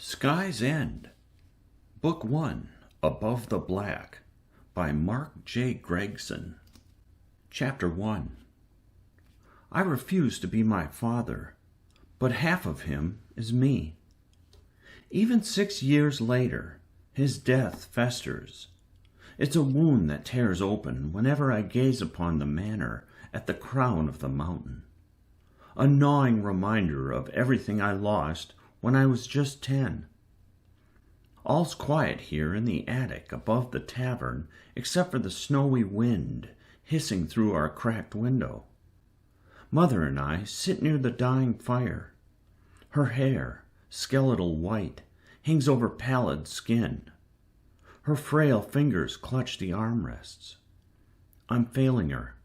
Sky's End, Book 1, Above the Black, by Mark J. Gregson. Chapter 1. I refuse to be my father, but half of him is me. Even 6 years later, his death festers. It's a wound that tears open whenever I gaze upon the manor at the crown of the mountain. A gnawing reminder of everything I lost when I was just 10. All's quiet here in the attic above the tavern, except for the snowy wind hissing through our cracked window. Mother and I sit near the dying fire. Her hair, skeletal white, hangs over pallid skin. Her frail fingers clutch the armrests. I'm failing her.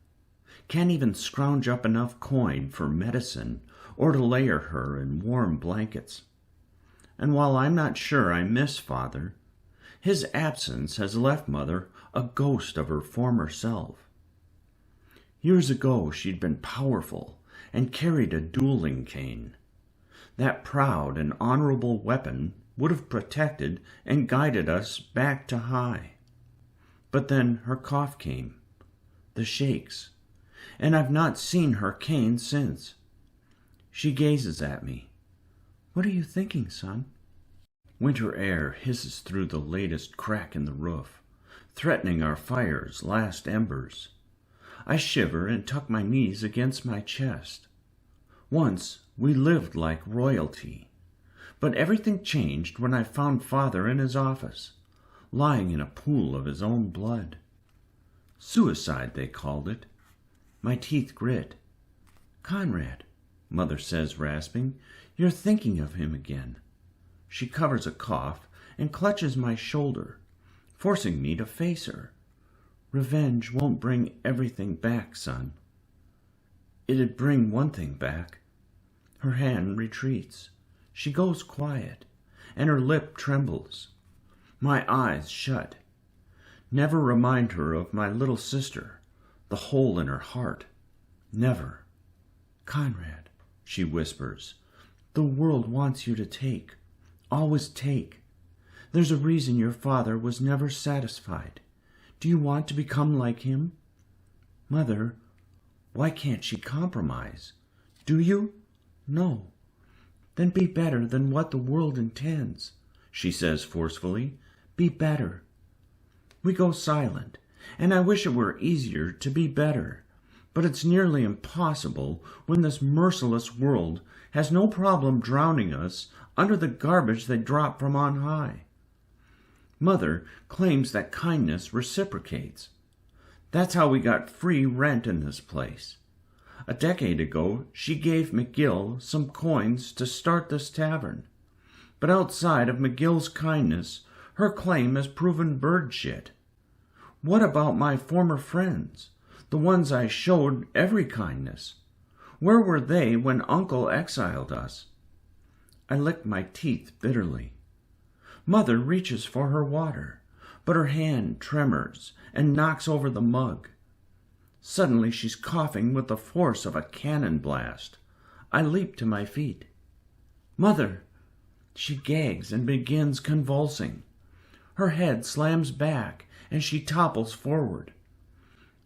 Can't even scrounge up enough coin for medicine or to layer her in warm blankets. And while I'm not sure I miss Father, his absence has left Mother a ghost of her former self. Years ago she'd been powerful and carried a dueling cane. That proud and honorable weapon would have protected and guided us back to high. But then her cough came, the shakes, and I've not seen her cane since. She gazes at me. "What are you thinking, son?" Winter air hisses through the latest crack in the roof, threatening our fire's last embers. I shiver and tuck my knees against my chest. Once we lived like royalty, but everything changed when I found Father in his office, lying in a pool of his own blood. Suicide, they called it. My teeth grit. "Conrad," Mother says, rasping, "you're thinking of him again." She covers a cough and clutches my shoulder, forcing me to face her. "Revenge won't bring everything back, son." "It'd bring one thing back." Her hand retreats. She goes quiet, and her lip trembles. My eyes shut. Never remind her of my little sister, the hole in her heart. Never. "Conrad," she whispers, "the world wants you to take. Always take. There's a reason your father was never satisfied. Do you want to become like him?" "Mother, why can't she compromise? Do you?" "No." "Then be better than what the world intends," she says forcefully. "Be better." We go silent, and I wish it were easier to be better. But it's nearly impossible when this merciless world has no problem drowning us under the garbage they drop from on high. Mother claims that kindness reciprocates. That's how we got free rent in this place. A decade ago, she gave McGill some coins to start this tavern. But outside of McGill's kindness, her claim has proven bird shit. What about my former friends, the ones I showed every kindness? Where were they when Uncle exiled us? I lick my teeth bitterly. Mother reaches for her water, but her hand tremors and knocks over the mug. Suddenly she's coughing with the force of a cannon blast. I leap to my feet. "Mother!" She gags and begins convulsing. Her head slams back and she topples forward.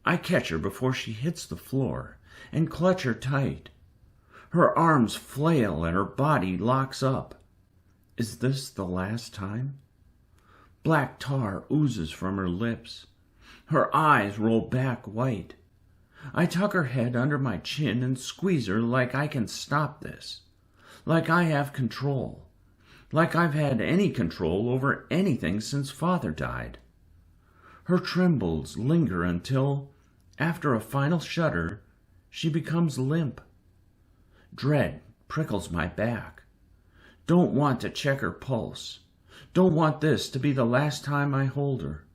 I catch her before she hits the floor and clutch her tight. Her arms flail and her body locks up. Is this the last time? Black tar oozes from her lips. Her eyes roll back white. I tuck her head under my chin and squeeze her like I can stop this, like I have control, like I've had any control over anything since Father died. Her trembles linger until, after a final shudder, she becomes limp. Dread prickles my back. Don't want to check her pulse. Don't want this to be the last time I hold her.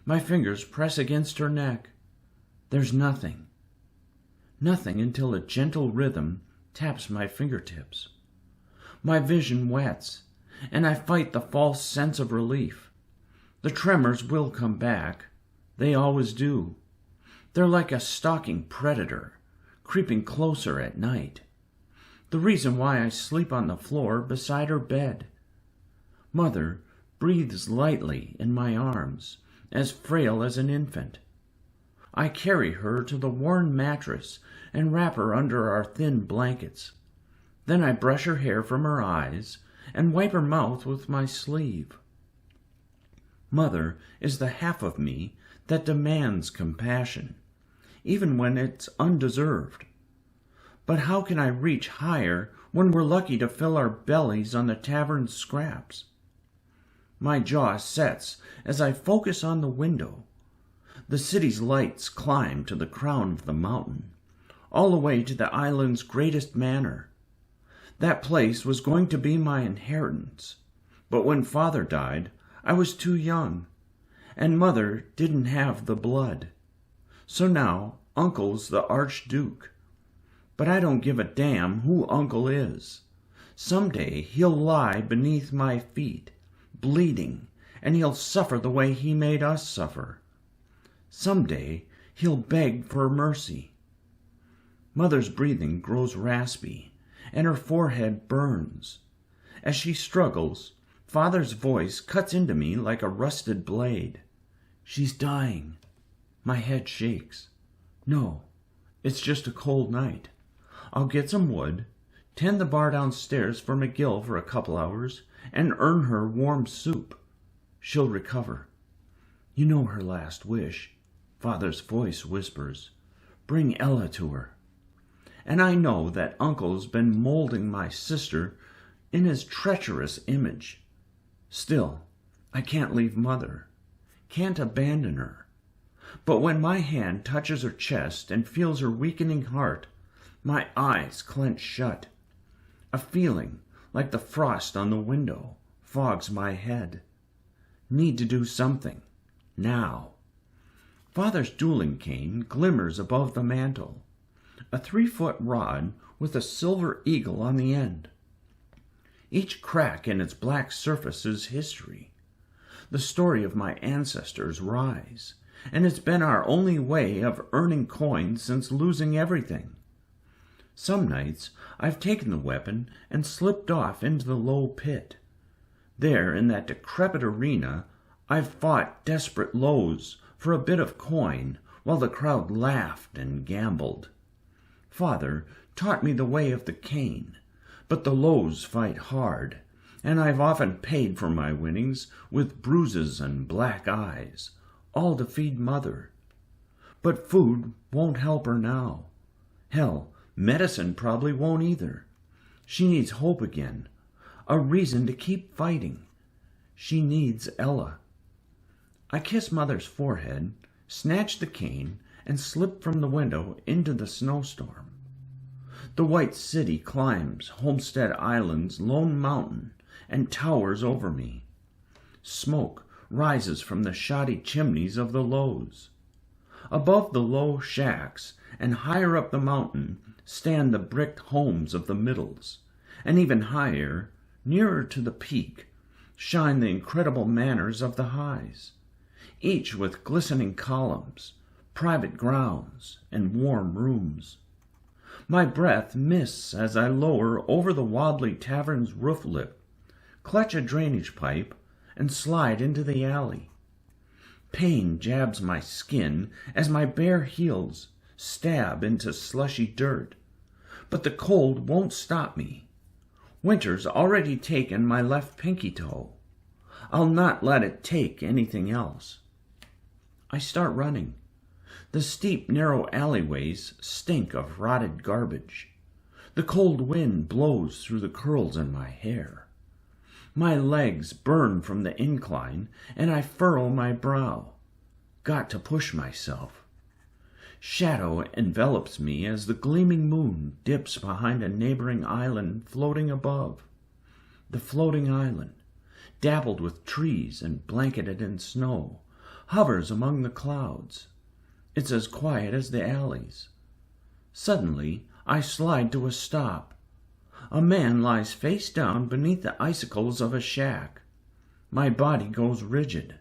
My fingers press against her neck. There's nothing. Nothing until a gentle rhythm taps my fingertips. My vision wets, and I fight the false sense of relief. The tremors will come back. They always do. They're like a stalking predator, creeping closer at night. The reason why I sleep on the floor beside her bed. Mother breathes lightly in my arms, as frail as an infant. I carry her to the worn mattress and wrap her under our thin blankets. Then I brush her hair from her eyes and wipe her mouth with my sleeve. Mother is the half of me that demands compassion, even when it's undeserved. But how can I reach higher when we're lucky to fill our bellies on the tavern's scraps? My jaw sets as I focus on the window. The city's lights climb to the crown of the mountain, all the way to the island's greatest manor. That place was going to be my inheritance, but when Father died, I was too young, and Mother didn't have the blood. So now Uncle's the Archduke. But I don't give a damn who Uncle is. Someday he'll lie beneath my feet, bleeding, and he'll suffer the way he made us suffer. Someday he'll beg for mercy. Mother's breathing grows raspy, and her forehead burns. As she struggles, Father's voice cuts into me like a rusted blade. She's dying. My head shakes. No, it's just a cold night. I'll get some wood, tend the bar downstairs for McGill for a couple hours, and earn her warm soup. She'll recover. You know her last wish, Father's voice whispers. Bring Ella to her. And I know that Uncle's been molding my sister in his treacherous image. Still, I can't leave Mother, can't abandon her. But when my hand touches her chest and feels her weakening heart, my eyes clench shut. A feeling like the frost on the window fogs my head. Need to do something, now. Father's dueling cane glimmers above the mantel, a 3-foot rod with a silver eagle on the end. Each crack in its black surface is history, the story of my ancestors' rise, and it's been our only way of earning coins since losing everything. Some nights I've taken the weapon and slipped off into the low pit. There, in that decrepit arena, I've fought desperate lows for a bit of coin while the crowd laughed and gambled. Father taught me the way of the cane, but the lows fight hard, and I've often paid for my winnings with bruises and black eyes, all to feed Mother. But food won't help her now. Hell, medicine probably won't either. She needs hope again, a reason to keep fighting. She needs Ella. I kiss Mother's forehead, snatch the cane, and slip from the window into the snowstorm. The white city climbs Homestead Island's lone mountain and towers over me. Smoke rises from the shoddy chimneys of the lows. Above the low shacks and higher up the mountain stand the bricked homes of the middles, and even higher, nearer to the peak, shine the incredible manors of the highs, each with glistening columns, private grounds, and warm rooms. My breath mists as I lower over the wobbly tavern's roof lip, clutch a drainage pipe, and slide into the alley. Pain jabs my skin as my bare heels stab into slushy dirt, but the cold won't stop me. Winter's already taken my left pinky toe. I'll not let it take anything else. I start running. The steep, narrow alleyways stink of rotted garbage. The cold wind blows through the curls in my hair. My legs burn from the incline, and I furrow my brow. Got to push myself. Shadow envelops me as the gleaming moon dips behind a neighboring island floating above. The floating island, dappled with trees and blanketed in snow, hovers among the clouds. It's as quiet as the alleys. Suddenly, I slide to a stop. A man lies face down beneath the icicles of a shack. My body goes rigid.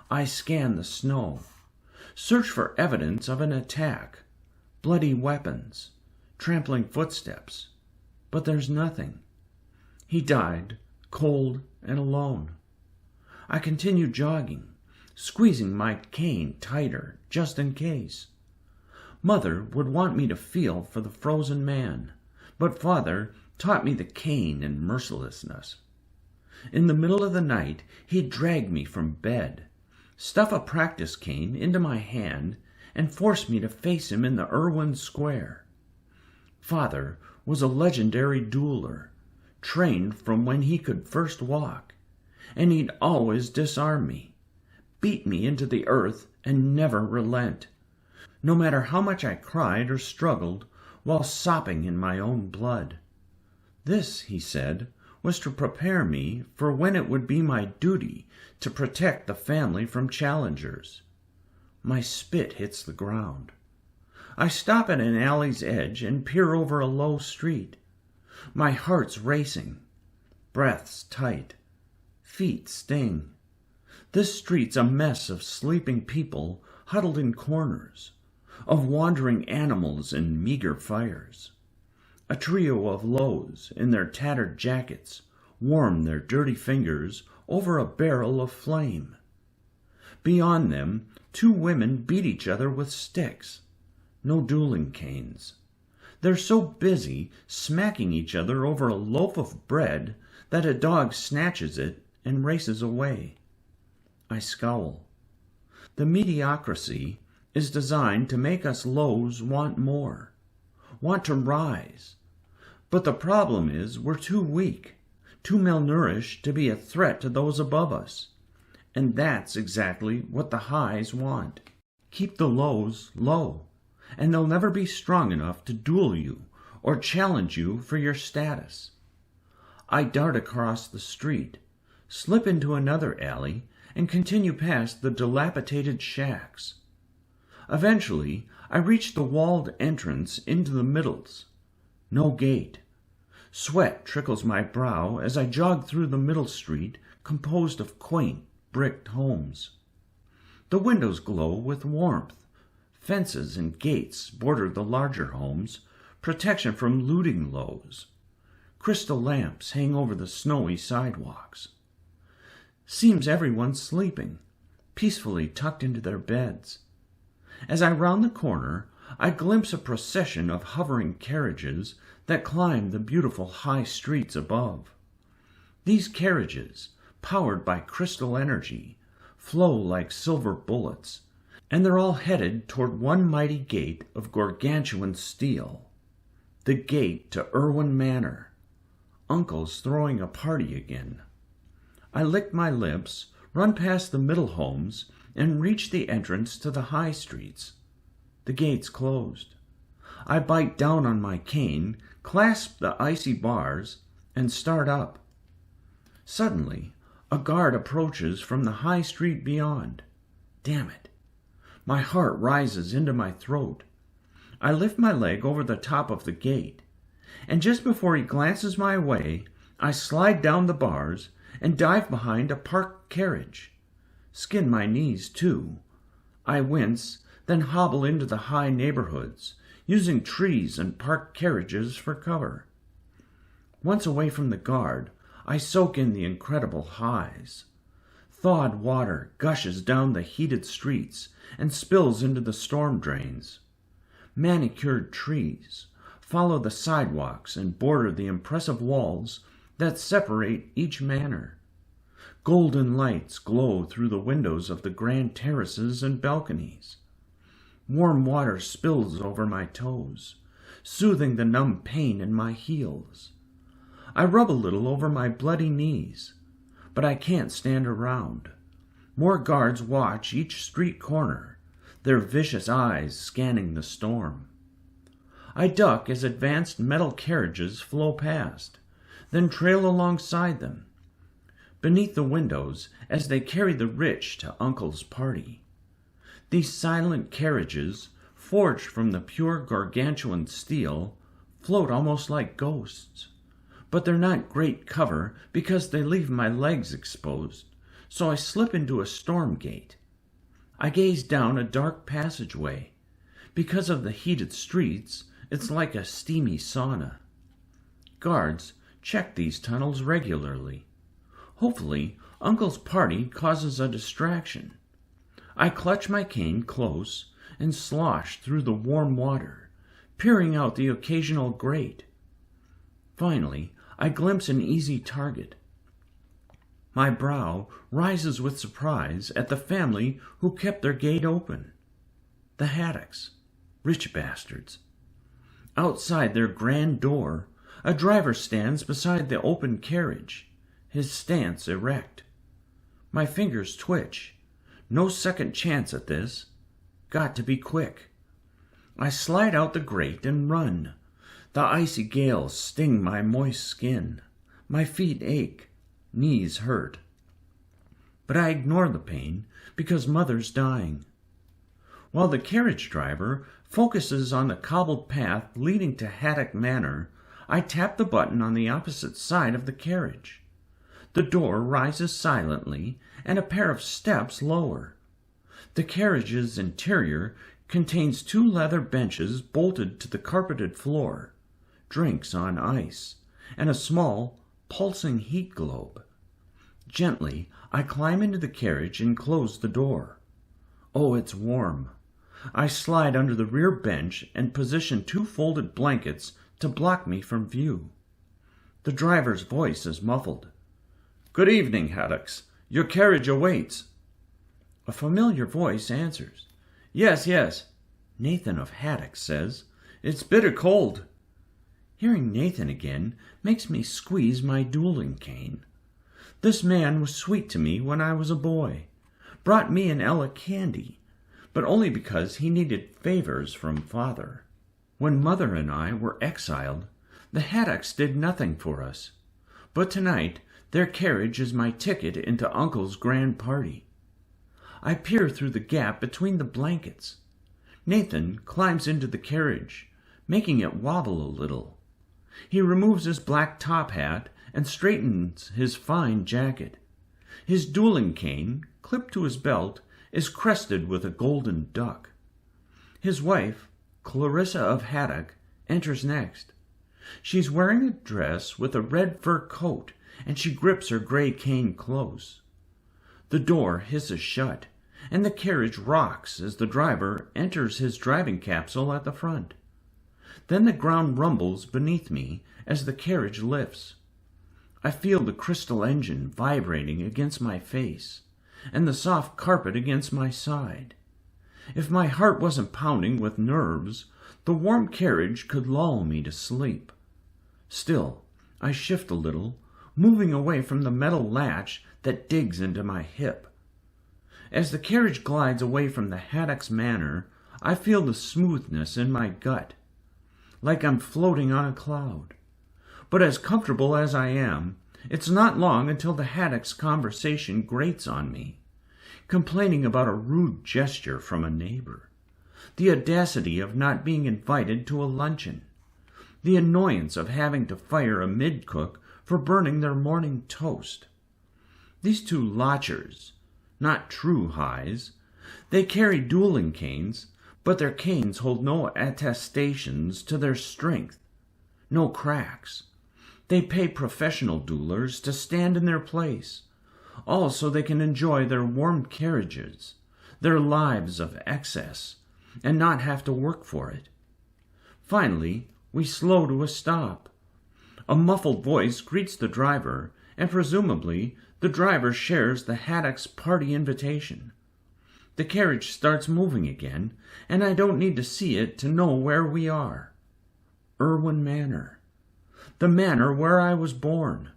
I scan the snow, search for evidence of an attack, bloody weapons, trampling footsteps, but there's nothing. He died, cold and alone. I continued jogging, squeezing my cane tighter just in case. Mother would want me to feel for the frozen man, but Father taught me the cane and mercilessness. In the middle of the night, he'd drag me from bed, stuff a practice cane into my hand, and force me to face him in the Irwin Square. Father was a legendary dueler, trained from when he could first walk, and he'd always disarm me, beat me into the earth, and never relent, no matter how much I cried or struggled while sopping in my own blood. This, he said, was to prepare me for when it would be my duty to protect the family from challengers. My spit hits the ground. I stop at an alley's edge and peer over a low street. My heart's racing, breath's tight, feet sting. This street's a mess of sleeping people huddled in corners, of wandering animals in meager fires. A trio of 𝘍𝘳𝘪𝘦𝘯𝘥𝘴 in their tattered jackets warm their dirty fingers over a barrel of flame. Beyond them, 2 women beat each other with sticks. No dueling canes. They're so busy smacking each other over a loaf of bread that a dog snatches it and races away. I scowl. The mediocrity is designed to make us 𝘍𝘳𝘪𝘦𝘯𝘥 want more, want to rise. But the problem is we're too weak, too malnourished to be a threat to those above us. And that's exactly what the highs want. Keep the lows low, and they'll never be strong enough to duel you or challenge you for your status. I dart across the street, slip into another alley, and continue past the dilapidated shacks. Eventually, I reach the walled entrance into the middles. No gate. Sweat trickles my brow as I jog through the middle street composed of quaint, bricked homes. The windows glow with warmth. Fences and gates border the larger homes, protection from looting 𝘍𝘳𝘪𝘦𝘯𝘥. Crystal lamps hang over the snowy sidewalks. Seems everyone's sleeping, peacefully tucked into their beds. As I round the corner, I glimpse a procession of hovering carriages that climb the beautiful high streets above. These carriages, powered by crystal energy, flow like silver bullets, and they're all headed toward one mighty gate of gargantuan steel, the gate to Irwin Manor. Uncle's throwing a party again. I lick my lips, run past the middle homes, and reach the entrance to the high streets. The gate's closed. I bite down on my cane, clasp the icy bars, and start up. Suddenly, a guard approaches from the high street beyond. Damn it. My heart rises into my throat. I lift my leg over the top of the gate, and just before he glances my way, I slide down the bars and dive behind a parked carriage. Skin my knees, too. I wince, then hobble into the high neighborhoods, using trees and parked carriages for cover. Once away from the guard, I soak in the incredible highs. Thawed water gushes down the heated streets and spills into the storm drains. Manicured trees follow the sidewalks and border the impressive walls that separate each manor. Golden lights glow through the windows of the grand terraces and balconies. Warm water spills over my toes, soothing the numb pain in my heels. I rub a little over my bloody knees, but I can't stand around. More guards watch each street corner, their vicious eyes scanning the storm. I duck as advanced metal carriages flow past, then trail alongside them. Beneath the windows, as they carry the rich to Uncle's party. These silent carriages, forged from the pure gargantuan steel, float almost like ghosts. But they're not great cover because they leave my legs exposed, so I slip into a storm gate. I gaze down a dark passageway. Because of the heated streets, it's like a steamy sauna. Guards check these tunnels regularly. Hopefully, Uncle's party causes a distraction. I clutch my cane close and slosh through the warm water, peering out the occasional grate. Finally, I glimpse an easy target. My brow rises with surprise at the family who kept their gate open. The Haddocks, rich bastards. Outside their grand door, a driver stands beside the open carriage, his stance erect. My fingers twitch. No second chance at this. Got to be quick. I slide out the grate and run. The icy gales sting my moist skin. My feet ache. Knees hurt. But I ignore the pain because Mother's dying. While the carriage driver focuses on the cobbled path leading to Haddock Manor, I tap the button on the opposite side of the carriage. The door rises silently, and a pair of steps lower. The carriage's interior contains 2 leather benches bolted to the carpeted floor, drinks on ice, and a small, pulsing heat globe. Gently, I climb into the carriage and close the door. Oh, it's warm. I slide under the rear bench and position 2 folded blankets to block me from view. The driver's voice is muffled. "Good evening, Haddocks. Your carriage awaits." A familiar voice answers. "Yes, yes." Nathan of Haddock says, "It's bitter cold." Hearing Nathan again makes me squeeze my dueling cane. This man was sweet to me when I was a boy, brought me and Ella candy, but only because he needed favors from Father. When Mother and I were exiled, the Haddocks did nothing for us, but tonight their carriage is my ticket into Uncle's grand party. I peer through the gap between the blankets. Nathan climbs into the carriage, making it wobble a little. He removes his black top hat and straightens his fine jacket. His dueling cane, clipped to his belt, is crested with a golden duck. His wife, Clarissa of Haddock, enters next. She's wearing a dress with a red fur coat, and she grips her gray cane close. The door hisses shut, and the carriage rocks as the driver enters his driving capsule at the front. Then the ground rumbles beneath me as the carriage lifts. I feel the crystal engine vibrating against my face, and the soft carpet against my side. If my heart wasn't pounding with nerves, the warm carriage could lull me to sleep. Still, I shift a little, moving away from the metal latch that digs into my hip. As the carriage glides away from the Haddocks Manor, I feel the smoothness in my gut, like I'm floating on a cloud. But as comfortable as I am, it's not long until the Haddocks' conversation grates on me, complaining about a rude gesture from a neighbor, the audacity of not being invited to a luncheon, the annoyance of having to fire a mid-cook for burning their morning toast. These 2 lotchers, not true highs, they carry dueling canes, but their canes hold no attestations to their strength, no cracks. They pay professional duelers to stand in their place, all so they can enjoy their warm carriages, their lives of excess, and not have to work for it. Finally, we slow to a stop. A muffled voice greets the driver, and presumably the driver shares the Haddocks' party invitation. The carriage starts moving again, and I don't need to see it to know where we are. 𝘓𝘪 Manor. The manor where I was born.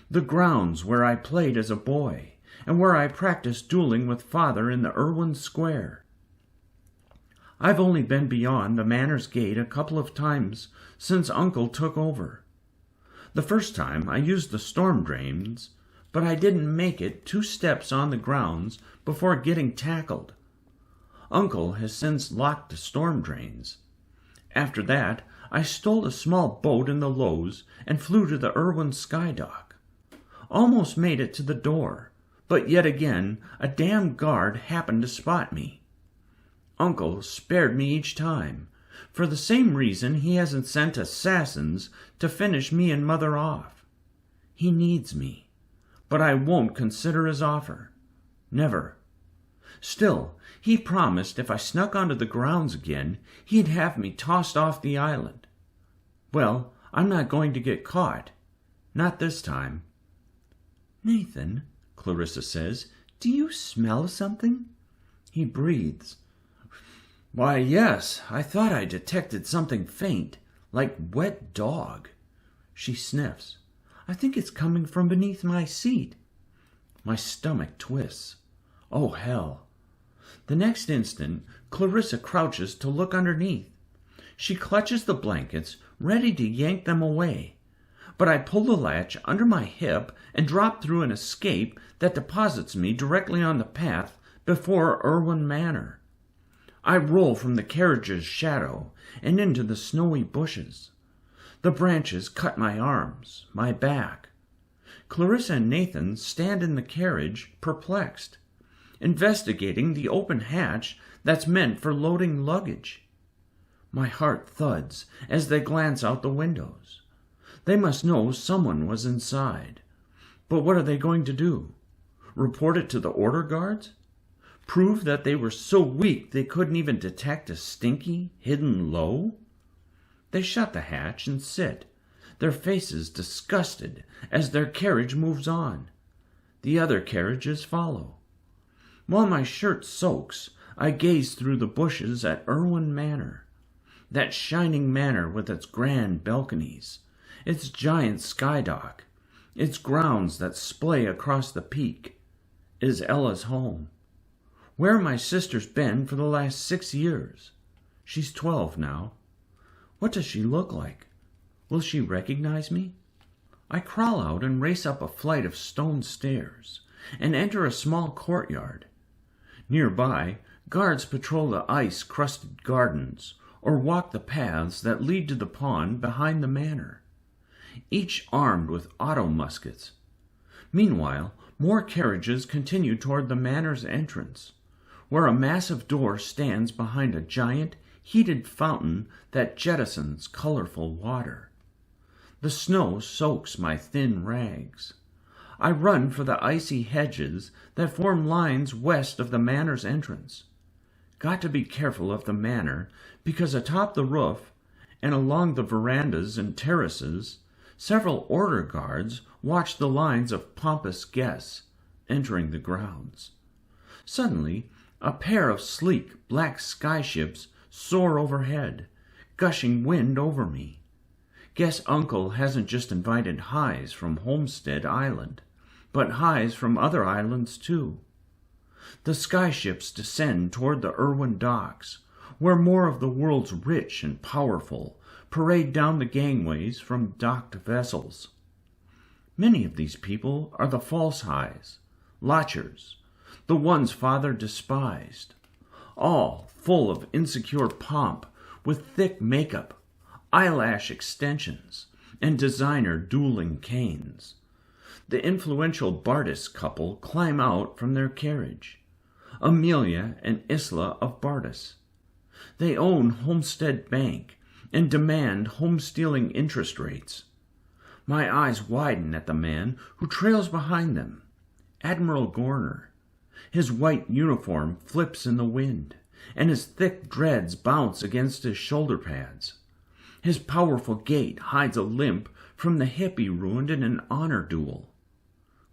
The grounds where I played as a boy, and where I practiced dueling with Father in the Irwin Square. I've only been beyond the manor's gate a couple of times since Uncle took over. The first time I used the storm drains, but I didn't make it 2 steps on the grounds before getting tackled. Uncle has since locked the storm drains. After that, I stole a small boat in the lows and flew to the Irwin sky dock. Almost made it to the door, but yet again a damn guard happened to spot me. Uncle spared me each time, for the same reason he hasn't sent assassins to finish me and Mother off. He needs me. but I won't consider his offer. Never. Still, he promised if I snuck onto the grounds again, he'd have me tossed off the island. Well, I'm not going to get caught. Not this time. "Nathan," Clarissa says, "do you smell something?" He breathes. "Why, yes, I thought I detected something faint, like wet dog." She sniffs. "I think it's coming from beneath my seat." My stomach twists. Oh, hell. The next instant, Clarissa crouches to look underneath. She clutches the blankets, ready to yank them away. But I pull the latch under my hip and drop through an escape that deposits me directly on the path before Irwin Manor. I roll from the carriage's shadow and into the snowy bushes. The branches cut my arms, my back. Clarissa and Nathan stand in the carriage, perplexed, investigating the open hatch that's meant for loading luggage. My heart thuds as they glance out the windows. They must know someone was inside. But what are they going to do? Report it to the order guards? Prove that they were so weak they couldn't even detect a stinky, hidden low? They shut the hatch and sit, their faces disgusted as their carriage moves on. The other carriages follow. While my shirt soaks, I gaze through the bushes at Irwin Manor. That shining manor with its grand balconies, its giant sky dock, its grounds that splay across the peak, is Ella's home. Where my sister's been for the last 6 years. She's 12 now. What does she look like? Will she recognize me? I crawl out and race up a flight of stone stairs and enter a small courtyard. Nearby, guards patrol the ice-crusted gardens or walk the paths that lead to the pond behind the manor, each armed with auto muskets. Meanwhile, more carriages continue toward the manor's entrance, where a massive door stands behind a giant, heated fountain that jettisons colorful water. The snow soaks my thin rags. I run for the icy hedges that form lines west of the manor's entrance. Got to be careful of the manor, because atop the roof and along the verandas and terraces, several order guards watch the lines of pompous guests entering the grounds. Suddenly, a pair of sleek black skyships soar overhead, gushing wind over me. Guess Uncle hasn't just invited highs from Homestead Island, but highs from other islands too. The skyships descend toward the Irwin docks, where more of the world's rich and powerful parade down the gangways from docked vessels. Many of these people are the false highs, lodgers, the ones Father despised, all full of insecure pomp with thick makeup, eyelash extensions, and designer dueling canes. The influential Bardas couple climb out from their carriage, Amelia and Isla of Bardas. They own Homestead Bank and demand home-stealing interest rates. My eyes widen at the man who trails behind them, Admiral Gorner. His white uniform flips in the wind, and his thick dreads bounce against his shoulder pads. His powerful gait hides a limp from the hip he ruined in an honor duel.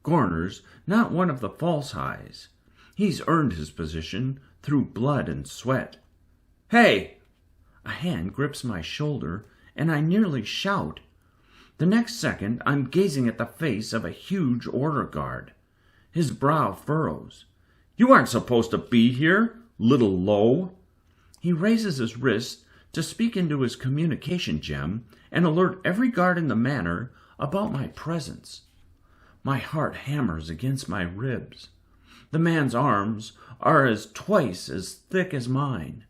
Gorner's not one of the false highs. He's earned his position through blood and sweat. "Hey!" A hand grips my shoulder, and I nearly shout. The next second, I'm gazing at the face of a huge order guard. His brow furrows. "You aren't supposed to be here, little low." He raises his wrist to speak into his communication gem and alert every guard in the manor about my presence. My heart hammers against my ribs. The man's arms are twice as thick as mine.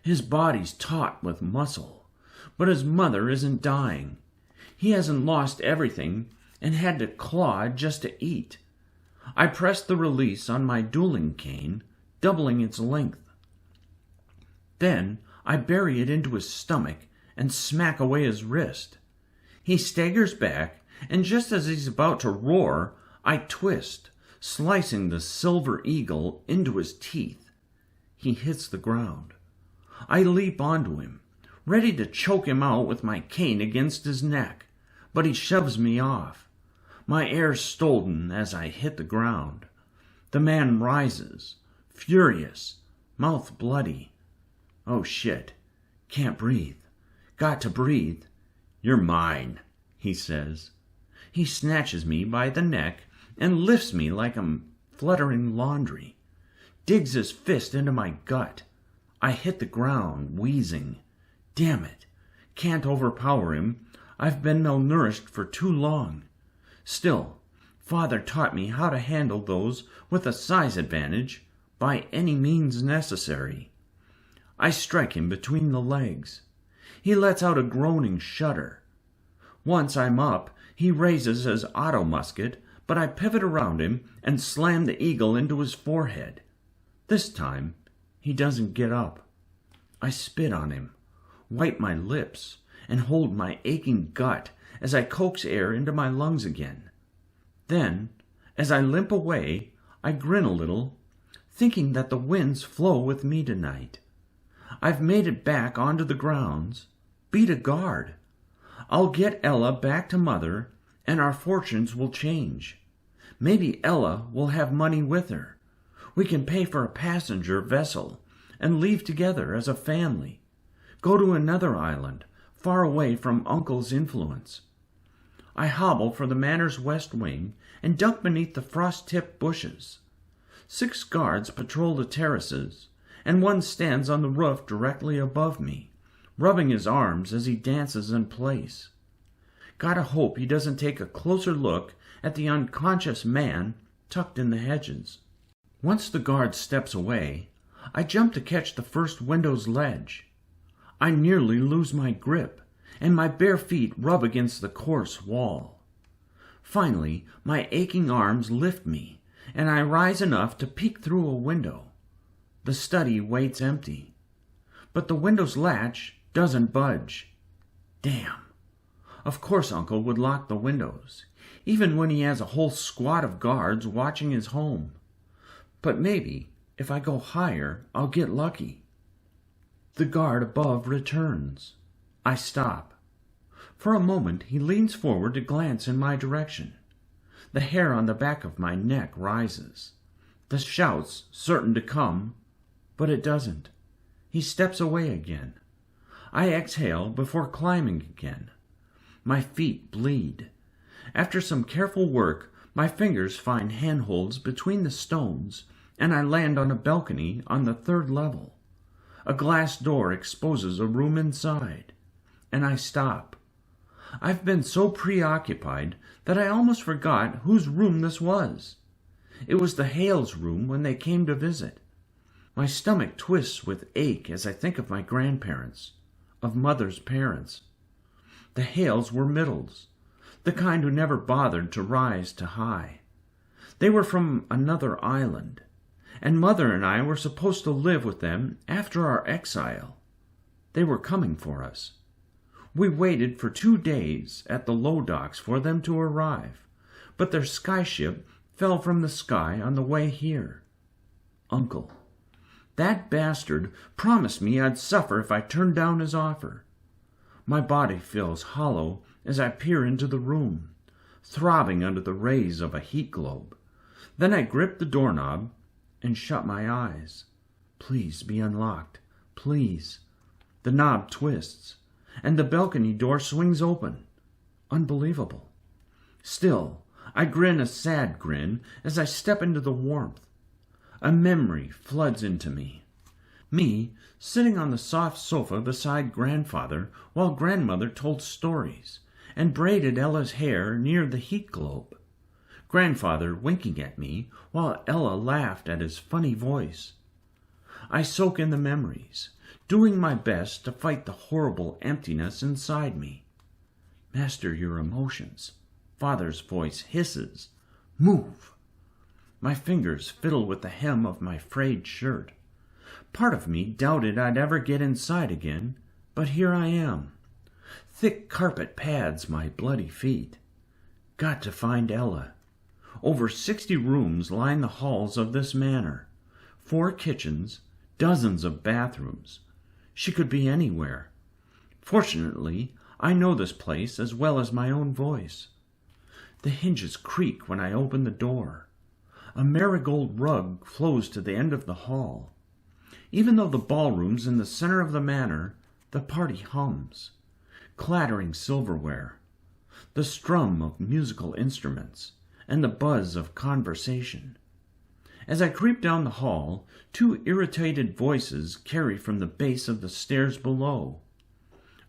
His body's taut with muscle, but his mother isn't dying. He hasn't lost everything and had to claw just to eat. I press the release on my dueling cane, doubling its length. Then I bury it into his stomach and smack away his wrist. He staggers back, and just as he's about to roar, I twist, slicing the silver eagle into his teeth. He hits the ground. I leap onto him, ready to choke him out with my cane against his neck, but he shoves me off. My air's stolen as I hit the ground. The man rises, furious, mouth bloody. Oh shit, can't breathe. Got to breathe. You're mine, he says. He snatches me by the neck and lifts me like I'm fluttering laundry. Digs his fist into my gut. I hit the ground, wheezing. Damn it. Can't overpower him. I've been malnourished for too long. Still, Father taught me how to handle those with a size advantage by any means necessary. I strike him between the legs. He lets out a groaning shudder. Once I'm up, he raises his auto musket, but I pivot around him and slam the eagle into his forehead. This time, he doesn't get up. I spit on him, wipe my lips, and hold my aching gut as I coax air into my lungs again. Then, as I limp away, I grin a little, thinking that the winds flow with me tonight. I've made it back onto the grounds, beat a guard. I'll get Ella back to Mother, and our fortunes will change. Maybe Ella will have money with her. We can pay for a passenger vessel and leave together as a family. Go to another island, far away from Uncle's influence. I hobble for the manor's west wing and duck beneath the frost-tipped bushes. 6 guards patrol the terraces, and one stands on the roof directly above me, rubbing his arms as he dances in place. Gotta hope he doesn't take a closer look at the unconscious man tucked in the hedges. Once the guard steps away, I jump to catch the first window's ledge. I nearly lose my grip, and my bare feet rub against the coarse wall. Finally, my aching arms lift me, and I rise enough to peek through a window. The study waits empty, but the window's latch doesn't budge. Damn. Of course Uncle would lock the windows, even when he has a whole squad of guards watching his home. But maybe, if I go higher, I'll get lucky. The guard above returns. I stop. For a moment he leans forward to glance in my direction. The hair on the back of my neck rises. The shout's certain to come, but it doesn't. He steps away again. I exhale before climbing again. My feet bleed. After some careful work, my fingers find handholds between the stones, and I land on a balcony on the 3rd level. A glass door exposes a room inside, and I stop. I've been so preoccupied that I almost forgot whose room this was. It was the Hales' room when they came to visit. My stomach twists with ache as I think of my grandparents, of Mother's parents. The Hales were middles, the kind who never bothered to rise to high. They were from another island, and Mother and I were supposed to live with them after our exile. They were coming for us. We waited for 2 days at the low docks for them to arrive, but their skyship fell from the sky on the way here. Uncle. That bastard promised me I'd suffer if I turned down his offer. My body feels hollow as I peer into the room, throbbing under the rays of a heat globe. Then I grip the doorknob and shut my eyes. Please be unlocked. Please. The knob twists, and the balcony door swings open. Unbelievable. Still, I grin a sad grin as I step into the warmth. A memory floods into me. Me, sitting on the soft sofa beside Grandfather while Grandmother told stories and braided Ella's hair near the heat globe. Grandfather winking at me while Ella laughed at his funny voice. I soak in the memories, doing my best to fight the horrible emptiness inside me. Master your emotions. Father's voice hisses. Move. My fingers fiddle with the hem of my frayed shirt. Part of me doubted I'd ever get inside again, but here I am. Thick carpet pads my bloody feet. Got to find Ella. Over 60 rooms line the halls of this manor, 4 kitchens, dozens of bathrooms. She could be anywhere. Fortunately, I know this place as well as my own voice. The hinges creak when I open the door. A marigold rug flows to the end of the hall. Even though the ballroom's in the center of the manor, the party hums. Clattering silverware, the strum of musical instruments, and the buzz of conversation. As I creep down the hall, 2 irritated voices carry from the base of the stairs below.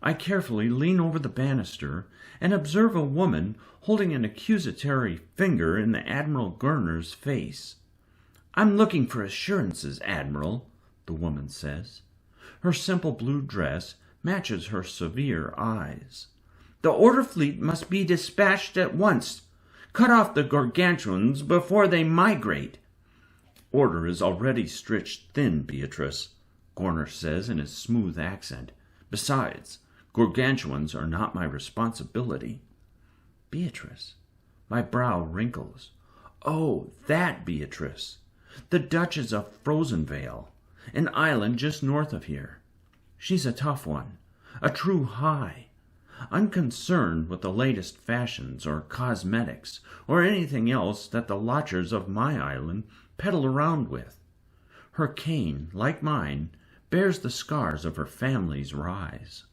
I carefully lean over the banister and observe a woman holding an accusatory finger in the Admiral Gurner's face. "I'm looking for assurances, Admiral," the woman says. Her simple blue dress matches her severe eyes. "The order fleet must be dispatched at once. Cut off the gargantuans before they migrate." "Order is already stretched thin, Beatrice," Gurner says in his smooth accent. "Besides, gargantuans are not my responsibility." "Beatrice?" My brow wrinkles. "Oh, that Beatrice. The Duchess of Frozenvale, an island just north of here. She's a tough one, a true high, unconcerned with the latest fashions or cosmetics or anything else that the lodgers of my island peddle around with. Her cane, like mine, bears the scars of her family's rise.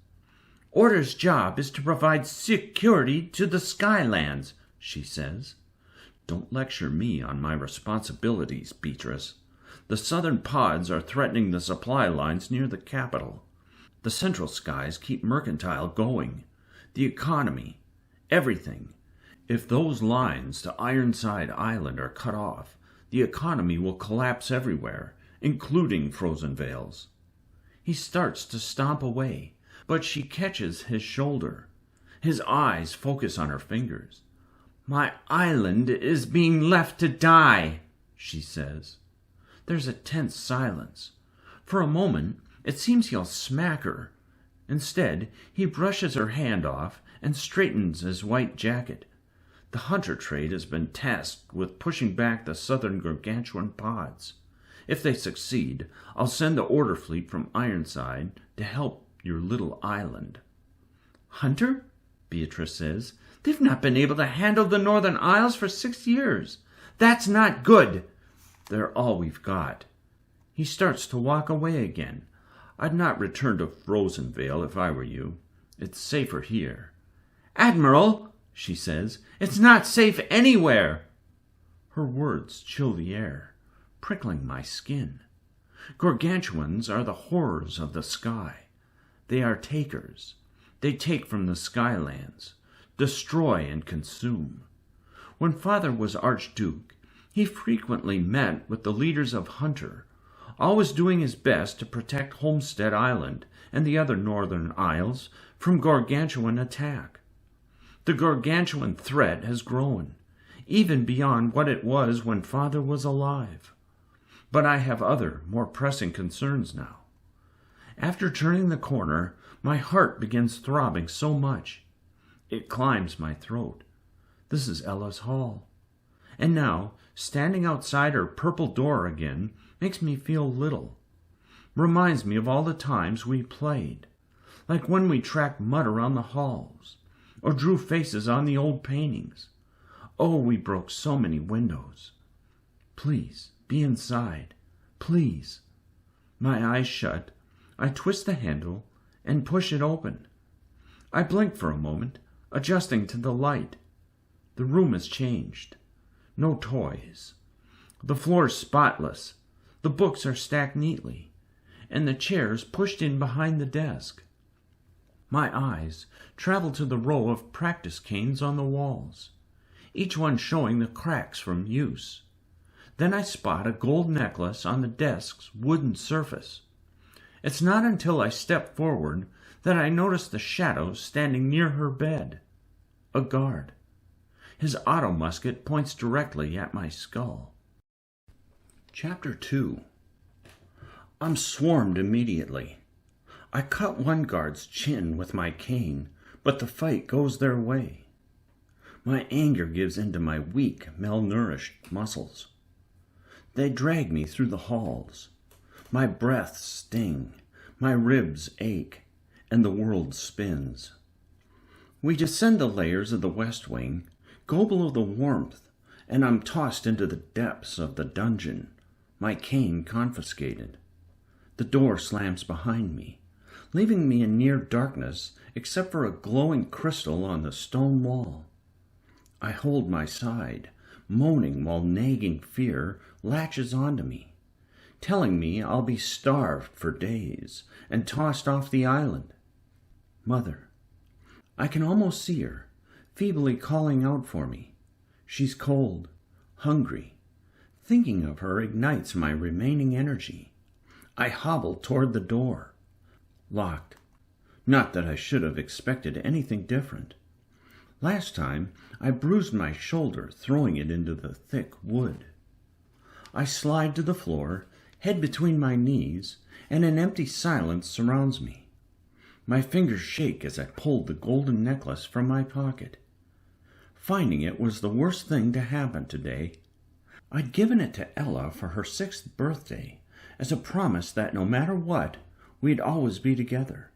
Order's job is to provide security to the Skylands," she says. "Don't lecture me on my responsibilities, Beatrice. The southern pods are threatening the supply lines near the capital. The central skies keep mercantile going, the economy, everything. If those lines to Ironside Island are cut off, the economy will collapse everywhere, including Frozenvale's." He starts to stomp away, but she catches his shoulder. His eyes focus on her fingers. "My island is being left to die," she says. There's a tense silence. For a moment, it seems he'll smack her. Instead, he brushes her hand off and straightens his white jacket. The hunter trade has been tasked with pushing back the southern gargantuan pods. If they succeed, I'll send the order fleet from Ironside to help your little island. "Hunter?" Beatrice says. "They've not been able to handle the Northern Isles for 6 years. That's not good." "They're all we've got." He starts to walk away again. "I'd not return to Frozenvale if I were you. It's safer here." "Admiral," she says, "it's not safe anywhere." Her words chill the air, prickling my skin. Gargantuans are the horrors of the sky. They are takers. They take from the Skylands, destroy and consume. When Father was Archduke, he frequently met with the leaders of Hunter, always doing his best to protect Homestead Island and the other northern isles from gargantuan attack. The gargantuan threat has grown, even beyond what it was when Father was alive. But I have other, more pressing concerns now. After turning the corner, my heart begins throbbing so much. It climbs my throat. This is Ella's hall. And now, standing outside her purple door again makes me feel little. Reminds me of all the times we played, like when we tracked mud around the halls, or drew faces on the old paintings. Oh, we broke so many windows. Please, be inside. Please. My eyes shut. I twist the handle and push it open. I blink for a moment, adjusting to the light. The room has changed. No toys. The floor's spotless. The books are stacked neatly, and the chairs pushed in behind the desk. My eyes travel to the row of practice canes on the walls, each one showing the cracks from use. Then I spot a gold necklace on the desk's wooden surface. It's not until I step forward that I notice the shadow standing near her bed. A guard. His auto musket points directly at my skull. Chapter 2. I'm swarmed immediately. I cut one guard's chin with my cane, but the fight goes their way. My anger gives in to my weak, malnourished muscles. They drag me through the halls. My breaths sting, my ribs ache, and the world spins. We descend the layers of the west wing, go below the warmth, and I'm tossed into the depths of the dungeon, my cane confiscated. The door slams behind me, leaving me in near darkness except for a glowing crystal on the stone wall. I hold my side, moaning while nagging fear latches onto me, telling me I'll be starved for days and tossed off the island. Mother. I can almost see her, feebly calling out for me. She's cold, hungry. Thinking of her ignites my remaining energy. I hobble toward the door. Locked. Not that I should have expected anything different. Last time, I bruised my shoulder, throwing it into the thick wood. I slide to the floor, head between my knees, and an empty silence surrounds me. My fingers shake as I pull the golden necklace from my pocket. Finding it was the worst thing to happen today. I'd given it to Ella for her 6th birthday, as a promise that no matter what, we'd always be together.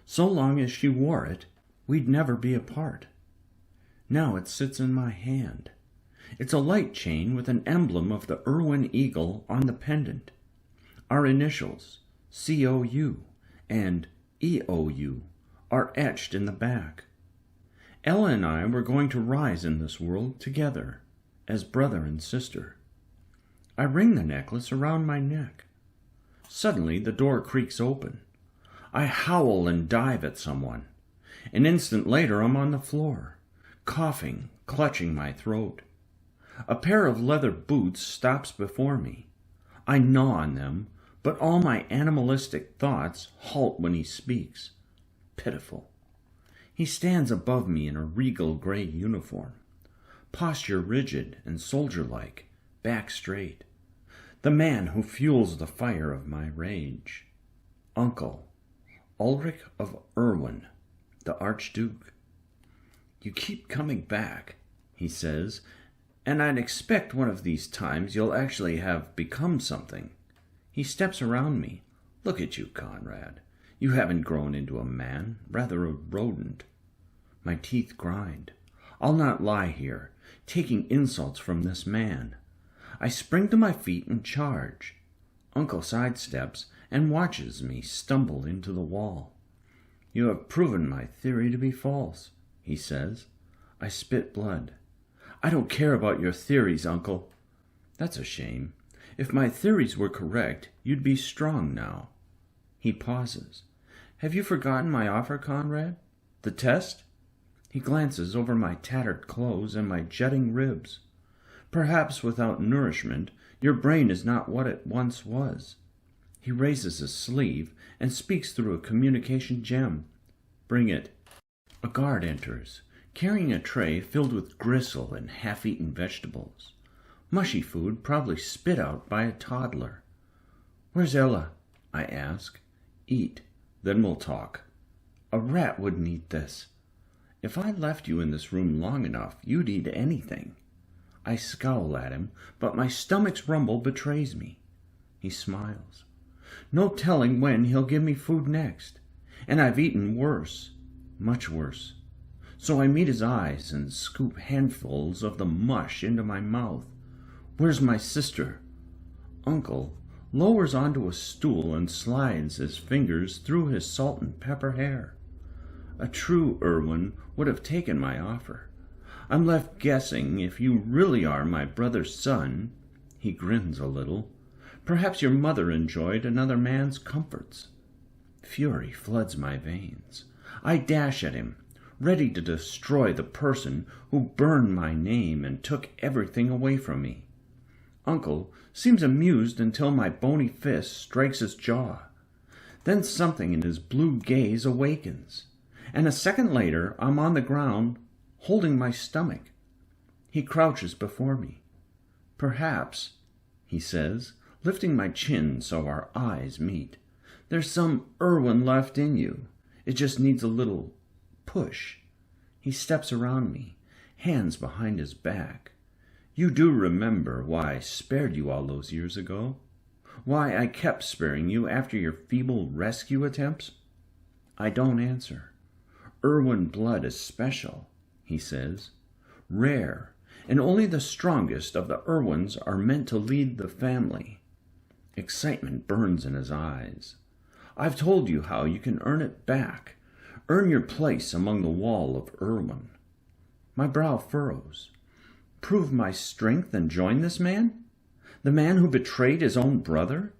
So long as she wore it, we'd never be apart. Now it sits in my hand. It's a light chain with an emblem of the Erwin eagle on the pendant. Our initials, COU and EOU, are etched in the back. Ella and I were going to rise in this world together, as brother and sister. I ring the necklace around my neck. Suddenly the door creaks open. I howl and dive at someone. An instant later I'm on the floor, coughing, clutching my throat. A pair of leather boots stops before me. I gnaw on them, but all my animalistic thoughts halt when he speaks. Pitiful. He stands above me in a regal gray uniform, posture rigid and soldier-like, back straight. The man who fuels the fire of my rage. Uncle, Ulrich of Erwin, the Archduke. You keep coming back, he says, and I'd expect one of these times you'll actually have become something. He steps around me. Look at you, Conrad. You haven't grown into a man, rather a rodent. My teeth grind. I'll not lie here, taking insults from this man. I spring to my feet and charge. Uncle sidesteps and watches me stumble into the wall. You have proven my theory to be false, he says. I spit blood. I don't care about your theories, Uncle. That's a shame. If my theories were correct, you'd be strong now. He pauses. Have you forgotten my offer, Conrad? The test? He glances over my tattered clothes and my jutting ribs. Perhaps without nourishment, your brain is not what it once was. He raises his sleeve and speaks through a communication gem. Bring it. A guard enters, carrying a tray filled with gristle and half-eaten vegetables. Mushy food probably spit out by a toddler. Where's Ella? I ask. Eat, then we'll talk. A rat wouldn't eat this. If I left you in this room long enough, you'd eat anything. I scowl at him, but my stomach's rumble betrays me. He smiles. No telling when he'll give me food next. And I've eaten worse, much worse. So I meet his eyes and scoop handfuls of the mush into my mouth. Where's my sister? Uncle lowers onto a stool and slides his fingers through his salt and pepper hair. A true Erwin would have taken my offer. I'm left guessing if you really are my brother's son. He grins a little. Perhaps your mother enjoyed another man's comforts. Fury floods my veins. I dash at him, ready to destroy the person who burned my name and took everything away from me. Uncle seems amused until my bony fist strikes his jaw. Then something in his blue gaze awakens, and a second later I'm on the ground, holding my stomach. He crouches before me. Perhaps, he says, lifting my chin so our eyes meet, there's some Erwin left in you. It just needs a little push. He steps around me, hands behind his back. "You do remember why I spared you all those years ago? Why I kept sparing you after your feeble rescue attempts?" I don't answer. "𝘓𝘪 blood is special," he says. "Rare, and only the strongest of the 𝘓𝘪s are meant to lead the family." Excitement burns in his eyes. "I've told you how you can earn it back, earn your place among the wall of 𝘓𝘪." My brow furrows. Prove my strength and join this man? The man who betrayed his own brother?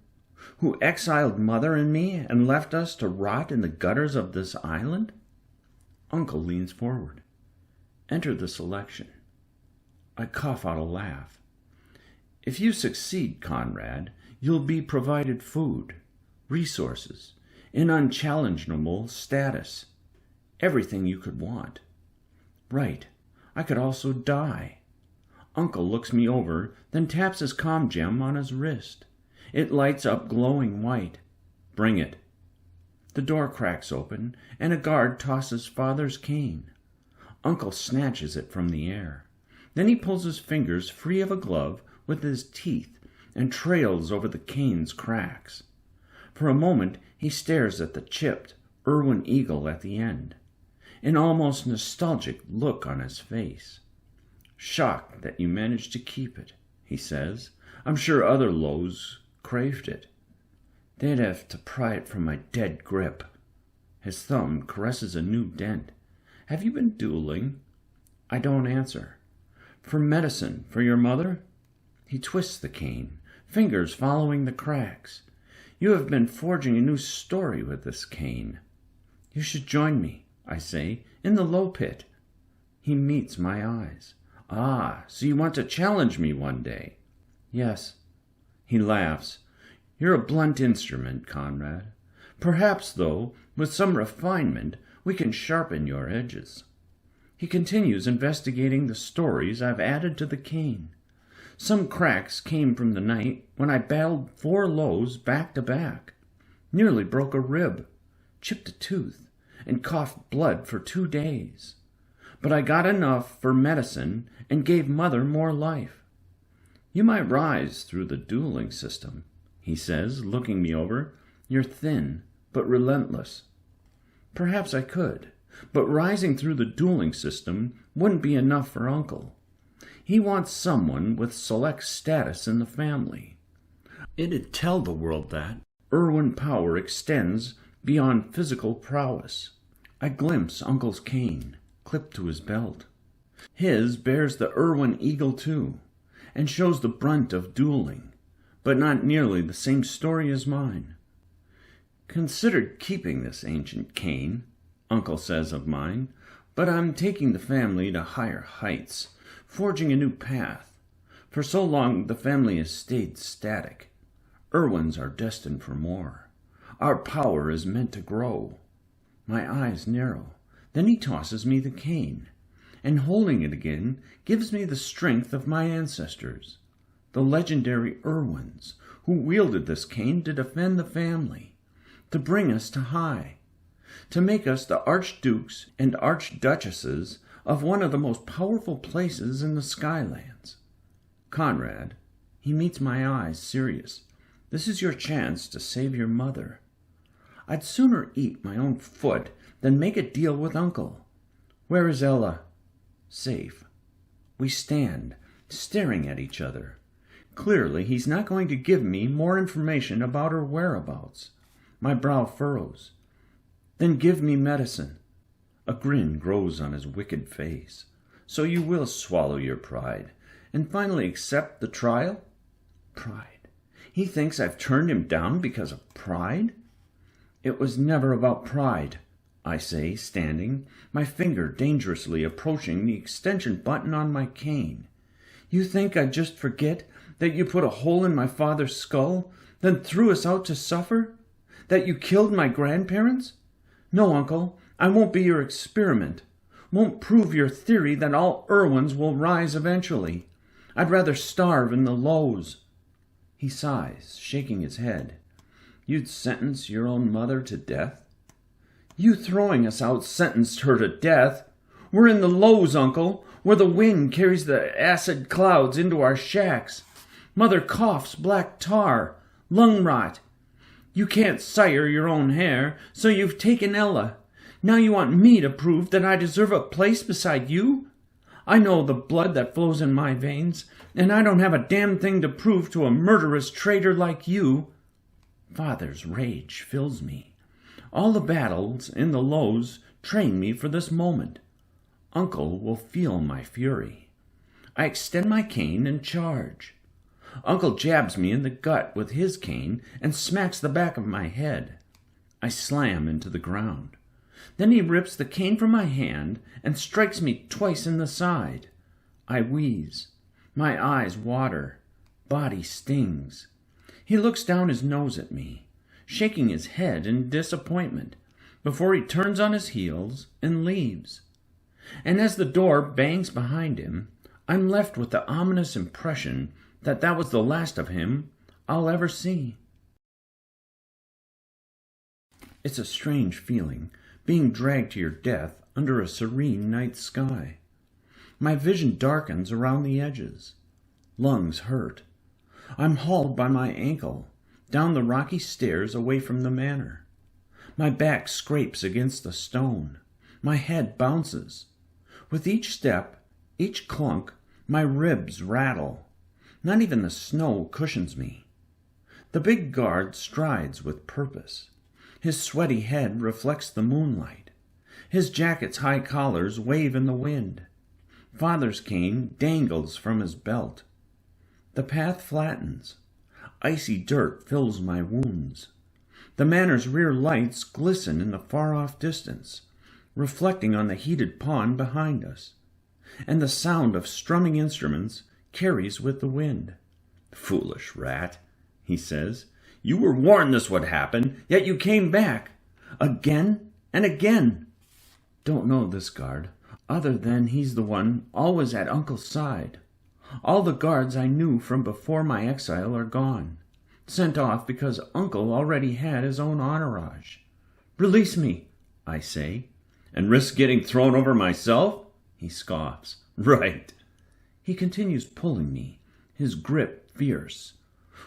Who exiled mother and me and left us to rot in the gutters of this island? Uncle leans forward. Enter the selection. I cough out a laugh. "If you succeed, Conrad, you'll be provided food, resources, an unchallengeable status, everything you could want. Right, I could also die." Uncle looks me over, then taps his comm gem on his wrist. It lights up glowing white. "Bring it." The door cracks open, and a guard tosses father's cane. Uncle snatches it from the air. Then he pulls his fingers free of a glove with his teeth and trails over the cane's cracks. For a moment he stares at the chipped 𝘓𝘪 eagle at the end, an almost nostalgic look on his face. "Shocked that you managed to keep it," he says. "I'm sure other 𝘍𝘪s craved it. They'd have to pry it from my dead grip." His thumb caresses a new dent. "Have you been dueling?" I don't answer. "For medicine, for your mother?" He twists the cane, fingers following the cracks. "You have been forging a new story with this cane." "You should join me," I say, "in the low pit." He meets my eyes. "Ah, so you want to challenge me one day?" "Yes." He laughs. "You're a blunt instrument, Conrad. Perhaps, though, with some refinement, we can sharpen your edges." He continues investigating the stories I've added to the cane. Some cracks came from the night when I battled 4 𝘍𝘪s back to back, nearly broke a rib, chipped a tooth, and coughed blood for 2 days. But I got enough for medicine and gave mother more life. "You might rise through the dueling system," he says, looking me over. "You're thin, but relentless." Perhaps I could, but rising through the dueling system wouldn't be enough for Uncle. He wants someone with select status in the family. It'd tell the world that 𝘓𝘪 power extends beyond physical prowess. I glimpse Uncle's cane, clipped to his belt. His bears the 𝘓𝘪 eagle too, and shows the brunt of dueling, but not nearly the same story as mine. "Considered keeping this ancient cane," Uncle says of mine, "but I'm taking the family to higher heights, forging a new path. For so long the family has stayed static. 𝘓𝘪s are destined for more. Our power is meant to grow." My eyes narrow. Then he tosses me the cane, and holding it again, gives me the strength of my ancestors, the legendary 𝘓𝘪s, who wielded this cane to defend the family, to bring us to high, to make us the archdukes and archduchesses of one of the most powerful places in the Skylands. "Conrad," he meets my eyes serious, "this is your chance to save your mother." I'd sooner eat my own foot than make a deal with Uncle. "Where is Ella?" "Safe." We stand, staring at each other. Clearly, he's not going to give me more information about her whereabouts. My brow furrows. "Then give me medicine." A grin grows on his wicked face. "So you will swallow your pride and finally accept the trial?" Pride. He thinks I've turned him down because of pride? "It was never about pride," I say, standing, my finger dangerously approaching the extension button on my cane. "You think I'd just forget that you put a hole in my father's skull, then threw us out to suffer? That you killed my grandparents? No, Uncle, I won't be your experiment. Won't prove your theory that all 𝘓𝘪s will rise eventually. I'd rather starve in the 𝘍𝘪s." He sighs, shaking his head. "You'd sentence your own mother to death?" "You throwing us out sentenced her to death. We're in the 𝘍𝘪s, Uncle. where the wind carries the acid clouds into our shacks. Mother coughs black tar, lung rot. You can't sire your own heir, so you've taken Ella. Now you want me to prove that I deserve a place beside you? I know the blood that flows in my veins, and I don't have a damn thing to prove to a murderous traitor like you. Father's rage fills me. All the battles in the ℍ𝘍𝘪 train me for this moment. Uncle will feel my fury. I extend my cane and charge. Uncle jabs me in the gut with his cane and smacks the back of my head. I slam into the ground. Then he rips the cane from my hand and strikes me twice in the side. I wheeze. My eyes water. Body stings. He looks down his nose at me, shaking his head in disappointment, before he turns on his heels and leaves. And as the door bangs behind him, I'm left with the ominous impression that that was the last of him I'll ever see. It's a strange feeling, being dragged to your death under a serene night sky. My vision darkens around the edges. Lungs hurt. I'm hauled by my ankle down the rocky stairs away from the manor. My back scrapes against the stone. My head bounces. With each step, each clunk, my ribs rattle. Not even the snow cushions me. The big guard strides with purpose. His sweaty head reflects the moonlight. His jacket's high collars wave in the wind. Father's cane dangles from his belt. The path flattens. Icy dirt fills my wounds. The manor's rear lights glisten in the far-off distance, reflecting on the heated pond behind us, and the sound of strumming instruments carries with the wind. "Foolish rat," he says. "You were warned this would happen, yet you came back. Again and again." Don't know this guard, other than he's the one always at Uncle's side. All the guards I knew from before my exile are gone, sent off because Uncle already had his own entourage. "Release me," I say. "And risk getting thrown over myself?" he scoffs. "Right." He continues pulling me, his grip fierce.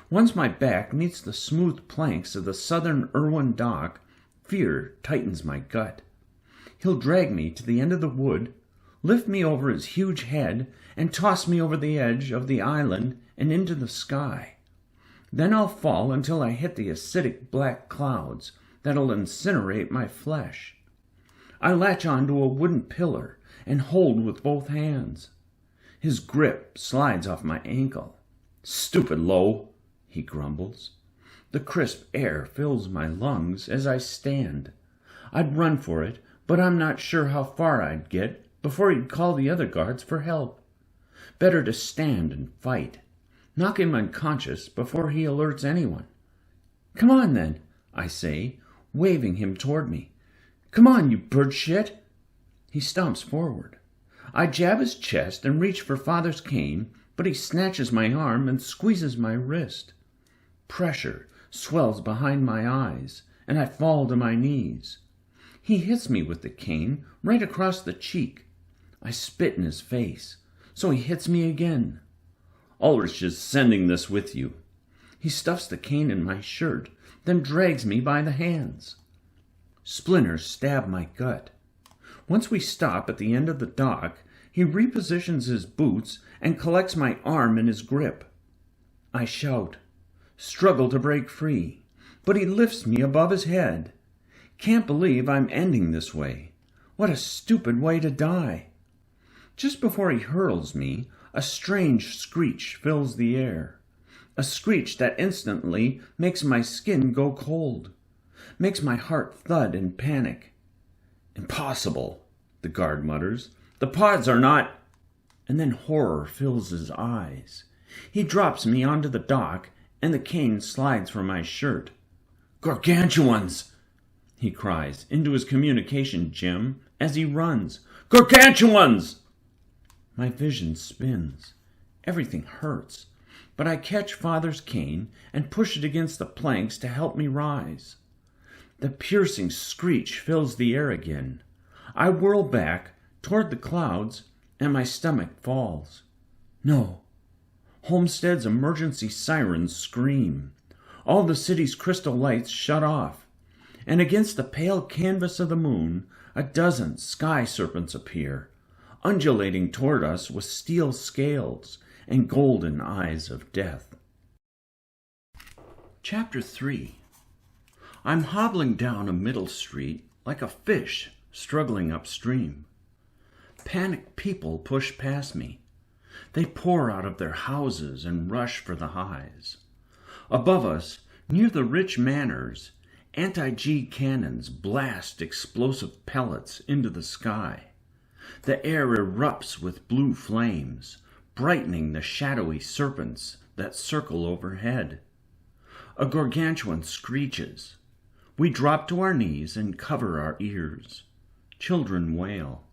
Once my back meets the smooth planks of the southern Irwin dock, fear tightens my gut. He'll drag me to the end of the wood, lift me over his huge head, and toss me over the edge of the island and into the sky. Then I'll fall until I hit the acidic black clouds that'll incinerate my flesh. I latch onto a wooden pillar and hold with both hands. His grip slides off my ankle. "Stupid ℍ𝘍𝘪," he grumbles. The crisp air fills my lungs as I stand. I'd run for it, but I'm not sure how far I'd get before he'd call the other guards for help. Better to stand and fight. Knock him unconscious before he alerts anyone. "Come on, then," I say, waving him toward me. "Come on, you bird shit." He stomps forward. I jab his chest and reach for Father's cane, but he snatches my arm and squeezes my wrist. Pressure swells behind my eyes, and I fall to my knees. He hits me with the cane right across the cheek. I spit in his face, so he hits me again. "Ulrich is sending this with you." He stuffs the cane in my shirt, then drags me by the hands. Splinters stab my gut. Once we stop at the end of the dock, he repositions his boots and collects my arm in his grip. I shout, struggle to break free, but he lifts me above his head. Can't believe I'm ending this way. What a stupid way to die. Just before he hurls me, a strange screech fills the air. A screech that instantly makes my skin go cold, makes my heart thud in panic. "Impossible," the guard mutters. "The pods are not—" And then horror fills his eyes. He drops me onto the dock, and the cane slides from my shirt. "Gargantuans!" he cries into his communication gem as he runs. "Gargantuans!" My vision spins. Everything hurts, but I catch Father's cane and push it against the planks to help me rise. The piercing screech fills the air again. I whirl back toward the clouds and my stomach falls. No. Homestead's emergency sirens scream. All the city's crystal lights shut off, and against the pale canvas of the moon, a dozen sky serpents appear, undulating toward us with steel scales and golden eyes of death. Chapter 3. I'm hobbling down a middle street like a fish struggling upstream. Panicked people push past me. They pour out of their houses and rush for the highs. Above us, near the rich manors, anti-G cannons blast explosive pellets into the sky. The air erupts with blue flames, brightening the shadowy serpents that circle overhead. A gargantuan screeches. We drop to our knees and cover our ears. Children wail.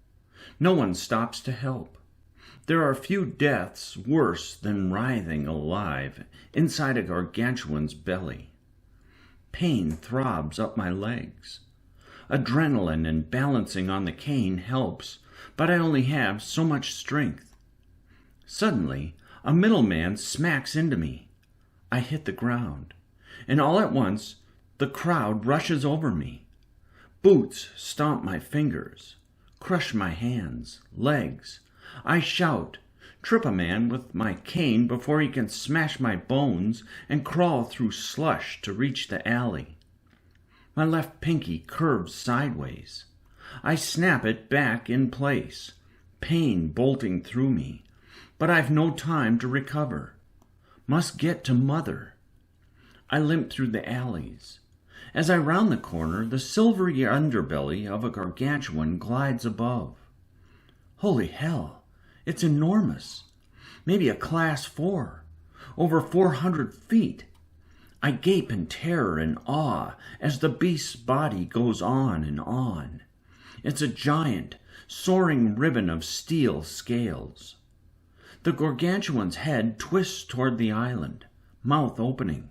No one stops to help. There are few deaths worse than writhing alive inside a gargantuan's belly. Pain throbs up my legs. Adrenaline and balancing on the cane helps, but I only have so much strength. Suddenly, a middleman smacks into me. I hit the ground, and all at once, the crowd rushes over me. Boots stomp my fingers, crush my hands, legs. I shout, trip a man with my cane before he can smash my bones, and crawl through slush to reach the alley. My left pinky curves sideways. I snap it back in place, pain bolting through me, but I've no time to recover. Must get to Mother. I limp through the alleys. As I round the corner, the silvery underbelly of a gargantuan glides above. Holy hell, it's enormous. Maybe a class 4, over 400 feet. I gape in terror and awe as the beast's body goes on and on. It's a giant, soaring ribbon of steel scales. The gargantuan's head twists toward the island, mouth opening.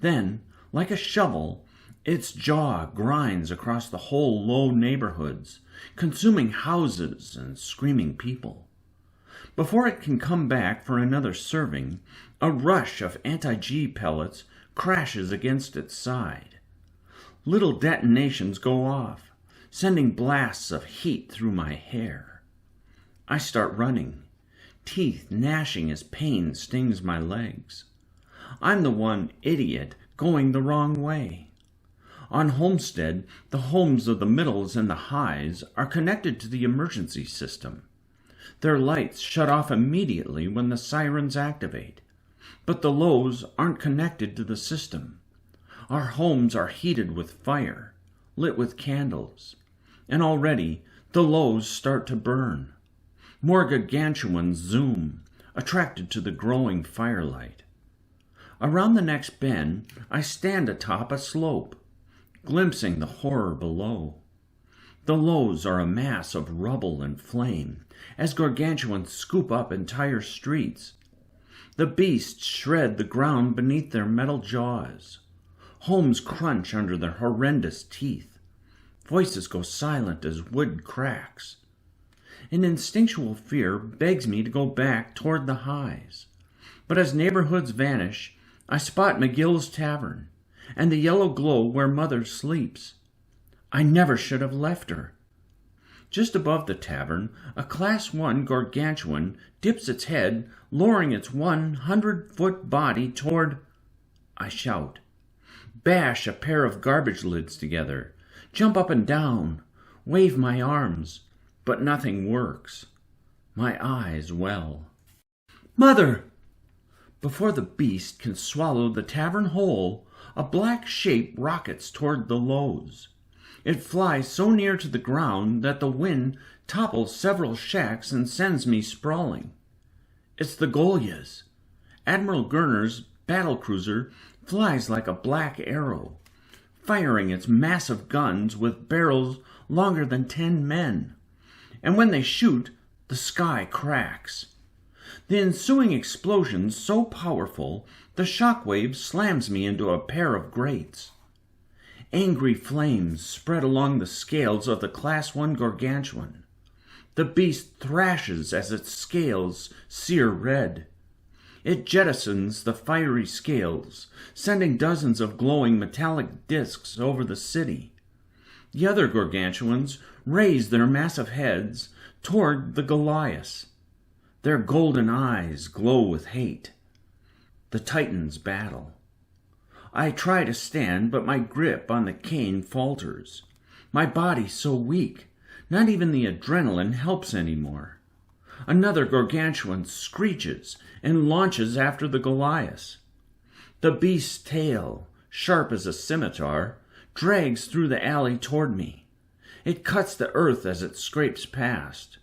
Then, like a shovel, its jaw grinds across the whole low neighborhoods, consuming houses and screaming people. Before it can come back for another serving, a rush of anti-G pellets crashes against its side. Little detonations go off, sending blasts of heat through my hair. I start running, teeth gnashing as pain stings my legs. I'm the one idiot going the wrong way. On Homestead, the homes of the middles and the highs are connected to the emergency system. Their lights shut off immediately when the sirens activate, but the lows aren't connected to the system. Our homes are heated with fire, lit with candles, and already the lows start to burn. More gargantuans zoom, attracted to the growing firelight. Around the next bend, I stand atop a slope, glimpsing the horror below. The lows are a mass of rubble and flame as gargantuans scoop up entire streets. The beasts shred the ground beneath their metal jaws. Homes crunch under their horrendous teeth. Voices go silent as wood cracks. An instinctual fear begs me to go back toward the highs. But as neighborhoods vanish, I spot McGill's Tavern and the yellow glow where Mother sleeps. I never should have left her. Just above the tavern, a Class 1 gargantuan dips its head, lowering its 100-foot body toward... I shout. Bash a pair of garbage lids together. Jump up and down. Wave my arms. But nothing works. My eyes well. Mother! Before the beast can swallow the tavern whole, a black shape rockets toward the lows. It flies so near to the ground that the wind topples several shacks and sends me sprawling. It's the 𝘍𝘪𝘬𝘍𝘕. Admiral Gurner's battlecruiser flies like a black arrow, firing its massive guns with barrels longer than 10 men. And when they shoot, the sky cracks. The ensuing explosion so powerful, the shockwave slams me into a pair of grates. Angry flames spread along the scales of the Class 1 gargantuan. The beast thrashes as its scales sear red. It jettisons the fiery scales, sending dozens of glowing metallic discs over the city. The other gargantuans raise their massive heads toward the Goliath. Their golden eyes glow with hate. The titans battle. I try to stand, but my grip on the cane falters. My body's so weak, not even the adrenaline helps anymore. Another gargantuan screeches and launches after the Goliath. The beast's tail, sharp as a scimitar, drags through the alley toward me. It cuts the earth as it scrapes past.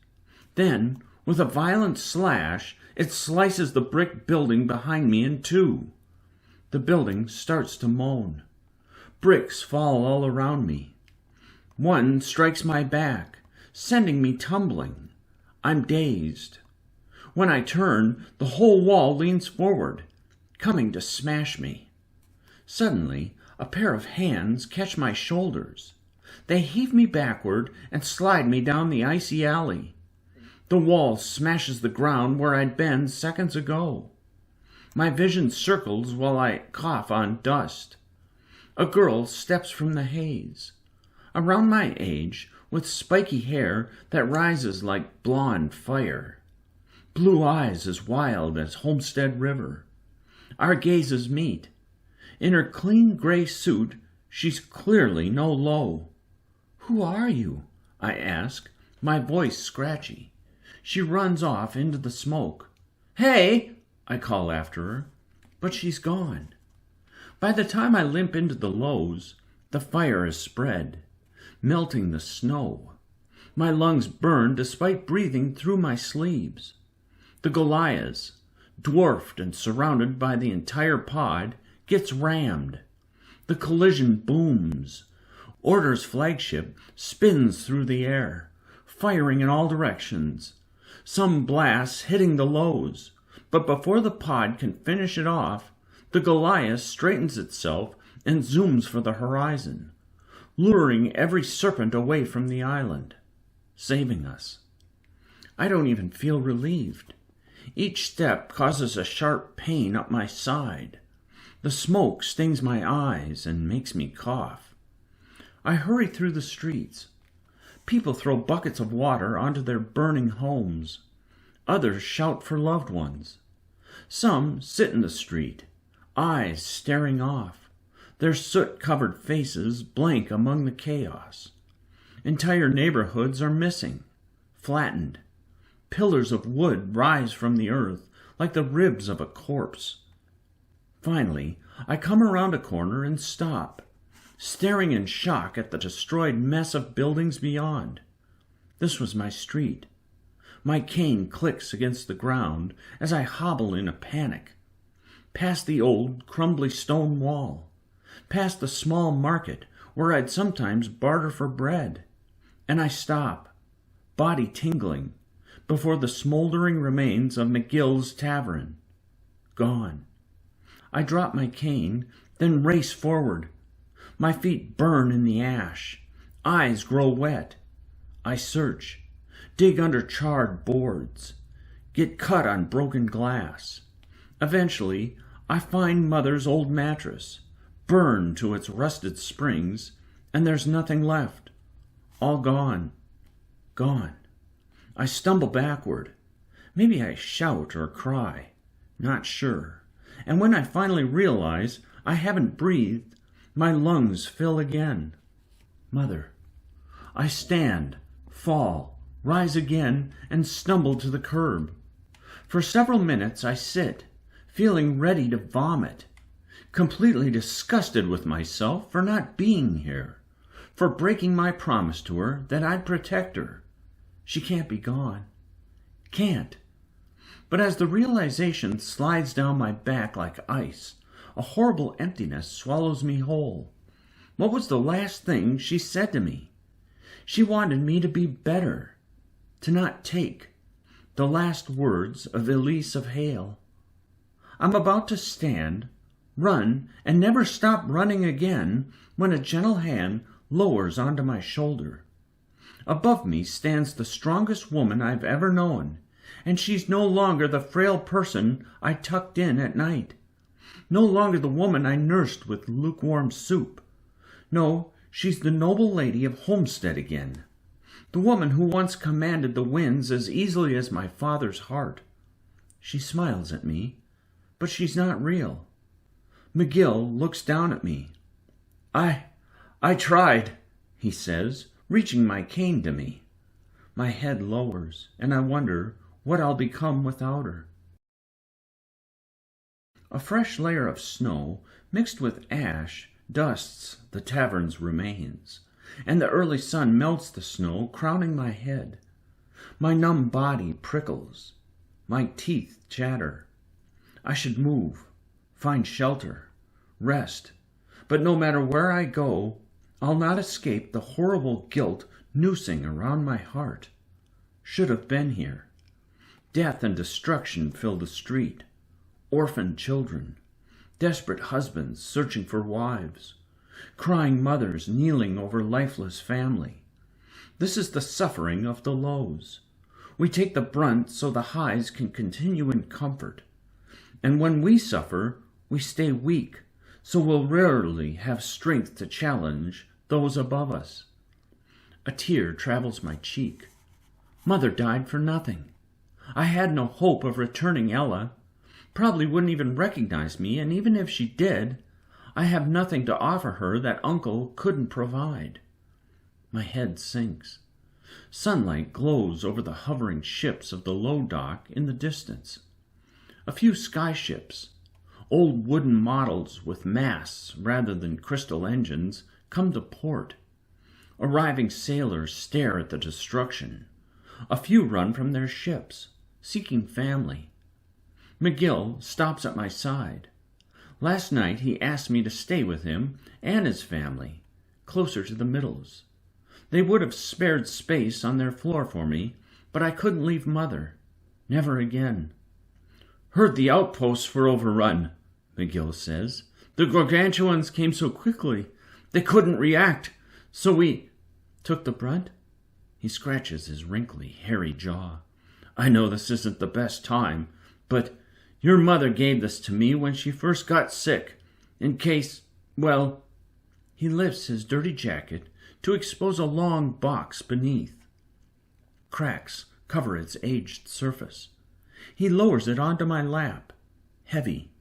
Then, with a violent slash, it slices the brick building behind me in two. The building starts to moan. Bricks fall all around me. One strikes my back, sending me tumbling. I'm dazed. When I turn, the whole wall leans forward, coming to smash me. Suddenly, a pair of hands catch my shoulders. They heave me backward and slide me down the icy alley. The wall smashes the ground where I'd been seconds ago. My vision circles while I cough on dust. A girl steps from the haze. Around my age, with spiky hair that rises like blonde fire. Blue eyes as wild as Homestead River. Our gazes meet. In her clean gray suit, she's clearly no low. "Who are you?" I ask, my voice scratchy. She runs off into the smoke. "Hey!" I call after her, but she's gone. By the time I limp into the lows, the fire has spread, melting the snow. My lungs burn despite breathing through my sleeves. The Goliath, dwarfed and surrounded by the entire pod, gets rammed. The collision booms. Order's flagship spins through the air, firing in all directions. Some blasts hitting the lows, but before the pod can finish it off, the Goliath straightens itself and zooms for the horizon, luring every serpent away from the island, saving us. I don't even feel relieved. Each step causes a sharp pain up my side. The smoke stings my eyes and makes me cough. I hurry through the streets. People throw buckets of water onto their burning homes. Others shout for loved ones. Some sit in the street, eyes staring off, their soot-covered faces blank among the chaos. Entire neighborhoods are missing, flattened. Pillars of wood rise from the earth like the ribs of a corpse. Finally, I come around a corner and stop, staring in shock at the destroyed mess of buildings beyond. This was my street. My cane clicks against the ground as I hobble in a panic. Past the old, crumbly stone wall. Past the small market where I'd sometimes barter for bread. And I stop, body tingling, before the smoldering remains of McGill's Tavern. Gone. I drop my cane, then race forward. My feet burn in the ash. Eyes grow wet. I search, dig under charred boards, get cut on broken glass. Eventually, I find Mother's old mattress, burned to its rusted springs, and there's nothing left. All gone. Gone. I stumble backward. Maybe I shout or cry. Not sure. And when I finally realize I haven't breathed, my lungs fill again. Mother. I stand, fall, rise again, and stumble to the curb. For several minutes I sit, feeling ready to vomit, completely disgusted with myself for not being here, for breaking my promise to her that I'd protect her. She can't be gone. Can't. But as the realization slides down my back like ice, a horrible emptiness swallows me whole. What was the last thing she said to me? She wanted me to be better, to not take. The last words of Elise of Hale. I'm about to stand, run, and never stop running again when a gentle hand lowers onto my shoulder. Above me stands the strongest woman I've ever known, and she's no longer the frail person I tucked in at night. No longer the woman I nursed with lukewarm soup. No, she's the noble lady of Homestead again. The woman who once commanded the winds as easily as my father's heart. She smiles at me, but she's not real. McGill looks down at me. I tried, he says, reaching my cane to me. My head lowers, and I wonder what I'll become without her. A fresh layer of snow, mixed with ash, dusts the tavern's remains, and the early sun melts the snow, crowning my head. My numb body prickles. My teeth chatter. I should move, find shelter, rest, but no matter where I go, I'll not escape the horrible guilt noosing around my heart. Should have been here. Death and destruction fill the street. Orphaned children, desperate husbands searching for wives, crying mothers kneeling over lifeless family. This is the suffering of the lows. We take the brunt so the highs can continue in comfort. And when we suffer, we stay weak, so we'll rarely have strength to challenge those above us. A tear travels my cheek. Mother died for nothing. I had no hope of returning Ella. Probably wouldn't even recognize me, and even if she did, I have nothing to offer her that Uncle couldn't provide. My head sinks. Sunlight glows over the hovering ships of the low dock in the distance. A few skyships, old wooden models with masts rather than crystal engines, come to port. Arriving sailors stare at the destruction. A few run from their ships, seeking family. McGill stops at my side. Last night he asked me to stay with him and his family, closer to the Middles. They would have spared space on their floor for me, but I couldn't leave Mother. Never again. Heard the outposts were overrun, McGill says. The gargantuans came so quickly, they couldn't react, so we took the brunt. He scratches his wrinkly, hairy jaw. I know this isn't the best time, but your mother gave this to me when she first got sick, in case, well, he lifts his dirty jacket to expose a long box beneath. Cracks cover its aged surface. He lowers it onto my lap, heavy.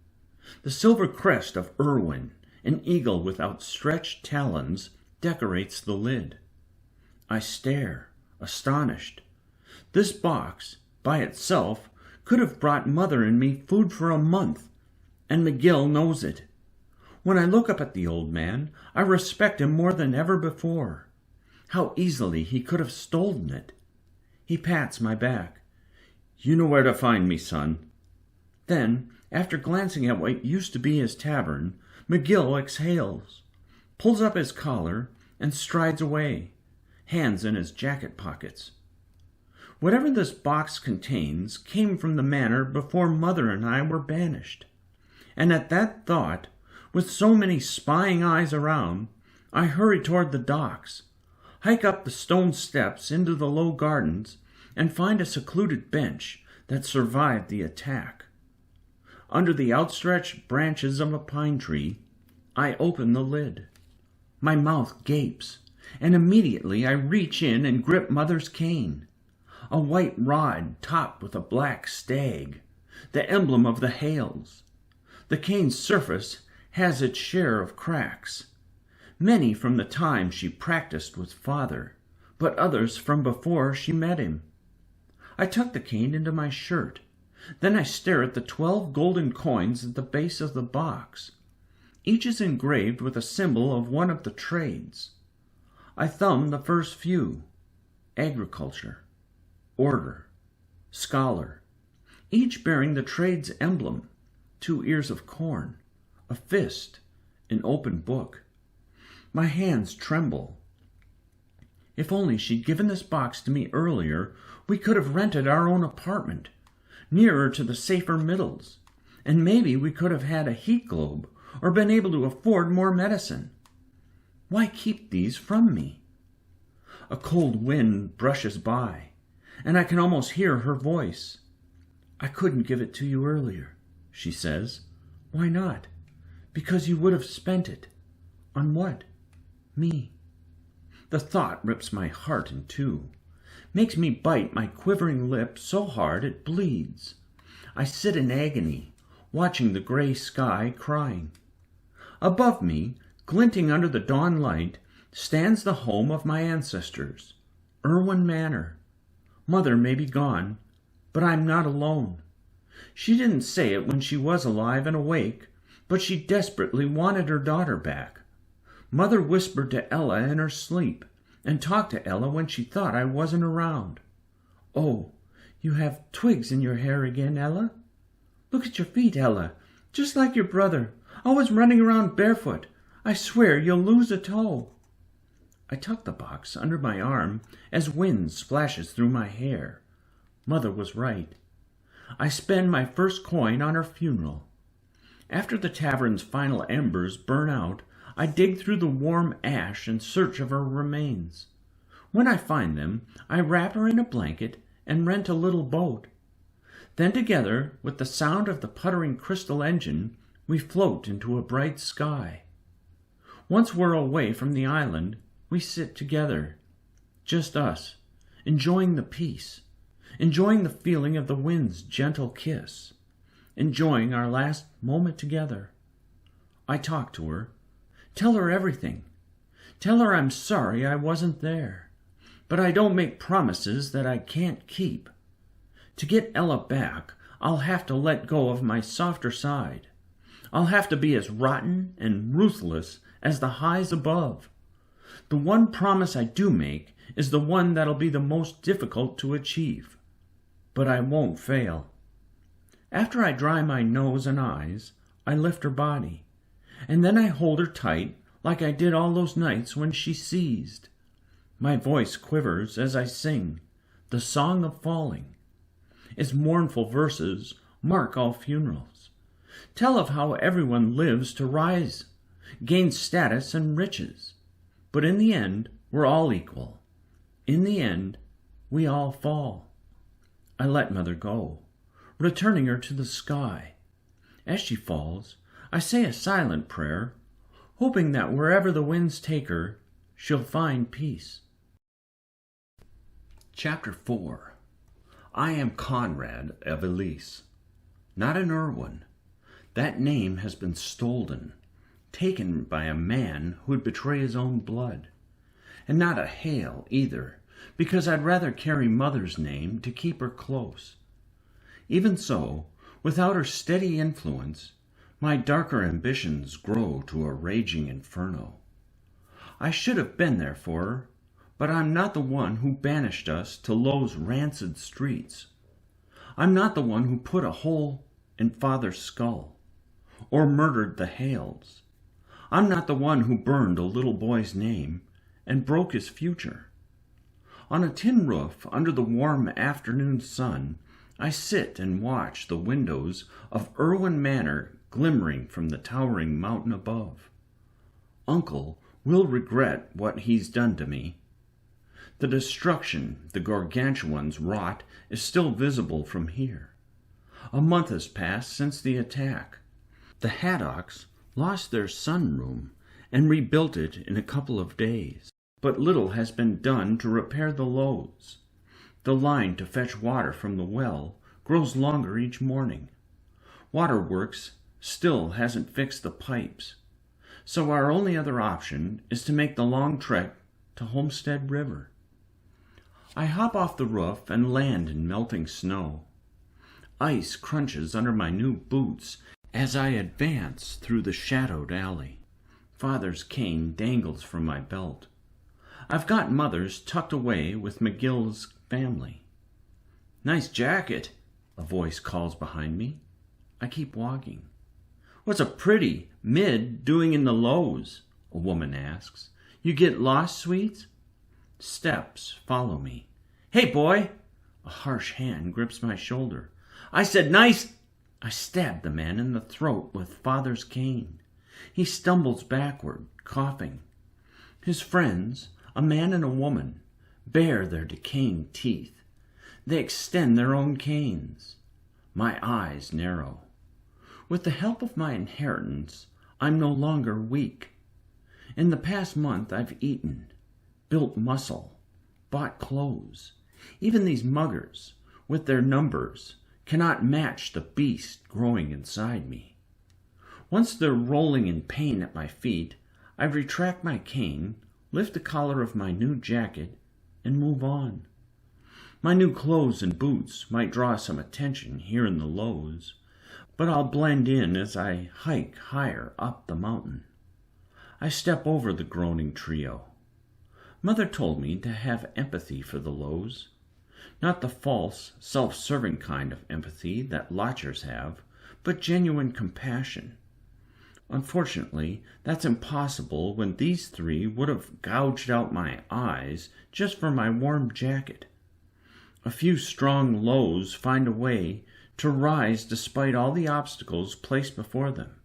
The silver crest of Irwin, an eagle with outstretched talons, decorates the lid. I stare, astonished. This box, by itself, could have brought Mother and me food for a month, and McGill knows it. When I look up at the old man, I respect him more than ever before. How easily he could have stolen it. He pats my back. You know where to find me, son. Then, after glancing at what used to be his tavern, McGill exhales, pulls up his collar, and strides away, hands in his jacket pockets. Whatever this box contains came from the manor before Mother and I were banished. And at that thought, with so many spying eyes around, I hurry toward the docks, hike up the stone steps into the low gardens, and find a secluded bench that survived the attack. Under the outstretched branches of a pine tree, I open the lid. My mouth gapes, and immediately I reach in and grip Mother's cane. A white rod topped with a black stag, the emblem of the Hales. The cane's surface has its share of cracks, many from the time she practiced with Father, but others from before she met him. I tuck the cane into my shirt. Then I stare at the 12 golden coins at the base of the box. Each is engraved with a symbol of one of the trades. I thumb the first few: agriculture, order, scholar, each bearing the trade's emblem: 2 ears of corn, a fist, an open book. My hands tremble. If only she'd given this box to me earlier, we could have rented our own apartment, nearer to the safer Middles, and maybe we could have had a heat globe or been able to afford more medicine. Why keep these from me? A cold wind brushes by, and I can almost hear her voice. "I couldn't give it to you earlier," she says. "Why not?" "Because you would have spent it." "On what?" "Me." The thought rips my heart in two, makes me bite my quivering lip so hard it bleeds. I sit in agony, watching the gray sky, crying. Above me, glinting under the dawn light, stands the home of my ancestors, 𝘓𝘪𝘬𝘦 Manor. Mother may be gone, but I'm not alone. She didn't say it when she was alive and awake, but she desperately wanted her daughter back. Mother whispered to Ella in her sleep, and talked to Ella when she thought I wasn't around. "Oh, you have twigs in your hair again, Ella? Look at your feet, Ella, just like your brother, always running around barefoot. I swear you'll lose a toe." I tuck the box under my arm as wind splashes through my hair. Mother was right. I spend my first coin on her funeral. After the tavern's final embers burn out, I dig through the warm ash in search of her remains. When I find them, I wrap her in a blanket and rent a little boat. Then together, with the sound of the puttering crystal engine, we float into a bright sky. Once we're away from the island, we sit together, just us, enjoying the peace, enjoying the feeling of the wind's gentle kiss, enjoying our last moment together. I talk to her, tell her everything, tell her I'm sorry I wasn't there, but I don't make promises that I can't keep. To get Ella back, I'll have to let go of my softer side. I'll have to be as rotten and ruthless as the highs above. The one promise I do make is the one that'll be the most difficult to achieve. But I won't fail. After I dry my nose and eyes, I lift her body, and then I hold her tight like I did all those nights when she seized. My voice quivers as I sing the song of falling. Its mournful verses mark all funerals, tell of how everyone lives to rise, gain status and riches. But in the end, we're all equal. In the end, we all fall. I let Mother go, returning her to the sky. As she falls, I say a silent prayer, hoping that wherever the winds take her, she'll find peace. Chapter 4. I am Conrad of Elise, not an Erwin. That name has been stolen, taken by a man who'd betray his own blood. And not a Hale either, because I'd rather carry Mother's name to keep her close. Even so, without her steady influence, my darker ambitions grow to a raging inferno. I should have been there for her, but I'm not the one who banished us to Loh's rancid streets. I'm not the one who put a hole in Father's skull, or murdered the Hales. I'm not the one who burned a little boy's name and broke his future. On a tin roof under the warm afternoon sun, I sit and watch the windows of 𝘓𝘪𝘬𝘦 Manor glimmering from the towering mountain above. Uncle will regret what he's done to me. The destruction the gargantuans wrought is still visible from here. A month has passed since the attack. The Haddocks lost their sunroom and rebuilt it in a couple of days, but little has been done to repair the Lohs. The line to fetch water from the well grows longer each morning. Waterworks still hasn't fixed the pipes, so our only other option is to make the long trek to Homestead River. I hop off the roof and land in melting snow. Ice crunches under my new boots as I advance through the shadowed alley. Father's cane dangles from my belt. I've got Mother's tucked away with McGill's family. "Nice jacket," a voice calls behind me. I keep walking. "What's a pretty mid doing in the Lohs?" a woman asks. "You get lost, sweets?" Steps follow me. "Hey, boy!" A harsh hand grips my shoulder. "I said nice!" I stab the man in the throat with Father's cane. He stumbles backward, coughing. His friends, a man and a woman, bare their decaying teeth. They extend their own canes. My eyes narrow. With the help of my inheritance, I'm no longer weak. In the past month I've eaten, built muscle, bought clothes. Even these muggers, with their numbers, cannot match the beast growing inside me. Once they're rolling in pain at my feet, I retract my cane, lift the collar of my new jacket, and move on. My new clothes and boots might draw some attention here in the lows, but I'll blend in as I hike higher up the mountain. I step over the groaning trio. Mother told me to have empathy for the lows, not the false, self-serving kind of empathy that lodgers have, but genuine compassion. Unfortunately, that's impossible when these three would have gouged out my eyes just for my warm jacket. A few strong lows find a way to rise despite all the obstacles placed before them.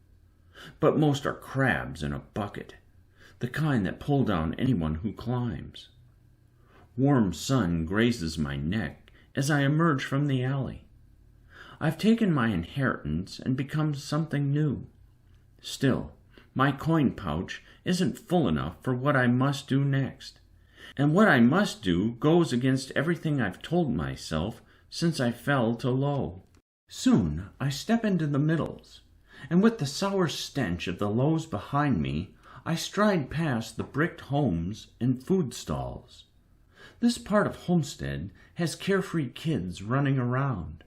But most are crabs in a bucket, the kind that pull down anyone who climbs. Warm sun grazes my neck as I emerge from the alley. I've taken my inheritance and become something new. Still, my coin pouch isn't full enough for what I must do next. And what I must do goes against everything I've told myself since I fell to low. Soon I step into the middles, and with the sour stench of the lows behind me, I stride past the bricked homes and food stalls. This part of Homestead has carefree kids running around,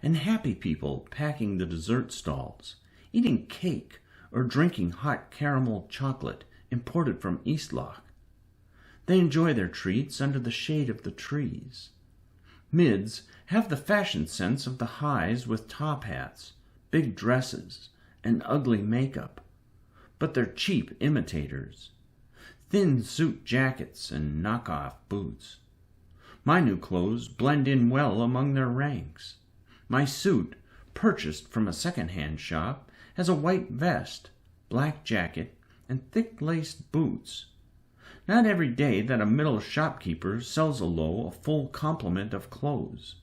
and happy people packing the dessert stalls, eating cake or drinking hot caramel chocolate imported from Eastloch. They enjoy their treats under the shade of the trees. Mids have the fashion sense of the highs with top hats, big dresses, and ugly makeup, but they're cheap imitators. Thin suit jackets and knock-off boots. My new clothes blend in well among their ranks. My suit, purchased from a second-hand shop, has a white vest, black jacket, and thick-laced boots. Not every day that a middle shopkeeper sells a low a full complement of clothes,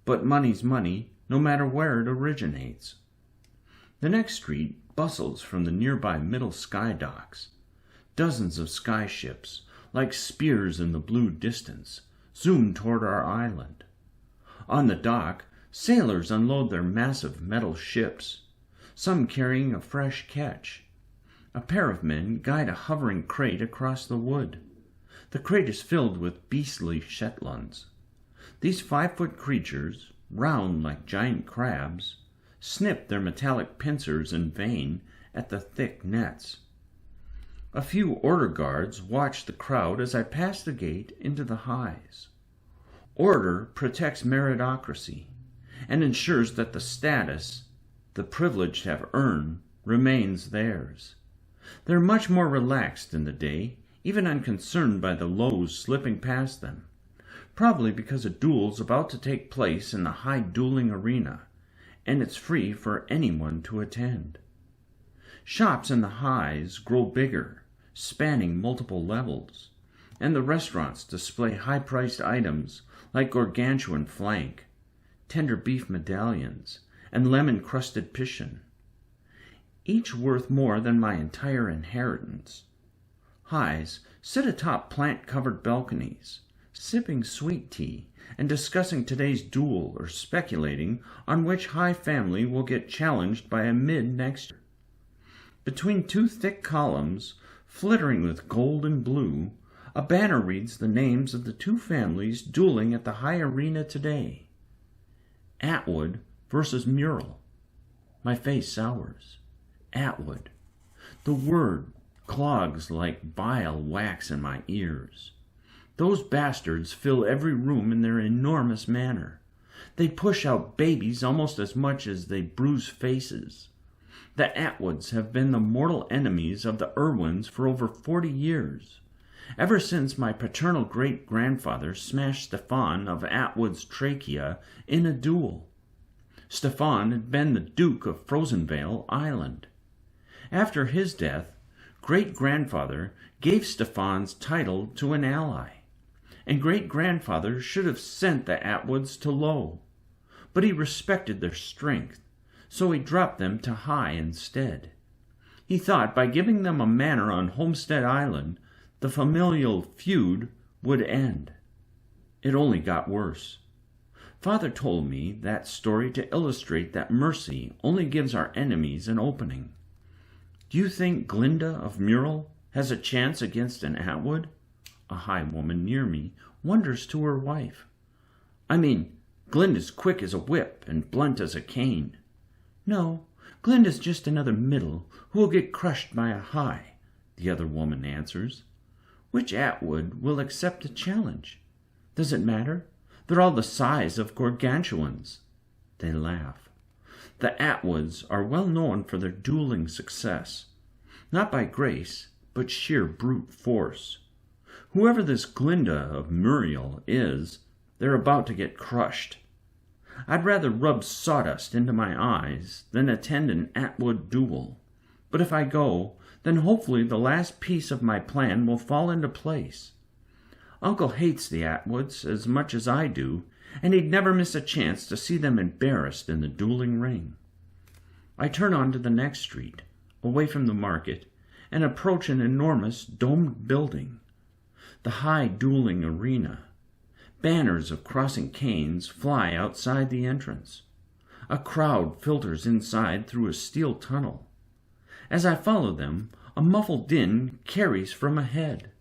but money's money no matter where it originates. The next street bustles from the nearby middle sky docks. Dozens of sky ships, like spears in the blue distance, zoom toward our island. On the dock, sailors unload their massive metal ships, some carrying a fresh catch. A pair of men guide a hovering crate across the wood. The crate is filled with beastly Shetlands. These 5-foot creatures, round like giant crabs, snip their metallic pincers in vain at the thick nets. A few order guards watch the crowd as I pass the gate into the highs. Order protects meritocracy and ensures that the status the privileged have earned remains theirs. They're much more relaxed in the day, even unconcerned by the lows slipping past them, probably because a duel's about to take place in the high dueling arena, and it's free for anyone to attend. Shops in the highs grow bigger, spanning multiple levels, and the restaurants display high-priced items like gargantuan flank, tender beef medallions, and lemon-crusted pishin, each worth more than my entire inheritance. Highs sit atop plant-covered balconies, sipping sweet tea and discussing today's duel or speculating on which high family will get challenged by a mid next year. Between two thick columns, flittering with gold and blue, a banner reads the names of the two families dueling at the high arena today. Atwood versus Mural. My face sours. Atwood. The word clogs like bile wax in my ears. Those bastards fill every room in their enormous manner. They push out babies almost as much as they bruise faces. The Atwoods have been the mortal enemies of the Irwins for over 40 years, ever since my paternal great-grandfather smashed Stefan of Atwood's trachea in a duel. Stefan had been the Duke of Frozenvale Island. After his death, great-grandfather gave Stefan's title to an ally, and great-grandfather should have sent the Atwoods to low. But he respected their strength, so he dropped them to high instead. He thought by giving them a manor on Homestead Island, the familial feud would end. It only got worse. Father told me that story to illustrate that mercy only gives our enemies an opening. Do you think Glinda of Murrell has a chance against an Atwood? A high woman near me wonders to her wife. I mean, Glinda's quick as a whip and blunt as a cane. No, Glinda's just another middle who will get crushed by a high, the other woman answers. Which Atwood will accept the challenge? Does it matter? They're all the size of gargantuans. They laugh. The Atwoods are well known for their dueling success, not by grace, but sheer brute force. Whoever this Glinda of Murrell is, they're about to get crushed. I'd rather rub sawdust into my eyes than attend an Atwood duel. But if I go, then hopefully the last piece of my plan will fall into place. Uncle hates the Atwoods as much as I do, and he'd never miss a chance to see them embarrassed in the dueling ring. I turn on to the next street, away from the market, and approach an enormous domed building, the high dueling arena. Banners of crossing canes fly outside the entrance. A crowd filters inside through a steel tunnel. As I follow them, a muffled din carries from ahead.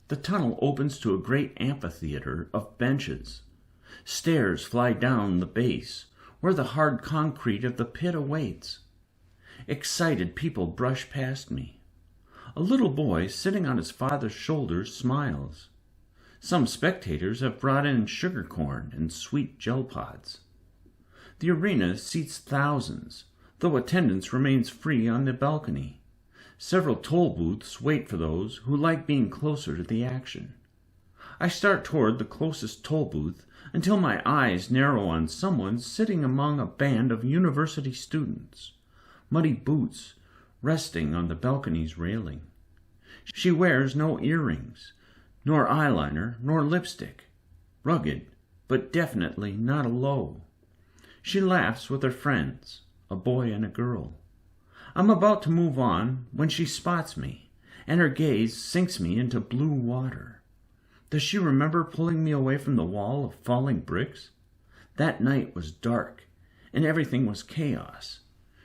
The tunnel opens to a great amphitheater of benches. Stairs fly down the base, where the hard concrete of the pit awaits. Excited people brush past me. A little boy sitting on his father's shoulder smiles. Some spectators have brought in sugar corn and sweet gel pods. The arena seats thousands, though attendance remains free on the balcony. Several toll booths wait for those who like being closer to the action. I start toward the closest toll booth until my eyes narrow on someone sitting among a band of university students, muddy boots resting on the balcony's railing. She wears no earrings, nor eyeliner, nor lipstick. Rugged, but definitely not a low. She laughs with her friends, a boy and a girl. I'm about to move on when she spots me, and her gaze sinks me into blue water. Does she remember pulling me away from the wall of falling bricks? That night was dark, and everything was chaos.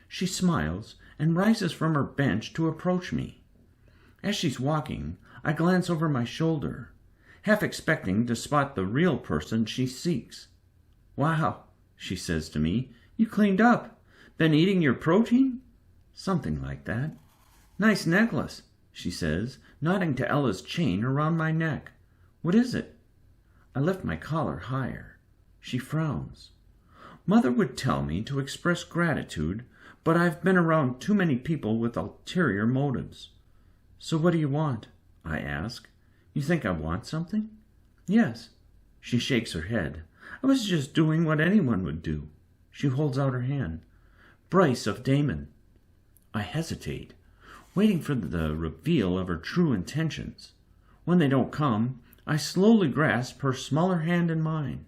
She smiles and rises from her bench to approach me. As she's walking, I glance over my shoulder, half expecting to spot the real person she seeks. "Wow," she says to me, "you cleaned up. Been eating your protein?" Something like that. "Nice necklace," she says, nodding to Ella's chain around my neck. "What is it?" I lift my collar higher. She frowns. Mother would tell me to express gratitude, but I've been around too many people with ulterior motives. "So what do you want?" I ask. "You think I want something?" "Yes." She shakes her head. "I was just doing what anyone would do." She holds out her hand. "Bryce of Damon." I hesitate, waiting for the reveal of her true intentions. When they don't come, I slowly grasp her smaller hand in mine.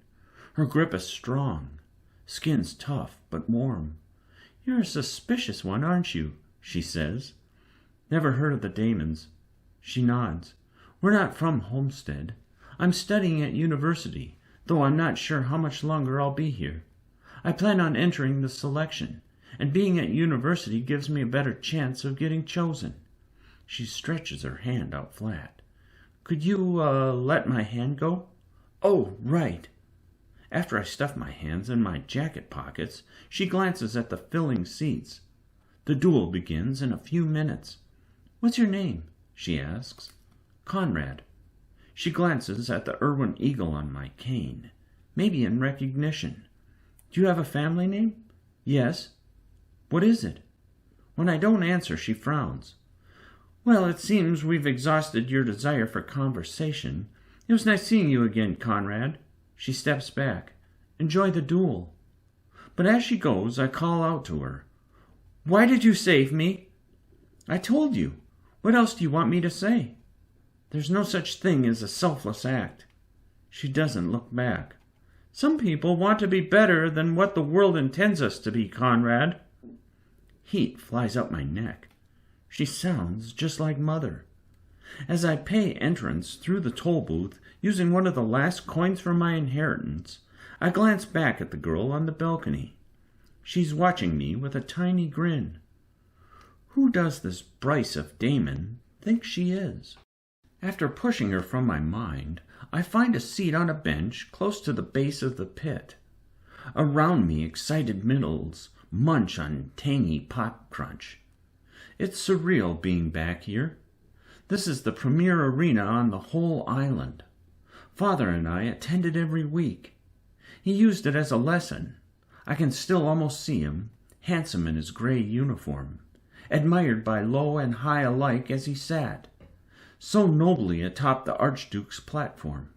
Her grip is strong. Skin's tough, but warm. "You're a suspicious one, aren't you?" she says. "Never heard of the Damons." She nods. "We're not from Homestead. I'm studying at university, though I'm not sure how much longer I'll be here. I plan on entering the selection, and being at university gives me a better chance of getting chosen." She stretches her hand out flat. "Could you, let my hand go?" "Oh, right." After I stuff my hands in my jacket pockets, she glances at the filling seats. The duel begins in a few minutes. "What's your name?" she asks. "Conrad." She glances at the Irwin eagle on my cane, maybe in recognition. "Do you have a family name?" "Yes." "What is it?" When I don't answer, she frowns. "Well, it seems we've exhausted your desire for conversation. It was nice seeing you again, Conrad." She steps back. "Enjoy the duel." But as she goes, I call out to her. "Why did you save me?" "I told you. What else do you want me to say?" "There's no such thing as a selfless act." She doesn't look back. Some people want to be better than what the world intends us to be, Conrad. Heat flies up my neck. She sounds just like Mother. As I pay entrance through the toll booth using one of the last coins from my inheritance, I glance back at the girl on the balcony. She's watching me with a tiny grin. Who does this Bryce of Damon think she is? After pushing her from my mind, I find a seat on a bench close to the base of the pit. Around me, excited middles munch on tangy pop crunch. It's surreal being back here. This is the premier arena on the whole island. Father and I attended every week. He used it as a lesson. I can still almost see him, handsome in his gray uniform, admired by low and high alike as he sat, so nobly atop the Archduke's platform.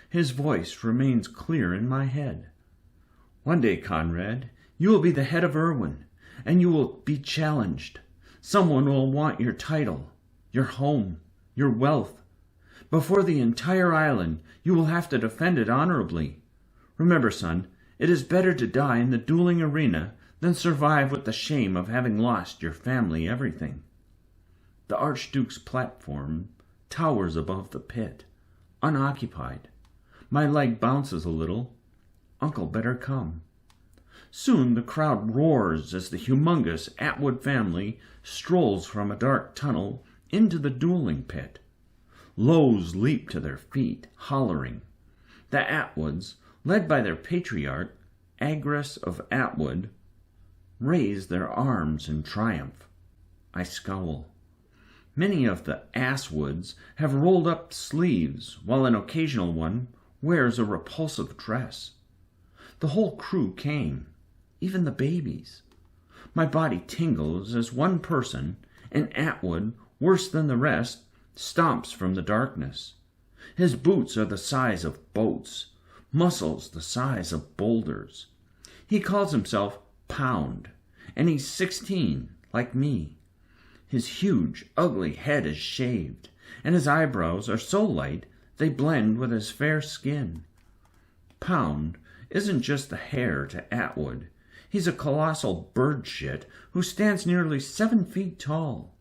His voice remains clear in my head. One day, Conrad, you will be the head of Erwin, and you will be challenged. Someone will want your title, your home, your wealth. Before the entire island, you will have to defend it honorably. Remember, son, it is better to die in the dueling arena than survive with the shame of having lost your family everything. The Archduke's platform towers above the pit, unoccupied. My leg bounces a little. Uncle better come. Soon the crowd roars as the humongous Atwood family strolls from a dark tunnel into the dueling pit. Lows leap to their feet, hollering. The Atwoods, led by their patriarch, Agris of Atwood, raise their arms in triumph. I scowl. Many of the Asswoods have rolled up sleeves, while an occasional one wears a repulsive dress. The whole crew came, even the babies. My body tingles as one person, an Atwood worse than the rest, stomps from the darkness. His boots are the size of boats, muscles the size of boulders. He calls himself Pound, and he's 16, like me. His huge, ugly head is shaved, and his eyebrows are so light they blend with his fair skin. Pound isn't just a heir to Atwood. He's a colossal bird shit who stands nearly 7 feet tall.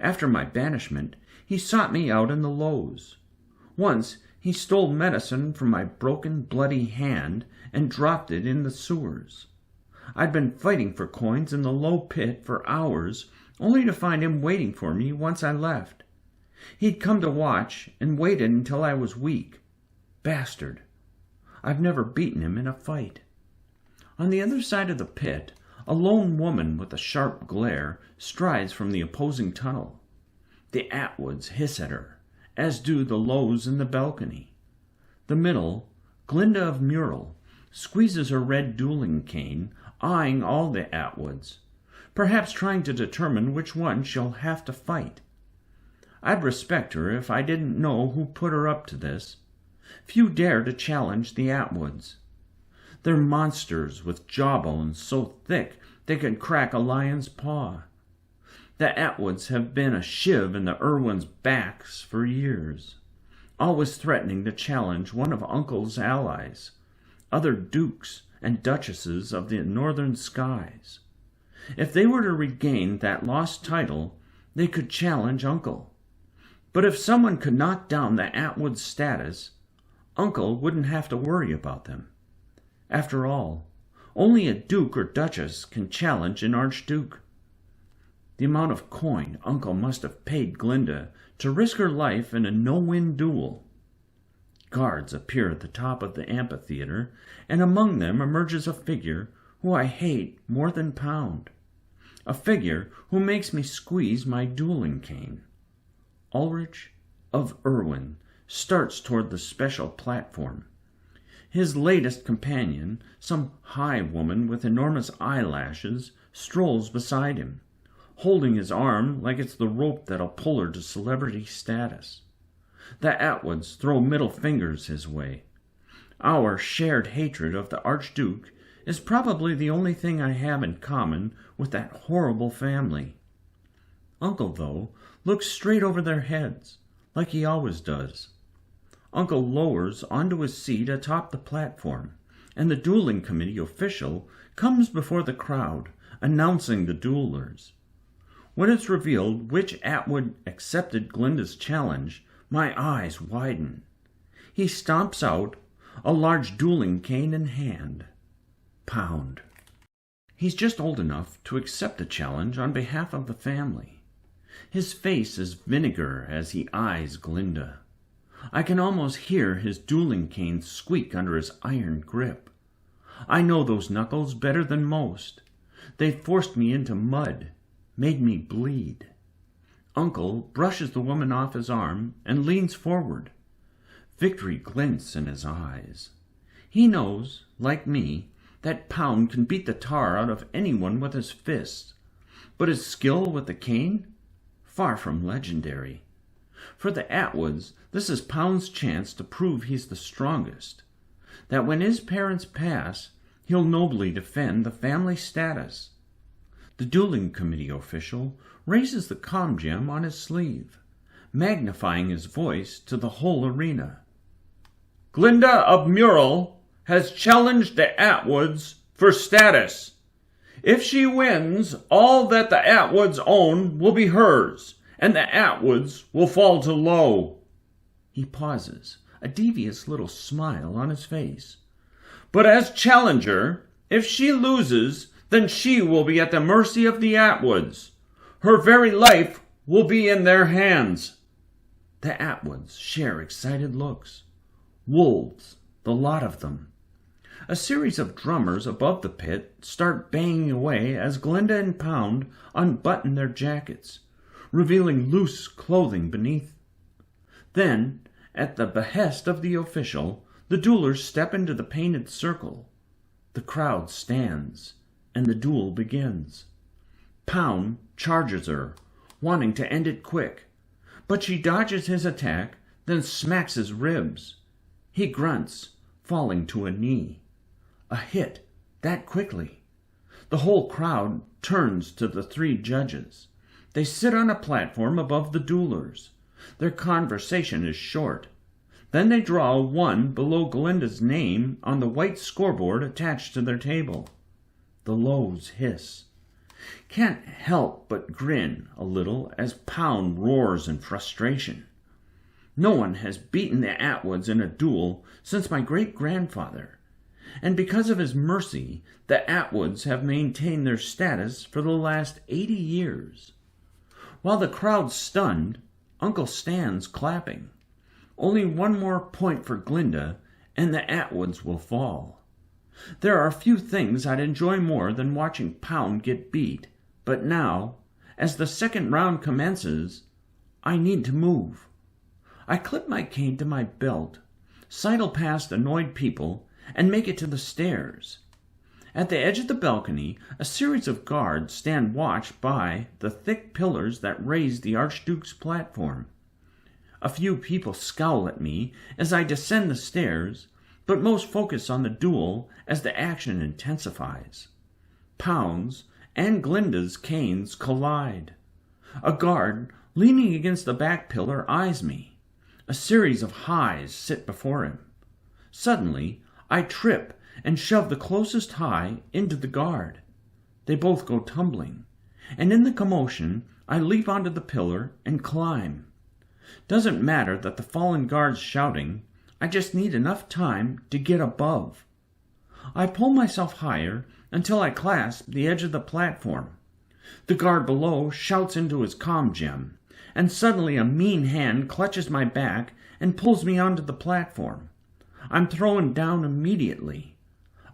After my banishment, he sought me out in the lows. Once he stole medicine from my broken, bloody hand and dropped it in the sewers. I'd been fighting for coins in the low pit for hours, only to find him waiting for me once I left. He'd come to watch and waited until I was weak. Bastard. I've never beaten him in a fight. On the other side of the pit, a lone woman with a sharp glare strides from the opposing tunnel. The Atwoods hiss at her, as do the Lows in the balcony. The middle, Glinda of Mural, squeezes her red dueling cane, eyeing all the Atwoods, perhaps trying to determine which one she'll have to fight. I'd respect her if I didn't know who put her up to this. Few dare to challenge the Atwoods. They're monsters with jawbones so thick they could crack a lion's paw. The Atwoods have been a shiv in the Erwins' backs for years, always threatening to challenge one of Uncle's allies, other dukes and duchesses of the northern skies. If they were to regain that lost title, they could challenge Uncle. But if someone could knock down the Atwood status, Uncle wouldn't have to worry about them. After all, only a duke or duchess can challenge an archduke. The amount of coin Uncle must have paid Glinda to risk her life in a no-win duel. Guards appear at the top of the amphitheater, and among them emerges a figure who I hate more than Pound. A figure who makes me squeeze my dueling cane. Ulrich of Erwin starts toward the special platform. His latest companion, some high woman with enormous eyelashes, strolls beside him, holding his arm like it's the rope that'll pull her to celebrity status. The Atwoods throw middle fingers his way. Our shared hatred of the Archduke is probably the only thing I have in common with that horrible family. Uncle, though, looks straight over their heads, like he always does. Uncle lowers onto his seat atop the platform, and the dueling committee official comes before the crowd, announcing the duelers. When it's revealed which Atwood accepted Glinda's challenge, my eyes widen. He stomps out, a large dueling cane in hand. Pound. He's just old enough to accept the challenge on behalf of the family. His face is vinegar as he eyes Glinda. I can almost hear his dueling cane squeak under his iron grip. I know those knuckles better than most. They've forced me into mud, made me bleed. Uncle brushes the woman off his arm and leans forward. Victory glints in his eyes. He knows, like me, that Pound can beat the tar out of anyone with his fists. But his skill with the cane? Far from legendary. For the Atwoods, this is Pound's chance to prove he's the strongest. That when his parents pass, he'll nobly defend the family status. The dueling committee official raises the comm gem on his sleeve, magnifying his voice to the whole arena. Glinda of Murrell has challenged the Atwoods for status. If she wins, all that the Atwoods own will be hers, and the Atwoods will fall to low. He pauses, a devious little smile on his face. But as challenger, if she loses, then she will be at the mercy of the Atwoods. Her very life will be in their hands. The Atwoods share excited looks. Wolves, the lot of them. A series of drummers above the pit start banging away as Glinda and Pound unbutton their jackets, revealing loose clothing beneath. Then, at the behest of the official, the duelers step into the painted circle. The crowd stands, and the duel begins. Pound charges her, wanting to end it quick, but she dodges his attack, then smacks his ribs. He grunts, falling to a knee. A hit, that quickly. The whole crowd turns to the three judges. They sit on a platform above the duelers. Their conversation is short. Then they draw a 1 below Glinda's name on the white scoreboard attached to their table. The lows hiss. Can't help but grin a little as Pound roars in frustration. No one has beaten the Atwoods in a duel since my great-grandfather, and because of his mercy, the Atwoods have maintained their status for the last 80 years. While the crowd's stunned, Uncle stands clapping. Only one more point for Glinda, and the Atwoods will fall. There are few things I'd enjoy more than watching Pound get beat, but now, as the second round commences, I need to move. I clip my cane to my belt, sidle past annoyed people, and make it to the stairs. At the edge of the balcony, a series of guards stand watch by the thick pillars that raise the Archduke's platform. A few people scowl at me as I descend the stairs, but most focus on the duel as the action intensifies. Pound's and Glinda's canes collide. A guard, leaning against the back pillar, eyes me. A series of highs sit before him. Suddenly, I trip and shove the closest high into the guard. They both go tumbling, and in the commotion, I leap onto the pillar and climb. Doesn't matter that the fallen guard's shouting, I just need enough time to get above. I pull myself higher until I clasp the edge of the platform. The guard below shouts into his comm gem, and suddenly a mean hand clutches my back and pulls me onto the platform. I'm thrown down immediately.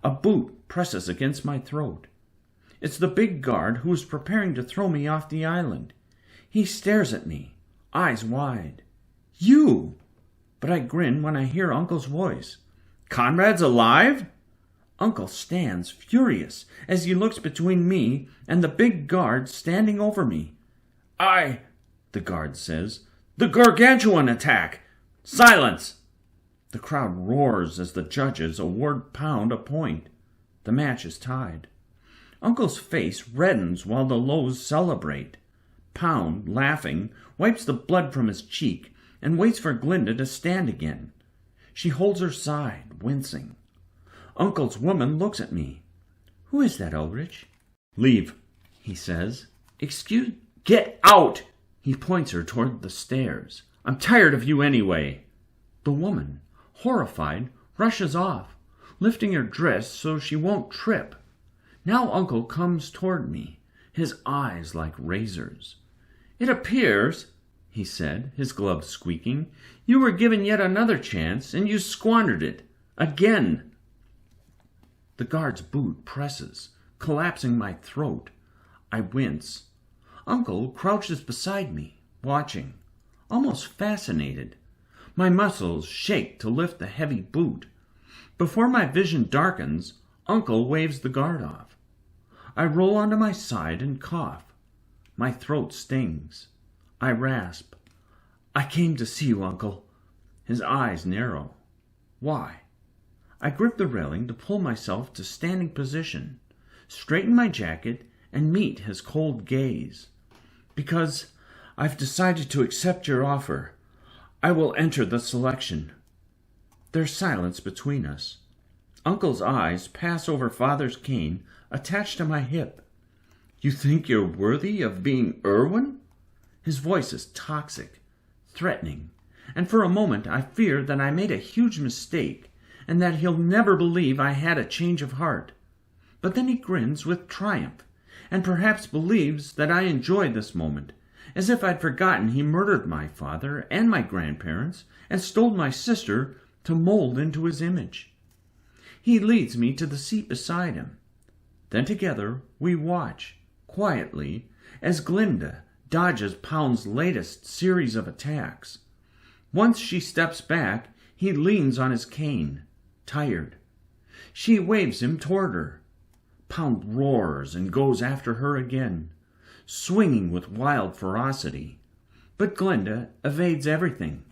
A boot presses against my throat. It's the big guard who is preparing to throw me off the island. He stares at me, eyes wide. You! But I grin when I hear Uncle's voice. Conrad's alive? Uncle stands furious as he looks between me and the big guard standing over me. The guard says, the gargantuan attack! Silence! The crowd roars as the judges award Pound a point. The match is tied. Uncle's face reddens while the lows celebrate. Pound, laughing, wipes the blood from his cheek and waits for Glinda to stand again, She holds her side, wincing. Uncle's woman looks at me. "Who is that, Ulrich?" "Leave," he says. "Excuse—" "Get out!" He points her toward the stairs. "I'm tired of you anyway." The woman, horrified, rushes off, lifting her dress so she won't trip. Now Uncle comes toward me, his eyes like razors. "It appears," he said, his gloves squeaking, "you were given yet another chance, and you squandered it. Again." The guard's boot presses, collapsing my throat. I wince. Uncle crouches beside me, watching, almost fascinated. My muscles shake to lift the heavy boot. Before my vision darkens, Uncle waves the guard off. I roll onto my side and cough. My throat stings. I rasp. "I came to see you, Uncle." His eyes narrow. "Why?" I grip the railing to pull myself to standing position, straighten my jacket, and meet his cold gaze. "Because I've decided to accept your offer. I will enter the selection." There's silence between us. Uncle's eyes pass over Father's cane attached to my hip. "You think you're worthy of being Erwin?" His voice is toxic, threatening, and for a moment I fear that I made a huge mistake and that he'll never believe I had a change of heart. But then he grins with triumph, and perhaps believes that I enjoyed this moment, as if I'd forgotten he murdered my father and my grandparents and stole my sister to mold into his image. He leads me to the seat beside him. Then together we watch, quietly, as Glinda dodges Pound's latest series of attacks. Once she steps back, he leans on his cane, tired. She waves him toward her. Pound roars and goes after her again, swinging with wild ferocity. But Glinda evades everything.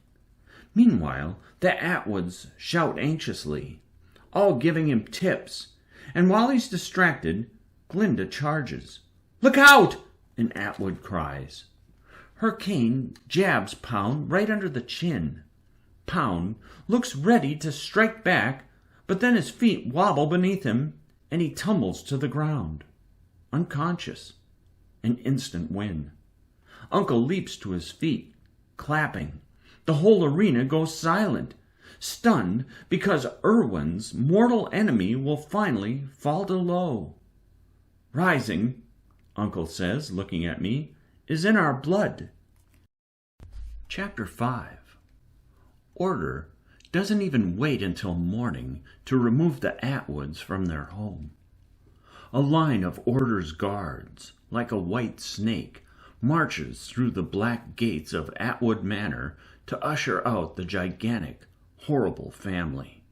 Meanwhile, the Atwoods shout anxiously, all giving him tips, and while he's distracted, Glinda charges. "Look out!" an Atwood cries. Her cane jabs Pound right under the chin. Pound looks ready to strike back, but then his feet wobble beneath him, and he tumbles to the ground, unconscious. An instant win. Uncle leaps to his feet, clapping. The whole arena goes silent, stunned because Erwin's mortal enemy will finally fall to low. "Rising," Uncle says, looking at me, "is in our blood." Chapter 5. Order doesn't even wait until morning to remove the Atwoods from their home. A line of Order's guards, like a white snake, marches through the black gates of Atwood Manor to usher out the gigantic, horrible family.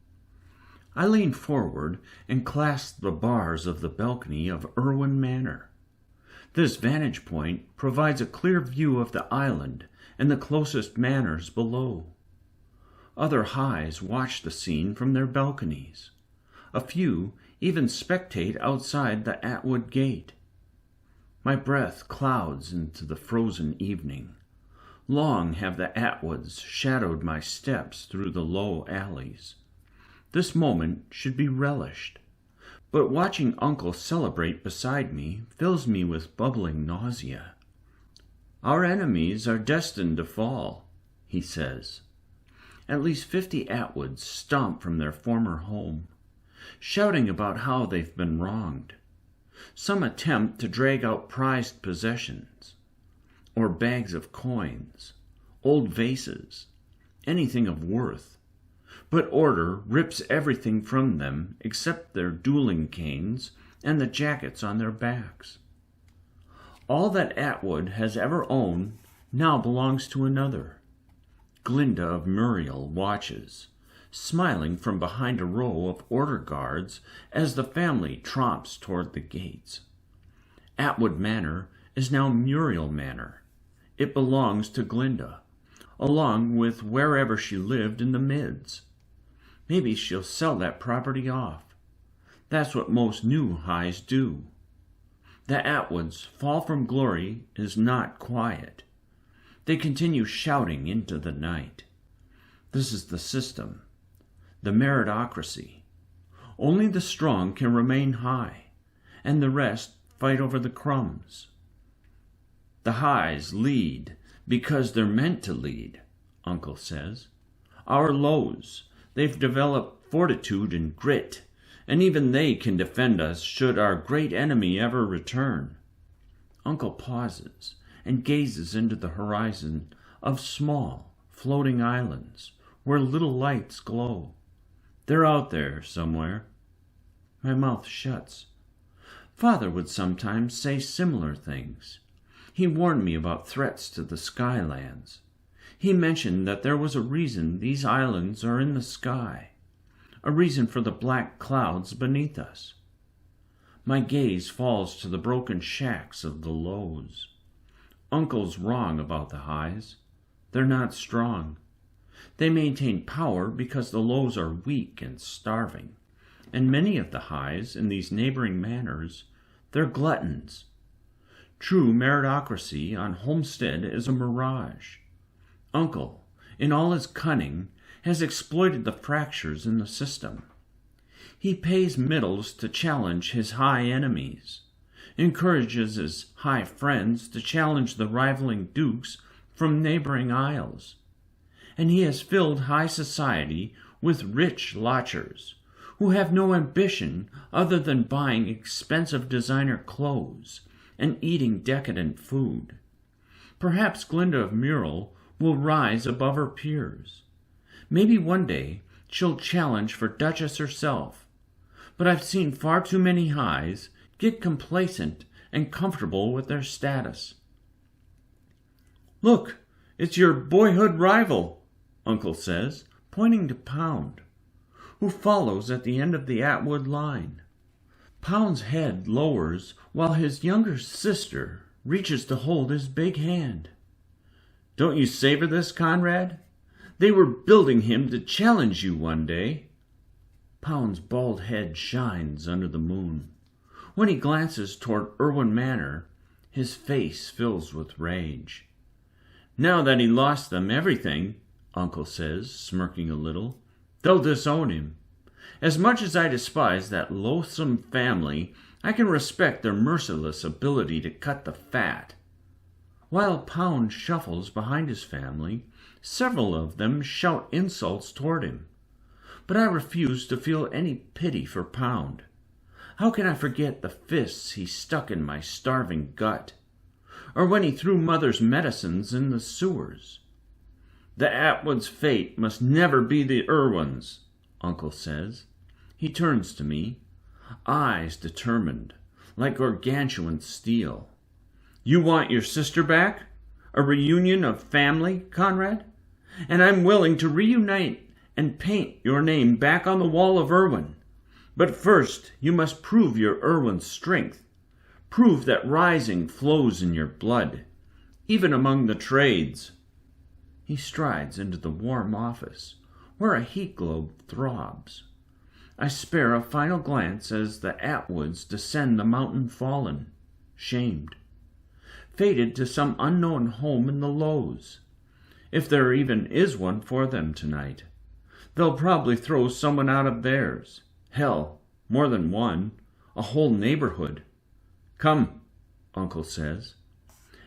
I lean forward and clasp the bars of the balcony of Erwin Manor. This vantage point provides a clear view of the island and the closest manors below. Other highs watch the scene from their balconies. A few even spectate outside the Atwood gate. My breath clouds into the frozen evening. Long have the Atwoods shadowed my steps through the low alleys. This moment should be relished, but watching Uncle celebrate beside me fills me with bubbling nausea. "Our enemies are destined to fall," he says. At least 50 Atwoods stomp from their former home, shouting about how they've been wronged. Some attempt to drag out prized possessions, or bags of coins, old vases, anything of worth. But Order rips everything from them except their dueling canes and the jackets on their backs. All that Atwood has ever owned now belongs to another. Glinda of Muriel watches, smiling from behind a row of Order guards as the family tromps toward the gates. Atwood Manor is now Muriel Manor. It belongs to Glinda, along with wherever she lived in the Mids. Maybe she'll sell that property off. That's what most new highs do. The Atwoods' fall from glory is not quiet. They continue shouting into the night. This is the system. the meritocracy. Only the strong can remain high, and the rest fight over the crumbs. The highs lead because they're meant to lead, Uncle says. Our lows, they've developed fortitude and grit, and even they can defend us should our great enemy ever return. Uncle pauses and gazes into the horizon of small, floating islands where little lights glow. They're out there somewhere. My mouth shuts. Father would sometimes say similar things. He warned me about threats to the skylands. He mentioned that there was a reason these islands are in the sky, a reason for the black clouds beneath us. My gaze falls to the broken shacks of the lows. Uncle's wrong about the highs. They're not strong. They maintain power because the lows are weak and starving, and many of the highs in these neighboring manors, they're gluttons. True meritocracy on Homestead is a mirage. Uncle, in all his cunning, has exploited the fractures in the system. He pays middles to challenge his high enemies, encourages his high friends to challenge the rivaling dukes from neighboring isles, and he has filled high society with rich lodgers who have no ambition other than buying expensive designer clothes and eating decadent food. Perhaps Glinda of Murrell will rise above her peers. Maybe one day she'll challenge for Duchess herself, but I've seen far too many highs get complacent and comfortable with their status. "Look, it's your boyhood rival," Uncle says, pointing to Pound, who follows at the end of the Atwood line. Pound's head lowers while his younger sister reaches to hold his big hand. "Don't you savor this, Conrad? They were building him to challenge you one day." Pound's bald head shines under the moon. When he glances toward Irwin Manor, his face fills with rage. "Now that he lost them everything," Uncle says, smirking a little, "they'll disown him. As much as I despise that loathsome family, I can respect their merciless ability to cut the fat." While Pound shuffles behind his family, several of them shout insults toward him. But I refuse to feel any pity for Pound. How can I forget the fists he stuck in my starving gut? Or when he threw Mother's medicines in the sewers? "The Atwood's fate must never be the Irwins," Uncle says. He turns to me, eyes determined, like gargantuan steel. "You want your sister back? A reunion of family, Conrad? And I'm willing to reunite and paint your name back on the wall of Irwin. But first you must prove your Irwin strength. Prove that rising flows in your blood, even among the trades." He strides into the warm office, where a heat globe throbs. I spare a final glance as the Atwoods descend the mountain fallen, shamed, fated to some unknown home in the lows. If there even is one for them tonight, they'll probably throw someone out of theirs. Hell, more than one, a whole neighborhood. "Come," Uncle says.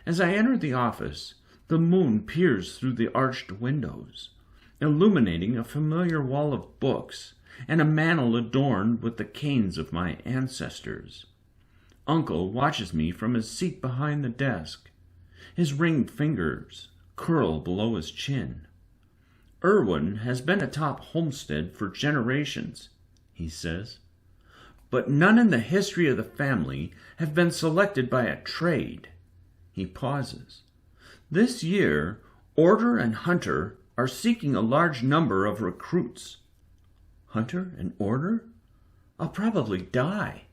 As I enter the office, the moon peers through the arched windows, illuminating a familiar wall of books and a mantel adorned with the canes of my ancestors. Uncle watches me from his seat behind the desk. His ringed fingers curl below his chin. "Irwin has been atop Homestead for generations," he says. "But none in the history of the family have been selected by a trade." He pauses. "This year, Order and Hunter are seeking a large number of recruits." Hunter and Order? I'll probably die.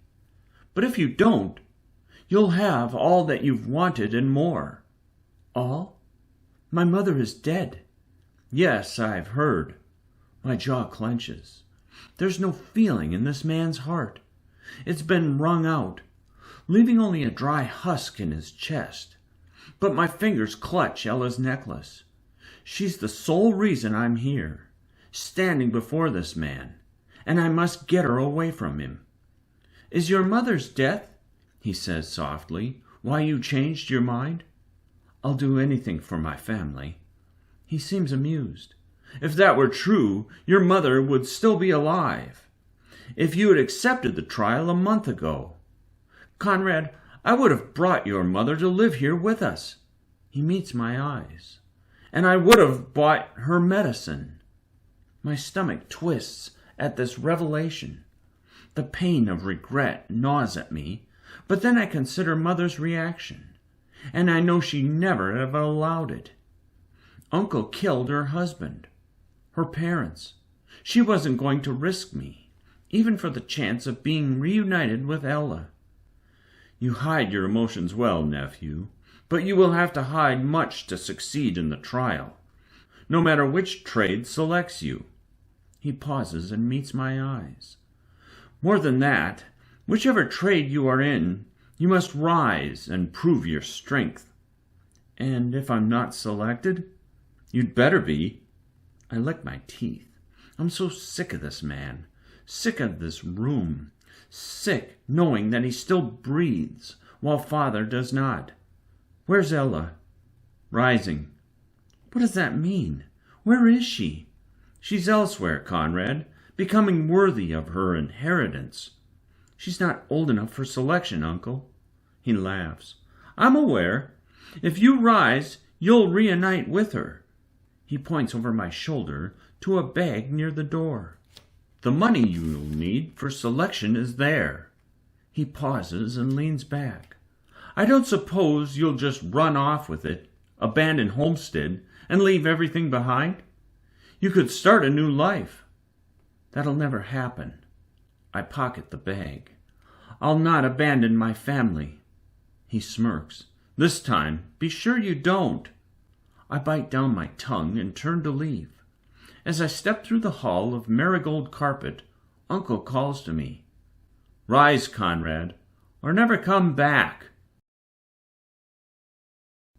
But if you don't, you'll have all that you've wanted and more. All? My mother is dead. Yes, I've heard. My jaw clenches. There's no feeling in this man's heart. It's been wrung out, leaving only a dry husk in his chest. But my fingers clutch Ella's necklace. She's the sole reason I'm here. standing before this man, and I must get her away from him. "Is your mother's death," he says softly, "why you changed your mind?" "I'll do anything for my family." He seems amused. "If that were true, your mother would still be alive. If you had accepted the trial a month ago. Conrad, I would have brought your mother to live here with us." He meets my eyes. "And I would have bought her medicine." My stomach twists at this revelation. The pain of regret gnaws at me, but then I consider Mother's reaction, and I know she never have allowed it. Uncle killed her husband, her parents. She wasn't going to risk me, even for the chance of being reunited with Ella. "You hide your emotions well, nephew, but you will have to hide much to succeed in the trial, no matter which trade selects you." He pauses and meets my eyes. "More than that, whichever trade you are in, you must rise and prove your strength." "And if I'm not selected?" "You'd better be." I lick my teeth. I'm so sick of this man, sick of this room, sick knowing that he still breathes while Father does not. "Where's Ella?" "Rising." "What does that mean? Where is she?" "She's elsewhere, Conrad, becoming worthy of her inheritance." "She's not old enough for selection, Uncle." He laughs. "I'm aware. If you rise, you'll reunite with her." He points over my shoulder to a bag near the door. "The money you'll need for selection is there." He pauses and leans back. "I don't suppose you'll just run off with it, abandon Homestead, and leave everything behind? You could start a new life." "That'll never happen." I pocket the bag. "I'll not abandon my family." He smirks. "This time, be sure you don't." I bite down my tongue and turn to leave. As I step through the hall of marigold carpet, Uncle calls to me. "Rise, Conrad, or never come back."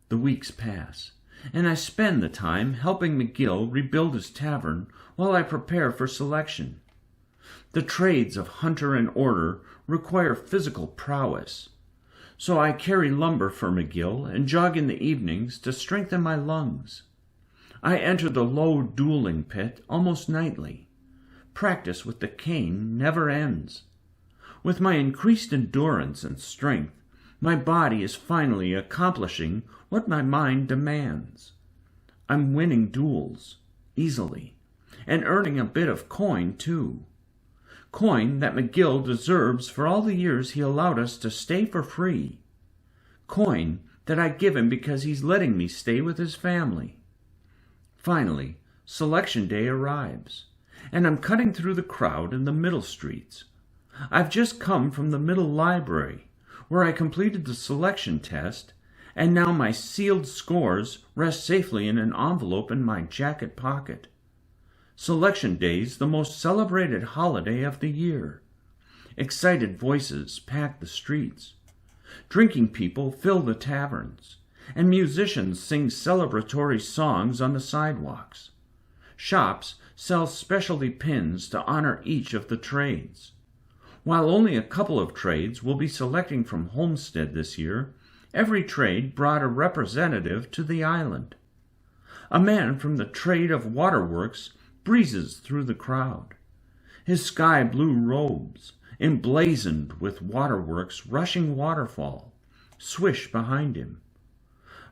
The weeks pass, and I spend the time helping McGill rebuild his tavern while I prepare for selection. The trades of hunter and order require physical prowess, so I carry lumber for McGill and jog in the evenings to strengthen my lungs. I enter the low dueling pit almost nightly. Practice with the cane never ends. With my increased endurance and strength, my body is finally accomplishing what my mind demands. I'm winning duels, easily, and earning a bit of coin, too. Coin that McGill deserves for all the years he allowed us to stay for free. Coin that I give him because he's letting me stay with his family. Finally, selection day arrives, and I'm cutting through the crowd in the middle streets. I've just come from the middle library, where I completed the selection test, and now my sealed scores rest safely in an envelope in my jacket pocket. Selection Day's the most celebrated holiday of the year. Excited voices pack the streets. Drinking people fill the taverns, and musicians sing celebratory songs on the sidewalks. Shops sell specialty pins to honor each of the trades. While only a couple of trades will be selecting from Homestead this year, every trade brought a representative to the island. A man from the trade of waterworks breezes through the crowd. His sky-blue robes, emblazoned with waterworks' rushing waterfall, swish behind him.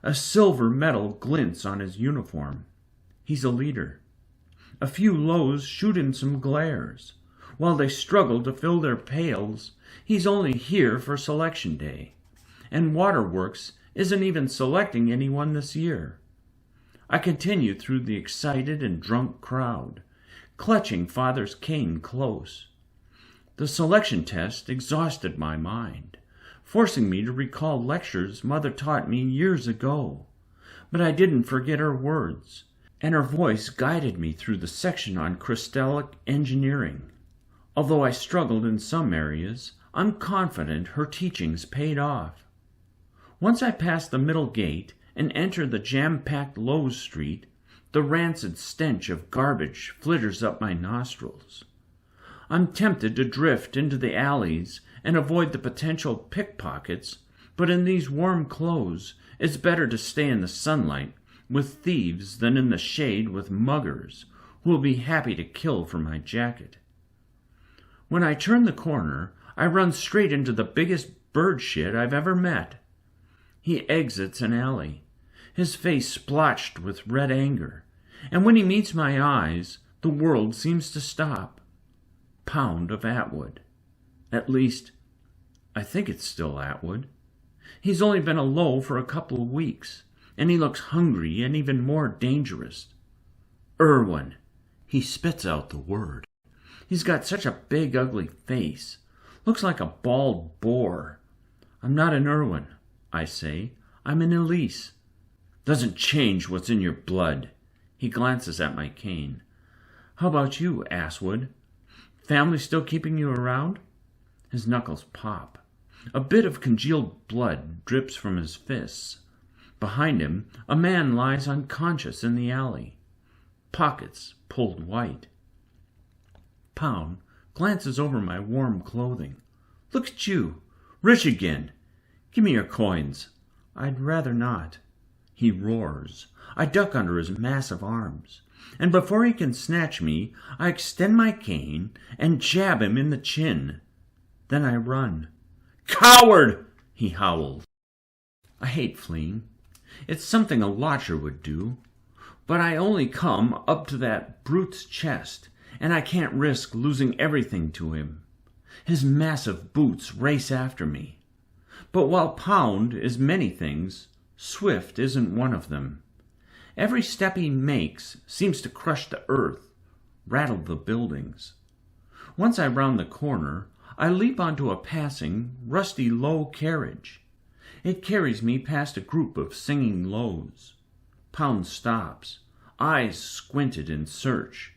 A silver medal glints on his uniform. He's a leader. A few lows shoot him some glares. While they struggle to fill their pails, he's only here for selection day, and Waterworks isn't even selecting anyone this year. I continue through the excited and drunk crowd, clutching Father's cane close. The selection test exhausted my mind, forcing me to recall lectures Mother taught me years ago. But I didn't forget her words, and her voice guided me through the section on crystallic engineering. Although I struggled in some areas, I'm confident her teachings paid off. Once I passed the middle gate and entered the jam-packed Lowe's Street, The rancid stench of garbage flitters up my nostrils. I'm tempted to drift into the alleys and avoid the potential pickpockets, but in these warm clothes it's better to stay in the sunlight with thieves than in the shade with muggers who will be happy to kill for my jacket. When I turn the corner, I run straight into the biggest bird shit I've ever met. He exits an alley, his face splotched with red anger, and when he meets my eyes, the world seems to stop. Pound of Atwood. At least, I think it's still Atwood. He's only been a low for a couple of weeks, and he looks hungry and even more dangerous. Irwin. He spits out the word. He's got such a big, ugly face. Looks like a bald boar. I'm not an Irwin, I say. I'm an Elise. Doesn't change what's in your blood. He glances at my cane. How about you, asswood? Family still keeping you around? His knuckles pop. A bit of congealed blood drips from his fists. Behind him, a man lies unconscious in the alley. Pockets pulled white. Pound glances over my warm clothing. Look at you, rich again. Give me your coins. I'd rather not. He roars. I duck under his massive arms, and before he can snatch me, I extend my cane and jab him in the chin. Then I run. Coward! He howls. I hate fleeing. It's something a lodger would do, but I only come up to that brute's chest, and I can't risk losing everything to him. His massive boots race after me. But while Pound is many things, Swift isn't one of them. Every step he makes seems to crush the earth, rattle the buildings. Once I round the corner, I leap onto a passing, rusty low carriage. It carries me past a group of singing lows. Pound stops, eyes squinted in search.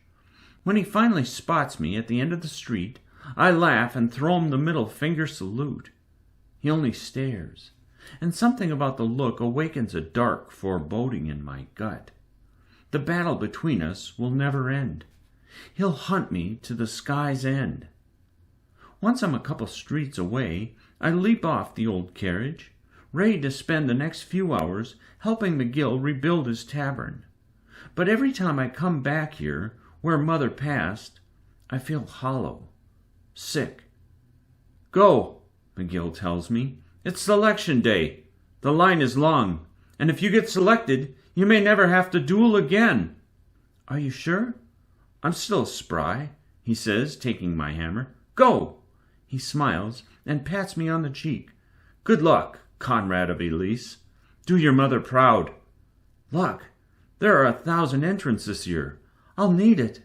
When he finally spots me at the end of the street, I laugh and throw him the middle finger salute. He only stares, and something about the look awakens a dark foreboding in my gut. The battle between us will never end. He'll hunt me to the sky's end. Once I'm a couple streets away, I leap off the old carriage, ready to spend the next few hours helping McGill rebuild his tavern. But every time I come back here, where Mother passed, I feel hollow, sick. Go, McGill tells me. It's selection day. The line is long, and if you get selected, you may never have to duel again. Are you sure? I'm still spry, he says, taking my hammer. Go! He smiles and pats me on the cheek. Good luck, Conrad of Elise. Do your mother proud. Luck? There are 1,000 entrants this year. I'll need it.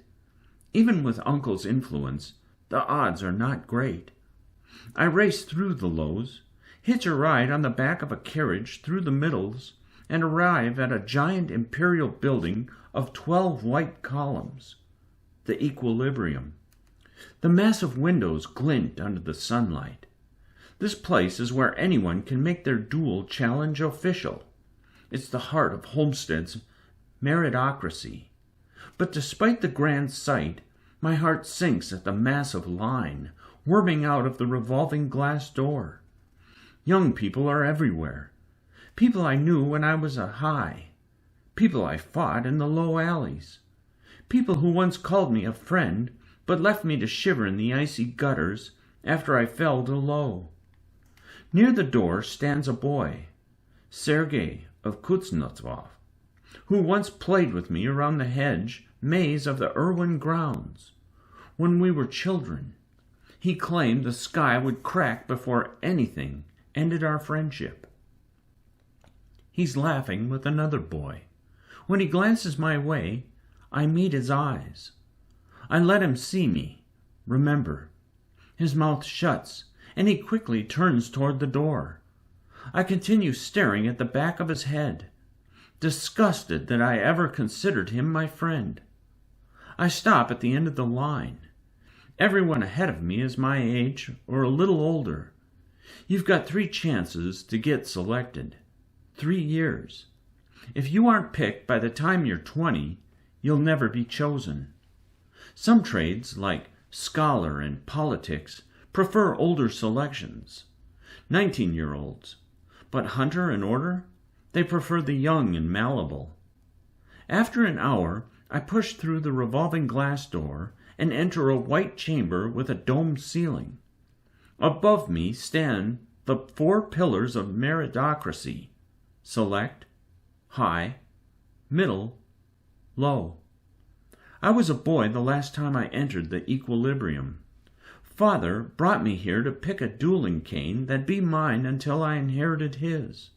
Even with Uncle's influence, the odds are not great. I race through the lows, hitch a ride on the back of a carriage through the middles, and arrive at a giant imperial building of 12 white columns, the Equilibrium. The massive windows glint under the sunlight. This place is where anyone can make their duel challenge official. It's the heart of Homestead's meritocracy. But despite the grand sight, my heart sinks at the massive line worming out of the revolving glass door. Young people are everywhere. People I knew when I was a high. People I fought in the low alleys. People who once called me a friend, but left me to shiver in the icy gutters after I fell to low. Near the door stands a boy, Sergei of Kuznetsov, who once played with me around the hedge maze of the Irwin grounds. When we were children, he claimed the sky would crack before anything ended our friendship. He's laughing with another boy. When he glances my way, I meet his eyes. I let him see me, remember. His mouth shuts, and he quickly turns toward the door. I continue staring at the back of his head, disgusted that I ever considered him my friend. I stop at the end of the line. Everyone ahead of me is my age or a little older. You've got 3 chances to get selected. 3 years. If you aren't picked by the time you're 20, you'll never be chosen. Some trades, like scholar and politics, prefer older selections, 19-year-olds. But hunter and order, they prefer the young and malleable. After an hour, I push through the revolving glass door and enter a white chamber with a domed ceiling. Above me stand the 4 pillars of meritocracy: select, high, middle, low. I was a boy the last time I entered the equilibrium. Father brought me here to pick a dueling cane that'd be mine until I inherited his.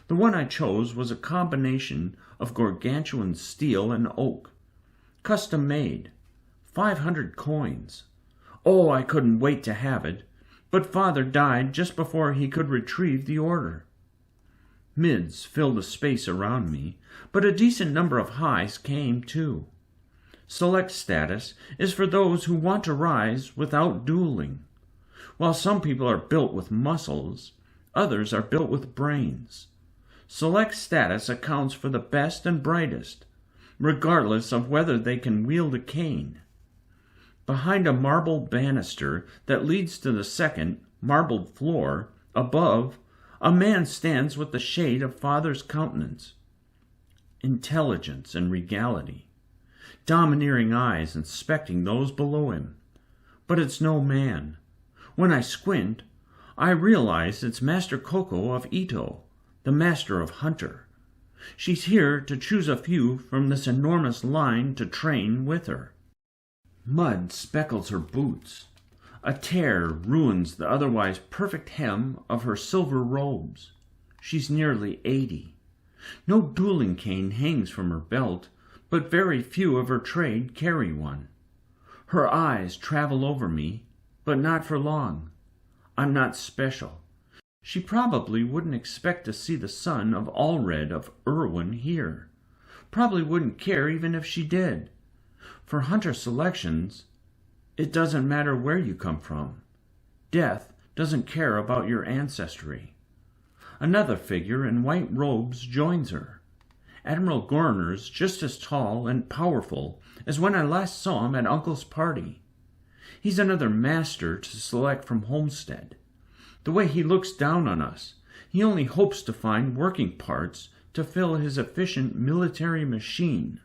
The one I chose was a combination of gargantuan steel and oak, custom made, 500 coins. Oh, I couldn't wait to have it, but Father died just before he could retrieve the order. Mids filled the space around me, but a decent number of highs came too. Select status is for those who want to rise without dueling. While some people are built with muscles, others are built with brains. Select status accounts for the best and brightest, regardless of whether they can wield a cane. Behind a marble banister that leads to the second, marbled floor, above, a man stands with the shade of Father's countenance. Intelligence and regality. Domineering eyes inspecting those below him. But it's no man. When I squint, I realize it's Master Coco of Ito, the master of Hunter. She's here to choose a few from this enormous line to train with her. Mud speckles her boots. A tear ruins the otherwise perfect hem of her silver robes. She's nearly 80. No dueling cane hangs from her belt, but very few of her trade carry one. Her eyes travel over me, but not for long. I'm not special. She probably wouldn't expect to see the son of Allred of Irwin here. Probably wouldn't care even if she did. For hunter selections, it doesn't matter where you come from. Death doesn't care about your ancestry. Another figure in white robes joins her. Admiral Gorner's just as tall and powerful as when I last saw him at Uncle's party. He's another master to select from Homestead. The way he looks down on us, he only hopes to find working parts to fill his efficient military machine.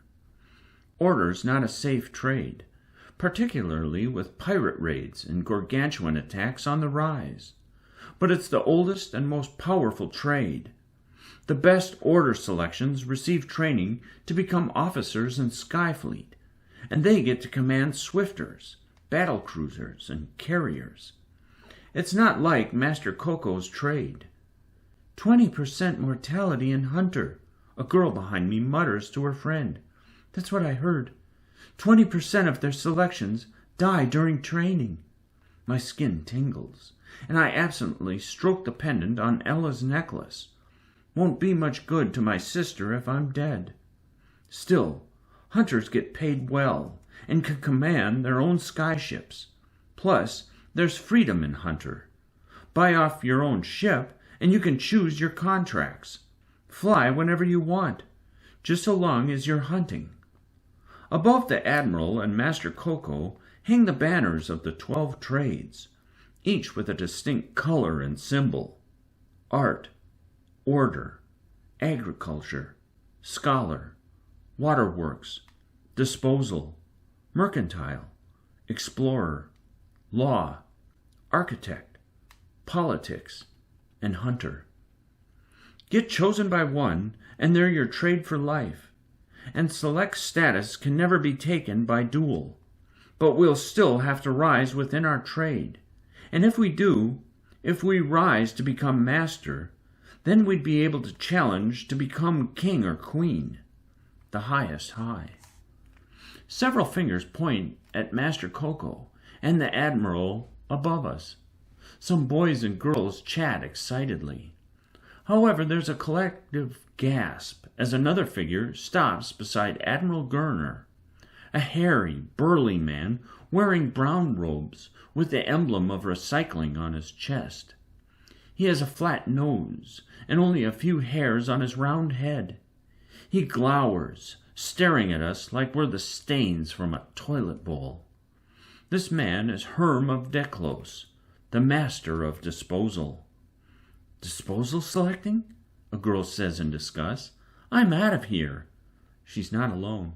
Order's not a safe trade, particularly with pirate raids and gargantuan attacks on the rise. But it's the oldest and most powerful trade. The best order selections receive training to become officers in Skyfleet, and they get to command swifters, battle cruisers, and carriers. It's not like Master Coco's trade. 20% mortality in Hunter, a girl behind me mutters to her friend. That's what I heard. 20% of their selections die during training. My skin tingles, and I absently stroke the pendant on Ella's necklace. Won't be much good to my sister if I'm dead. Still, hunters get paid well and can command their own skyships. Plus, there's freedom in Hunter. Buy off your own ship and you can choose your contracts. Fly whenever you want, just so long as you're hunting. Above the Admiral and Master Coco hang the banners of the 12 trades, each with a distinct color and symbol. Art, order, agriculture, scholar, waterworks, disposal, mercantile, explorer, law, architect, politics, and hunter. Get chosen by one, and they're your trade for life. And select status can never be taken by duel. But we'll still have to rise within our trade. And if we do, if we rise to become master, then we'd be able to challenge to become king or queen, the highest high. Several fingers point at Master Coco and the Admiral above us. Some boys and girls chat excitedly. However, there's a collective gasp as another figure stops beside Admiral Gorner, a hairy, burly man wearing brown robes with the emblem of recycling on his chest. He has a flat nose and only a few hairs on his round head. He glowers, staring at us like we're the stains from a toilet bowl. This man is ℔𝘓𝘕, the master of disposal. Disposal selecting? A girl says in disgust. I'm out of here. She's not alone.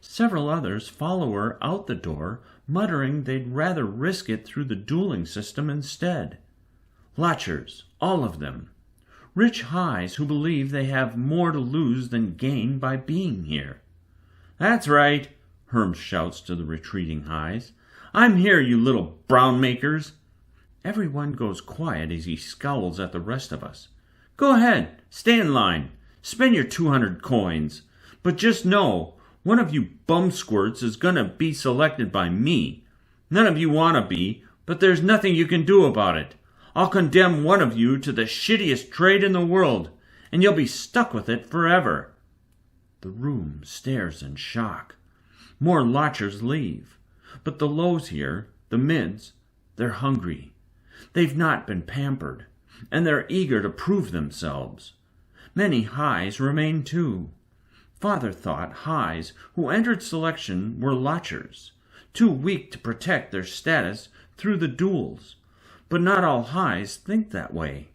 Several others follow her out the door, muttering they'd rather risk it through the dueling system instead. Lodgers, all of them. Rich highs who believe they have more to lose than gain by being here. That's right, Herm shouts to the retreating highs. I'm here, you little brown makers. Everyone goes quiet as he scowls at the rest of us. Go ahead, stay in line, spend your 200 coins. But just know, one of you bum squirts is going to be selected by me. None of you want to be, but there's nothing you can do about it. I'll condemn one of you to the shittiest trade in the world, and you'll be stuck with it forever. The room stares in shock. More lodgers leave. But the lows here, the mids, they're hungry. They've not been pampered, and they're eager to prove themselves. Many highs remain too. Father thought highs who entered selection were lodgers, too weak to protect their status through the duels. But not all highs think that way.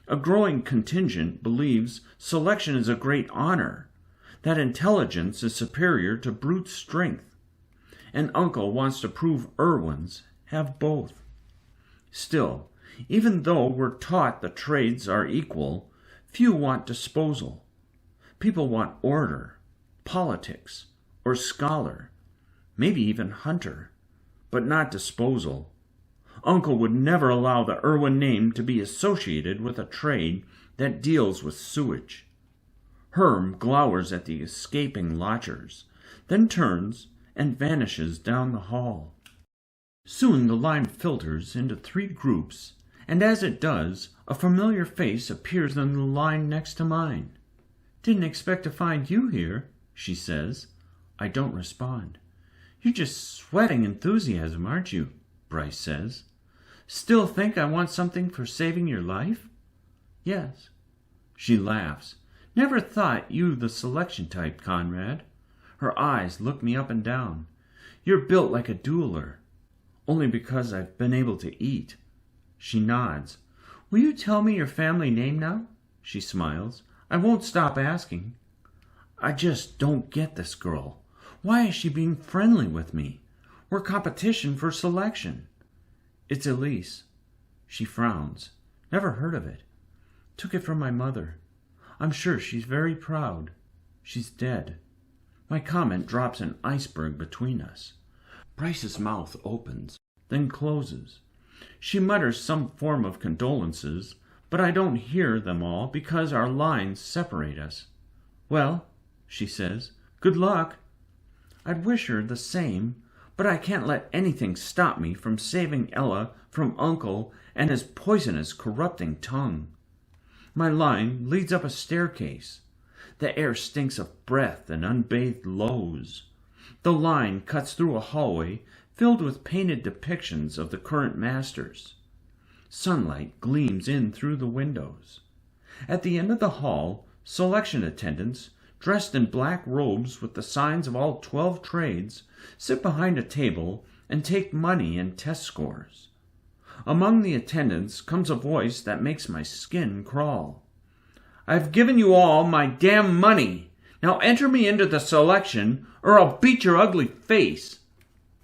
A growing contingent believes selection is a great honor, that intelligence is superior to brute strength. And Uncle wants to prove Irwins have both. Still, even though we're taught the trades are equal, few want disposal. People want order, politics, or scholar, maybe even hunter, but not disposal. Uncle would never allow the Irwin name to be associated with a trade that deals with sewage. Herm glowers at the escaping lodgers, then turns and vanishes down the hall. Soon the line filters into 3 groups, and as it does, a familiar face appears in the line next to mine. Didn't expect to find you here, she says. I don't respond. You're just sweating enthusiasm, aren't you? Bryce says. Still think I want something for saving your life? Yes. She laughs. Never thought you the selection type, Conrad. Her eyes look me up and down. You're built like a dueler. Only because I've been able to eat. She nods. Will you tell me your family name now? She smiles. I won't stop asking. I just don't get this girl. Why is she being friendly with me? We're competition for selection. It's Elise. She frowns. Never heard of it. Took it from my mother. I'm sure she's very proud. She's dead. My comment drops an iceberg between us. Bryce's mouth opens, then closes. She mutters some form of condolences, but I don't hear them all because our lines separate us. Well, she says, good luck. I'd wish her the same, but I can't let anything stop me from saving Ella from Uncle and his poisonous, corrupting tongue. My line leads up a staircase. The air stinks of breath and unbathed lows. The line cuts through a hallway filled with painted depictions of the current masters. Sunlight gleams in through the windows. At the end of the hall, selection attendants, dressed in black robes with the signs of all 12 trades, sit behind a table and take money and test scores. Among the attendants comes a voice that makes my skin crawl. I've given you all my damn money. Now enter me into the selection, or I'll beat your ugly face.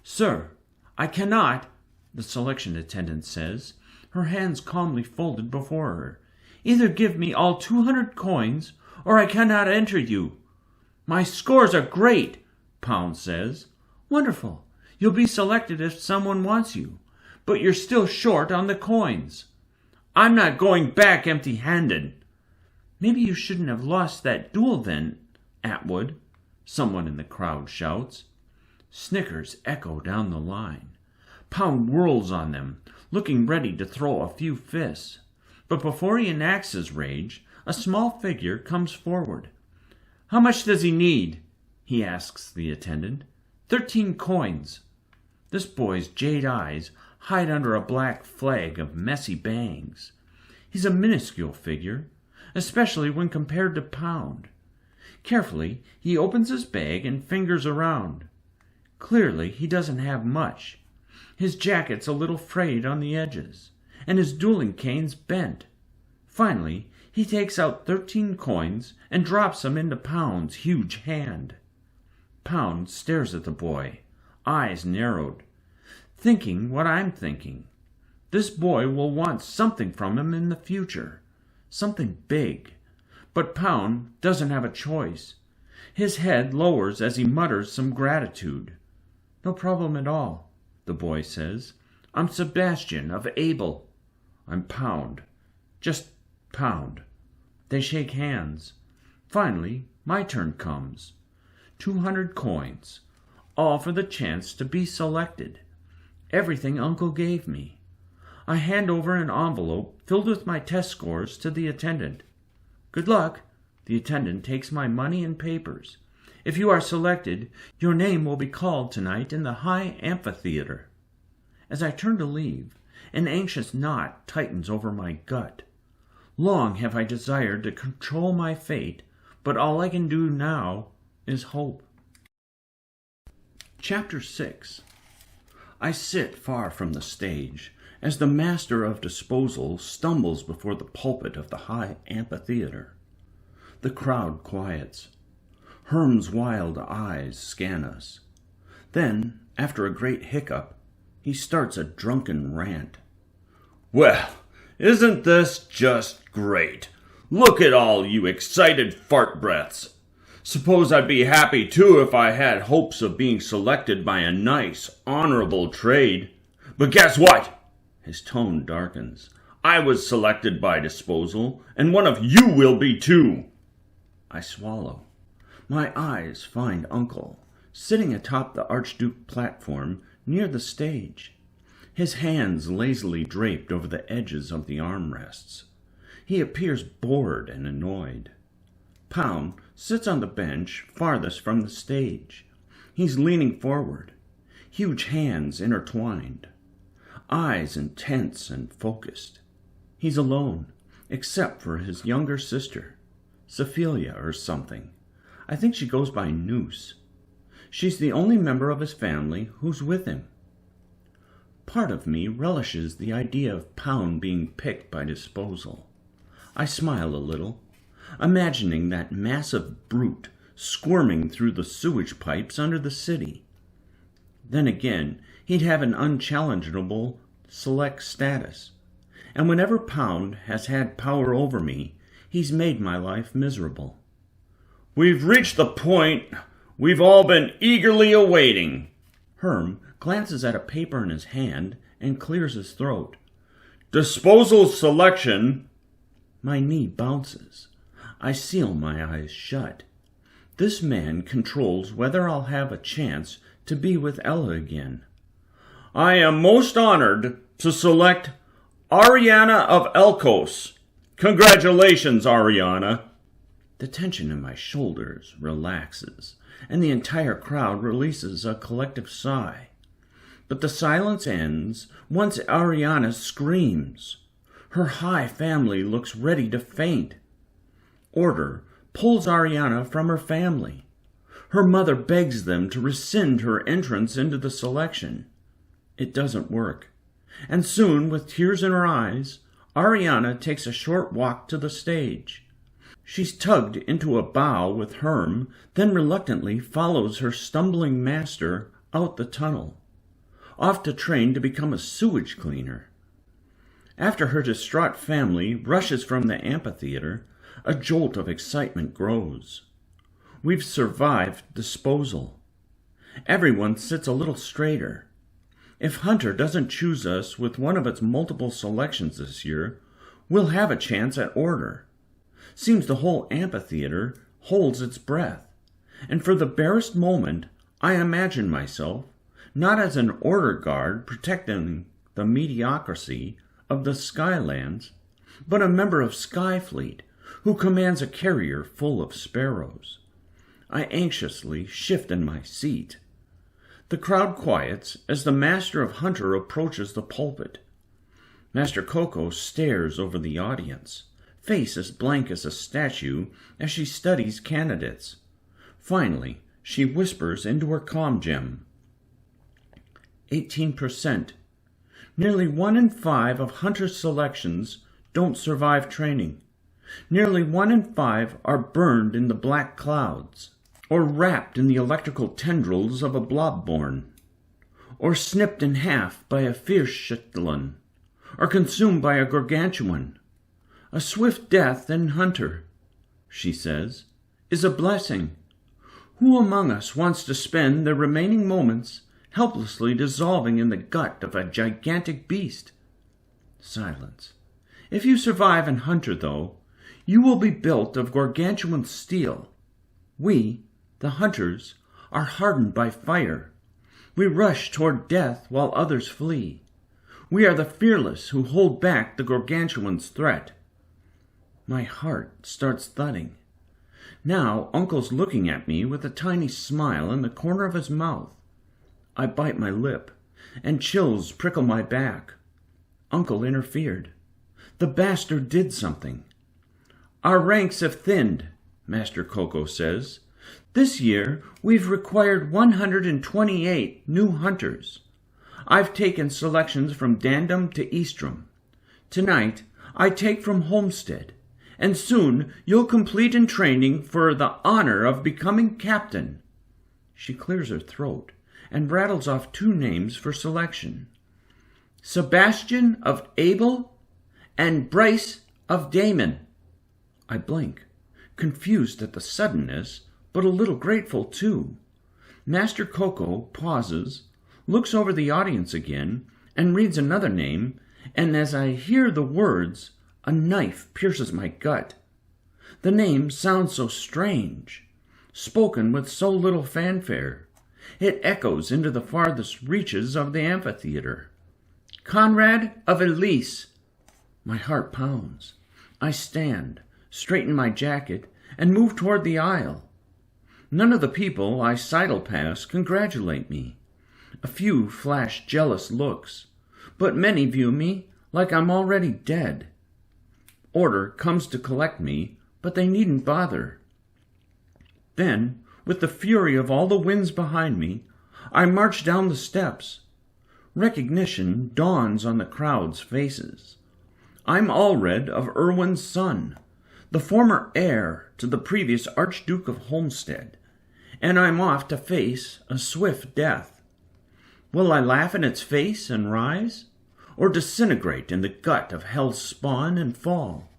Sir, I cannot, the selection attendant says, her hands calmly folded before her. Either give me all 200 coins, or I cannot enter you. My scores are great, Pound says. Wonderful. You'll be selected if someone wants you, but you're still short on the coins. I'm not going back empty-handed. Maybe you shouldn't have lost that duel then, Atwood, someone in the crowd shouts. Snickers echo down the line. Pound whirls on them, looking ready to throw a few fists. But before he enacts his rage, a small figure comes forward. How much does he need? He asks the attendant. 13 coins. This boy's jade eyes hide under a black flag of messy bangs. He's a minuscule figure, especially when compared to Pound. Carefully, he opens his bag and fingers around. Clearly, he doesn't have much. His jacket's a little frayed on the edges, and his dueling cane's bent. Finally, he takes out 13 coins and drops them into Pound's huge hand. Pound stares at the boy, eyes narrowed, thinking what I'm thinking. This boy will want something from him in the future, something big. But Pound doesn't have a choice. His head lowers as he mutters some gratitude. "No problem at all," the boy says. "I'm Sebastian of Abel." "I'm Pound. Just Pound." They shake hands. Finally, my turn comes. 200 coins, all for the chance to be selected. Everything Uncle gave me. I hand over an envelope filled with my test scores to the attendant. "Good luck." The attendant takes my money and papers. "If you are selected, your name will be called tonight in the high amphitheater." As I turn to leave, an anxious knot tightens over my gut. Long have I desired to control my fate, but all I can do now is hope. Chapter 6. I sit far from the stage as the master of disposal stumbles before the pulpit of the high amphitheater. The crowd quiets. Herm's wild eyes scan us. Then, after a great hiccup, he starts a drunken rant. "Well, isn't this just great? Look at all you excited fart breaths. Suppose I'd be happy too if I had hopes of being selected by a nice, honorable trade. But guess what?" His tone darkens. "I was selected by disposal, and one of you will be too." I swallow. My eyes find Uncle, sitting atop the Archduke platform near the stage, his hands lazily draped over the edges of the armrests. He appears bored and annoyed. Pound sits on the bench farthest from the stage. He's leaning forward, huge hands intertwined, eyes intense and focused. He's alone, except for his younger sister, Sophia or something. I think she goes by Noose. She's the only member of his family who's with him. Part of me relishes the idea of Pound being picked by disposal. I smile a little, imagining that massive brute squirming through the sewage pipes under the city. Then again, he'd have an unchallengeable select status, and whenever Pound has had power over me, he's made my life miserable. "We've reached the point we've all been eagerly awaiting." Herm glances at a paper in his hand and clears his throat. "Disposal selection." My knee bounces. I seal my eyes shut. This man controls whether I'll have a chance to be with Ella again. "I am most honored to select Ariana of Elkos. Congratulations, Ariana." The tension in my shoulders relaxes, and the entire crowd releases a collective sigh. But the silence ends once Ariana screams. Her high family looks ready to faint. Order pulls Ariana from her family. Her mother begs them to rescind her entrance into the selection. It doesn't work, and soon, with tears in her eyes, Ariana takes a short walk to the stage. She's tugged into a bow with Herm, then reluctantly follows her stumbling master out the tunnel, off to train to become a sewage cleaner. After her distraught family rushes from the amphitheater, a jolt of excitement grows. We've survived disposal. Everyone sits a little straighter. If Hunter doesn't choose us with one of its multiple selections this year, we'll have a chance at order. Seems the whole amphitheater holds its breath, and for the barest moment I imagine myself not as an order guard protecting the mediocrity of the Skylands, but a member of Skyfleet who commands a carrier full of sparrows. I anxiously shift in my seat. The crowd quiets as the master of Hunter approaches the pulpit. Master Coco stares over the audience, face as blank as a statue as she studies candidates. Finally, she whispers into her comm gem. 18%. Nearly 1 in 5 of Hunter's selections don't survive training. Nearly 1 in 5 are burned in the black clouds, or wrapped in the electrical tendrils of a blobborn, or snipped in half by a 𝘓𝘪𝘬𝘮𝘦, or consumed by a ℸ𝘰𝘮𝘬𝘠. A swift death in Hunter, she says, is a blessing. Who among us wants to spend the remaining moments helplessly dissolving in the gut of a gigantic beast? Silence. If you survive in Hunter, though, you will be built of ℸ𝘰𝘮𝘮 steel. We, the hunters, are hardened by fire. We rush toward death while others flee. We are the fearless who hold back the ℸ𝘰𝘮𝘮's threat. My heart starts thudding. Now Uncle's looking at me with a tiny smile in the corner of his mouth. I bite my lip, and chills prickle my back. Uncle interfered. The bastard did something. Our ranks have thinned, Master Coco says. This year we've required 128 new hunters. I've taken selections from Dandom to Eastrom. Tonight I take from Homestead, and soon you'll complete in training for the honor of becoming captain. She clears her throat and rattles off 2 names for selection. Sebastian of Abel and Bryce of Damon. I blink, confused at the suddenness, but a little grateful too. Master Coco pauses, looks over the audience again, and reads another name, and as I hear the words, a knife pierces my gut. The name sounds so strange, spoken with so little fanfare. It echoes into the farthest reaches of the amphitheater. Conrad of Elise. My heart pounds. I stand, straighten my jacket, and move toward the aisle. None of the people I sidle past congratulate me. A few flash jealous looks, but many view me like I'm already dead. Order comes to collect me, but they needn't bother. Then, with the fury of all the winds behind me, I march down the steps. Recognition dawns on the crowd's faces. I'm Allred of Erwin's son, the former heir to the previous Archduke of Homestead, and I'm off to face a swift death. Will I laugh in its face and rise, or disintegrate in the gut of hell's spawn and fall?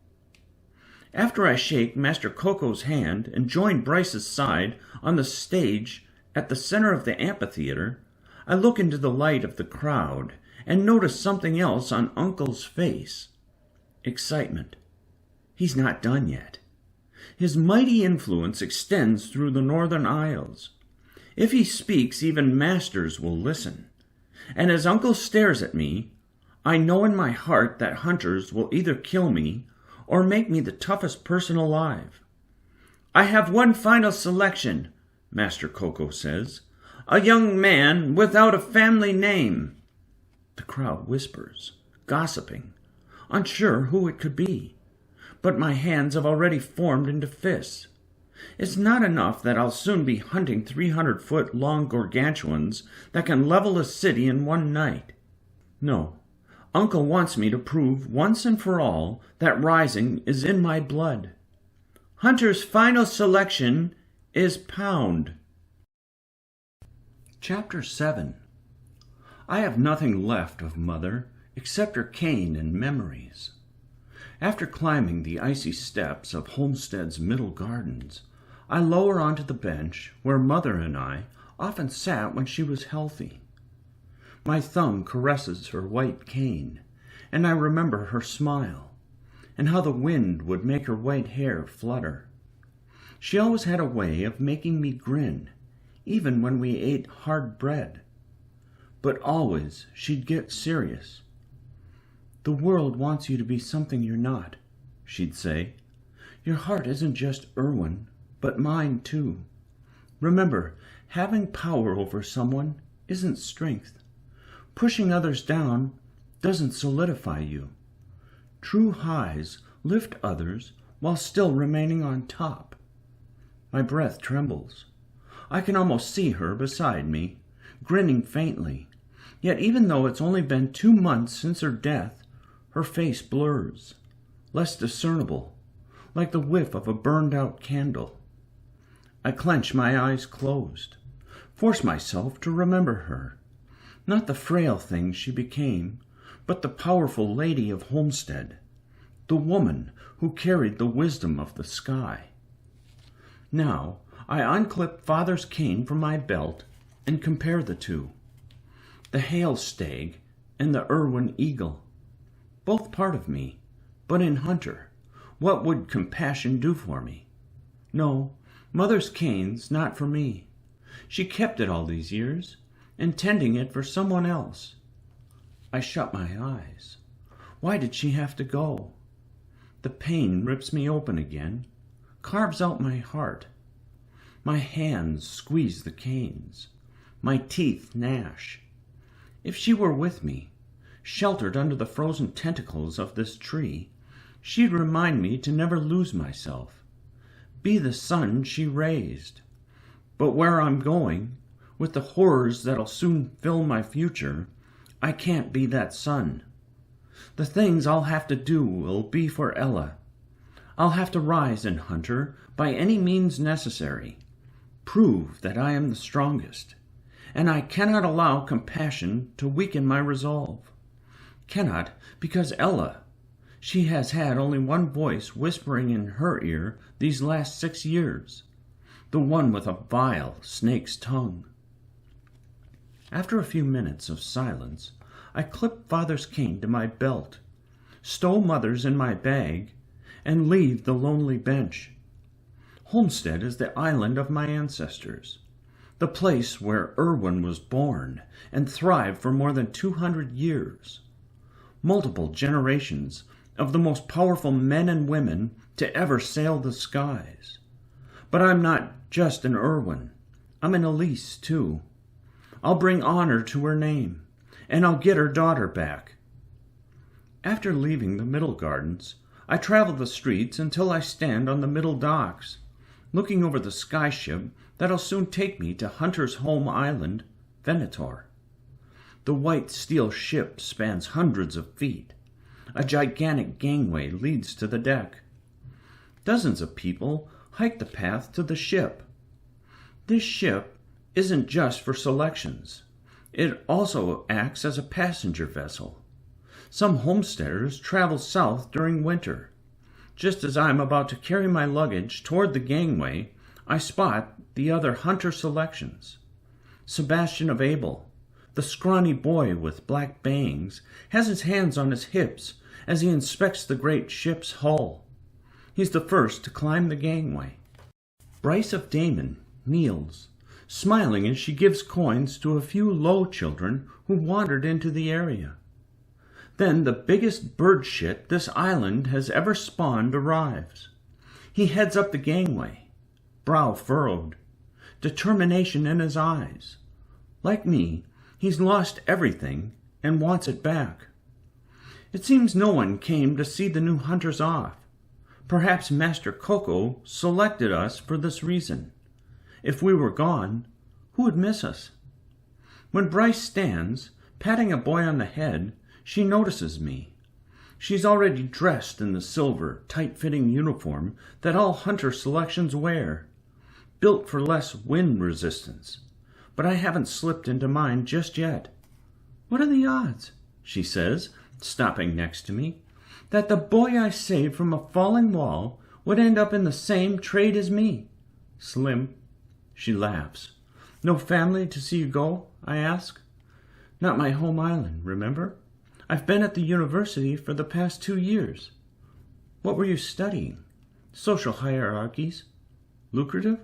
After I shake Master Coco's hand and join Bryce's side on the stage at the center of the amphitheater, I look into the light of the crowd and notice something else on Uncle's face. Excitement. He's not done yet. His mighty influence extends through the northern isles. If he speaks, even masters will listen. And as Uncle stares at me, I know in my heart that hunters will either kill me or make me the toughest person alive. I have one final selection, Master Coco says. A young man without a family name. The crowd whispers, gossiping, unsure who it could be. But my hands have already formed into fists. It's not enough that I'll soon be hunting 300-foot-long gargantuans that can level a city in one night. No, Uncle wants me to prove once and for all that rising is in my blood. Hunter's final selection is Pound. Chapter 7. I have nothing left of Mother except her cane and memories. After climbing the icy steps of Homestead's middle gardens, I lower onto the bench where Mother and I often sat when she was healthy. My thumb caresses her white cane, and I remember her smile, and how the wind would make her white hair flutter. She always had a way of making me grin, even when we ate hard bread. But always she'd get serious. The world wants you to be something you're not, she'd say. Your heart isn't just Erwin, but mine too. Remember, having power over someone isn't strength. Pushing others down doesn't solidify you. True highs lift others while still remaining on top. My breath trembles. I can almost see her beside me, grinning faintly. Yet even though it's only been 2 months since her death, her face blurs, less discernible, like the whiff of a burned-out candle. I clench my eyes closed, force myself to remember her, not the frail thing she became, but the powerful lady of Homestead, the woman who carried the wisdom of the sky. Now I unclip Father's cane from my belt and compare the two. The hailstag and the Irwin eagle, both part of me, but in Hunter, what would compassion do for me? No, Mother's cane's not for me. She kept it all these years, intending it for someone else. I shut my eyes. Why did she have to go? The pain rips me open again, carves out my heart. My hands squeeze the canes. My teeth gnash. If she were with me, sheltered under the frozen tentacles of this tree, she'd remind me to never lose myself, be the son she raised. But where I'm going, with the horrors that'll soon fill my future, I can't be that son. The things I'll have to do will be for Ella. I'll have to rise in Hunter by any means necessary, prove that I am the strongest, and I cannot allow compassion to weaken my resolve. Cannot, because Ella, she has had only one voice whispering in her ear these last 6 years, the one with a vile snake's tongue. After a few minutes of silence, I clip Father's cane to my belt, stow Mother's in my bag, and leave the lonely bench. Homestead is the island of my ancestors, the place where Irwin was born and thrived for more than 200 years. Multiple generations of the most powerful men and women to ever sail the skies. But I'm not just an Irwin. I'm an Elise, too. I'll bring honor to her name, and I'll get her daughter back. After leaving the Middle Gardens, I travel the streets until I stand on the Middle Docks, looking over the skyship that'll soon take me to Hunter's home island, Venator. The white steel ship spans hundreds of feet. A gigantic gangway leads to the deck. Dozens of people hike the path to the ship. This ship isn't just for selections. It also acts as a passenger vessel. Some homesteaders travel south during winter. Just as I'm about to carry my luggage toward the gangway, I spot the other Hunter selections. Sebastian of Abel, the scrawny boy with black bangs, has his hands on his hips as he inspects the great ship's hull. He's the first to climb the gangway. Bryce of Damon kneels, smiling as she gives coins to a few low children who wandered into the area. Then the biggest bird shit this island has ever spawned arrives. He heads up the gangway, brow furrowed, determination in his eyes. Like me, he's lost everything and wants it back. It seems no one came to see the new hunters off. Perhaps Master Coco selected us for this reason. If we were gone, who would miss us? When Bryce stands, patting a boy on the head, she notices me. She's already dressed in the silver, tight-fitting uniform that all hunter selections wear, built for less wind resistance. But I haven't slipped into mine just yet. What are the odds, she says, stopping next to me, that the boy I saved from a falling wall would end up in the same trade as me? Slim. She laughs. No family to see you go? I ask. Not my home island, remember? I've been at the university for the past 2 years. What were you studying? Social hierarchies? Lucrative?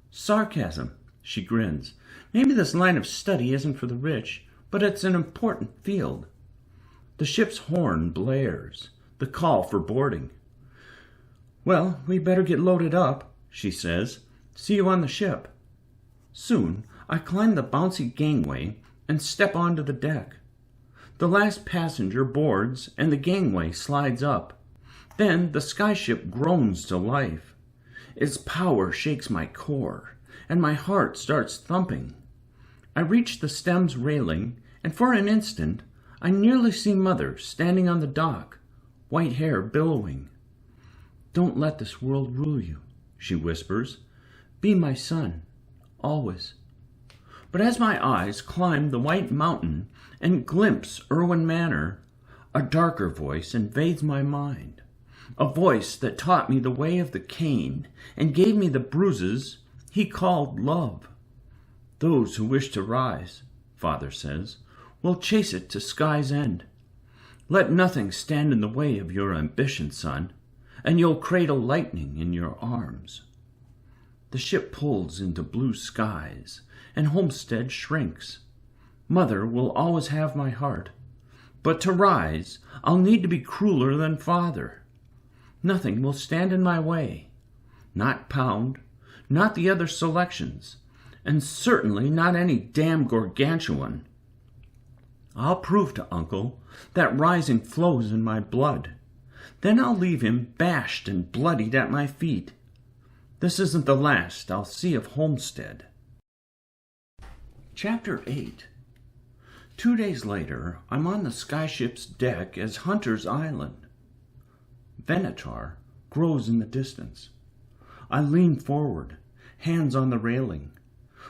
Sarcasm. She grins. Maybe this line of study isn't for the rich, but it's an important field. The ship's horn blares, the call for boarding. Well, we better get loaded up, she says. See you on the ship. Soon, I climb the bouncy gangway and step onto the deck. The last passenger boards and the gangway slides up. Then the skyship groans to life. Its power shakes my core, and my heart starts thumping. I reach the stem's railing, and for an instant I nearly see Mother standing on the dock, white hair billowing. "Don't let this world rule you," she whispers. "Be my son, always." But as my eyes climb the white mountain and glimpse Erwin Manor, a darker voice invades my mind, a voice that taught me the way of the cane and gave me the bruises he called love. "Those who wish to rise," Father says, "will chase it to sky's end. Let nothing stand in the way of your ambition, son, and you'll cradle lightning in your arms." The ship pulls into blue skies, and Homestead shrinks. Mother will always have my heart, but to rise, I'll need to be crueler than Father. Nothing will stand in my way. Not Pound, not the other selections, and certainly not any damn gargantuan. I'll prove to Uncle that rising flows in my blood. Then I'll leave him bashed and bloodied at my feet. This isn't the last I'll see of Homestead. Chapter 8. 2 days later, I'm on the skyship's deck as Hunter's Island. Venator grows in the distance. I lean forward, hands on the railing,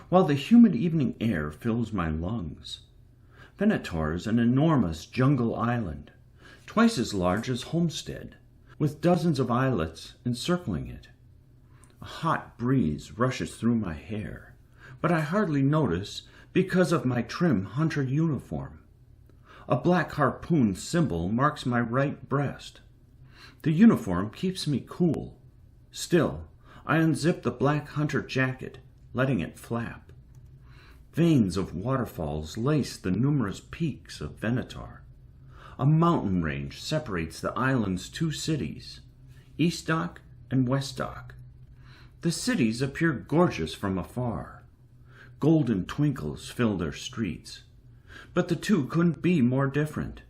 while the humid evening air fills my lungs. Venator's an enormous jungle island, twice as large as Homestead, with dozens of islets encircling it. A hot breeze rushes through my hair, but I hardly notice because of my trim hunter uniform. A black harpoon symbol marks my right breast. The uniform keeps me cool. Still, I unzip the black hunter jacket, letting it flap. Veins of waterfalls lace the numerous peaks of Venator. A mountain range separates the island's two cities, East Dock and West Dock. The cities appear gorgeous from afar. Golden twinkles fill their streets, but the two couldn't be more different.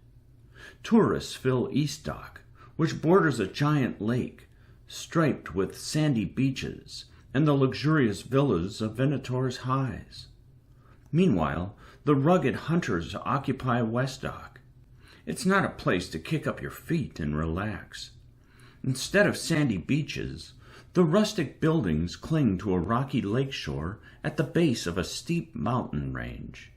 Tourists fill East Dock, which borders a giant lake, striped with sandy beaches and the luxurious villas of Venator's highs. Meanwhile, the rugged hunters occupy West Dock. It's not a place to kick up your feet and relax. Instead of sandy beaches, the rustic buildings cling to a rocky lakeshore at the base of a steep mountain range.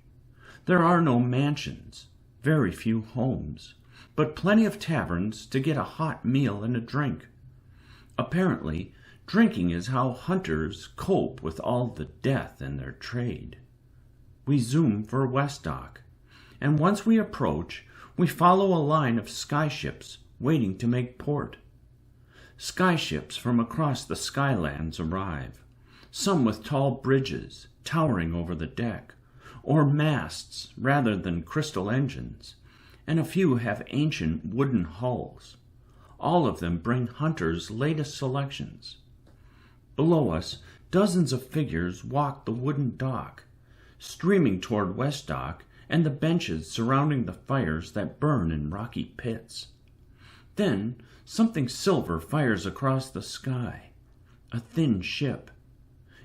There are no mansions, very few homes, but plenty of taverns to get a hot meal and a drink. Apparently, drinking is how hunters cope with all the death in their trade. We zoom for West Dock, and once we approach, we follow a line of skyships waiting to make port. Skyships from across the skylands arrive, some with tall bridges towering over the deck, or masts rather than crystal engines, and a few have ancient wooden hulls. All of them bring hunters' latest selections. Below us, dozens of figures walk the wooden dock, streaming toward West Dock and the benches surrounding the fires that burn in rocky pits. Then something silver fires across the sky, a thin ship.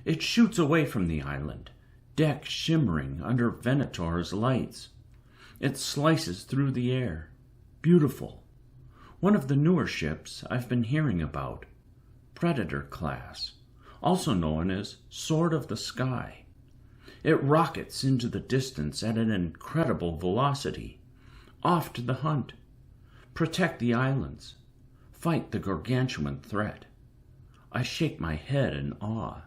It shoots away from the island, deck shimmering under Venator's lights. It slices through the air, beautiful. One of the newer ships I've been hearing about, Predator class, also known as Sword of the Sky. It rockets into the distance at an incredible velocity, off to the hunt, protect the islands, fight the gargantuan threat. I shake my head in awe.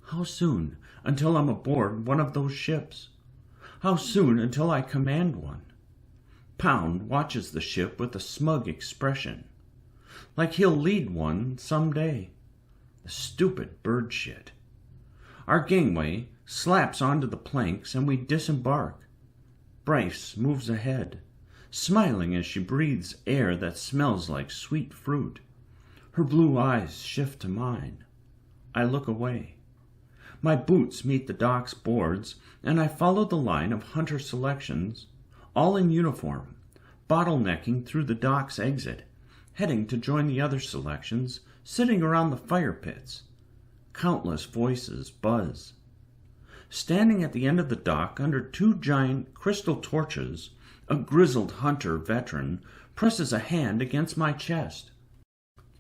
How soon until I'm aboard one of those ships? How soon until I command one? Pound watches the ship with a smug expression, like he'll lead one someday. The stupid bird shit. Our gangway slaps onto the planks and we disembark. Bryce moves ahead, smiling as she breathes air that smells like sweet fruit. Her blue eyes shift to mine. I look away. My boots meet the dock's boards, and I follow the line of hunter selections, all in uniform, bottlenecking through the dock's exit, heading to join the other selections sitting around the fire pits. Countless voices buzz. Standing at the end of the dock under two giant crystal torches, a grizzled hunter veteran presses a hand against my chest.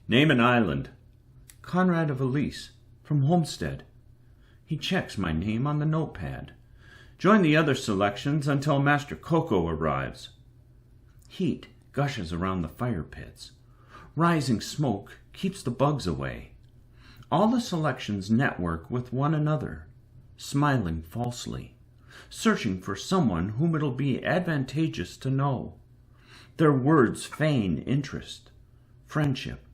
"Name an island." "Conrad of Elise, from Homestead." He checks my name on the notepad. "Join the other selections until Master 𝘠𝘠𝘠 arrives." Heat gushes around the fire pits. Rising smoke keeps the bugs away. All the selections network with one another, smiling falsely, searching for someone whom it'll be advantageous to know. Their words feign interest, friendship,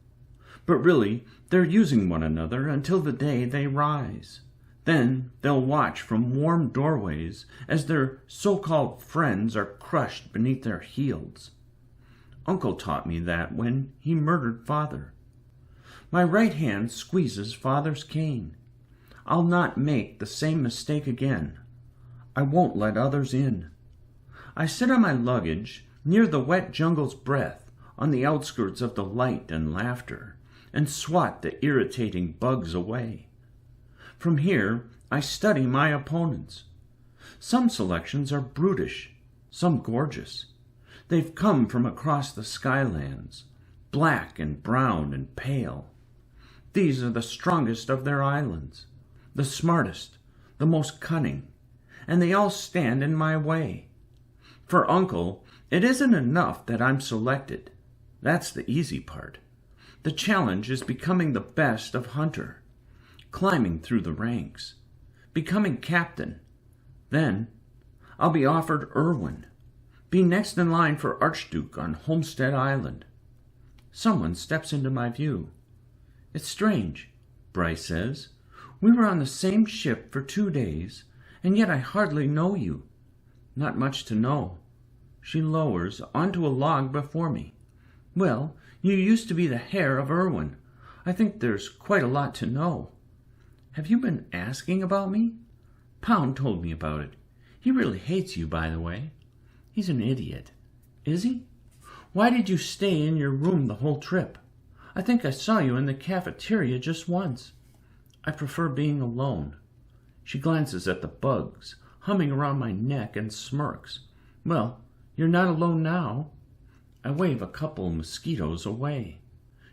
but really they're using one another until the day they rise. Then they'll watch from warm doorways as their so-called friends are crushed beneath their heels. Uncle taught me that when he murdered Father. My right hand squeezes Father's cane. I'll not make the same mistake again. I won't let others in. I sit on my luggage near the wet jungle's breath on the outskirts of the light and laughter and swat the irritating bugs away. From here, I study my opponents. Some selections are brutish, some gorgeous. They've come from across the skylands, black and brown and pale. These are the strongest of their islands, the smartest, the most cunning, and they all stand in my way. For Uncle, it isn't enough that I'm selected. That's the easy part. The challenge is becoming the best of hunter, climbing through the ranks, becoming captain. Then I'll be offered Erwin, be next in line for Archduke on Homestead Island. Someone steps into my view. "It's strange," Bryce says. "We were on the same ship for 2 days, and yet I hardly know you." "Not much to know." She lowers onto a log before me. "Well, you used to be the heir of Erwin. I think there's quite a lot to know." "Have you been asking about me?" "Pound told me about it. He really hates you, by the way." "He's an idiot." "Is he? Why did you stay in your room the whole trip? I think I saw you in the cafeteria just once." "I prefer being alone." She glances at the bugs humming around my neck and smirks. "Well, you're not alone now." I wave a couple mosquitoes away.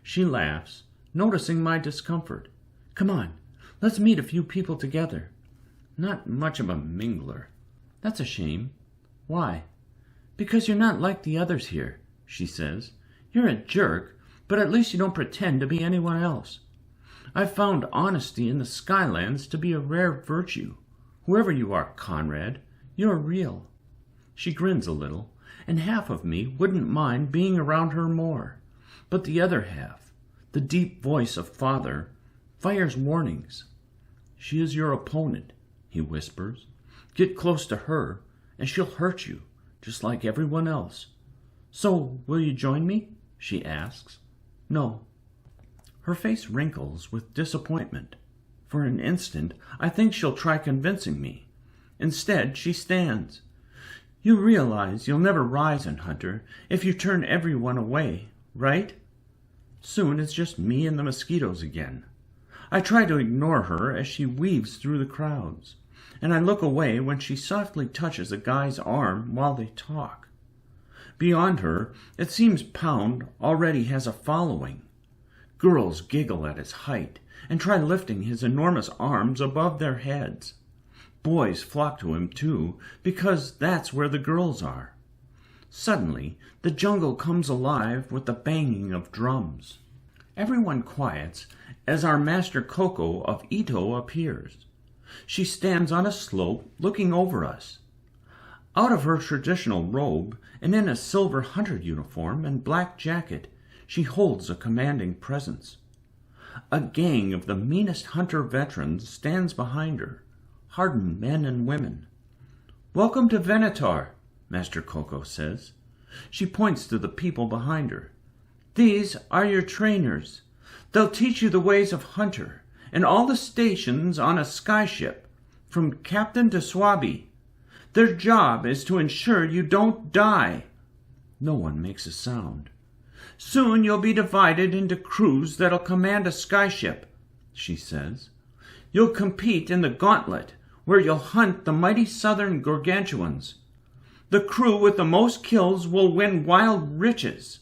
She laughs, noticing my discomfort. "Come on, let's meet a few people together." "Not much of a mingler." "That's a shame." "Why?" "Because you're not like the others here," she says. "You're a jerk, but at least you don't pretend to be anyone else. I've found honesty in the Skylands to be a rare virtue. Whoever you are, Conrad, you're real." She grins a little, and half of me wouldn't mind being around her more. But the other half, the deep voice of Father, fires warnings. "She is your opponent," he whispers. "Get close to her, and she'll hurt you, just like everyone else." "So, will you join me?" she asks. "No." Her face wrinkles with disappointment. For an instant, I think she'll try convincing me. Instead, she stands. "You realize you'll never rise in Hunter if you turn everyone away, right?" Soon it's just me and the mosquitoes again. I try to ignore her as she weaves through the crowds, and I look away when she softly touches a guy's arm while they talk. Beyond her, it seems Pound already has a following. Girls giggle at his height and try lifting his enormous arms above their heads. Boys flock to him, too, because that's where the girls are. Suddenly, the jungle comes alive with the banging of drums. Everyone quiets as our Master 𝘠𝘠𝘠 of Ito appears. She stands on a slope looking over us. Out of her traditional robe and in a silver hunter uniform and black jacket, she holds a commanding presence. A gang of the meanest hunter veterans stands behind her, hardened men and women. "Welcome to Venator," Master 𝘠𝘠𝘠 says. She points to the people behind her. "These are your trainers. They'll teach you the ways of hunter and all the stations on a skyship, from captain to swabby. Their job is to ensure you don't die." No one makes a sound. Soon you'll be divided into crews that'll command a skyship, she says. You'll compete in the gauntlet, where you'll hunt the mighty southern gargantuans. The crew with the most kills will win wild riches.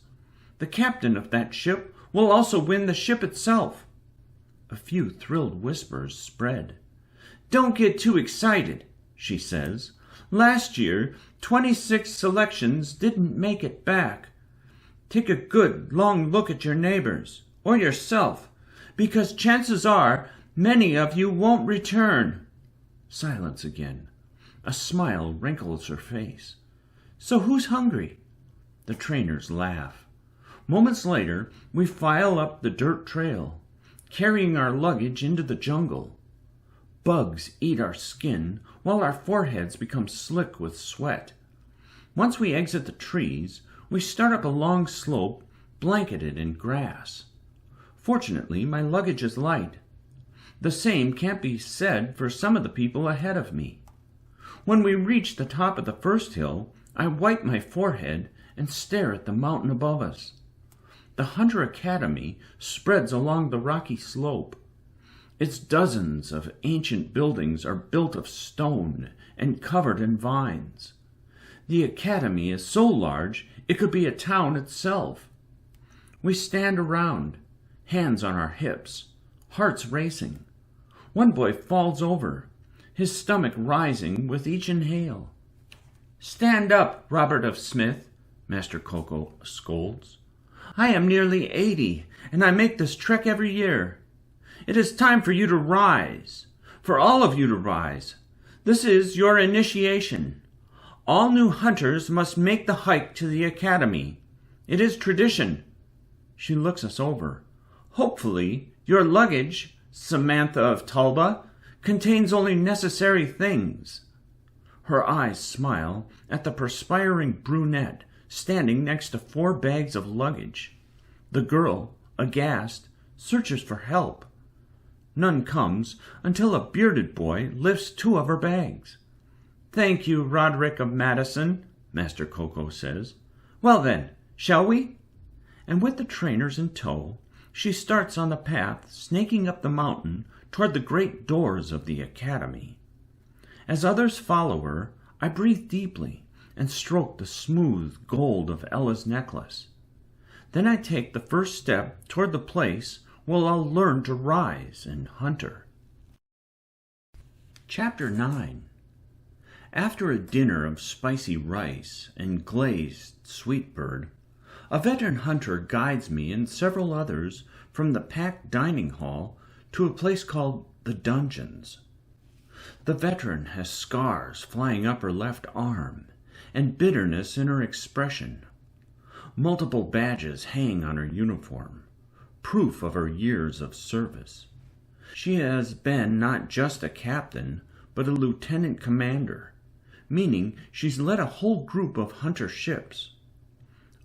The captain of that ship will also win the ship itself. A few thrilled whispers spread. Don't get too excited, she says. Last year, 26 selections didn't make it back. Take a good, long look at your neighbors, or yourself, because chances are many of you won't return. Silence again. A smile wrinkles her face. So who's hungry? The trainers laugh. Moments later, we file up the dirt trail, carrying our luggage into the jungle. Bugs eat our skin while our foreheads become slick with sweat. Once we exit the trees, we start up a long slope blanketed in grass. Fortunately, my luggage is light. The same can't be said for some of the people ahead of me. When we reach the top of the first hill, I wipe my forehead and stare at the mountain above us. The Hunter Academy spreads along the rocky slope. Its dozens of ancient buildings are built of stone and covered in vines. The academy is so large it could be a town itself. We stand around, hands on our hips, hearts racing. One boy falls over, his stomach rising with each inhale. Stand up, Robert of Smith, Master Coco scolds. I am nearly 80, and I make this trek every year. It is time for you to rise, for all of you to rise. This is your initiation. All new hunters must make the hike to the academy. It is tradition. She looks us over. Hopefully, your luggage, Samantha of Talba, contains only necessary things. Her eyes smile at the perspiring brunette standing next to 4 bags of luggage. The girl, aghast, searches for help. None comes until a bearded boy lifts 2 of her bags. Thank you, Roderick of Madison, Master Coco says. Well then, shall we? And with the trainers in tow, she starts on the path snaking up the mountain toward the great doors of the academy. As others follow her, I breathe deeply and stroke the smooth gold of Ella's necklace. Then I take the first step toward the place where I'll learn to rise and hunt her. Chapter 9. After a dinner of spicy rice and glazed sweetbird, a veteran hunter guides me and several others from the packed dining hall to a place called the Dungeons. The veteran has scars flying up her left arm and bitterness in her expression. Multiple badges hang on her uniform, proof of her years of service. She has been not just a captain, but a lieutenant commander, meaning she's led a whole group of hunter ships.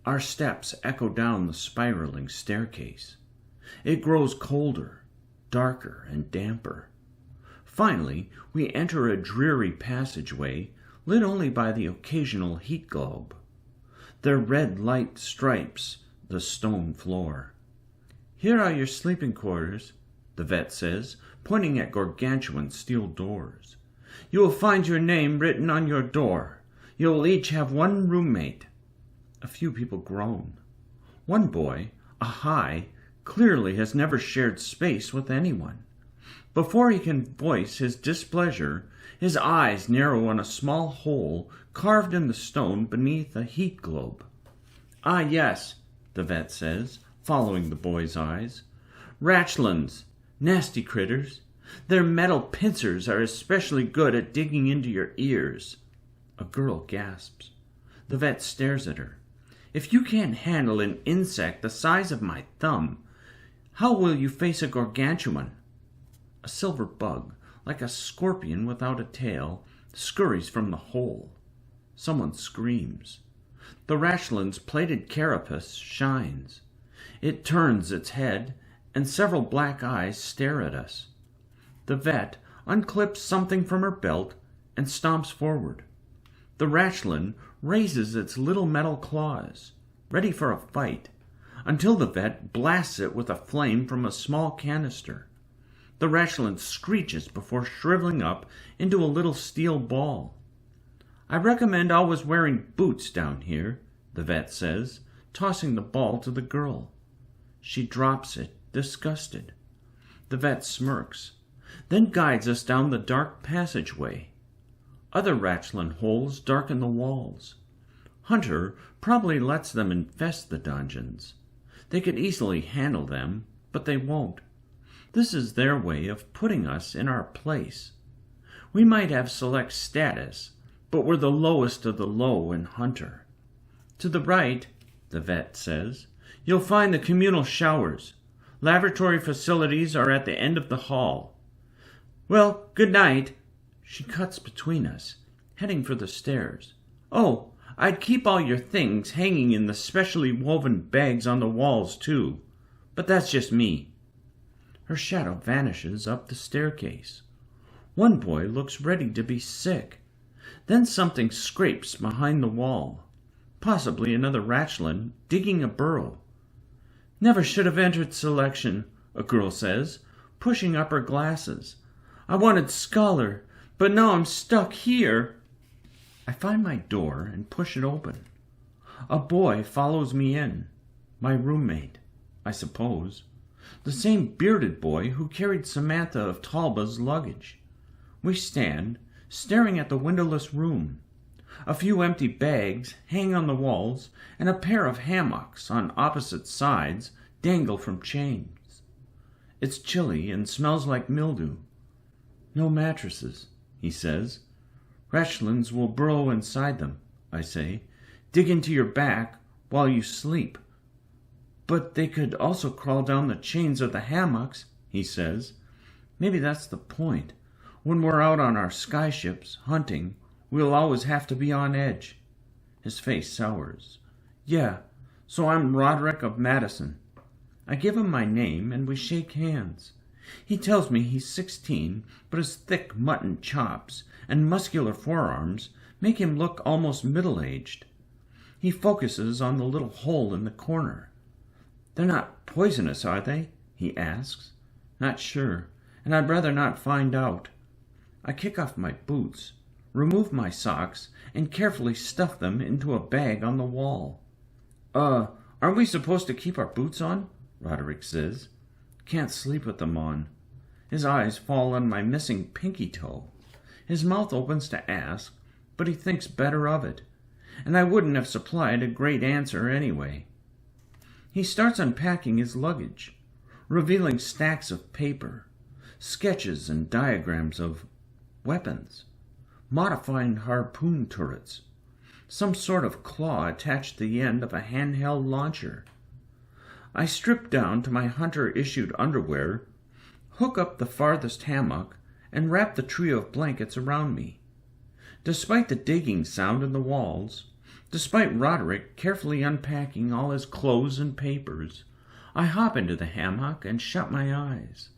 Our steps echo down the spiraling staircase. It grows colder, darker, and damper. Finally, we enter a dreary passageway lit only by the occasional heat globe. Their red light stripes the stone floor. Here are your sleeping quarters, the vet says, pointing at gargantuan steel doors. You will find your name written on your door. You will each have 1 roommate. A few people groan. One boy, a high, clearly has never shared space with anyone. Before he can voice his displeasure, his eyes narrow on a small hole carved in the stone beneath a heat globe. Ah, yes, the vet says, following the boy's eyes. Ratchlins, nasty critters. Their metal pincers are especially good at digging into your ears. A girl gasps. The vet stares at her. If you can't handle an insect the size of my thumb, how will you face a gargantuan? A silver bug, like a scorpion without a tail, scurries from the hole. Someone screams. The Rashlin's plated carapace shines. It turns its head, and several black eyes stare at us. The vet unclips something from her belt and stomps forward. The Rashlin raises its little metal claws, ready for a fight. until the vet blasts it with a flame from a small canister. The ratchland screeches before shriveling up into a little steel ball. "I recommend always wearing boots down here," the vet says, tossing the ball to the girl. She drops it, disgusted. The vet smirks, then guides us down the dark passageway. Other ratchland holes darken the walls. Hunter probably lets them infest the dungeons. They could easily handle them, but they won't. This is their way of putting us in our place. We might have select status, but we're the lowest of the low in Hunter. "To the right," the vet says, "you'll find the communal showers. Laboratory facilities are at the end of the hall. Well, good night." She cuts between us, heading for the stairs. "Oh, I'd keep all your things hanging in the specially woven bags on the walls, too. But that's just me." Her shadow vanishes up the staircase. One boy looks ready to be sick. Then something scrapes behind the wall. Possibly another ratchland digging a burrow. "Never should have entered selection," a girl says, pushing up her glasses. "I wanted scholar, but now I'm stuck here." I find my door and push it open. A boy follows me in. My roommate, I suppose. The same bearded boy who carried Samantha of Talbot's luggage. We stand, staring at the windowless room. A few empty bags hang on the walls, and a pair of hammocks on opposite sides dangle from chains. It's chilly and smells like mildew. "No mattresses," he says. "Ratchlands will burrow inside them," I say. "Dig into your back while you sleep." "But they could also crawl down the chains of the hammocks," he says. "Maybe that's the point. When we're out on our skyships, hunting, we'll always have to be on edge." His face sours. "Yeah, so I'm Roderick of Madison." I give him my name, and we shake hands. He tells me he's 16, but his thick mutton chops and muscular forearms make him look almost middle-aged. He focuses on the little hole in the corner. "They're not poisonous, are they?" he asks. "Not sure, and I'd rather not find out." I kick off my boots, remove my socks, and carefully stuff them into a bag on the wall. Aren't we supposed to keep our boots on?" Roderick says. "Can't sleep with them on." His eyes fall on my missing pinky toe. His mouth opens to ask, but he thinks better of it, and I wouldn't have supplied a great answer anyway. He starts unpacking his luggage, revealing stacks of paper, sketches and diagrams of weapons, modifying harpoon turrets, some sort of claw attached to the end of a handheld launcher. I strip down to my hunter-issued underwear, hook up the farthest hammock, and wrap the trio of blankets around me. Despite the digging sound in the walls, despite Roderick carefully unpacking all his clothes and papers, I hop into the hammock and shut my eyes,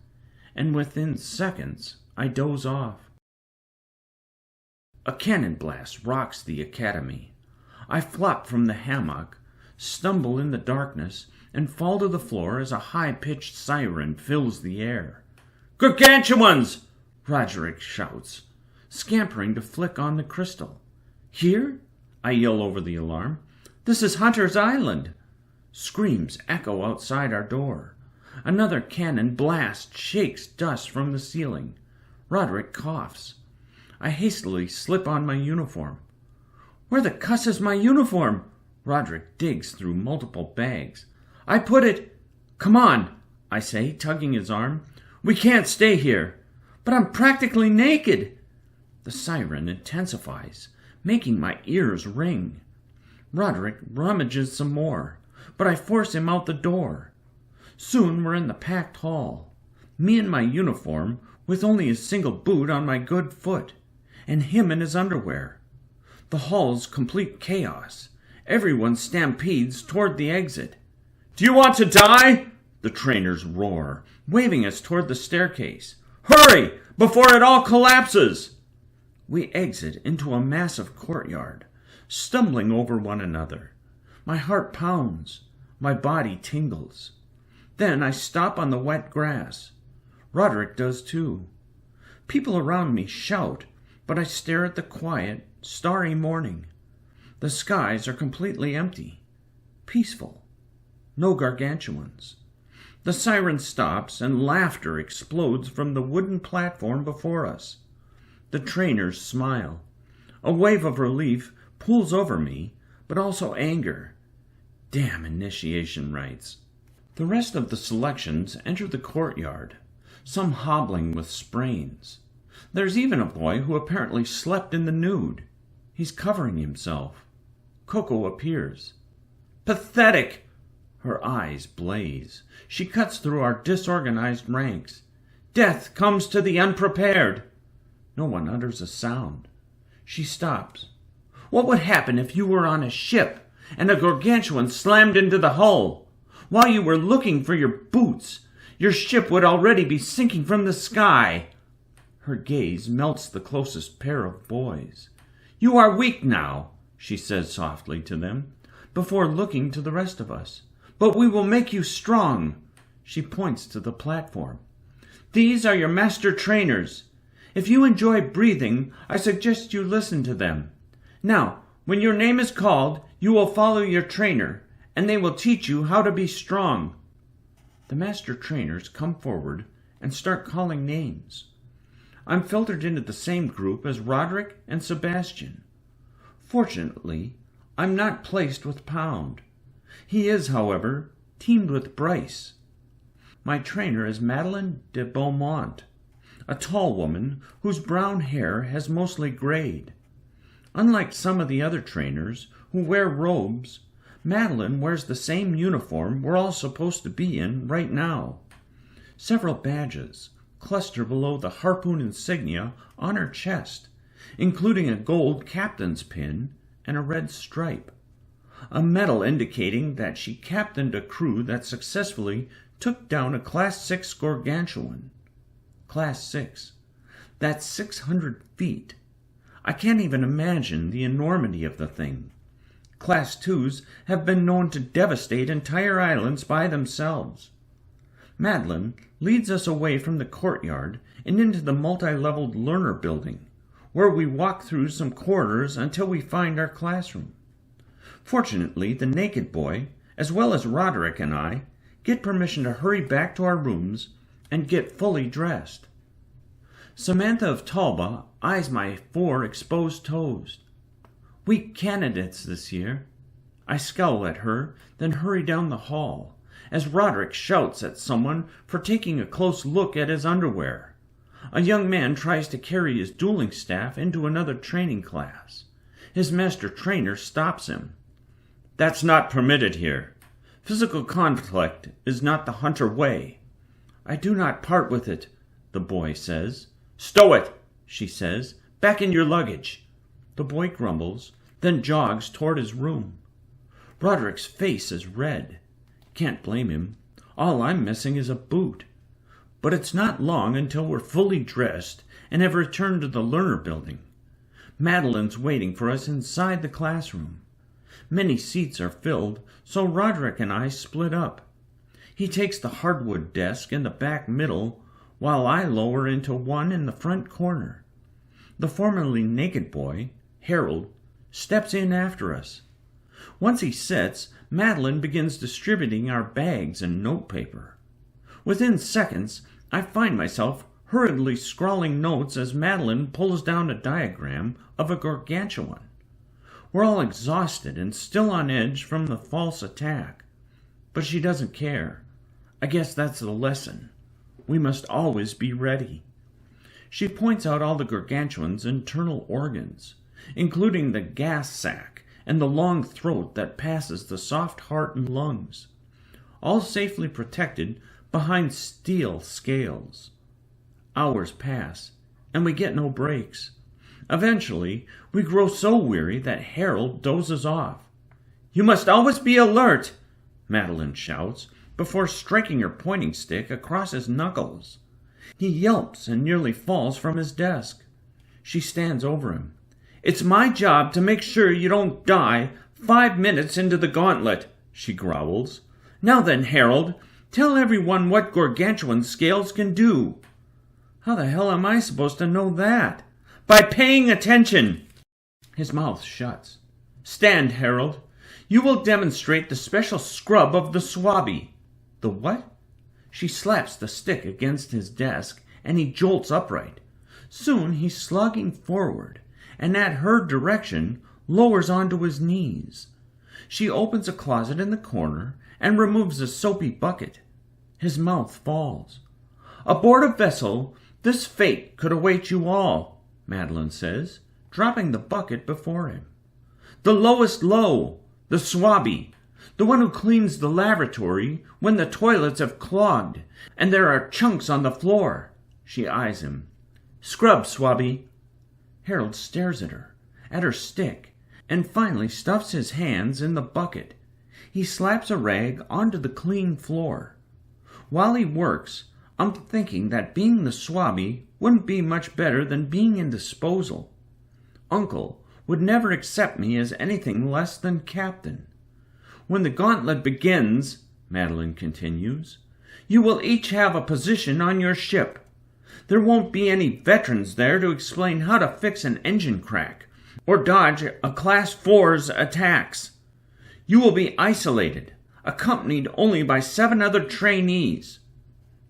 and within seconds I doze off. A cannon blast rocks the academy. I flop from the hammock, stumble in the darkness, and fall to the floor as a high-pitched siren fills the air. "Gargantuans!" Roderick shouts, scampering to flick on the crystal. "Here?" I yell over the alarm. "This is Hunter's Island!" Screams echo outside our door. Another cannon blast shakes dust from the ceiling. Roderick coughs. I hastily slip on my uniform. "Where the cuss is my uniform?" Roderick digs through multiple bags. "I put it—" "Come on," I say, tugging his arm. "We can't stay here." "But I'm practically naked." The siren intensifies, making my ears ring. Roderick rummages some more, but I force him out the door. Soon we're in the packed hall. Me in my uniform, with only a single boot on my good foot, and him in his underwear. The hall's complete chaos. Everyone stampedes toward the exit. "Do you want to die?" the trainers roar, waving us toward the staircase. "Hurry, before it all collapses!" We exit into a massive courtyard, stumbling over one another. My heart pounds. My body tingles. Then I stop on the wet grass. Roderick does too. People around me shout, but I stare at the quiet, starry morning. The skies are completely empty, peaceful. No gargantuans. The siren stops and laughter explodes from the wooden platform before us. The trainers smile. A wave of relief pulls over me, but also anger. Damn initiation rites. The rest of the selections enter the courtyard, some hobbling with sprains. There's even a boy who apparently slept in the nude. He's covering himself. Coco appears. Pathetic! Her eyes blaze. She cuts through our disorganized ranks. Death comes to the unprepared. No one utters a sound. She stops. What would happen if you were on a ship and a gargantuan slammed into the hull? While you were looking for your boots, your ship would already be sinking from the sky. Her gaze melts the closest pair of boys. You are weak now, she says softly to them, before looking to the rest of us. But we will make you strong. She points to the platform. These are your master trainers. If you enjoy breathing, I suggest you listen to them. Now, when your name is called, you will follow your trainer, and they will teach you how to be strong. The master trainers come forward and start calling names. I'm filtered into the same group as Roderick and Sebastian. Fortunately, I'm not placed with Pound. He is, however, teamed with Bryce. My trainer is Madeleine de Beaumont, a tall woman whose brown hair has mostly grayed. Unlike some of the other trainers who wear robes, Madeleine wears the same uniform we're all supposed to be in right now. Several badges cluster below the harpoon insignia on her chest, including a gold captain's pin and a red stripe, a medal indicating that she captained a crew that successfully took down a Class 6 gargantuan. Class 6. That's 600 feet. I can't even imagine the enormity of the thing. Class 2s have been known to devastate entire islands by themselves. Madeleine leads us away from the courtyard and into the multi-leveled learner building, where we walk through some corridors until we find our classroom. Fortunately, the naked boy, as well as Roderick and I, get permission to hurry back to our rooms and get fully dressed. Samantha of Talbot eyes my 4 exposed toes. Weak candidates this year. I scowl at her, then hurry down the hall, as Roderick shouts at someone for taking a close look at his underwear. A young man tries to carry his dueling staff into another training class. His master trainer stops him. That's not permitted here. Physical conflict is not the hunter way. I do not part with it, the boy says. Stow it, she says. Back in your luggage. The boy grumbles, then jogs toward his room. Roderick's face is red. Can't blame him. All I'm missing is a boot. But it's not long until we're fully dressed and have returned to the learner building. Madeleine's waiting for us inside the classroom. Many seats are filled, so Roderick and I split up. He takes the hardwood desk in the back middle, while I lower into one in the front corner. The formerly naked boy, Harold, steps in after us. Once he sits, Madeleine begins distributing our bags and notepaper. Within seconds, I find myself hurriedly scrawling notes as Madeleine pulls down a diagram of a gargantuan. We're all exhausted and still on edge from the false attack. But she doesn't care. I guess that's the lesson. We must always be ready. She points out all the gargantuan's internal organs, including the gas sac and the long throat that passes the soft heart and lungs, all safely protected behind steel scales. Hours pass, and we get no breaks. Eventually, we grow so weary that Harold dozes off. You must always be alert, Madeleine shouts, before striking her pointing stick across his knuckles. He yelps and nearly falls from his desk. She stands over him. It's my job to make sure you don't die 5 minutes into the gauntlet, she growls, Now then, Harold, tell everyone what gargantuan scales can do." "How the hell am I supposed to know that?" "By paying attention." His mouth shuts. "Stand, Harold. You will demonstrate the special scrub of the 𝘬𝘬𝘬." "The what?" She slaps the stick against his desk, and he jolts upright. Soon he's slogging forward, and at her direction lowers onto his knees. She opens a closet in the corner and removes a soapy bucket. His mouth falls. "Aboard a vessel, this fate could await you all," Madeline says, dropping the bucket before him. "The lowest low, the 𝘬𝘬𝘬, the one who cleans the lavatory when the toilets have clogged and there are chunks on the floor." She eyes him. "Scrub, 𝘬𝘬𝘬." Harold stares at her stick, and finally stuffs his hands in the bucket. He slaps a rag onto the clean floor. While he works, I'm thinking that being the 𝘬𝘬𝘬 wouldn't be much better than being in disposal. Uncle would never accept me as anything less than captain. "When the gauntlet begins," Madeline continues, "you will each have a position on your ship. There won't be any veterans there to explain how to fix an engine crack or dodge a Class 4's attacks. You will be isolated, accompanied only by 7 other trainees."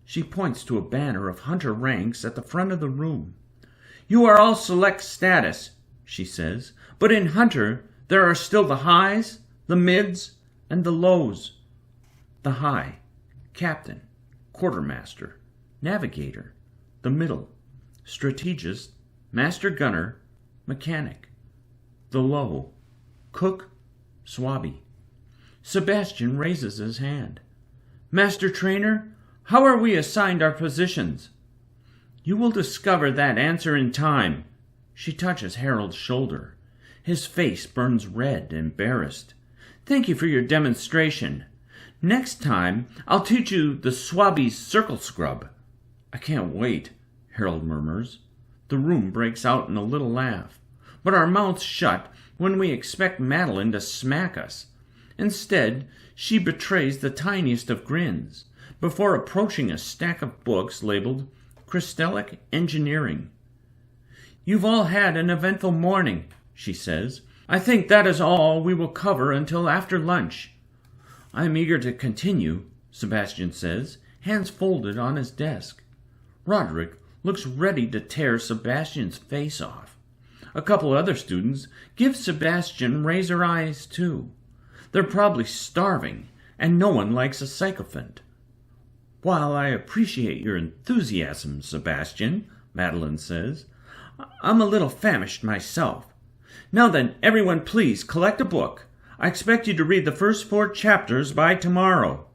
She points to a banner of hunter ranks at the front of the room. "You are all select status," she says, "but in hunter there are still the highs, the mids, and the lows." The high, captain, quartermaster, navigator. The middle, strategist, master gunner, mechanic. The low, cook, 𝘬𝘬𝘬. Sebastian raises his hand. "Master Trainer, how are we assigned our positions?" "You will discover that answer in time." She touches Harold's shoulder. His face burns red, embarrassed. "Thank you for your demonstration. Next time, I'll teach you the 𝘬𝘬𝘬's circle scrub." "I can't wait," Harold murmurs. The room breaks out in a little laugh, but our mouths shut when we expect Madeline to smack us. Instead, she betrays the tiniest of grins before approaching a stack of books labeled Crystallic Engineering. "You've all had an eventful morning," she says. "I think that is all we will cover until after lunch." "I am eager to continue," Sebastian says, hands folded on his desk. Roderick looks ready to tear Sebastian's face off. A couple other students give Sebastian razor eyes, too. They're probably starving, and no one likes a sycophant. "While I appreciate your enthusiasm, Sebastian," Madeline says, "I'm a little famished myself. Now then, everyone please collect a book. I expect you to read the first 4 chapters by tomorrow."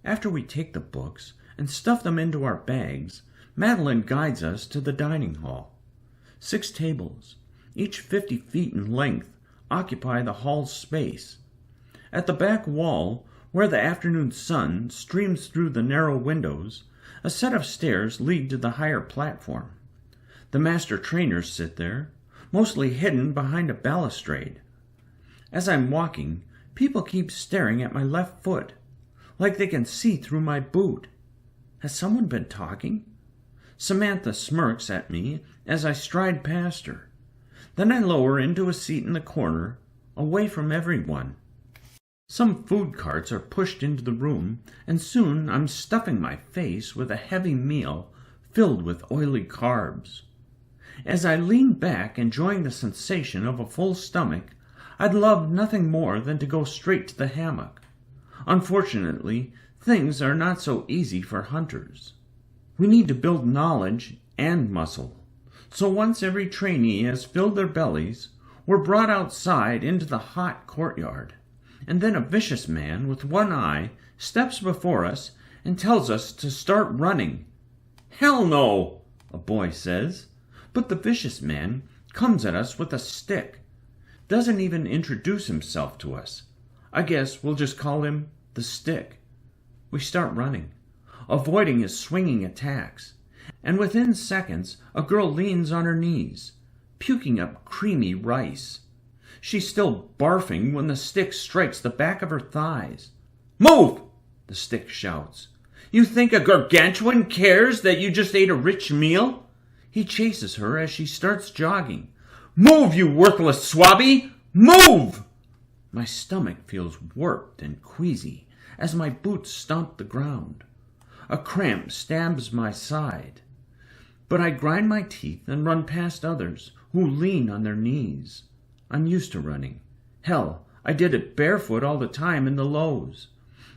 After we take the books and stuff them into our bags, Madeline guides us to the dining hall. 6 tables, each 50 feet in length, occupy the hall's space. At the back wall, where the afternoon sun streams through the narrow windows, a set of stairs lead to the higher platform. The master trainers sit there, mostly hidden behind a balustrade. As I'm walking, people keep staring at my left foot, like they can see through my boot. Has someone been talking? Samantha smirks at me as I stride past her. Then I lower into a seat in the corner, away from everyone. Some food carts are pushed into the room, and soon I'm stuffing my face with a heavy meal filled with oily carbs. As I lean back, enjoying the sensation of a full stomach, I'd love nothing more than to go straight to the hammock. Unfortunately, things are not so easy for hunters. We need to build knowledge and muscle. So once every trainee has filled their bellies, we're brought outside into the hot courtyard, and then a vicious man with one eye steps before us and tells us to start running. "Hell no," a boy says, but the vicious man comes at us with a stick. Doesn't even introduce himself to us. I guess we'll just call him the Stick. We start running, avoiding his swinging attacks, and within seconds a girl leans on her knees, puking up creamy rice. She's still barfing when the stick strikes the back of her thighs. Move! The stick shouts. You think a gargantuan cares that you just ate a rich meal? He chases her as she starts jogging. Move, you worthless swabby! Move! My stomach feels warped and queasy as my boots stomp the ground. A cramp stabs my side. But I grind my teeth and run past others who lean on their knees. I'm used to running. Hell, I did it barefoot all the time in the lows.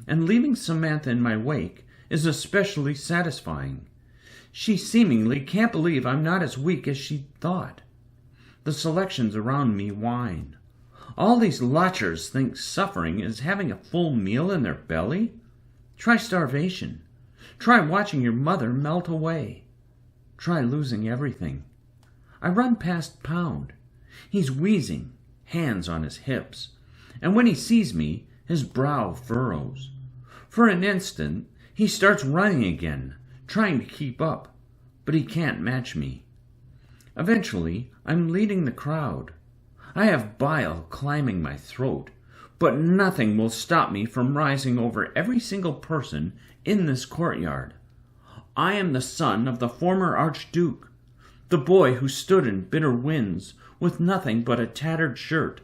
And leaving Samantha in my wake is especially satisfying. She seemingly can't believe I'm not as weak as she thought. The selections around me whine. All these lotchers think suffering is having a full meal in their belly. Try starvation. Try watching your mother melt away. Try losing everything. I run past Pound. He's wheezing, hands on his hips, and when he sees me, his brow furrows. For an instant, he starts running again, trying to keep up, but he can't match me. Eventually, I'm leading the crowd. I have bile climbing my throat, but nothing will stop me from rising over every single person in this courtyard. I am the son of the former Archduke, the boy who stood in bitter winds with nothing but a tattered shirt.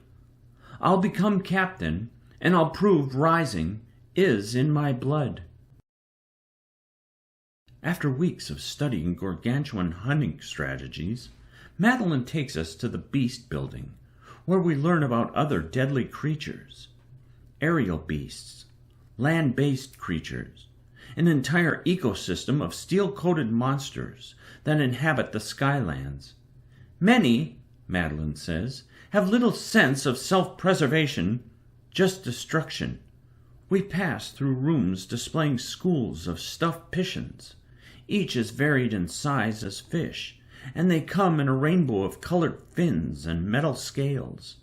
I'll become captain, and I'll prove rising is in my blood. After weeks of studying gargantuan hunting strategies, Madeline takes us to the beast building, where we learn about other deadly creatures. Aerial beasts, land-based creatures, an entire ecosystem of steel-coated monsters that inhabit the skylands. Many, Madeline says, have little sense of self-preservation, just destruction. We pass through rooms displaying schools of stuffed pigeons, each as varied in size as fish, and they come in a rainbow of colored fins and metal scales.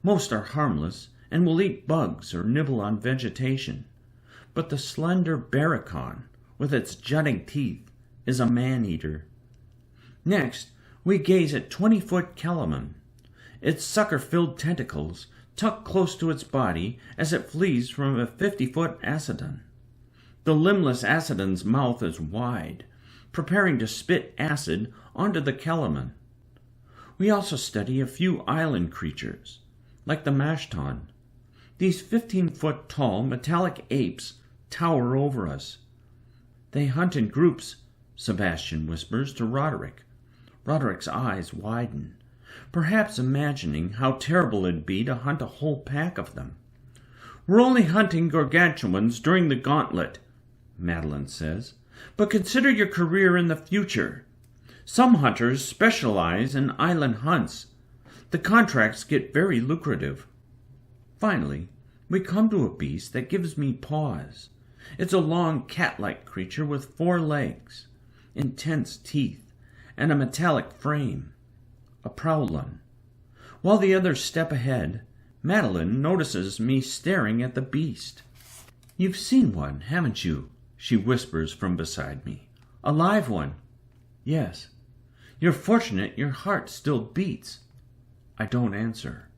Most are harmless and will eat bugs or nibble on vegetation, but the slender barracan, with its jutting teeth, is a man-eater. Next, we gaze at 20-foot 𝘚𝘩𝘢𝘠. Its sucker-filled tentacles tuck close to its body as it flees from a 50-foot ℚ𝑎cidon. The limbless ℚ𝑎cidon's mouth is wide, preparing to spit acid onto the 𝘚𝘩𝘠𝑚𝑢𝑛. We also study a few island creatures, like the mashton. These 15-foot tall metallic apes tower over us. They hunt in groups, Sebastian whispers to Roderick. Roderick's eyes widen, perhaps imagining how terrible it'd be to hunt a whole pack of them. We're only hunting gargantuans during the gauntlet, Madeline says, but consider your career in the future. Some hunters specialize in island hunts. The contracts get very lucrative. Finally, we come to a beast that gives me pause. It's a long cat-like creature with 4 legs, intense teeth, and a metallic frame. A prowlun. While the others step ahead, Madeline notices me staring at the beast. You've seen one, haven't you? She whispers from beside me. A live one. Yes. You're fortunate your heart still beats. I don't answer.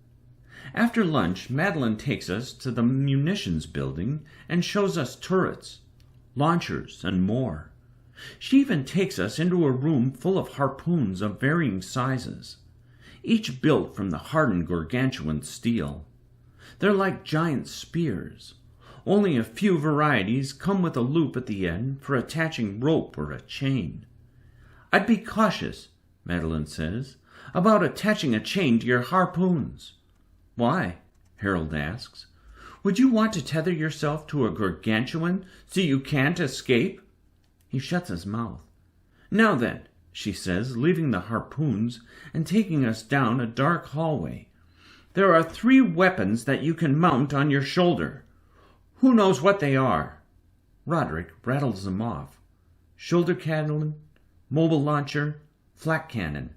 After lunch, Madeline takes us to the munitions building and shows us turrets, launchers, and more. She even takes us into a room full of harpoons of varying sizes, each built from the hardened gargantuan steel. They're like giant spears. Only a few varieties come with a loop at the end for attaching rope or a chain. I'd be cautious, Madeline says, about attaching a chain to your harpoons. Why? Harold asks. Would you want to tether yourself to a gargantuan so you can't escape? He shuts his mouth. Now then, she says, leaving the harpoons and taking us down a dark hallway. There are 3 weapons that you can mount on your shoulder. Who knows what they are? Roderick rattles them off. Shoulder cannon, mobile launcher, flak cannon.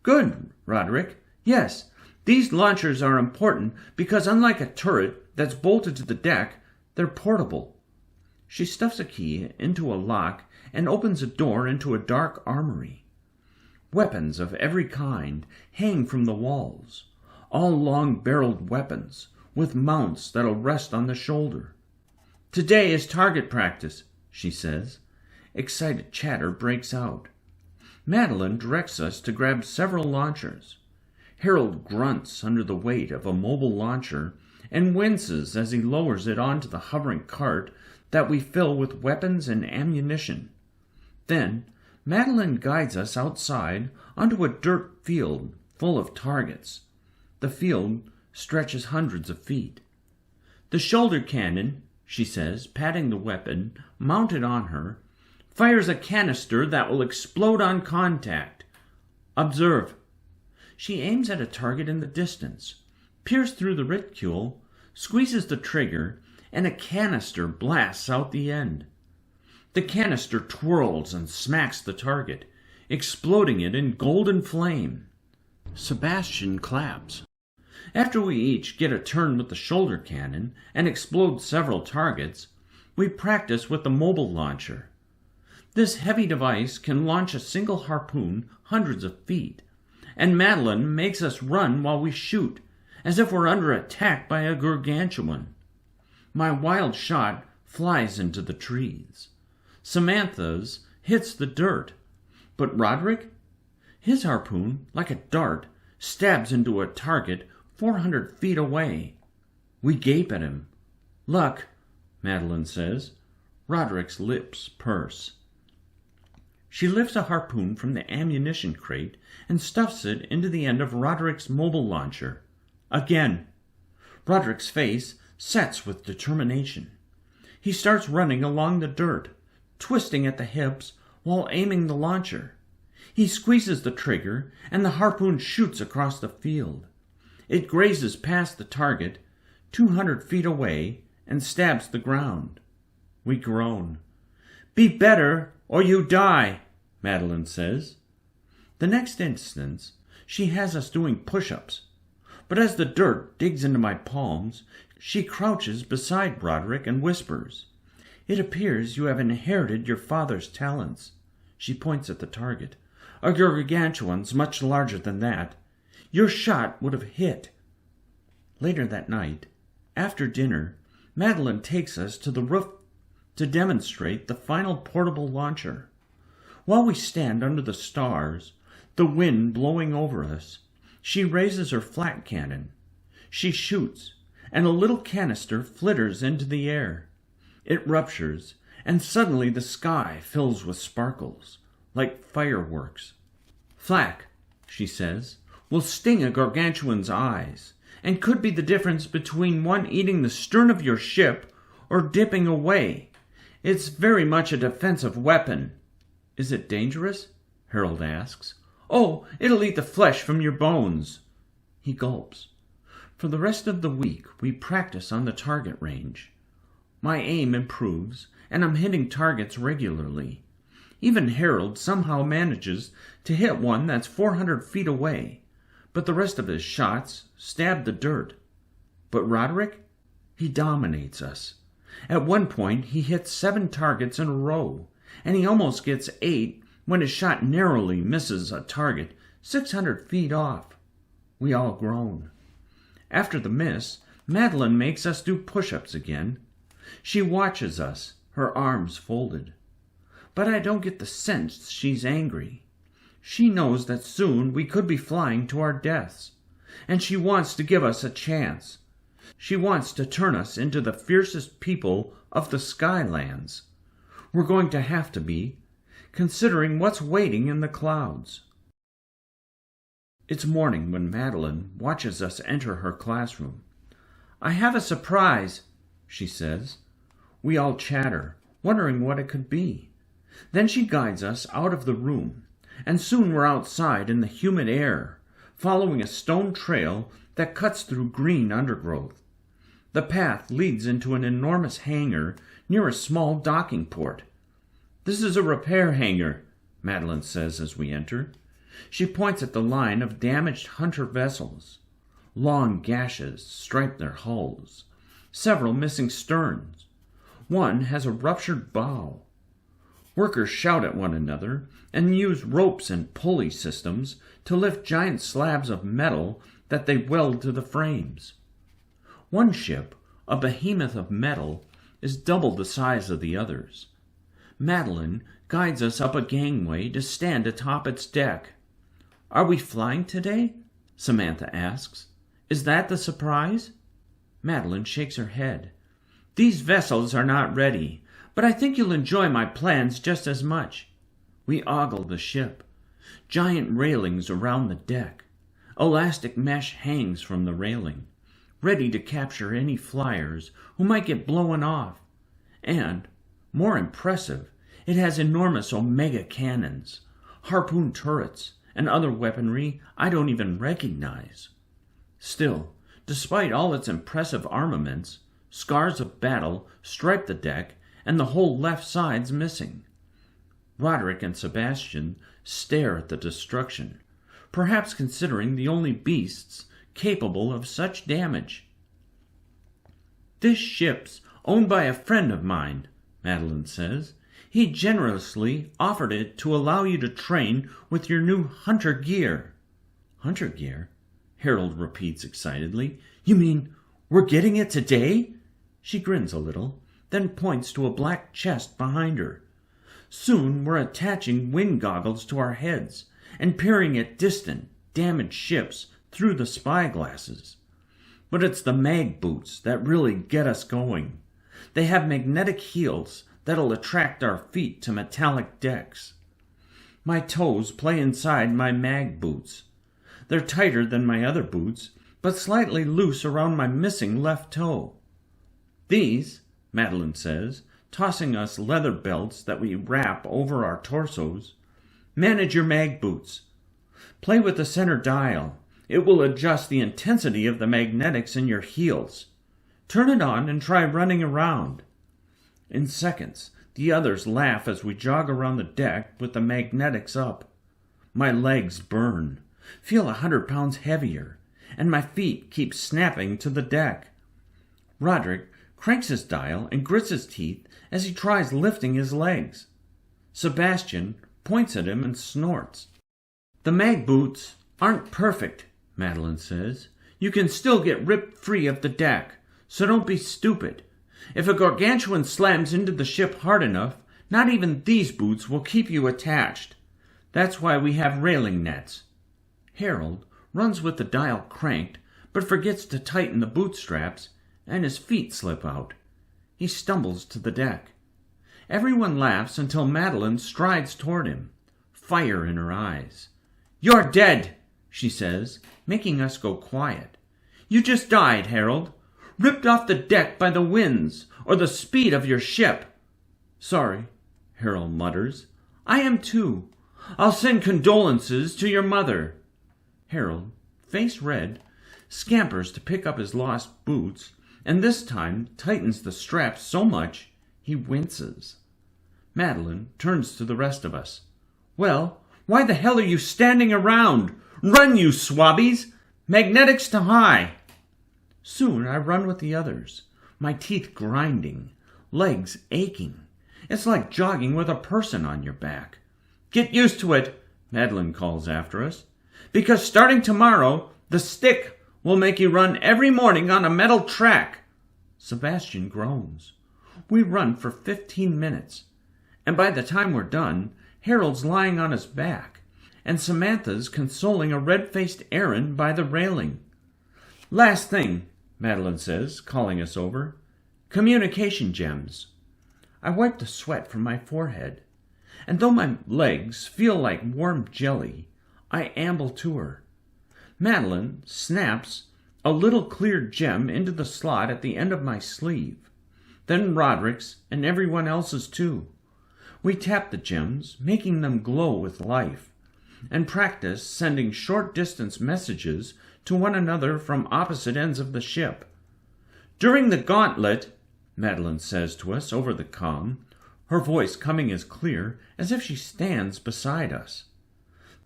Good, Roderick. Yes, these launchers are important because unlike a turret that's bolted to the deck, they're portable. She stuffs a key into a lock and opens a door into a dark armory. Weapons of every kind hang from the walls, all long-barreled weapons with mounts that'll rest on the shoulder. "Today is target practice," she says. Excited chatter breaks out. Madeline directs us to grab several launchers. Harold grunts under the weight of a mobile launcher and winces as he lowers it onto the hovering cart that we fill with weapons and ammunition. Then Madeline guides us outside onto a dirt field full of targets. The field stretches hundreds of feet. "The shoulder cannon," she says, patting the weapon mounted on her, "fires a canister that will explode on contact. Observe." She aims at a target in the distance, peers through the reticule, squeezes the trigger, and a canister blasts out the end. The canister twirls and smacks the target, exploding it in golden flame. Sebastian claps. After we each get a turn with the shoulder cannon and explode several targets, we practice with the mobile launcher. This heavy device can launch a single harpoon hundreds of feet, and Madeline makes us run while we shoot, as if we're under attack by a gargantuan. My wild shot flies into the trees. Samantha's hits the dirt. But Roderick? His harpoon, like a dart, stabs into a target 400 feet away. We gape at him. "Luck," Madeline says. Roderick's lips purse. She lifts a harpoon from the ammunition crate and stuffs it into the end of Roderick's mobile launcher. Again. Roderick's face sets with determination. He starts running along the dirt, twisting at the hips while aiming the launcher. He squeezes the trigger, and the harpoon shoots across the field. It grazes past the target, 200 feet away, and stabs the ground. We groan. "Be better, or you die," Madeline says. The next instant, she has us doing push-ups. But as the dirt digs into my palms, she crouches beside Roderick and whispers, "It appears you have inherited your father's talents." She points at the target. "A gargantuan's much larger than that. Your shot would have hit." Later that night, after dinner, Madeline takes us to the roof to demonstrate the final portable launcher. While we stand under the stars, the wind blowing over us, she raises her flat cannon. She shoots, and a little canister flitters into the air. It ruptures, and suddenly the sky fills with sparkles, like fireworks. "Flak," she says, "will sting a gargantuan's eyes, and could be the difference between one eating the stern of your ship or dipping away. It's very much a defensive weapon." "Is it dangerous?" Harold asks. "Oh, it'll eat the flesh from your bones." He gulps. For the rest of the week, we practice on the target range. My aim improves, and I'm hitting targets regularly. Even Harold somehow manages to hit one that's 400 feet away, but the rest of his shots stab the dirt. But Roderick? He dominates us. At one point, he hits 7 targets in a row, and he almost gets 8 when his shot narrowly misses a target 600 feet off. We all groan. After the miss, Madeline makes us do push-ups again. She watches us, her arms folded. But I don't get the sense she's angry. She knows that soon we could be flying to our deaths, and she wants to give us a chance. She wants to turn us into the fiercest people of the Skylands. We're going to have to be, considering what's waiting in the clouds. It's morning when Madeline watches us enter her classroom. "I have a surprise," she says. We all chatter, wondering what it could be. Then she guides us out of the room, and soon we're outside in the humid air, following a stone trail that cuts through green undergrowth. The path leads into an enormous hangar near a small docking port. "This is a repair hangar," Madeline says as we enter. She points at the line of damaged hunter vessels. Long gashes stripe their hulls, several missing sterns. One has a ruptured bow. Workers shout at one another and use ropes and pulley systems to lift giant slabs of metal that they weld to the frames. One ship, a behemoth of metal, is double the size of the others. Madeline guides us up a gangway to stand atop its deck. "Are we flying today?" Samantha asks. "Is that the surprise?" Madeline shakes her head. "These vessels are not ready, but I think you'll enjoy my plans just as much." We ogle the ship. Giant railings around the deck. Elastic mesh hangs from the railing, ready to capture any flyers who might get blown off. And, more impressive, it has enormous Omega cannons, harpoon turrets, and other weaponry I don't even recognize. Still, despite all its impressive armaments, scars of battle stripe the deck and the whole left side's missing. Roderick and Sebastian stare at the destruction, perhaps considering the only beasts capable of such damage. "This ship's owned by a friend of mine," Madeline says. "He generously offered it to allow you to train with your new hunter gear." "Hunter gear?" Harold repeats excitedly. "You mean we're getting it today?" She grins a little, then points to a black chest behind her. "Soon we're attaching wind goggles to our heads and peering at distant, damaged ships through the spyglasses. But it's the mag boots that really get us going. They have magnetic heels that'll attract our feet to metallic decks. My toes play inside my mag boots. They're tighter than my other boots, but slightly loose around my missing left toe. These," Madeline says, tossing us leather belts that we wrap over our torsos, "manage your mag boots. Play with the center dial. It will adjust the intensity of the magnetics in your heels. Turn it on and try running around." In seconds, the others laugh as we jog around the deck with the magnetics up. My legs burn, feel 100 pounds heavier, and my feet keep snapping to the deck. Roderick cranks his dial and grits his teeth as he tries lifting his legs. Sebastian points at him and snorts. "The mag boots aren't perfect," Madeline says. "You can still get ripped free of the deck, so don't be stupid. If a gargantuan slams into the ship hard enough, not even these boots will keep you attached. That's why we have railing nets." Harold runs with the dial cranked, but forgets to tighten the boot straps, and his feet slip out. He stumbles to the deck. Everyone laughs until Madeline strides toward him, fire in her eyes. "You're dead," she says, making us go quiet. "You just died, Harold. Ripped off the deck by the winds or the speed of your ship." "Sorry," Harold mutters. "I am too. I'll send condolences to your mother." Harold, face red, scampers to pick up his lost boots, and this time tightens the straps so much he winces. Madeline turns to the rest of us. "Well, why the hell are you standing around? Run, you swabbies! Magnetics to high!" Soon I run with the others, my teeth grinding, legs aching. It's like jogging with a person on your back. "Get used to it," Madeline calls after us, "because starting tomorrow, the stick will make you run every morning on a metal track." Sebastian groans. We run for 15 minutes, and by the time we're done, Harold's lying on his back, and Samantha's consoling a red-faced Aaron by the railing. "Last thing," Madeline says, calling us over. "Communication gems." I wipe the sweat from my forehead, and though my legs feel like warm jelly, I amble to her. Madeline snaps a little clear gem into the slot at the end of my sleeve, then Roderick's and everyone else's too. We tap the gems, making them glow with life, and practice sending short-distance messages to one another from opposite ends of the ship. "During the gauntlet," Madeline says to us over the comm, her voice coming as clear as if she stands beside us,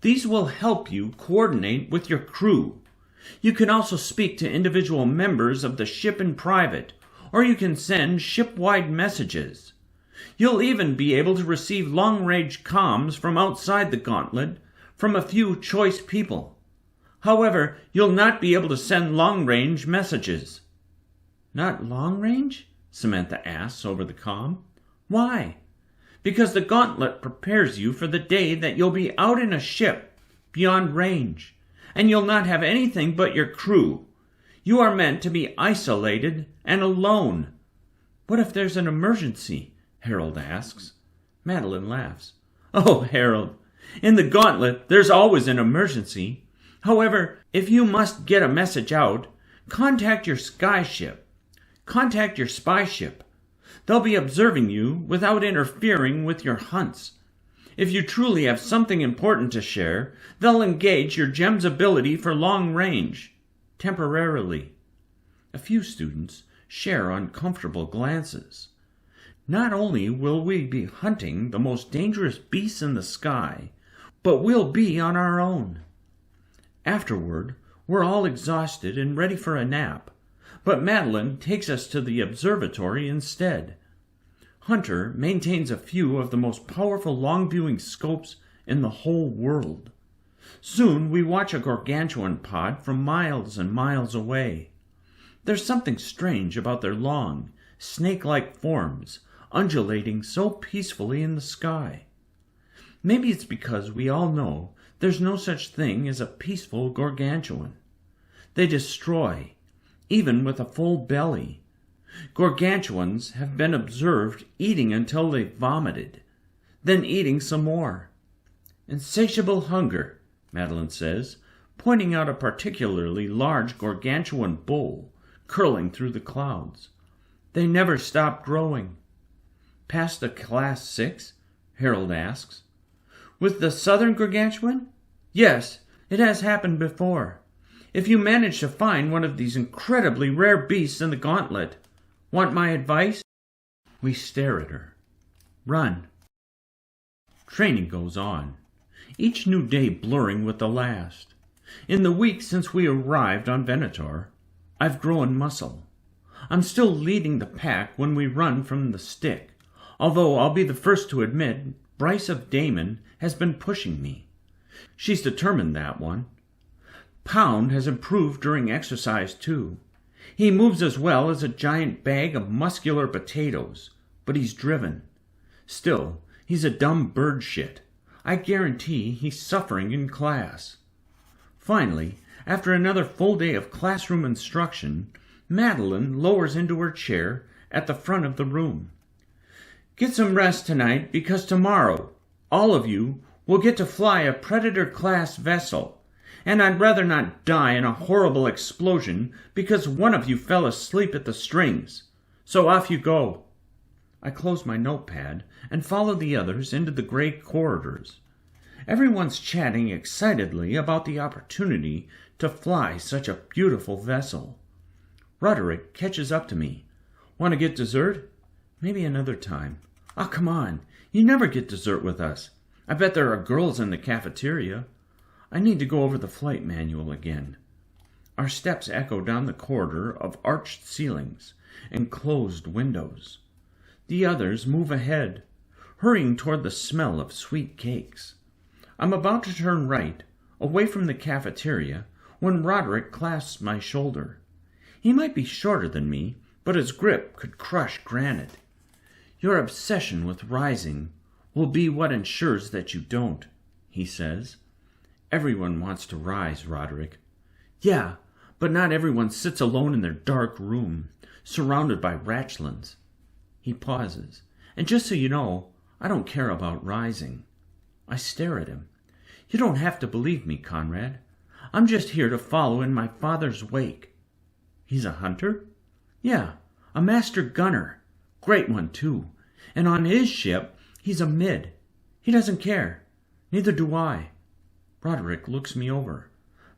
"these will help you coordinate with your crew. You can also speak to individual members of the ship in private, or you can send ship-wide messages. You'll even be able to receive long-range comms from outside the gauntlet from a few choice people. However, you'll not be able to send long-range messages." "Not long-range?" Samantha asks over the comm. Why? Because the gauntlet prepares you for the day that you'll be out in a ship beyond range, and you'll not have anything but your crew. You are meant to be isolated and alone. What if there's an emergency? Harold asks. Madeline laughs. Oh, Harold, in the gauntlet there's always an emergency. However, if you must get a message out, contact your skyship. Contact your spy ship. They'll be observing you without interfering with your hunts. If you truly have something important to share, they'll engage your gem's ability for long range, temporarily. A few students share uncomfortable glances. Not only will we be hunting the most dangerous beasts in the sky, but we'll be on our own. Afterward, we're all exhausted and ready for a nap, but Madeline takes us to the observatory instead. Hunter maintains a few of the most powerful long-viewing scopes in the whole world. Soon we watch a gargantuan pod from miles and miles away. There's something strange about their long, snake-like forms, undulating so peacefully in the sky. Maybe it's because we all know there's no such thing as a peaceful gargantuan. They destroy, even with a full belly. Gargantuans have been observed eating until they've vomited, then eating some more. Insatiable hunger, Madeline says, pointing out a particularly large gargantuan bull curling through the clouds. They never stop growing. Past a Class 6? Harold asks. With the southern gargantuan? Yes, it has happened before. If you manage to find one of these incredibly rare beasts in the gauntlet, want my advice? We stare at her. Run. Training goes on, each new day blurring with the last. In the week since we arrived on Venator, I've grown muscle. I'm still leading the pack when we run from the stick, although I'll be the first to admit Bryce of Damon has been pushing me. She's determined, that one. Pound has improved during exercise, too. He moves as well as a giant bag of muscular potatoes, but he's driven. Still, he's a dumb bird shit. I guarantee he's suffering in class. Finally, after another full day of classroom instruction, Madeline lowers into her chair at the front of the room. Get some rest tonight, because tomorrow, all of you will get to fly a Predator-class vessel, and I'd rather not die in a horrible explosion because one of you fell asleep at the strings. So off you go. I close my notepad and follow the others into the gray corridors. Everyone's chatting excitedly about the opportunity to fly such a beautiful vessel. Roderick catches up to me. Want to get dessert? Maybe another time. Oh, come on. You never get dessert with us. I bet there are girls in the cafeteria. I need to go over the flight manual again. Our steps echo down the corridor of arched ceilings and closed windows. The others move ahead, hurrying toward the smell of sweet cakes. I'm about to turn right, away from the cafeteria, when Roderick clasps my shoulder. He might be shorter than me, but his grip could crush granite. Your obsession with rising will be what ensures that you don't, he says. Everyone wants to rise, Roderick. Yeah, but not everyone sits alone in their dark room, surrounded by ratchlins. He pauses. And just so you know, I don't care about rising. I stare at him. You don't have to believe me, Conrad. I'm just here to follow in my father's wake. He's a hunter? Yeah, a master gunner. Great one, too. And on his ship, he's a mid. He doesn't care. Neither do I. Roderick looks me over.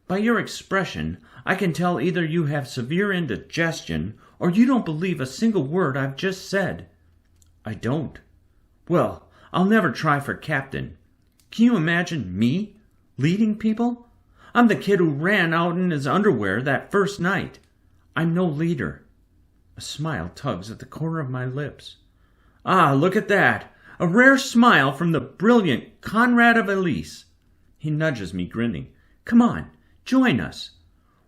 By your expression, I can tell either you have severe indigestion or you don't believe a single word I've just said. I don't. Well, I'll never try for captain. Can you imagine me leading people? I'm the kid who ran out in his underwear that first night. I'm no leader. A smile tugs at the corner of my lips. Ah, look at that. A rare smile from the brilliant Conrad of Elise. He nudges me, grinning. Come on, join us.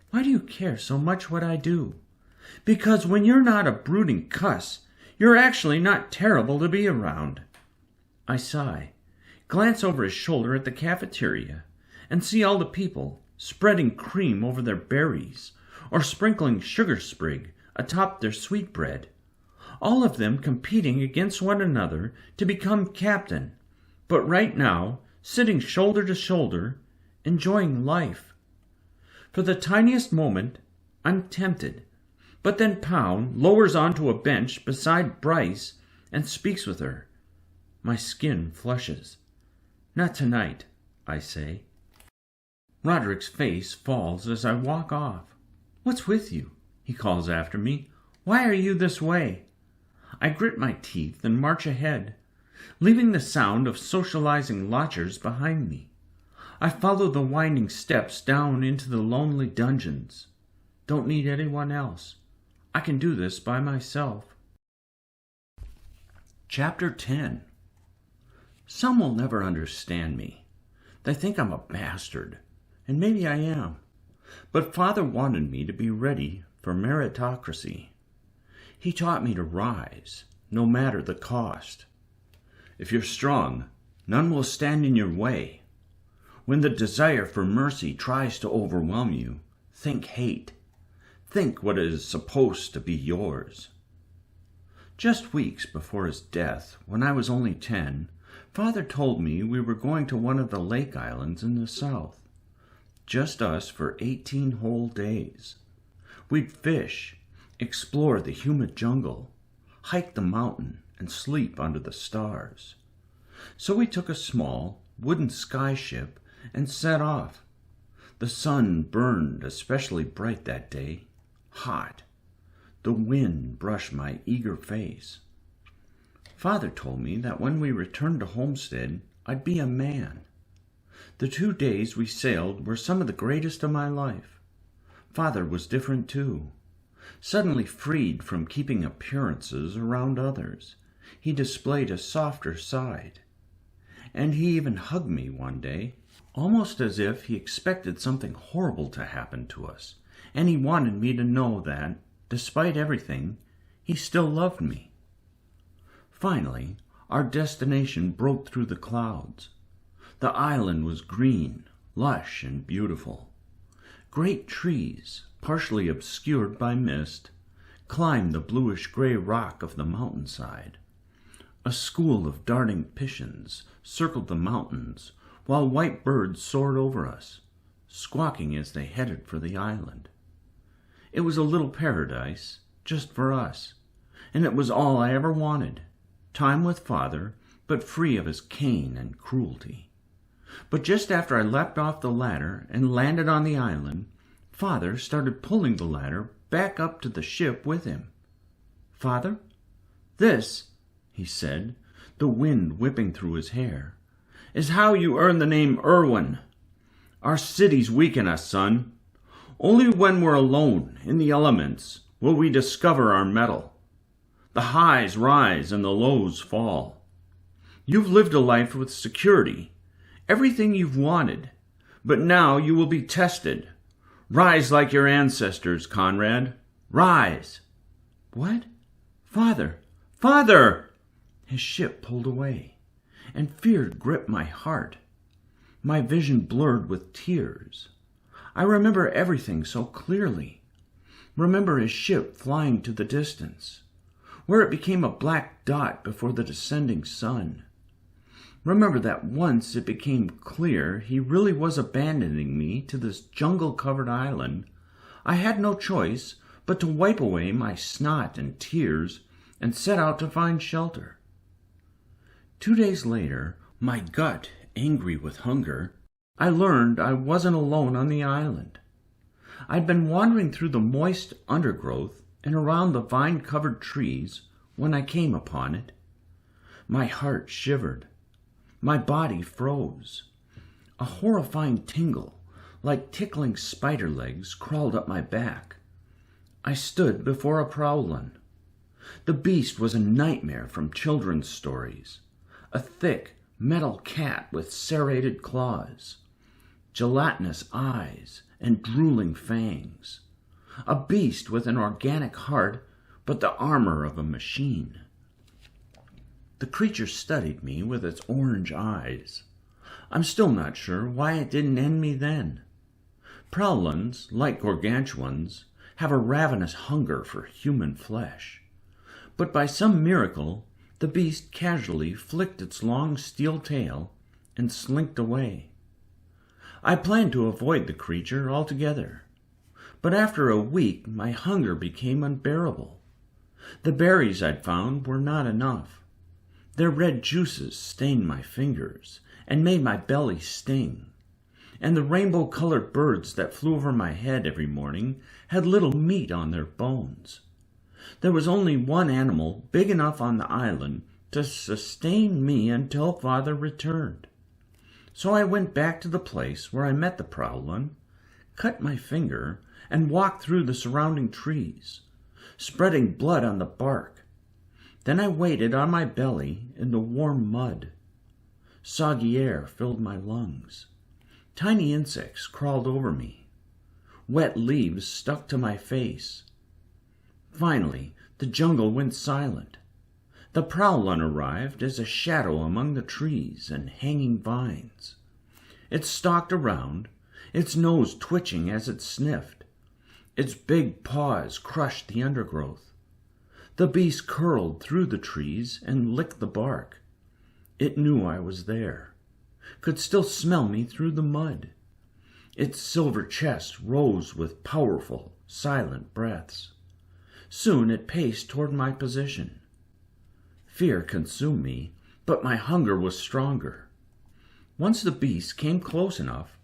Why do you care so much what I do? Because when you're not a brooding cuss, you're actually not terrible to be around. I sigh, glance over his shoulder at the cafeteria, and see all the people spreading cream over their berries or sprinkling sugar sprig atop their sweetbread, all of them competing against one another to become captain, but right now sitting shoulder to shoulder, enjoying life. For the tiniest moment, I'm tempted, but then Pound lowers onto a bench beside Bryce and speaks with her. My skin flushes. Not tonight, I say. Roderick's face falls as I walk off. What's with you? He calls after me. Why are you this way? I grit my teeth and march ahead, leaving the sound of socializing lodgers behind me. I follow the winding steps down into the lonely dungeons. Don't need anyone else. I can do this by myself. Chapter 10. Some will never understand me. They think I'm a bastard, and maybe I am. But Father wanted me to be ready for meritocracy. He taught me to rise, no matter the cost. If you're strong, none will stand in your way. When the desire for mercy tries to overwhelm you, think hate. Think what is supposed to be yours. Just weeks before his death, when I was only 10, Father told me we were going to one of the lake islands in the south. Just us for 18 whole days. We'd fish, explore the humid jungle, hike the mountain, and sleep under the stars. So we took a small, wooden skyship and set off. The sun burned especially bright that day, hot. The wind brushed my eager face. Father told me that when we returned to Homestead, I'd be a man. The 2 days we sailed were some of the greatest of my life. Father was different too. Suddenly freed from keeping appearances around others, he displayed a softer side. And he even hugged me one day, almost as if he expected something horrible to happen to us, and he wanted me to know that, despite everything, he still loved me. Finally, our destination broke through the clouds. The island was green, lush, and beautiful. Great trees, partially obscured by mist, climbed the bluish-gray rock of the mountainside. A school of darting pigeons circled the mountains, while white birds soared over us, squawking as they headed for the island. It was a little paradise, just for us, and it was all I ever wanted. Time with Father, but free of his cane and cruelty. But just after I leapt off the ladder and landed on the island, Father started pulling the ladder back up to the ship with him. Father, this, he said, the wind whipping through his hair, is how you earn the name Irwin. Our cities weaken us, son. Only when we're alone in the elements will we discover our mettle. The highs rise and the lows fall. You've lived a life with security, everything you've wanted, but now you will be tested. Rise like your ancestors, Conrad. Rise. What? Father! Father! His ship pulled away, and fear gripped my heart. My vision blurred with tears. I remember everything so clearly. Remember his ship flying to the distance, where it became a black dot before the descending sun. Remember that once it became clear he really was abandoning me to this jungle-covered island, I had no choice but to wipe away my snot and tears and set out to find shelter. 2 days later, my gut angry with hunger, I learned I wasn't alone on the island. I'd been wandering through the moist undergrowth and around the vine-covered trees when I came upon it. My heart shivered. My body froze. A horrifying tingle, like tickling spider legs, crawled up my back. I stood before a prowlin. The beast was a nightmare from children's stories. A thick, metal cat with serrated claws, gelatinous eyes, and drooling fangs. a beast with an organic heart, but the armor of a machine. The creature studied me with its orange eyes. I'm still not sure why it didn't end me then. Prowlans, like gargantuans, have a ravenous hunger for human flesh. But by some miracle, the beast casually flicked its long steel tail and slinked away. I planned to avoid the creature altogether, but after a week my hunger became unbearable. The berries I'd found were not enough. Their red juices stained my fingers and made my belly sting, and the rainbow-colored birds that flew over my head every morning had little meat on their bones. There was only one animal big enough on the island to sustain me until Father returned. So I went back to the place where I met the prowlan, cut my finger, and walked through the surrounding trees, spreading blood on the bark. Then I waded on my belly in the warm mud. Soggy air filled my lungs. Tiny insects crawled over me. Wet leaves stuck to my face. Finally, the jungle went silent. The prowlan arrived as a shadow among the trees and hanging vines. It stalked around, its nose twitching as it sniffed. Its big paws crushed the undergrowth. The beast curled through the trees and licked the bark. It knew I was there, could still smell me through the mud. Its silver chest rose with powerful, silent breaths. Soon it paced toward my position. Fear consumed me, but my hunger was stronger. Once the beast came close enough,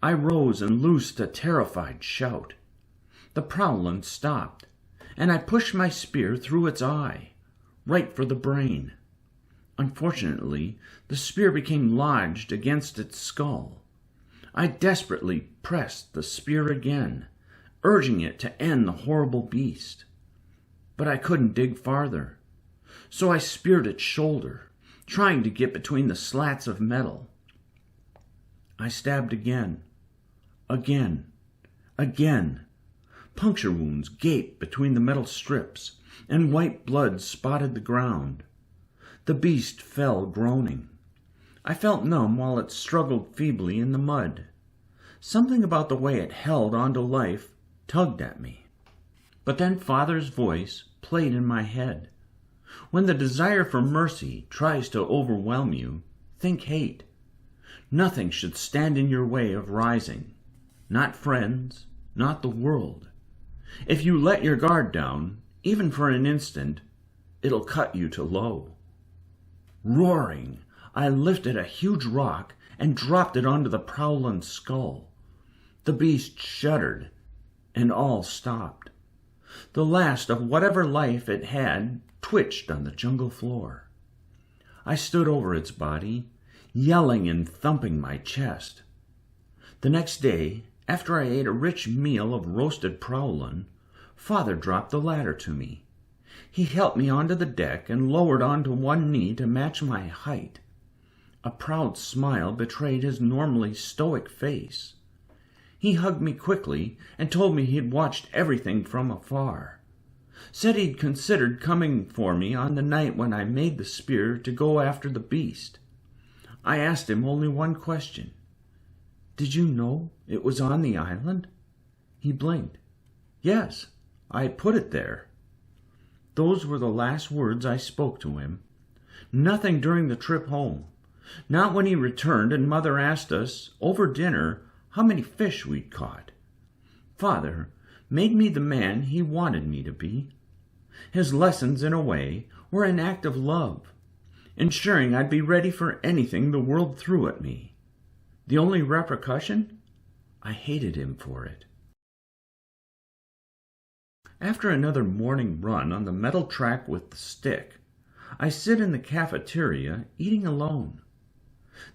I rose and loosed a terrified shout. The prowlan stopped, and I pushed my spear through its eye, right for the brain. Unfortunately, the spear became lodged against its skull. I desperately pressed the spear again, urging it to end the horrible beast. But I couldn't dig farther, so I speared its shoulder, trying to get between the slats of metal. I stabbed again. Puncture wounds gaped between the metal strips, and white blood spotted the ground. The beast fell groaning. I felt numb while it struggled feebly in the mud. Something about the way it held onto life tugged at me. But then Father's voice played in my head. When the desire for mercy tries to overwhelm you, think hate. Nothing should stand in your way of rising. Not friends, not the world. If you let your guard down, even for an instant, it'll cut you to low. Roaring, I lifted a huge rock and dropped it onto the prowlan's skull. The beast shuddered, and all stopped. The last of whatever life it had twitched on the jungle floor. I stood over its body, yelling and thumping my chest. The next day, after I ate a rich meal of roasted prowlan, Father dropped the ladder to me. He helped me onto the deck and lowered onto one knee to match my height. A proud smile betrayed his normally stoic face. He hugged me quickly and told me he'd watched everything from afar. Said he'd considered coming for me on the night when I made the spear to go after the beast. I asked him only one question. "Did you know it was on the island?" He blinked. "Yes, I put it there." Those were the last words I spoke to him. Nothing during the trip home. Not when he returned and Mother asked us, over dinner, how many fish we'd caught. Father made me the man he wanted me to be. His lessons, in a way, were an act of love, ensuring I'd be ready for anything the world threw at me. The only repercussion? I hated him for it. After another morning run on the metal track with the stick, I sit in the cafeteria eating alone.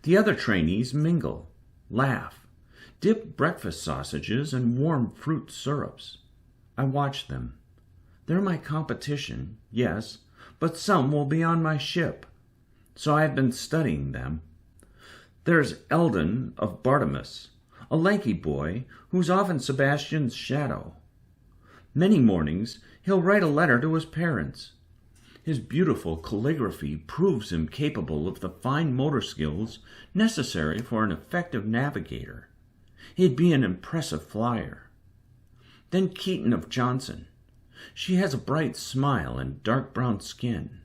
The other trainees mingle, laugh, dip breakfast sausages in warm fruit syrups. I watch them. They're my competition, yes, but some will be on my ship, so I've been studying them. There's Eldon of Bartimaeus, a lanky boy who's often Sebastian's shadow. Many mornings he'll write a letter to his parents. His beautiful calligraphy proves him capable of the fine motor skills necessary for an effective navigator. He'd be an impressive flyer. Then Keaton of Johnson. She has a bright smile and dark brown skin.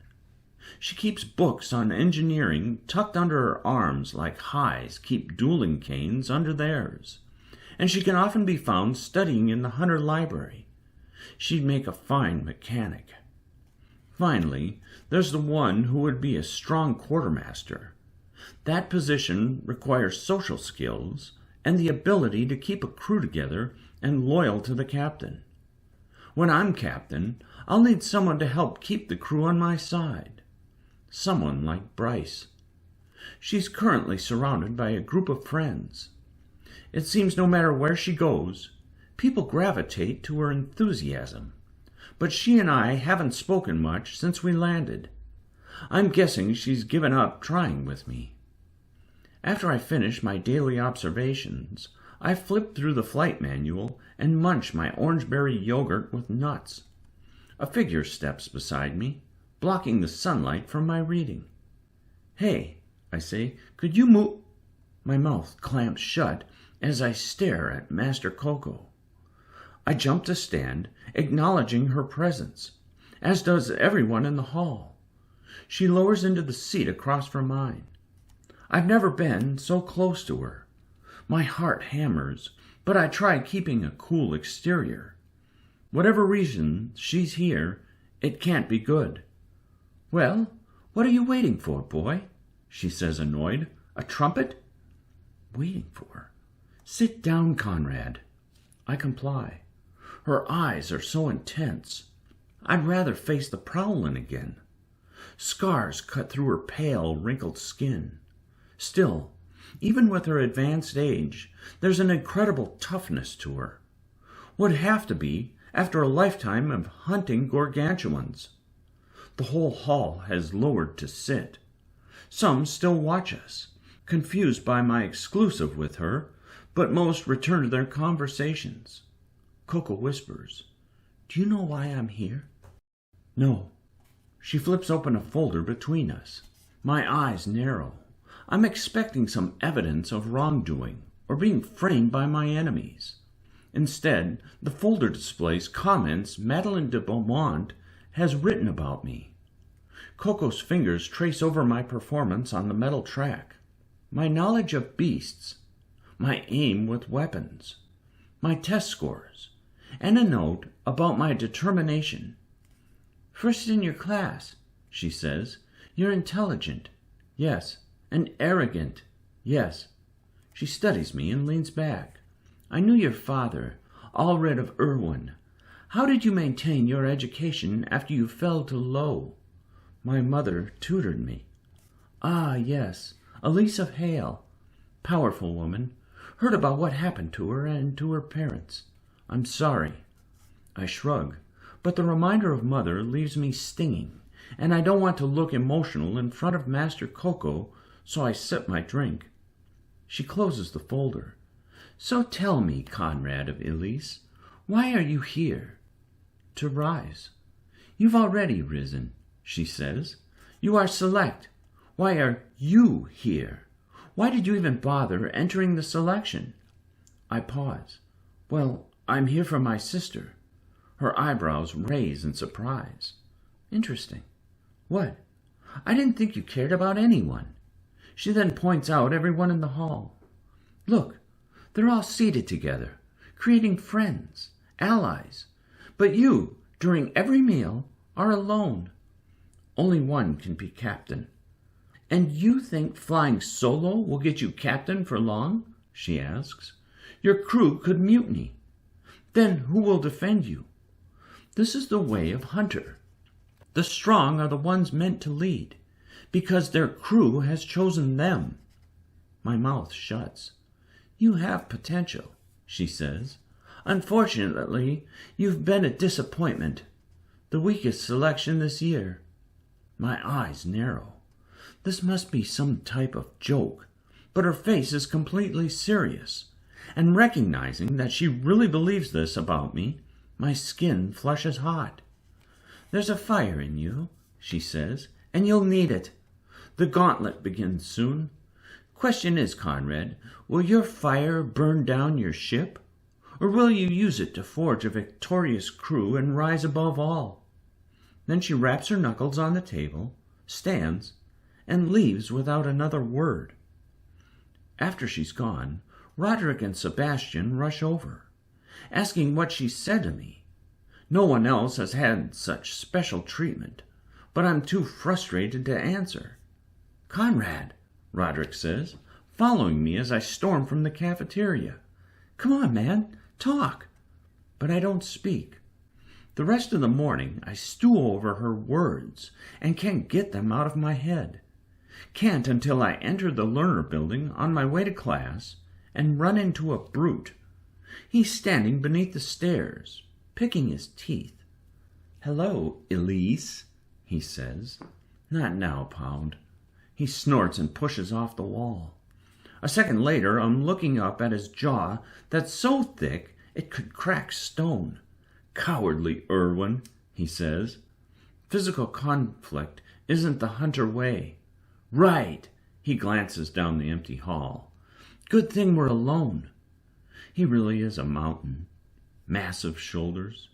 She keeps books on engineering tucked under her arms like highs keep dueling canes under theirs, and she can often be found studying in the Hunter Library. She'd make a fine mechanic. Finally, there's the one who would be a strong quartermaster. That position requires social skills and the ability to keep a crew together and loyal to the captain. When I'm captain, I'll need someone to help keep the crew on my side. Someone like Bryce. She's currently surrounded by a group of friends. It seems no matter where she goes, people gravitate to her enthusiasm. But she and I haven't spoken much since we landed. I'm guessing she's given up trying with me. After I finish my daily observations, I flip through the flight manual and munch my orangeberry yogurt with nuts. A figure steps beside me, blocking the sunlight from my reading. "Hey," I say, "could you move—" My mouth clamps shut as I stare at Master Coco. I jump to stand, acknowledging her presence, as does everyone in the hall. She lowers into the seat across from mine. I've never been so close to her. My heart hammers, but I try keeping a cool exterior. Whatever reason she's here, it can't be good. "Well, what are you waiting for, boy?" she says, annoyed. "A trumpet?" Waiting for? "Sit down, Conrad." I comply. Her eyes are so intense. I'd rather face the prowling again. Scars cut through her pale, wrinkled skin. Still, even with her advanced age, there's an incredible toughness to her. Would have to be after a lifetime of hunting gargantuans. The whole hall has lowered to sit. Some still watch us, confused by my exclusive with her, but most return to their conversations. Coco whispers, "Do you know why I'm here?" "No." She flips open a folder between us. My eyes narrow. I'm expecting some evidence of wrongdoing or being framed by my enemies. Instead, the folder displays comments Madeleine de Beaumont has written about me. Coco's fingers trace over my performance on the metal track, my knowledge of beasts, my aim with weapons, my test scores, and a note about my determination. "First in your class," she says. "You're intelligent." "Yes." "And arrogant." "Yes." She studies me and leans back. "I knew your father, Audiobook of Irwin. How did you maintain your education after you fell to low?" "My mother tutored me." "Ah, yes, Elise of Hale. Powerful woman. Heard about what happened to her and to her parents. I'm sorry." I shrug, but the reminder of mother leaves me stinging, and I don't want to look emotional in front of Master Coco, so I sip my drink. She closes the folder. "So tell me, Conrad of Elise, why are you here?" "To rise." "You've already risen," she says. "You are select. Why are you here? Why did you even bother entering the selection?" I pause. "Well, I'm here for my sister." Her eyebrows raise in surprise. "Interesting. What? I didn't think you cared about anyone." She then points out everyone in the hall. "Look, they're all seated together, creating friends, allies. But you, during every meal, are alone. Only one can be captain." "And you think flying solo will get you captain for long?" she asks. "Your crew could mutiny. Then who will defend you? This is the way of Hunter. The strong are the ones meant to lead, because their crew has chosen them." My mouth shuts. "You have potential," she says. "Unfortunately, you've been a disappointment. The weakest selection this year." My eyes narrow. This must be some type of joke, but her face is completely serious, and recognizing that she really believes this about me, My skin flushes hot. There's a fire in you, she says, and you'll need it. The gauntlet begins soon. Question is, Conrad, will your fire burn down your ship? Or will you use it to forge a victorious crew and rise above all? Then she raps her knuckles on the table, stands, and leaves without another word. After she's gone, Roderick and Sebastian rush over, asking what she said to me. No one else has had such special treatment, but I'm too frustrated to answer. Conrad, Roderick says, following me as I storm from the cafeteria. Come on, man, talk. But I don't speak. The rest of the morning I stew over her words and can't get them out of my head. Can't until I enter the learner building on my way to class and run into a brute. He's standing beneath the stairs, picking his teeth. Hello, Elise, he says. Not now, Pound. He snorts and pushes off the wall. A second later, I'm looking up at his jaw that's so thick it could crack stone. Cowardly Irwin, he says. Physical conflict isn't the hunter way. Right, he glances down the empty hall. Good thing we're alone. He really is a mountain. Massive shoulders,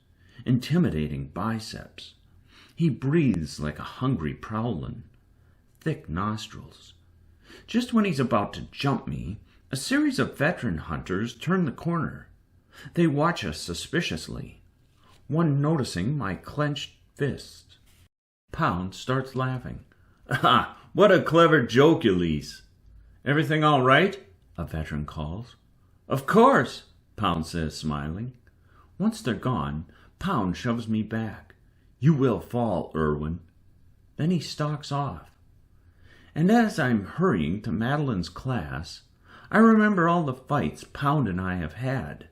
intimidating biceps. He breathes like a hungry prowlin. Thick nostrils. Just when he's about to jump me, a series of veteran hunters turn the corner. They watch us suspiciously, one noticing my clenched fist. Pound starts laughing. Ah, what a clever joke, Elise. Everything all right? A veteran calls. Of course, Pound says, smiling. Once they're gone, Pound shoves me back. You will fall, Irwin. Then he stalks off. And as I'm hurrying to Madeline's class, I remember all the fights Pound and I have had.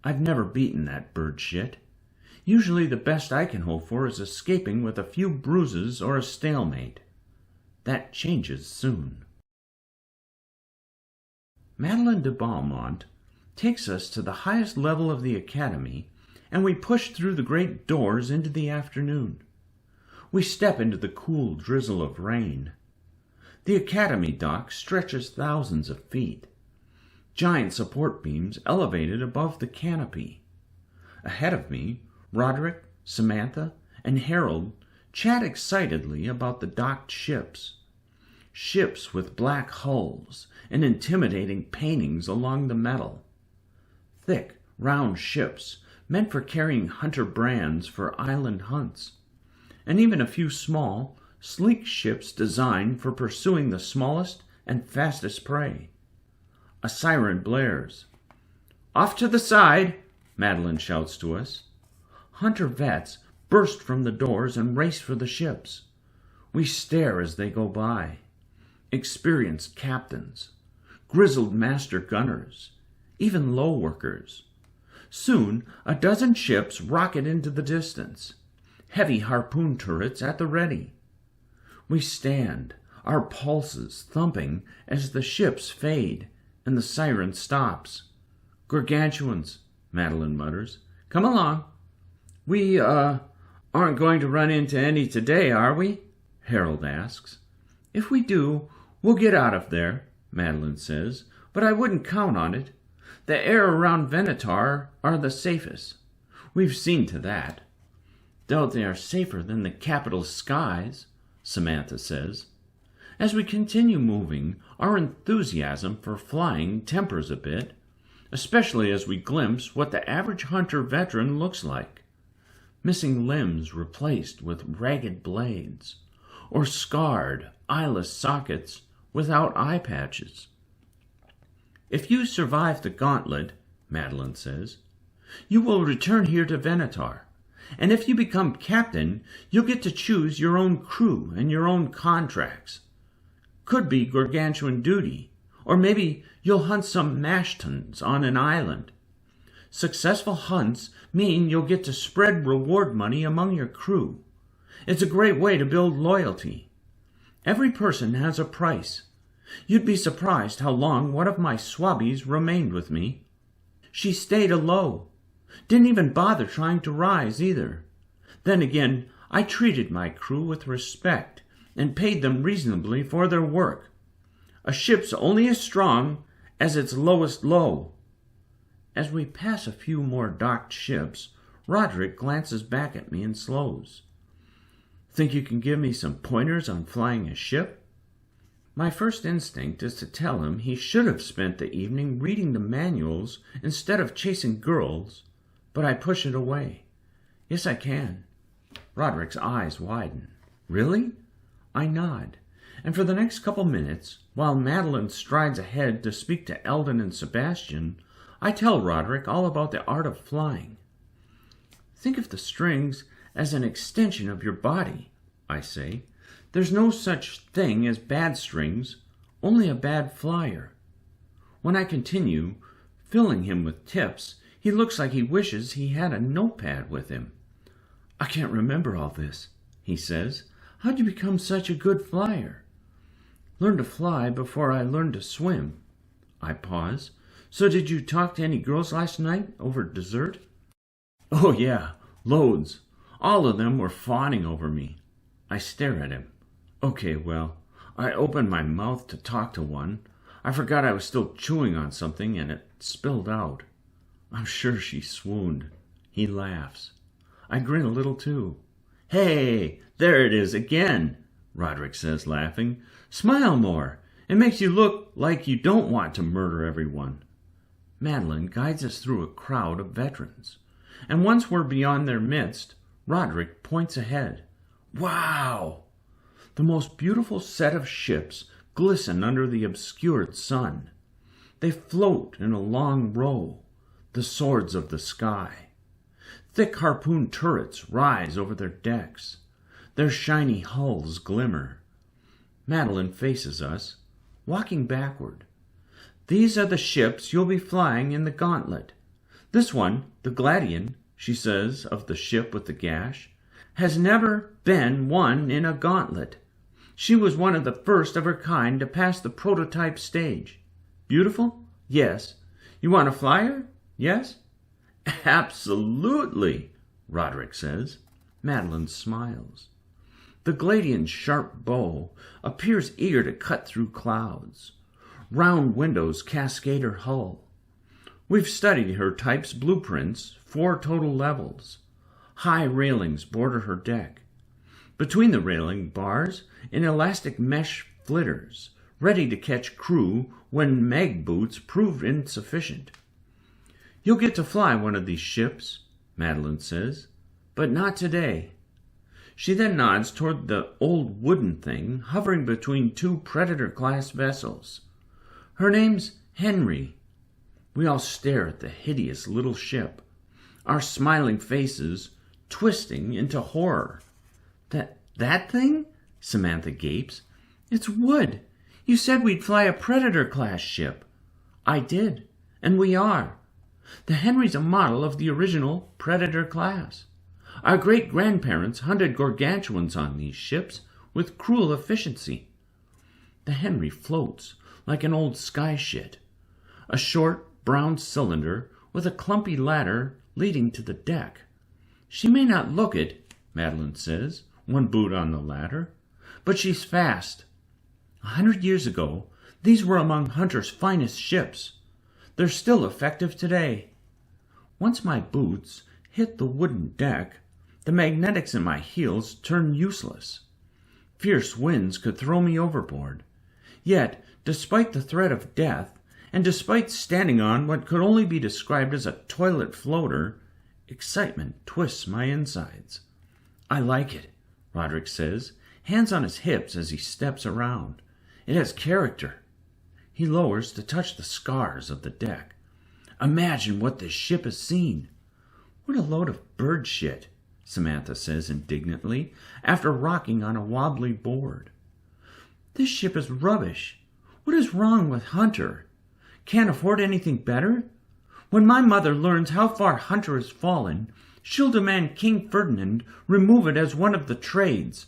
I've never beaten that bird shit. Usually the best I can hope for is escaping with a few bruises or a stalemate. That changes soon. Madeline de Beaumont takes us to the highest level of the academy, and we push through the great doors into the afternoon. We step into the cool drizzle of rain. The academy dock stretches thousands of feet. Giant support beams elevated above the canopy. Ahead of me, Roderick, Samantha, and Harold chat excitedly about the docked ships. Ships with black hulls and intimidating paintings along the metal. Thick, round ships meant for carrying hunter brands for island hunts. And even a few small, sleek ships designed for pursuing the smallest and fastest prey. A siren blares. Off to the side, Madeline shouts to us. Hunter vets burst from the doors and race for the ships. We stare as they go by. Experienced captains, grizzled master gunners, even low workers. Soon a dozen ships rocket into the distance, heavy harpoon turrets at the ready. We stand, our pulses thumping as the ships fade and the siren stops. Gargantuans, Madeline mutters. Come along. We, aren't going to run into any today, are we? Harold asks. If we do, we'll get out of there, Madeline says, but I wouldn't count on it. The air around Venator are the safest. We've seen to that. Though they are safer than the capital skies, Samantha says. As we continue moving, our enthusiasm for flying tempers a bit, especially as we glimpse what the average hunter veteran looks like. Missing limbs replaced with ragged blades, or scarred, eyeless sockets without eye patches. If you survive the gauntlet, Madeline says, you will return here to Venator, and if you become captain, you'll get to choose your own crew and your own contracts. Could be gargantuan duty, or maybe you'll hunt some mashtons on an island. Successful hunts mean you'll get to spread reward money among your crew. It's a great way to build loyalty. Every person has a price. You'd be surprised how long one of my swabbies remained with me. She stayed alow. Didn't even bother trying to rise either. Then again, I treated my crew with respect and paid them reasonably for their work. A ship's only as strong as its lowest low. As we pass a few more docked ships, Roderick glances back at me and slows. Think you can give me some pointers on flying a ship? My first instinct is to tell him he should have spent the evening reading the manuals instead of chasing girls, but I push it away. Yes, I can. Roderick's eyes widen. Really? I nod, and for the next couple minutes, while Madeline strides ahead to speak to Eldon and Sebastian, I tell Roderick all about the art of flying. Think of the strings as an extension of your body, I say. There's no such thing as bad strings, only a bad flyer. When I continue, filling him with tips, he looks like he wishes he had a notepad with him. I can't remember all this, he says. How'd you become such a good flyer? Learned to fly before I learned to swim. I pause. So did you talk to any girls last night over dessert? Oh yeah, loads. All of them were fawning over me. I stare at him. Okay, well, I opened my mouth to talk to one. I forgot I was still chewing on something and it spilled out. I'm sure she swooned. He laughs. I grin a little too. Hey, there it is again, Roderick says, laughing. Smile more. It makes you look like you don't want to murder everyone. Madeline guides us through a crowd of veterans, and once we're beyond their midst, Roderick points ahead. Wow! The most beautiful set of ships glisten under the obscured sun. They float in a long row, the swords of the sky. Thick harpoon turrets rise over their decks. Their shiny hulls glimmer. Madeline faces us, walking backward. These are the ships you'll be flying in the gauntlet. This one, the Gladian, she says of the ship with the gash, has never been won in a gauntlet. She was one of the first of her kind to pass the prototype stage. Beautiful? Yes. You want to fly her? Yes? Absolutely, Roderick says. Madeline smiles. The Gladian's sharp bow appears eager to cut through clouds. Round windows cascade her hull. We've studied her type's blueprints, 4 total levels. High railings border her deck. Between the railing bars, an elastic mesh flitters, ready to catch crew when mag boots prove insufficient. You'll get to fly one of these ships, Madeline says, but not today. She then nods toward the old wooden thing hovering between 2 Predator-class vessels. Her name's Henry. We all stare at the hideous little ship, our smiling faces twisting into horror. That thing? Samantha gapes. It's wood. You said we'd fly a Predator-class ship. I did, and we are. The Henry's a model of the original Predator class. Our great-grandparents hunted gargantuans on these ships with cruel efficiency. The Henry floats like an old sky shit, a short brown cylinder with a clumpy ladder leading to the deck. She may not look it, Madeline says, one boot on the ladder, but she's fast. 100 years ago, these were among Hunter's finest ships. They're still effective today. Once my boots hit the wooden deck, the magnetics in my heels turned useless. Fierce winds could throw me overboard. Yet, despite the threat of death, and despite standing on what could only be described as a toilet floater, excitement twists my insides. I like it, Roderick says, hands on his hips as he steps around. It has character. He lowers to touch the scars of the deck. Imagine what this ship has seen. What a load of bird shit, Samantha says indignantly, after rocking on a wobbly board. This ship is rubbish. What is wrong with Hunter? Can't afford anything better? When my mother learns how far Hunter has fallen, she'll demand King Ferdinand remove it as one of the trades.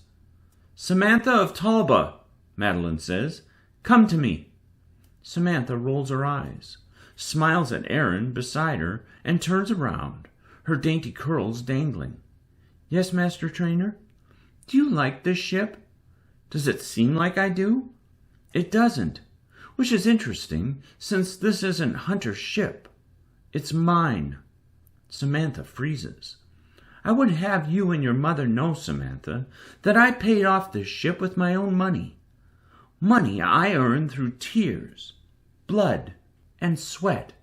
Samantha of Talba, Madeline says, come to me. Samantha rolls her eyes, smiles at Aaron beside her, and turns around, her dainty curls dangling. "Yes, Master Trainer? Do you like this ship? Does it seem like I do? It doesn't, which is interesting, since this isn't Hunter's ship. It's mine." Samantha freezes. "I would have you and your mother know, Samantha, that I paid off this ship with my own money. Money I earned through tears, blood, and sweat.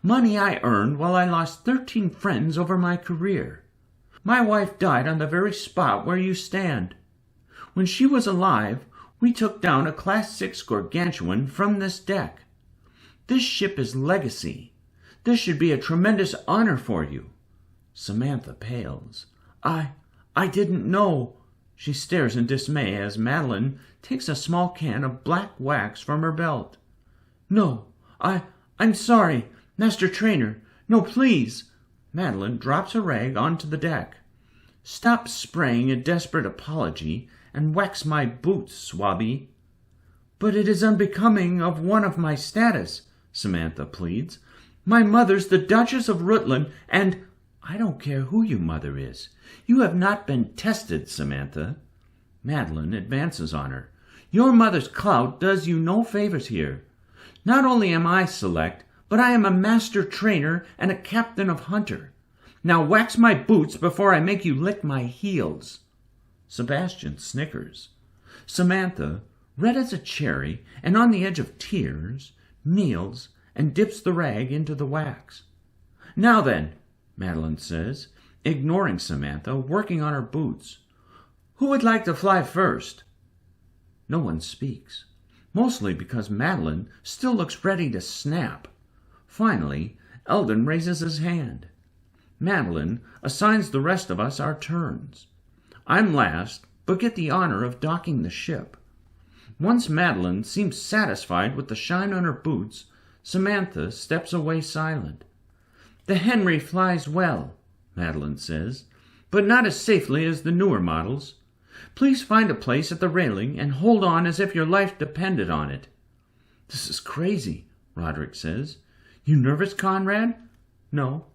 Money I earned while I lost 13 friends over my career. My wife died on the very spot where you stand. When she was alive, we took down a Class 6 gargantuan from this deck. This ship is legacy. This should be a tremendous honor for you." Samantha pales. I didn't know." She stares in dismay as Madeline takes a small can of black wax from her belt. "No, I'm sorry, Master Trainer. No, please." Madeline drops a rag onto the deck. "Stop spraying a desperate apology and wax my boots, swabby." "But it is unbecoming of one of my status," Samantha pleads. "My mother's the Duchess of Rutland, and—" "I don't care who your mother is. You have not been tested, Samantha." Madeline advances on her. "Your mother's clout does you no favors here. Not only am I select, but I am a master trainer and a captain of Hunter. Now wax my boots before I make you lick my heels." Sebastian snickers. Samantha, red as a cherry and on the edge of tears, kneels and dips the rag into the wax. "Now then," Madeline says, ignoring Samantha, working on her boots, "who would like to fly first?" No one speaks, mostly because Madeline still looks ready to snap. Finally, Eldon raises his hand. Madeline assigns the rest of us our turns. I'm last, but get the honor of docking the ship. Once Madeline seems satisfied with the shine on her boots, Samantha steps away silent. "The Henry flies well," Madeline says, "but not as safely as the newer models. Please find a place at the railing and hold on as if your life depended on it." "This is crazy," Roderick says. "You nervous, Conrad?" "No."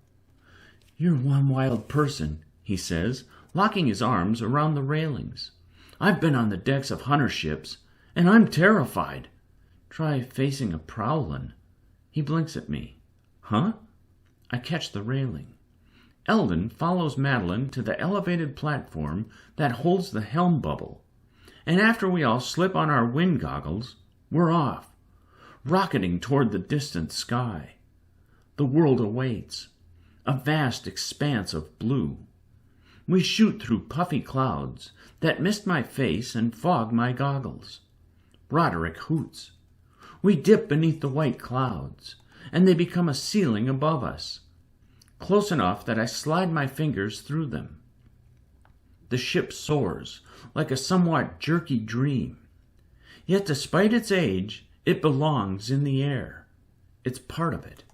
"You're one wild person," he says, locking his arms around the railings. "I've been on the decks of Hunter ships, and I'm terrified. Try facing a prowlin." He blinks at me. "Huh?" I catch the railing. Eldon follows Madeline to the elevated platform that holds the helm bubble, and after we all slip on our wind goggles, we're off, rocketing toward the distant sky. The world awaits, a vast expanse of blue. We shoot through puffy clouds that mist my face and fog my goggles. Roderick hoots. We dip beneath the white clouds, and they become a ceiling above us, close enough that I slide my fingers through them. The ship soars like a somewhat jerky dream. Yet despite its age, it belongs in the air. It's part of it.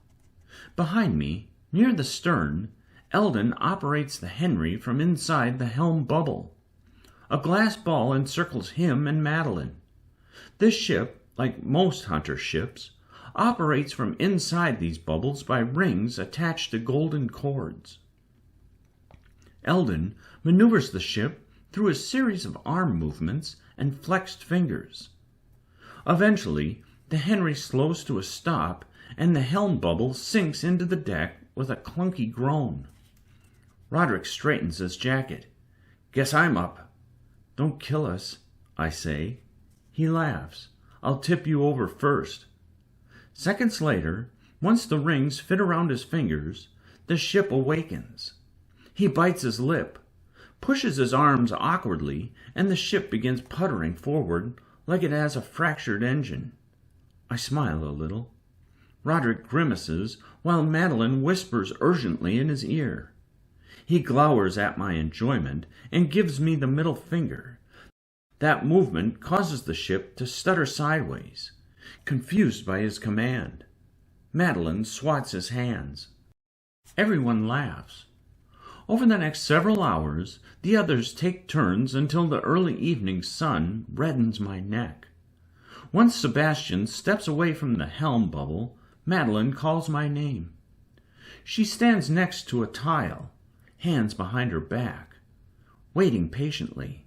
Behind me, near the stern, Eldon operates the Henry from inside the helm bubble. A glass ball encircles him and Madeline. This ship, like most Hunter ships, operates from inside these bubbles by rings attached to golden cords. Eldon maneuvers the ship through a series of arm movements and flexed fingers. Eventually, the Henry slows to a stop, and the helm bubble sinks into the deck with a clunky groan. Roderick straightens his jacket. "Guess I'm up." "Don't kill us," I say. He laughs. "I'll tip you over first." Seconds later, once the rings fit around his fingers, the ship awakens. He bites his lip, pushes his arms awkwardly, and the ship begins puttering forward like it has a fractured engine. I smile a little. Roderick grimaces while Madeline whispers urgently in his ear. He glowers at my enjoyment and gives me the middle finger. That movement causes the ship to stutter sideways, confused by his command. Madeline swats his hands. Everyone laughs. Over the next several hours, the others take turns until the early evening sun reddens my neck. Once Sebastian steps away from the helm bubble, Madeline calls my name. She stands next to a tile, hands behind her back, waiting patiently.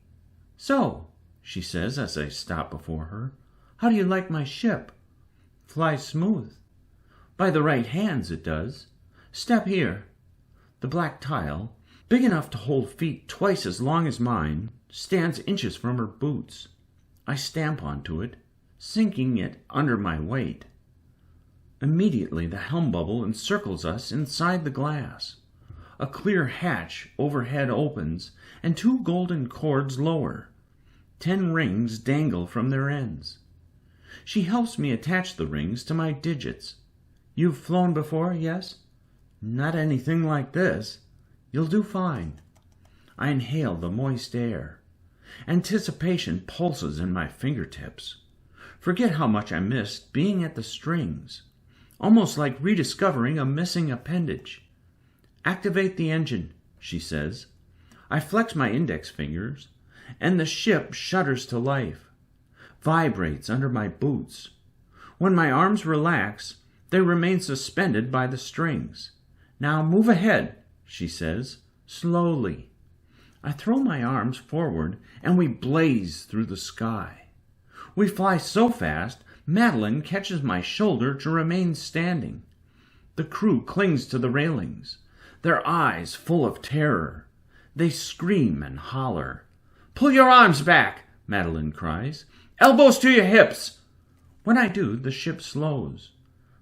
"So," she says as I stop before her, "how do you like my ship? Flies smooth. By the right hands it does. Step here." The black tile, big enough to hold feet twice as long as mine, stands inches from her boots. I stamp onto it, sinking it under my weight. Immediately the helm bubble encircles us inside the glass. A clear hatch overhead opens, and 2 golden cords lower. 10 rings dangle from their ends. She helps me attach the rings to my digits. "You've flown before, yes?" "Not anything like this." "You'll do fine." I inhale the moist air. Anticipation pulses in my fingertips. Forget how much I missed being at the strings. Almost like rediscovering a missing appendage. "Activate the engine," she says. I flex my index fingers, and the ship shudders to life, vibrates under my boots. When my arms relax, they remain suspended by the strings. "Now move ahead," she says, slowly. I throw my arms forward, and we blaze through the sky. We fly so fast, Madeline catches my shoulder to remain standing. The crew clings to the railings, their eyes full of terror. They scream and holler. "Pull your arms back," Madeline cries. "Elbows to your hips." When I do, the ship slows.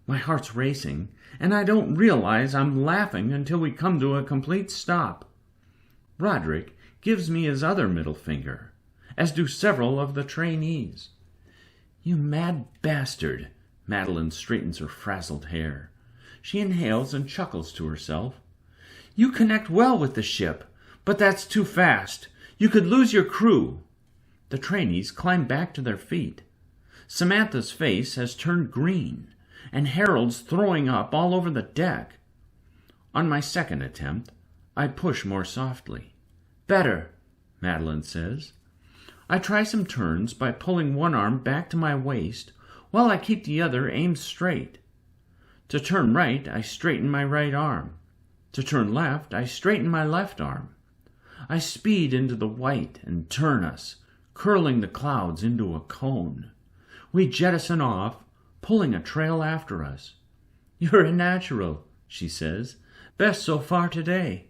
My heart's racing, and I don't realize I'm laughing until we come to a complete stop. Roderick gives me his other middle finger, as do several of the trainees. "You mad bastard," Madeline straightens her frazzled hair. She inhales and chuckles to herself. "You connect well with the ship, but that's too fast. You could lose your crew." The trainees climb back to their feet. Samantha's face has turned green, and Harold's throwing up all over the deck. On my second attempt, I push more softly. "Better," Madeline says. I try some turns by pulling one arm back to my waist while I keep the other aimed straight. To turn right, I straighten my right arm. To turn left, I straighten my left arm. I speed into the white and turn us, curling the clouds into a cone. We jettison off, pulling a trail after us. "You're a natural," she says. "Best so far today."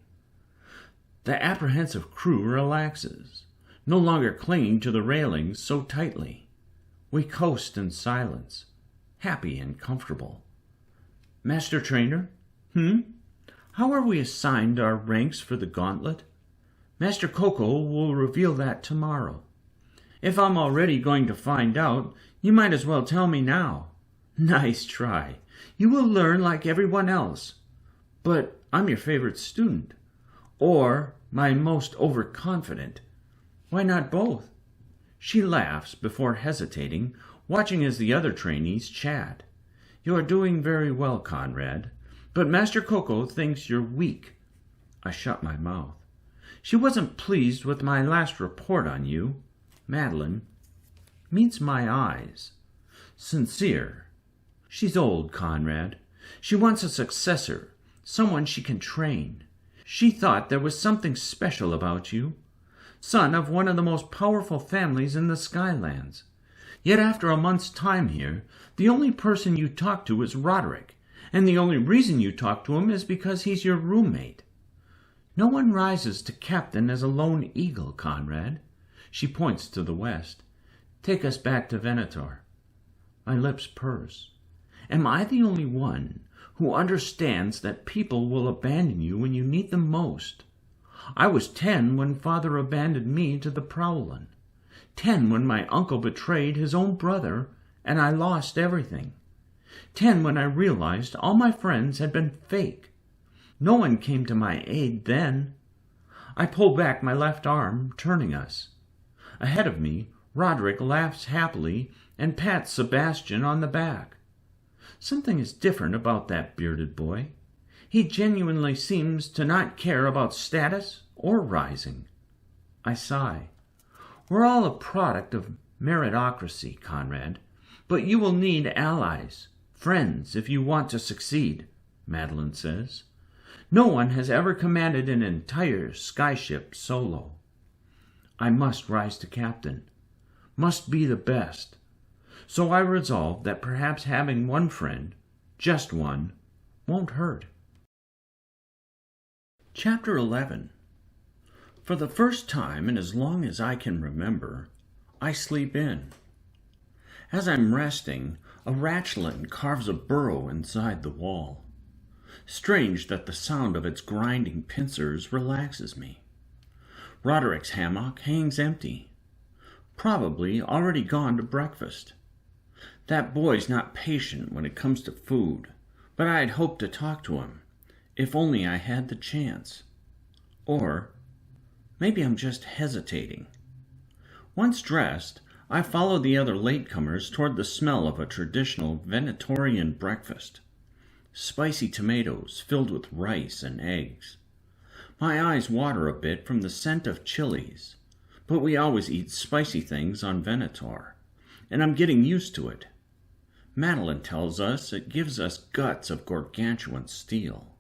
The apprehensive crew relaxes, no longer clinging to the railings so tightly. We coast in silence, happy and comfortable. "Master Trainer? How are we assigned our ranks for the gauntlet?" "Master Coco will reveal that tomorrow." "If I'm already going to find out, you might as well tell me now." "Nice try. You will learn like everyone else. But I'm your favorite student. Or my most overconfident. Why not both?" She laughs before hesitating, watching as the other trainees chat. "You are doing very well, Conrad, but Master Coco thinks you're weak." I shut my mouth. "She wasn't pleased with my last report on you." Madeline meets my eyes. Sincere. "She's old, Conrad. She wants a successor, someone she can train. She thought there was something special about you. Son of one of the most powerful families in the Skylands. Yet after a month's time here, the only person you talk to is Roderick, and the only reason you talk to him is because he's your roommate. No one rises to captain as a lone eagle, Conrad." She points to the west. "Take us back to Venator." My lips purse. Am I the only one who understands that people will abandon you when you need them most? I was 10 when Father abandoned me to the Prowlin. 10 when my uncle betrayed his own brother and I lost everything. 10 when I realized all my friends had been fake. No one came to my aid then. I pull back my left arm, turning us. Ahead of me, Roderick laughs happily and pats Sebastian on the back. Something is different about that bearded boy. He genuinely seems to not care about status or rising. I sigh. We're all a product of meritocracy, Conrad, but you will need allies, friends, if you want to succeed, Madeline says. No one has ever commanded an entire skyship solo. I must rise to captain, must be the best. So I resolved that perhaps having one friend, just one, won't hurt. Chapter 11. For the first time in as long as I can remember, I sleep in. As I'm resting, a ratchlin carves a burrow inside the wall. Strange that the sound of its grinding pincers relaxes me. Roderick's hammock hangs empty, probably already gone to breakfast. That boy's not patient when it comes to food, but I'd hoped to talk to him, if only I had the chance. Or maybe I'm just hesitating. Once dressed, I follow the other latecomers toward the smell of a traditional Venetorian breakfast. Spicy tomatoes filled with rice and eggs. My eyes water a bit from the scent of chilies, but we always eat spicy things on Venator, and I'm getting used to it. Madeline tells us it gives us guts of gargantuan steel.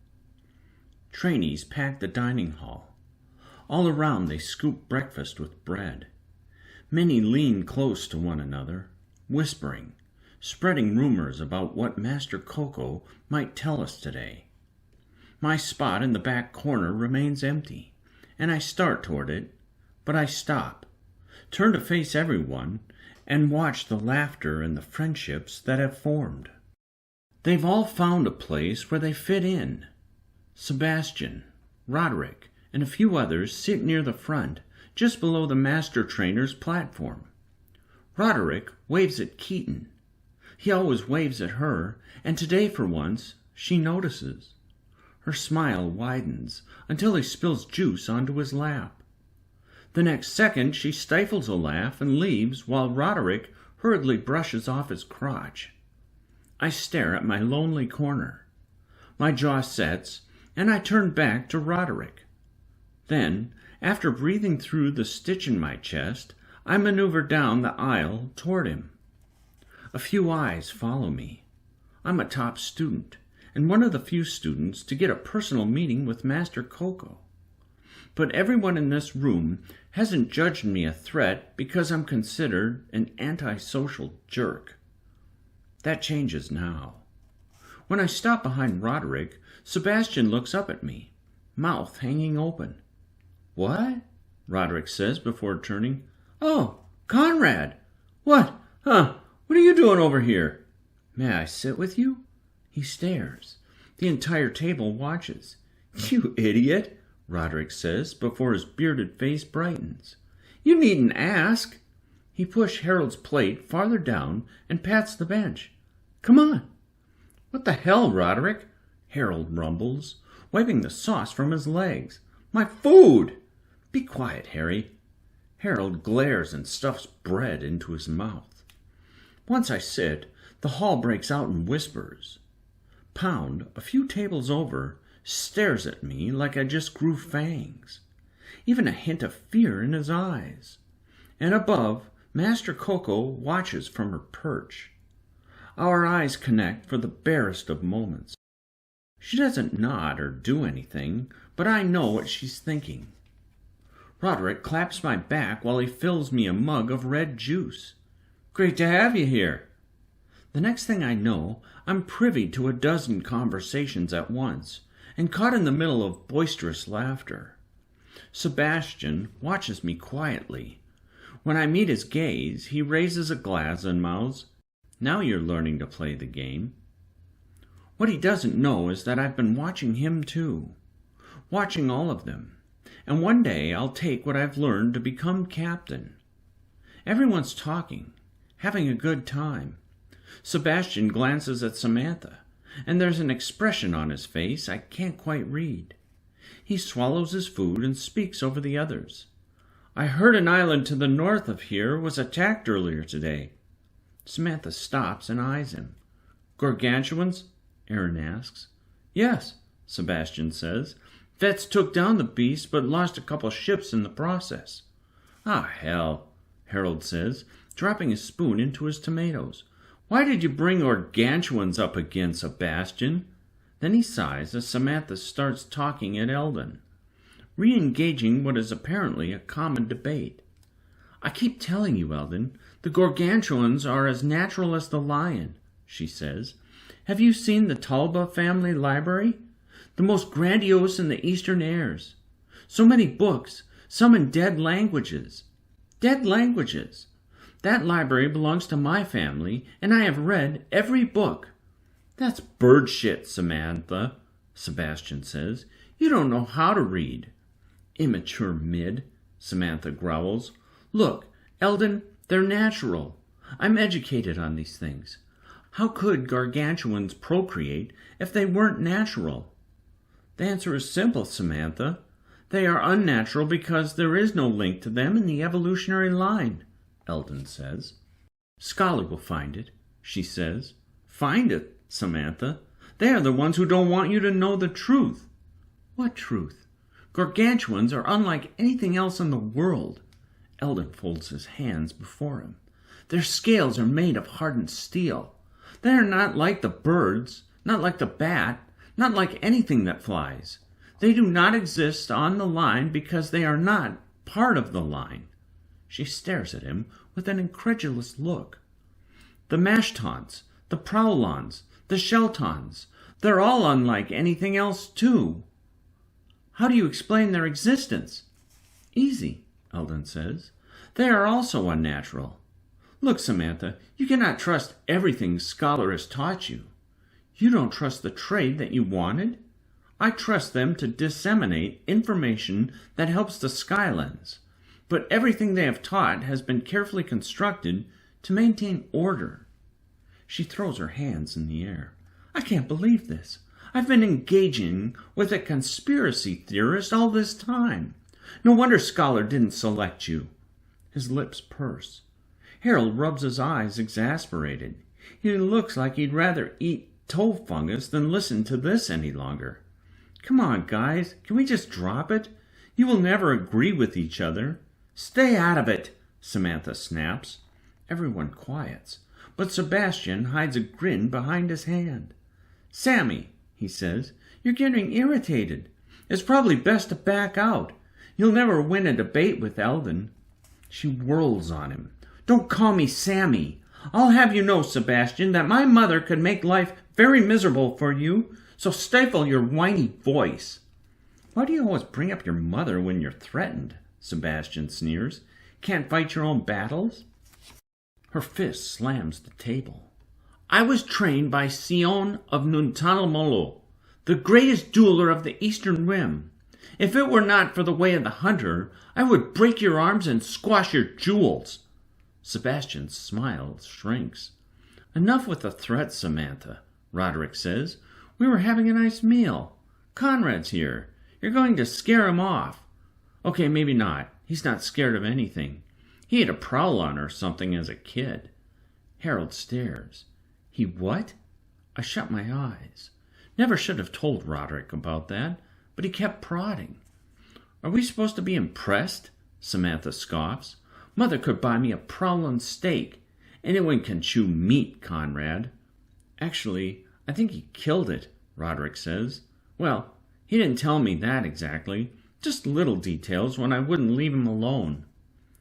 Trainees pack the dining hall. All around they scoop breakfast with bread. Many lean close to one another, whispering, spreading rumors about what Master Coco might tell us today. My spot in the back corner remains empty, and I start toward it, but I stop, turn to face everyone, and watch the laughter and the friendships that have formed. They've all found a place where they fit in. Sebastian, Roderick, and a few others sit near the front, just below the master trainer's platform. Roderick waves at Keaton. He always waves at her, and today for once she notices. Her smile widens until he spills juice onto his lap. The next second she stifles a laugh and leaves while Roderick hurriedly brushes off his crotch. I stare at my lonely corner. My jaw sets, and I turn back to Roderick. Then, after breathing through the stitch in my chest, I maneuver down the aisle toward him. A few eyes follow me. I'm a top student, and one of the few students to get a personal meeting with Master Coco. But everyone in this room hasn't judged me a threat because I'm considered an antisocial jerk. That changes now. When I stop behind Roderick, Sebastian looks up at me, mouth hanging open. "What?" Roderick says before turning. "Oh, Conrad! What? What are you doing over here? May I sit with you?" He stares. The entire table watches. "You idiot," Roderick says before his bearded face brightens. "You needn't ask." He pushed Harold's plate farther down and pats the bench. "Come on." "What the hell, Roderick?" Harold rumbles, wiping the sauce from his legs. "My food!" "Be quiet, Harry." Harold glares and stuffs bread into his mouth. Once I sit, the hall breaks out in whispers. Pound, a few tables over, stares at me like I just grew fangs, even a hint of fear in his eyes. And above, Master Coco watches from her perch. Our eyes connect for the barest of moments. She doesn't nod or do anything, but I know what she's thinking. Roderick claps my back while he fills me a mug of red juice. "Great to have you here." The next thing I know, I'm privy to a dozen conversations at once, and caught in the middle of boisterous laughter. Sebastian watches me quietly. When I meet his gaze, he raises a glass and mouths, "Now you're learning to play the game." What he doesn't know is that I've been watching him too, watching all of them, and one day I'll take what I've learned to become captain. Everyone's talking, having a good time. Sebastian glances at Samantha, and there's an expression on his face I can't quite read. He swallows his food and speaks over the others. "I heard an island to the north of here was attacked earlier today." Samantha stops and eyes him. "Gargantuans?" Aaron asks. "Yes," Sebastian says. "Vets took down the beast but lost a couple ships in the process." "Ah, hell," Harold says, dropping his spoon into his tomatoes. "Why did you bring gargantuans up again, Sebastian? Then he sighs as Samantha starts talking at Eldon, re-engaging what is apparently a common debate. "I keep telling you, Eldon, the gargantuans are as natural as the lion," she says. "Have you seen the 𝘍𝘪𝘵 family library? The most grandiose in the Eastern airs. So many books, some in dead languages. Dead languages! That library belongs to my family, and I have read every book." "That's bird shit, Samantha," Sebastian says. "You don't know how to read." "Immature mid," Samantha growls. "Look, Eldon, they're natural. I'm educated on these things. How could gargantuans procreate if they weren't natural?" "The answer is simple, Samantha. They are unnatural because there is no link to them in the evolutionary line," Eldon says. "Scholar will find it," she says. "Find it, Samantha? They are the ones who don't want you to know the truth." "What truth?" "Gargantuans are unlike anything else in the world." Eldon folds his hands before him. "Their scales are made of hardened steel. They are not like the birds, not like the bat, not like anything that flies. They do not exist on the line because they are not part of the line." She stares at him with an incredulous look. "The mashtons, the prowlons, the sheltons, they're all unlike anything else too." "How do you explain their existence?" "Easy," Eldon says. "They are also unnatural. Look, Samantha, you cannot trust everything Scholar has taught you. You don't trust the trade that you wanted? I trust them to disseminate information that helps the Skylands, but everything they have taught has been carefully constructed to maintain order." She throws her hands in the air. "I can't believe this. I've been engaging with a conspiracy theorist all this time. No wonder Scholar didn't select you." His lips purse. Harold rubs his eyes, exasperated. He looks like he'd rather eat toe fungus than listen to this any longer. "Come on, guys, can we just drop it? You will never agree with each other." "Stay out of it," Samantha snaps. Everyone quiets, but Sebastian hides a grin behind his hand. "Sammy," he says, "you're getting irritated. It's probably best to back out. You'll never win a debate with Eldon." She whirls on him. "Don't call me Sammy. I'll have you know, Sebastian, that my mother could make life very miserable for you, so stifle your whiny voice." "Why do you always bring up your mother when you're threatened?" Sebastian sneers. "Can't fight your own battles?" Her fist slams the table. "I was trained by Sion of Nuntanamolo, the greatest dueler of the Eastern Rim. If it were not for the way of the hunter, I would break your arms and squash your jewels." Sebastian's smile shrinks. "Enough with the threats, Samantha," Roderick says. "We were having a nice meal. Conrad's here. You're going to scare him off." "Okay, maybe not. He's not scared of anything. He ate a prowlon or something as a kid." Harold stares. "He what?" I shut my eyes. Never should have told Roderick about that, but he kept prodding. "Are we supposed to be impressed?" Samantha scoffs. "Mother could buy me a prowlon steak. Anyone can chew meat, Conrad." "Actually, I think he killed it," Roderick says. "Well, he didn't tell me that exactly. Just little details when I wouldn't leave him alone."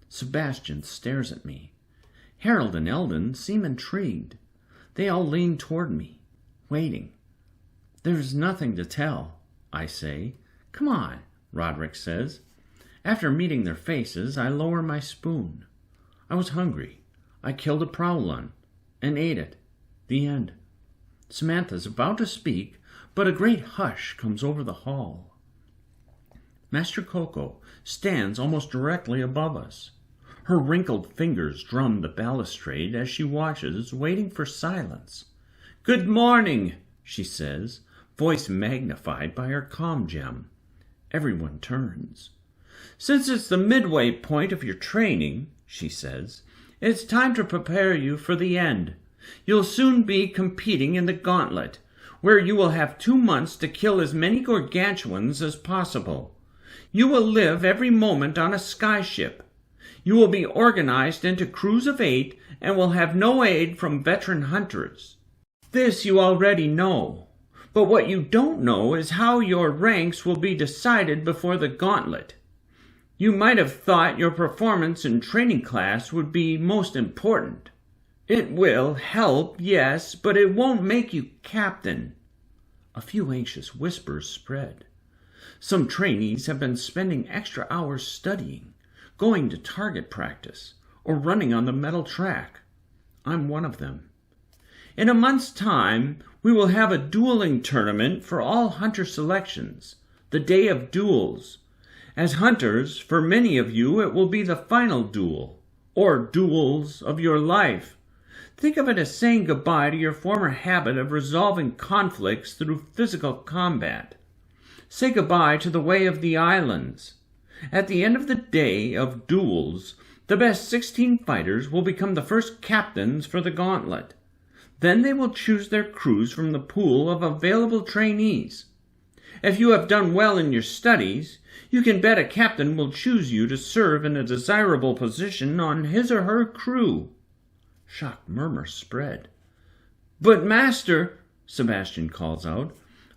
Sebastian stares at me. Harold and Eldon seem intrigued. They all lean toward me, waiting. "There's nothing to tell," I say. "Come on," Roderick says. After meeting their faces, I lower my spoon. I was hungry. I killed a prowlon and ate it. The end. Samantha's about to speak, but a great hush comes over the hall. Master Coco stands almost directly above us. Her wrinkled fingers drum the balustrade as she watches, waiting for silence. "Good morning," she says, voice magnified by her calm gem. Everyone turns. "Since it's the midway point of your training," she says, "it's time to prepare you for the end. You'll soon be competing in the gauntlet, where you will have 2 months to kill as many gargantuans as possible. You will live every moment on a skyship. You will be organized into crews of 8 and will have no aid from veteran hunters. This you already know. But what you don't know is how your ranks will be decided before the gauntlet. You might have thought your performance in training class would be most important. It will help, yes, but it won't make you captain." A few anxious whispers spread. Some trainees have been spending extra hours studying, going to target practice, or running on the metal track. I'm one of them. In a month's time, we will have a dueling tournament for all hunter selections, the Day of Duels. As hunters, for many of you, it will be the final duel, or duels of your life. Think of it as saying goodbye to your former habit of resolving conflicts through physical combat. Say goodbye to the way of the islands. At the end of the Day of Duels, the best 16 fighters will become the first captains for the gauntlet. Then they will choose their crews from the pool of available trainees. If you have done well in your studies, you can bet a captain will choose you to serve in a desirable position on his or her crew." Shocked murmurs spread. "But, Master," Sebastian calls out,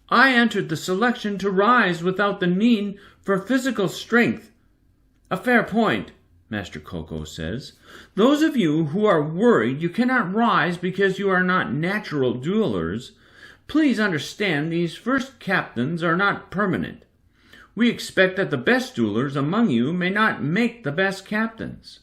"I entered the selection to rise without the need for physical strength." "A fair point," Master Coco says. "Those of you who are worried you cannot rise because you are not natural duelers, please understand these first captains are not permanent. We expect that the best duelers among you may not make the best captains.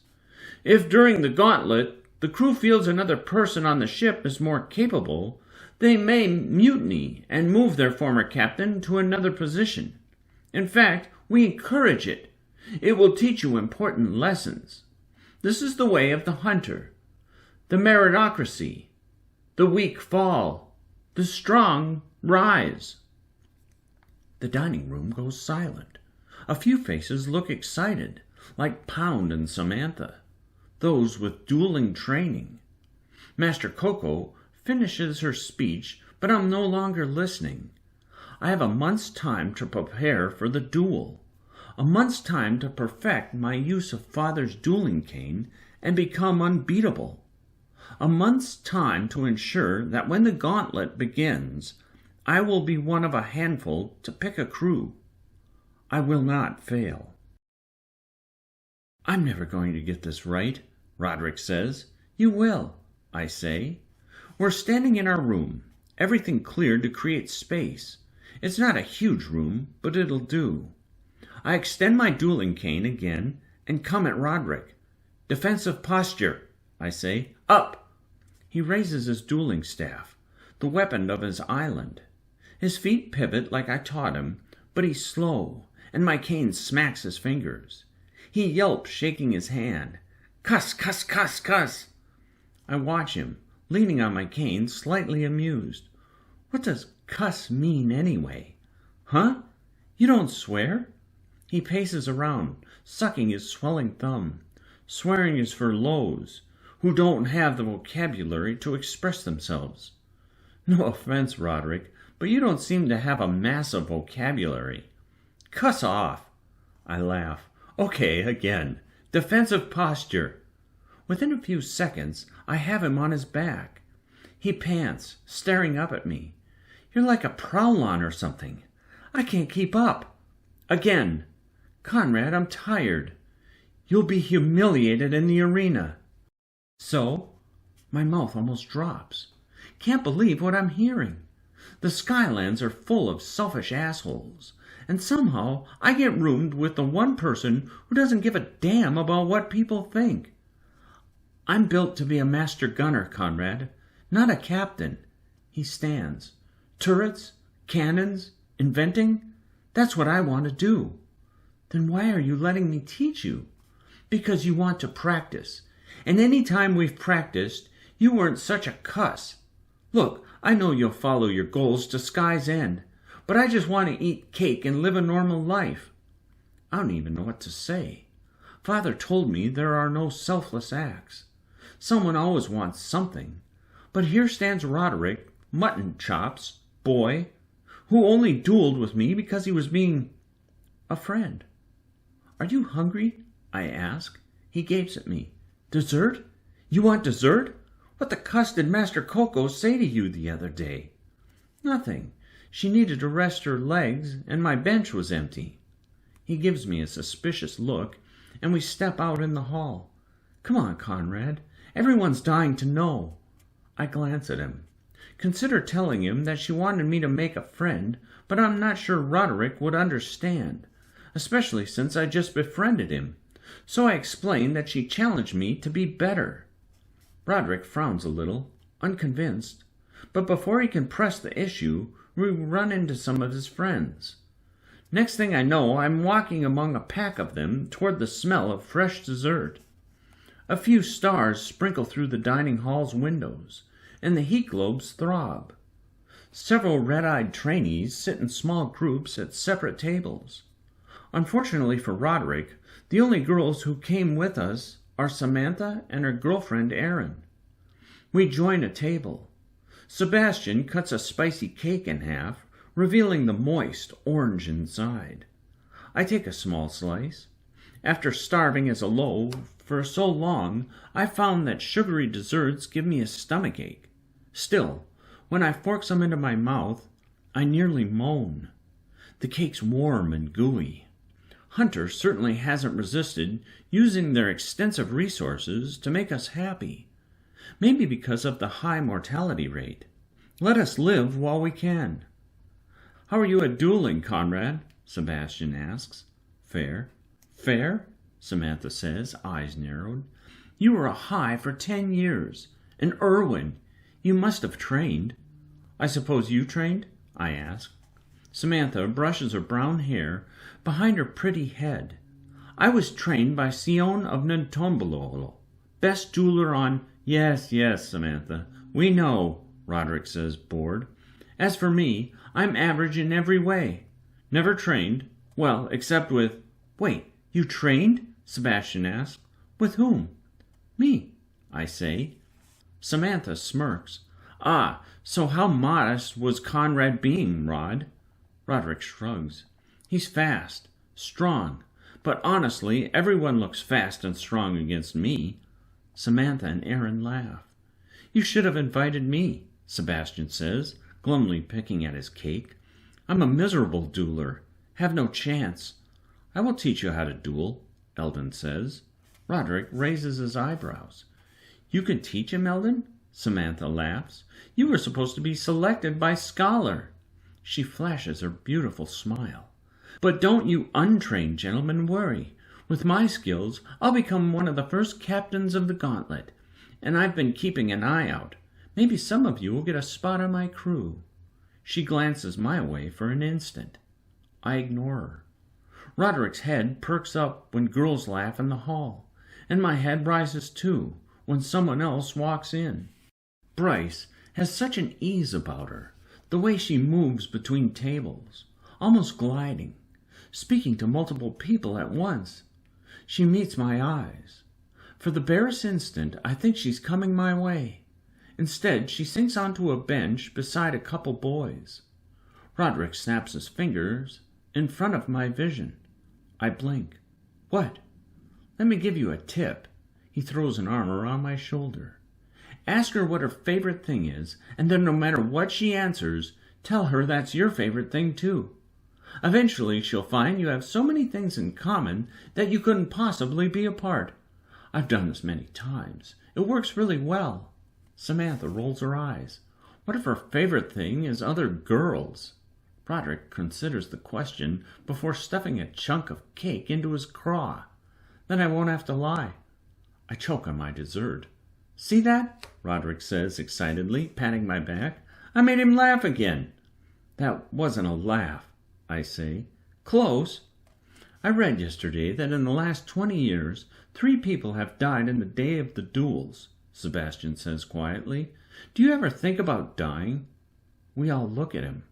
If during the gauntlet the crew feels another person on the ship is more capable, they may mutiny and move their former captain to another position. In fact, we encourage it. It will teach you important lessons. This is the way of the hunter. The meritocracy. The weak fall. The strong rise." The dining room goes silent. A few faces look excited, like Pound and Samantha, those with dueling training. Master Coco finishes her speech, but I'm no longer listening. I have a month's time to prepare for the duel, a month's time to perfect my use of Father's dueling cane and become unbeatable, a month's time to ensure that when the gauntlet begins, I will be one of a handful to pick a crew. I will not fail. "I'm never going to get this right," Roderick says. "You will," I say. We're standing in our room, everything cleared to create space. It's not a huge room, but it'll do. I extend my dueling cane again and come at Roderick. "Defensive posture," I say. "Up!" He raises his dueling staff, the weapon of his island. His feet pivot like I taught him, but he's slow, and my cane smacks his fingers. He yelps, shaking his hand. "Cuss, cuss, cuss, cuss!" I watch him, leaning on my cane, slightly amused. What does cuss mean anyway? Huh? You don't swear? He paces around, sucking his swelling thumb. Swearing is for lows, who don't have the vocabulary to express themselves. No offense, Roderick, but you don't seem to have a massive vocabulary. Cuss off. I laugh. Okay, again. Defensive posture. Within a few seconds, I have him on his back. He pants, staring up at me. You're like a prowlon or something. I can't keep up. Again. Conrad, I'm tired. You'll be humiliated in the arena. So? My mouth almost drops. Can't believe what I'm hearing. The Skylands are full of selfish assholes, and somehow I get roomed with the one person who doesn't give a damn about what people think. I'm built to be a master gunner, Conrad, not a captain. He stands. Turrets? Cannons? Inventing? That's what I want to do. Then why are you letting me teach you? Because you want to practice. And any time we've practiced, you weren't such a cuss. Look, I know you'll follow your goals to sky's end, but I just want to eat cake and live a normal life. I don't even know what to say. Father told me there are no selfless acts. Someone always wants something. But here stands Roderick, mutton chops, boy, who only dueled with me because he was being a friend. Are you hungry? I ask. He gapes at me. Dessert? You want dessert? What the cuss did Master Coco say to you the other day? Nothing. She needed to rest her legs, and my bench was empty. He gives me a suspicious look, and we step out in the hall. Come on, Conrad. Everyone's dying to know. I glance at him. Consider telling him that she wanted me to make a friend, but I'm not sure Roderick would understand, especially since I just befriended him. So I explain that she challenged me to be better. Roderick frowns a little, unconvinced, but before he can press the issue, we run into some of his friends. Next thing I know, I'm walking among a pack of them toward the smell of fresh dessert. A few stars sprinkle through the dining hall's windows, and the heat globes throb. Several red-eyed trainees sit in small groups at separate tables. Unfortunately for Roderick, the only girls who came with us are Samantha and her girlfriend Erin. We join a table. Sebastian cuts a spicy cake in half, revealing the moist orange inside. I take a small slice. After starving as a loaf for so long, I found that sugary desserts give me a stomachache. Still, when I fork some into my mouth, I nearly moan. The cake's warm and gooey. Hunter certainly hasn't resisted using their extensive resources to make us happy. Maybe because of the high mortality rate. Let us live while we can. How are you at dueling, Conrad? Sebastian asks. Fair. Fair? Samantha says, eyes narrowed. You were a high for 10 years. And Irwin, you must have trained. I suppose you trained? I ask. Samantha brushes her brown hair behind her pretty head. I was trained by 𝘊𝘲 of 𝘊𝘮𝘮𝘦𝘯𝘥𝘴, best jeweler on— Yes, Samantha, we know, Roderick says, bored. As for me, I'm average in every way. Never trained. Well, except with— Wait, you trained? Sebastian asks. With whom? Me, I say. Samantha smirks. Ah, so how modest was Conrad being, Rod? Roderick shrugs. He's fast, strong, but honestly, everyone looks fast and strong against me. Samantha and Erin laugh. You should have invited me, Sebastian says, glumly picking at his cake. I'm a miserable dueler, have no chance. I will teach you how to duel, Eldon says. Roderick raises his eyebrows. You can teach him, Eldon? Samantha laughs. You were supposed to be selected by Scholar. She flashes her beautiful smile. But don't you untrained gentlemen worry. With my skills, I'll become one of the first captains of the gauntlet, and I've been keeping an eye out. Maybe some of you will get a spot on my crew. She glances my way for an instant. I ignore her. Roderick's head perks up when girls laugh in the hall, and my head rises too when someone else walks in. Bryce has such an ease about her, the way she moves between tables, almost gliding, speaking to multiple people at once. She meets my eyes. For the barest instant, I think she's coming my way. Instead, she sinks onto a bench beside a couple boys. Roderick snaps his fingers in front of my vision. I blink. What? Let me give you a tip. He throws an arm around my shoulder. Ask her what her favorite thing is, and then no matter what she answers, tell her that's your favorite thing too. Eventually she'll find you have so many things in common that you couldn't possibly be apart. I've done this many times. It works really well. Samantha rolls her eyes. What if her favorite thing is other girls? Roderick considers the question before stuffing a chunk of cake into his craw. Then I won't have to lie. I choke on my dessert. See that? Roderick says excitedly, patting my back. I made him laugh again. That wasn't a laugh, I say. Close. I read yesterday that in the last 20 years, 3 people have died in the day of the duels, Sebastian says quietly. Do you ever think about dying? We all look at him.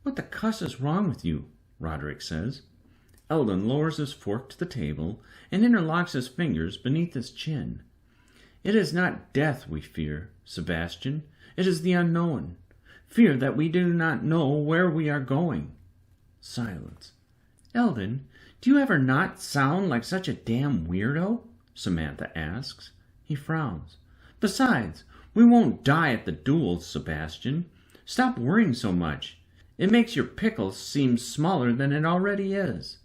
What the cuss is wrong with you? Roderick says. Eldon lowers his fork to the table and interlocks his fingers beneath his chin. It is not death we fear, Sebastian. It is the unknown. Fear that we do not know where we are going. Silence. Eldon, do you ever not sound like such a damn weirdo? Samantha asks. He frowns. Besides, we won't die at the duels, Sebastian. Stop worrying so much. It makes your pickle seem smaller than it already is.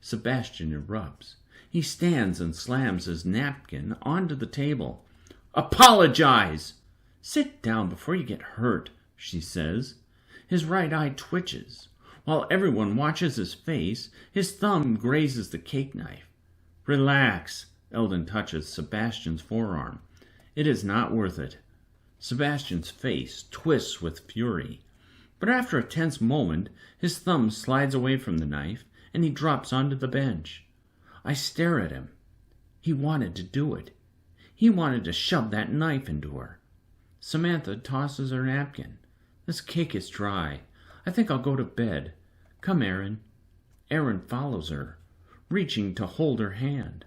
Sebastian erupts. He stands and slams his napkin onto the table. Apologize! Sit down before you get hurt, she says. His right eye twitches. While everyone watches his face, his thumb grazes the cake knife. Relax, Eldon touches Sebastian's forearm. It is not worth it. Sebastian's face twists with fury. But after a tense moment, his thumb slides away from the knife, and he drops onto the bench. I stare at him. He wanted to do it. He wanted to shove that knife into her. Samantha tosses her napkin. This cake is dry. I think I'll go to bed. Come, Aaron. Aaron follows her, reaching to hold her hand.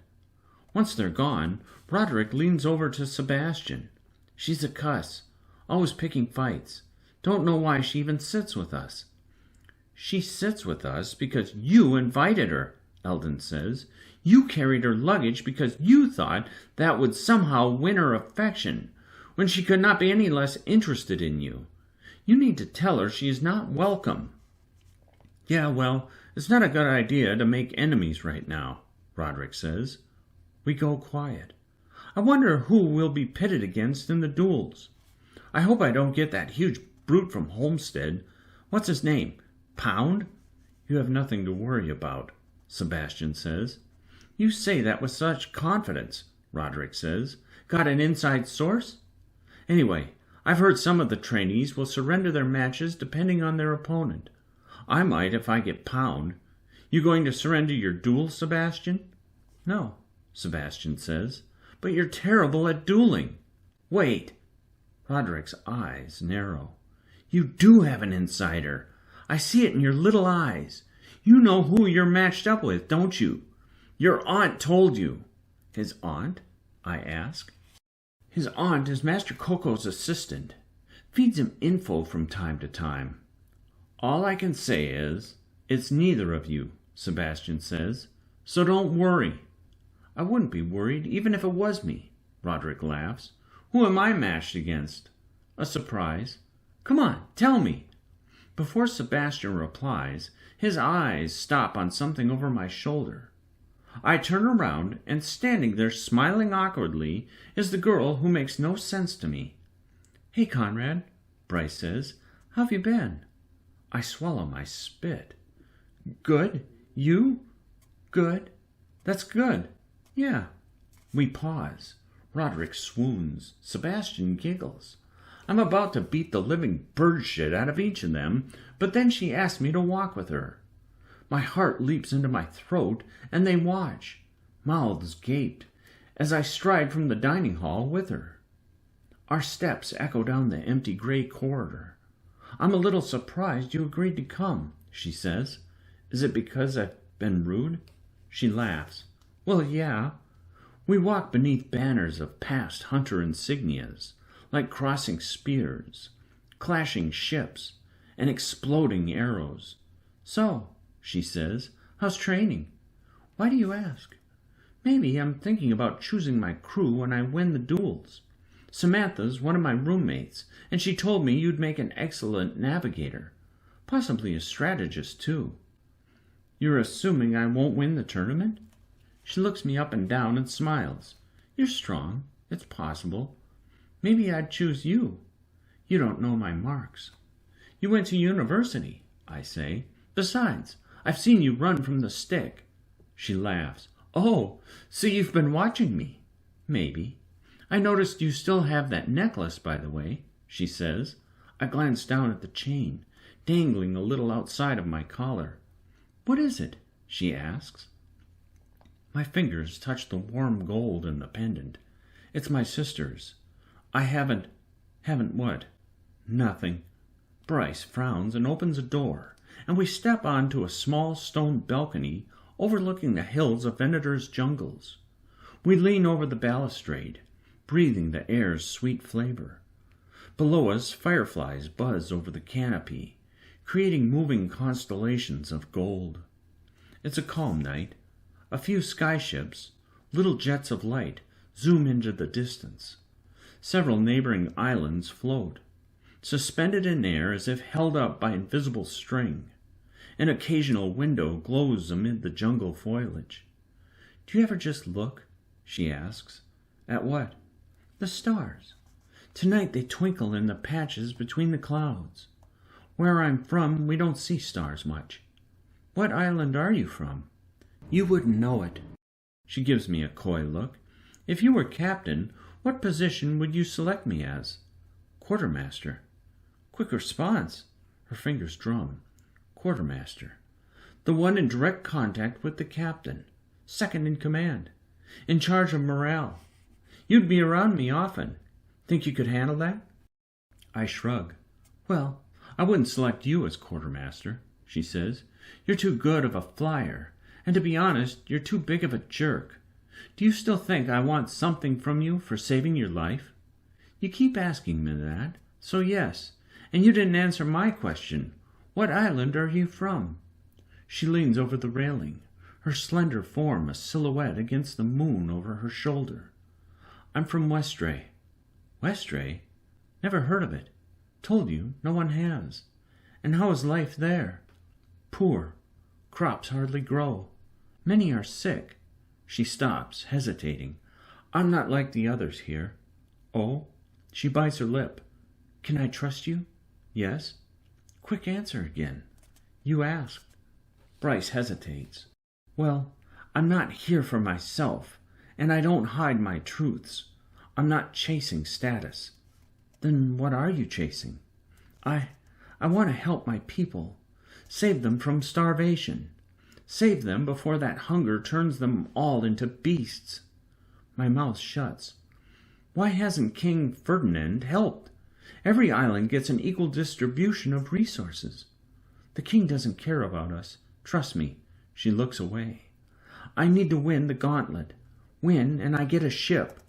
Once they're gone, Roderick leans over to Sebastian. She's a cuss, always picking fights. Don't know why she even sits with us. She sits with us because you invited her, Eldon says. You carried her luggage because you thought that would somehow win her affection, when she could not be any less interested in you. You need to tell her she is not welcome. Yeah, well, it's not a good idea to make enemies right now, Roderick says. We go quiet. I wonder who we'll be pitted against in the duels. I hope I don't get that huge brute from Homestead. What's his name? Pound? You have nothing to worry about, Sebastian says. You say that with such confidence, Roderick says. Got an inside source? Anyway, I've heard some of the trainees will surrender their matches depending on their opponent. I might if I get Pound. You going to surrender your duel, Sebastian? No, Sebastian says. But you're terrible at dueling. Wait. Roderick's eyes narrow. You do have an insider. I see it in your little eyes. You know who you're matched up with, don't you? Your aunt told you. His aunt? I ask. His aunt is Master Coco's assistant. Feeds him info from time to time. All I can say is, it's neither of you, Sebastian says. So don't worry. I wouldn't be worried even if it was me, Roderick laughs. Who am I matched against? A surprise. Come on, tell me. Before Sebastian replies, his eyes stop on something over my shoulder. I turn around, and standing there smiling awkwardly is the girl who makes no sense to me. Hey, Conrad, Bryce says. How have you been? I swallow my spit. Good. You? Good. That's good. Yeah. We pause. Roderick swoons. Sebastian giggles. I'm about to beat the living bird shit out of each of them, but then she asks me to walk with her. My heart leaps into my throat, and they watch, mouths gaped, as I stride from the dining hall with her. Our steps echo down the empty gray corridor. I'm a little surprised you agreed to come, she says. Is it because I've been rude? She laughs. Well, yeah. We walk beneath banners of past hunter insignias, like crossing spears, clashing ships, and exploding arrows. So, she says, how's training? Why do you ask? Maybe I'm thinking about choosing my crew when I win the duels. Samantha's one of my roommates, and she told me you'd make an excellent navigator, possibly a strategist, too. You're assuming I won't win the tournament? She looks me up and down and smiles. You're strong. It's possible. Maybe I'd choose you. You don't know my marks. You went to university, I say. Besides, I've seen you run from the stick. She laughs. Oh, so you've been watching me. Maybe. I noticed you still have that necklace, by the way, she says. I glance down at the chain, dangling a little outside of my collar. What is it? She asks. My fingers touch the warm gold in the pendant. It's my sister's. I haven't what? Nothing. Bryce frowns and opens a door, and we step onto a small stone balcony overlooking the hills of Venator's jungles. We lean over the balustrade, breathing the air's sweet flavor. Below us, fireflies buzz over the canopy, creating moving constellations of gold. It's a calm night. A few skyships, little jets of light, zoom into the distance. Several neighboring islands float. suspended in air as if held up by invisible string. An occasional window glows amid the jungle foliage. "Do you ever just look," she asks. "At what?" "The stars. Tonight they twinkle in the patches between the clouds. Where I'm from, we don't see stars much. What island are you from?" "You wouldn't know it." She gives me a coy look. "If you were captain, what position would you select me as?" "Quartermaster." Quick response. Her fingers drum. "Quartermaster. The one in direct contact with the captain. Second in command. In charge of morale. You'd be around me often. Think you could handle that?" I shrug. "Well, I wouldn't select you as quartermaster," she says. "You're too good of a flyer, and to be honest, you're too big of a jerk. Do you still think I want something from you for saving your life? You keep asking me that, so yes, and you didn't answer my question. What island are you from?" She leans over the railing, her slender form a silhouette against the moon over her shoulder. "I'm from 𝘬𝘪𝘬𝘦." "𝘬𝘬𝘬? Never heard of it. Told you, no one has. And how is life there?" "Poor. Crops hardly grow. Many are sick." She stops, hesitating. "I'm not like the others here." "Oh?" She bites her lip. "Can I trust you?" "Yes." Quick answer again. "You asked." Bryce hesitates. "Well, I'm not here for myself, and I don't hide my truths. I'm not chasing status." "Then what are you chasing?" I want to help my people. Save them from starvation. Save them before that hunger turns them all into beasts." My mouth shuts. Why hasn't King Ferdinand helped? Every island gets an equal distribution of resources. The king doesn't care about us. Trust me. She looks away. I need to win the gauntlet. Win, and I get a ship.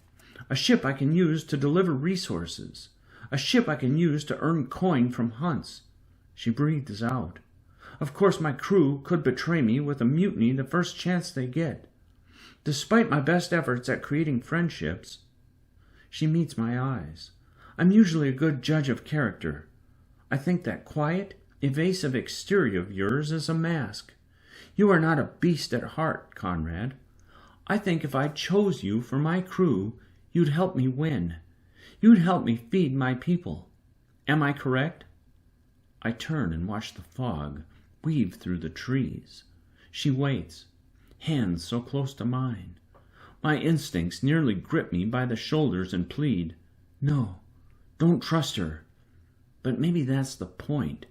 A ship I can use to deliver resources. A ship I can use to earn coin from hunts. She breathes out. Of course my crew could betray me with a mutiny the first chance they get. Despite my best efforts at creating friendships. She meets my eyes. I'm usually a good judge of character. I think that quiet, evasive exterior of yours is a mask. You are not a beast at heart, Conrad. I think if I chose you for my crew, you'd help me win. You'd help me feed my people. Am I correct?" I turn and watch the fog weave through the trees. She waits, hands so close to mine. My instincts nearly grip me by the shoulders and plead, "No, don't trust her." But maybe that's the point.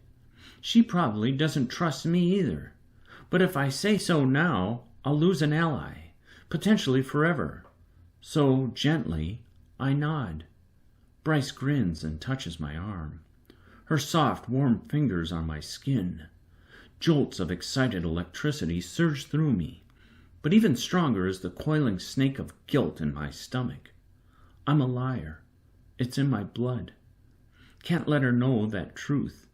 She probably doesn't trust me either. But if I say so now, I'll lose an ally, potentially forever. So, gently, I nod. Bryce grins and touches my arm. Her soft, warm fingers on my skin. Jolts of excited electricity surge through me, but even stronger is the coiling snake of guilt in my stomach. I'm a liar. It's in my blood. Can't let her know that truth.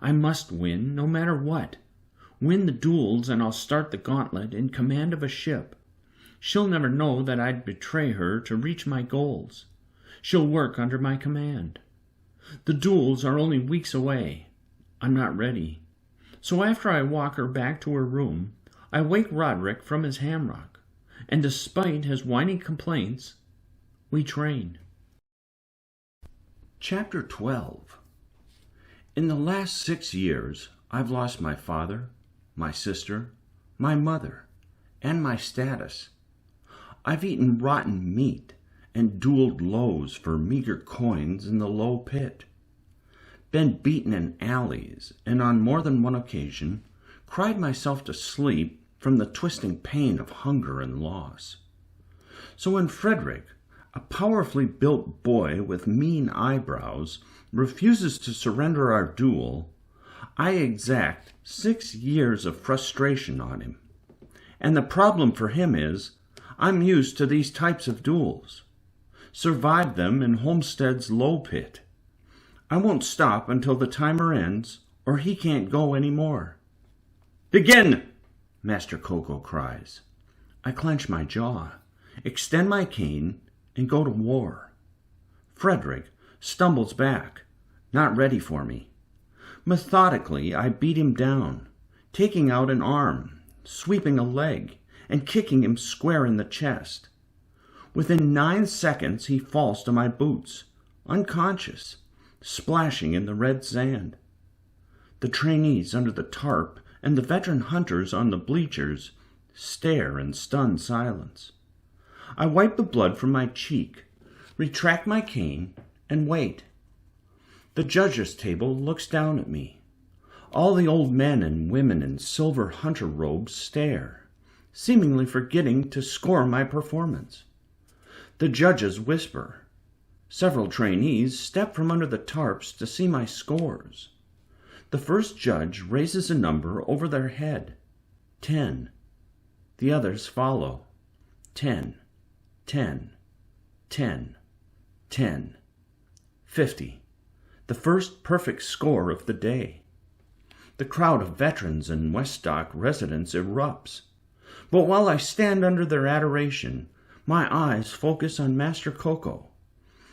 I must win, no matter what. Win the duels, and I'll start the gauntlet in command of a ship. She'll never know that I'd betray her to reach my goals. She'll work under my command. The duels are only weeks away. I'm not ready. So after I walk her back to her room, I wake Roderick from his hammock, and despite his whiny complaints, we train. Chapter 12. In the last 6 years, I've lost my father, my sister, my mother, and my status. I've eaten rotten meat and dueled lows for meager coins in the low pit. Been beaten in alleys, and on more than one occasion, cried myself to sleep from the twisting pain of hunger and loss. So when Frederick, a powerfully built boy with mean eyebrows, refuses to surrender our duel, I exact 6 years of frustration on him. And the problem for him is, I'm used to these types of duels. Survived them in Homestead's low pit. I won't stop until the timer ends, or he can't go any more. "Begin!" Master Coco cries. I clench my jaw, extend my cane, and go to war. Frederick stumbles back, not ready for me. Methodically, I beat him down, taking out an arm, sweeping a leg, and kicking him square in the chest. Within 9 seconds, he falls to my boots, unconscious, splashing in the red sand. The trainees under the tarp and the veteran hunters on the bleachers stare in stunned silence. I wipe the blood from my cheek, retract my cane, and wait. The judges' table looks down at me. All the old men and women in silver hunter robes stare, seemingly forgetting to score my performance. The judges whisper. Several trainees step from under the tarps to see my scores. The first judge raises a number over their head. 10. The others follow. 10, 10, 10, 10. 50. The first perfect score of the day. The crowd of veterans and Westdock residents erupts. But while I stand under their adoration, my eyes focus on Master Coco.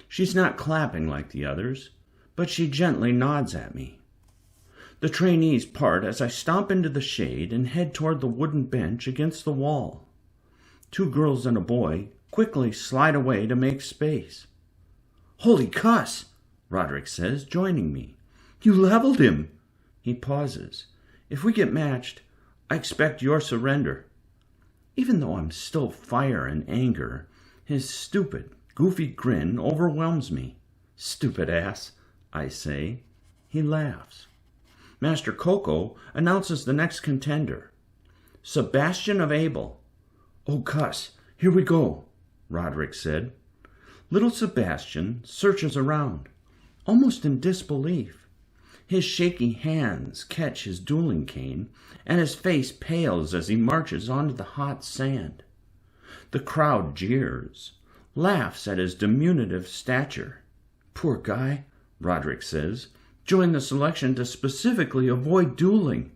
She's not clapping like the others, but she gently nods at me. The trainees part as I stomp into the shade and head toward the wooden bench against the wall. 2 girls and a boy quickly slide away to make space. "Holy cuss!" Roderick says, joining me. "You leveled him!" He pauses. "If we get matched, I expect your surrender." Even though I'm still fire and anger, his stupid, goofy grin overwhelms me. "Stupid ass," I say. He laughs. Master Coco announces the next contender. Sebastian of Abel. "Oh, cuss, here we go," Roderick said. Little Sebastian searches around, almost in disbelief. His shaky hands catch his dueling cane, and his face pales as he marches onto the hot sand. The crowd jeers, laughs at his diminutive stature. "Poor guy," Roderick says. "Joined the selection to specifically avoid dueling."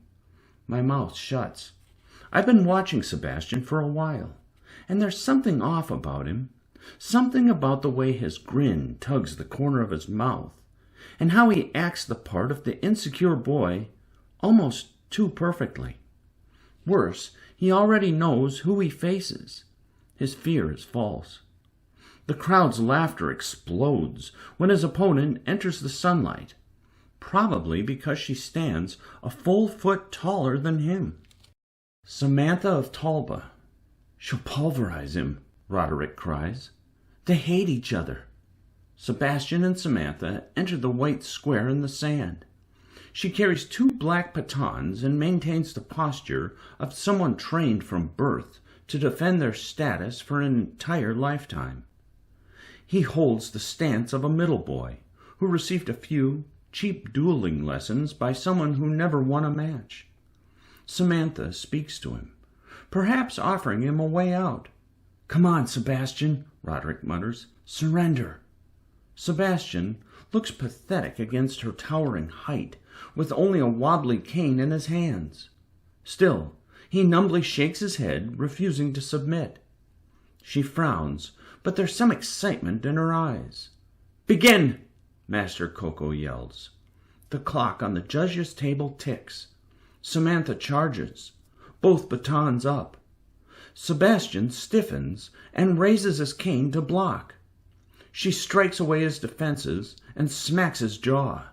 My mouth shuts. I've been watching Sebastian for a while, and there's something off about him. Something about the way his grin tugs the corner of his mouth, and how he acts the part of the insecure boy almost too perfectly. Worse, he already knows who he faces. His fear is false. The crowd's laughter explodes when his opponent enters the sunlight, probably because she stands a full foot taller than him. Samantha of Talba. "She'll pulverize him," Roderick cries. They hate each other. Sebastian and Samantha enter the white square in the sand. She carries 2 black batons and maintains the posture of someone trained from birth to defend their status for an entire lifetime. He holds the stance of a middle boy who received a few cheap dueling lessons by someone who never won a match. Samantha speaks to him, perhaps offering him a way out. "Come on, Sebastian," Roderick mutters. "Surrender." Sebastian looks pathetic against her towering height, with only a wobbly cane in his hands. Still, he numbly shakes his head, refusing to submit. She frowns, but there's some excitement in her eyes. "Begin!" Master Coco yells. The clock on the judge's table ticks. Samantha charges, both batons up. Sebastian stiffens and raises his cane to block. She strikes away his defenses and smacks his jaw.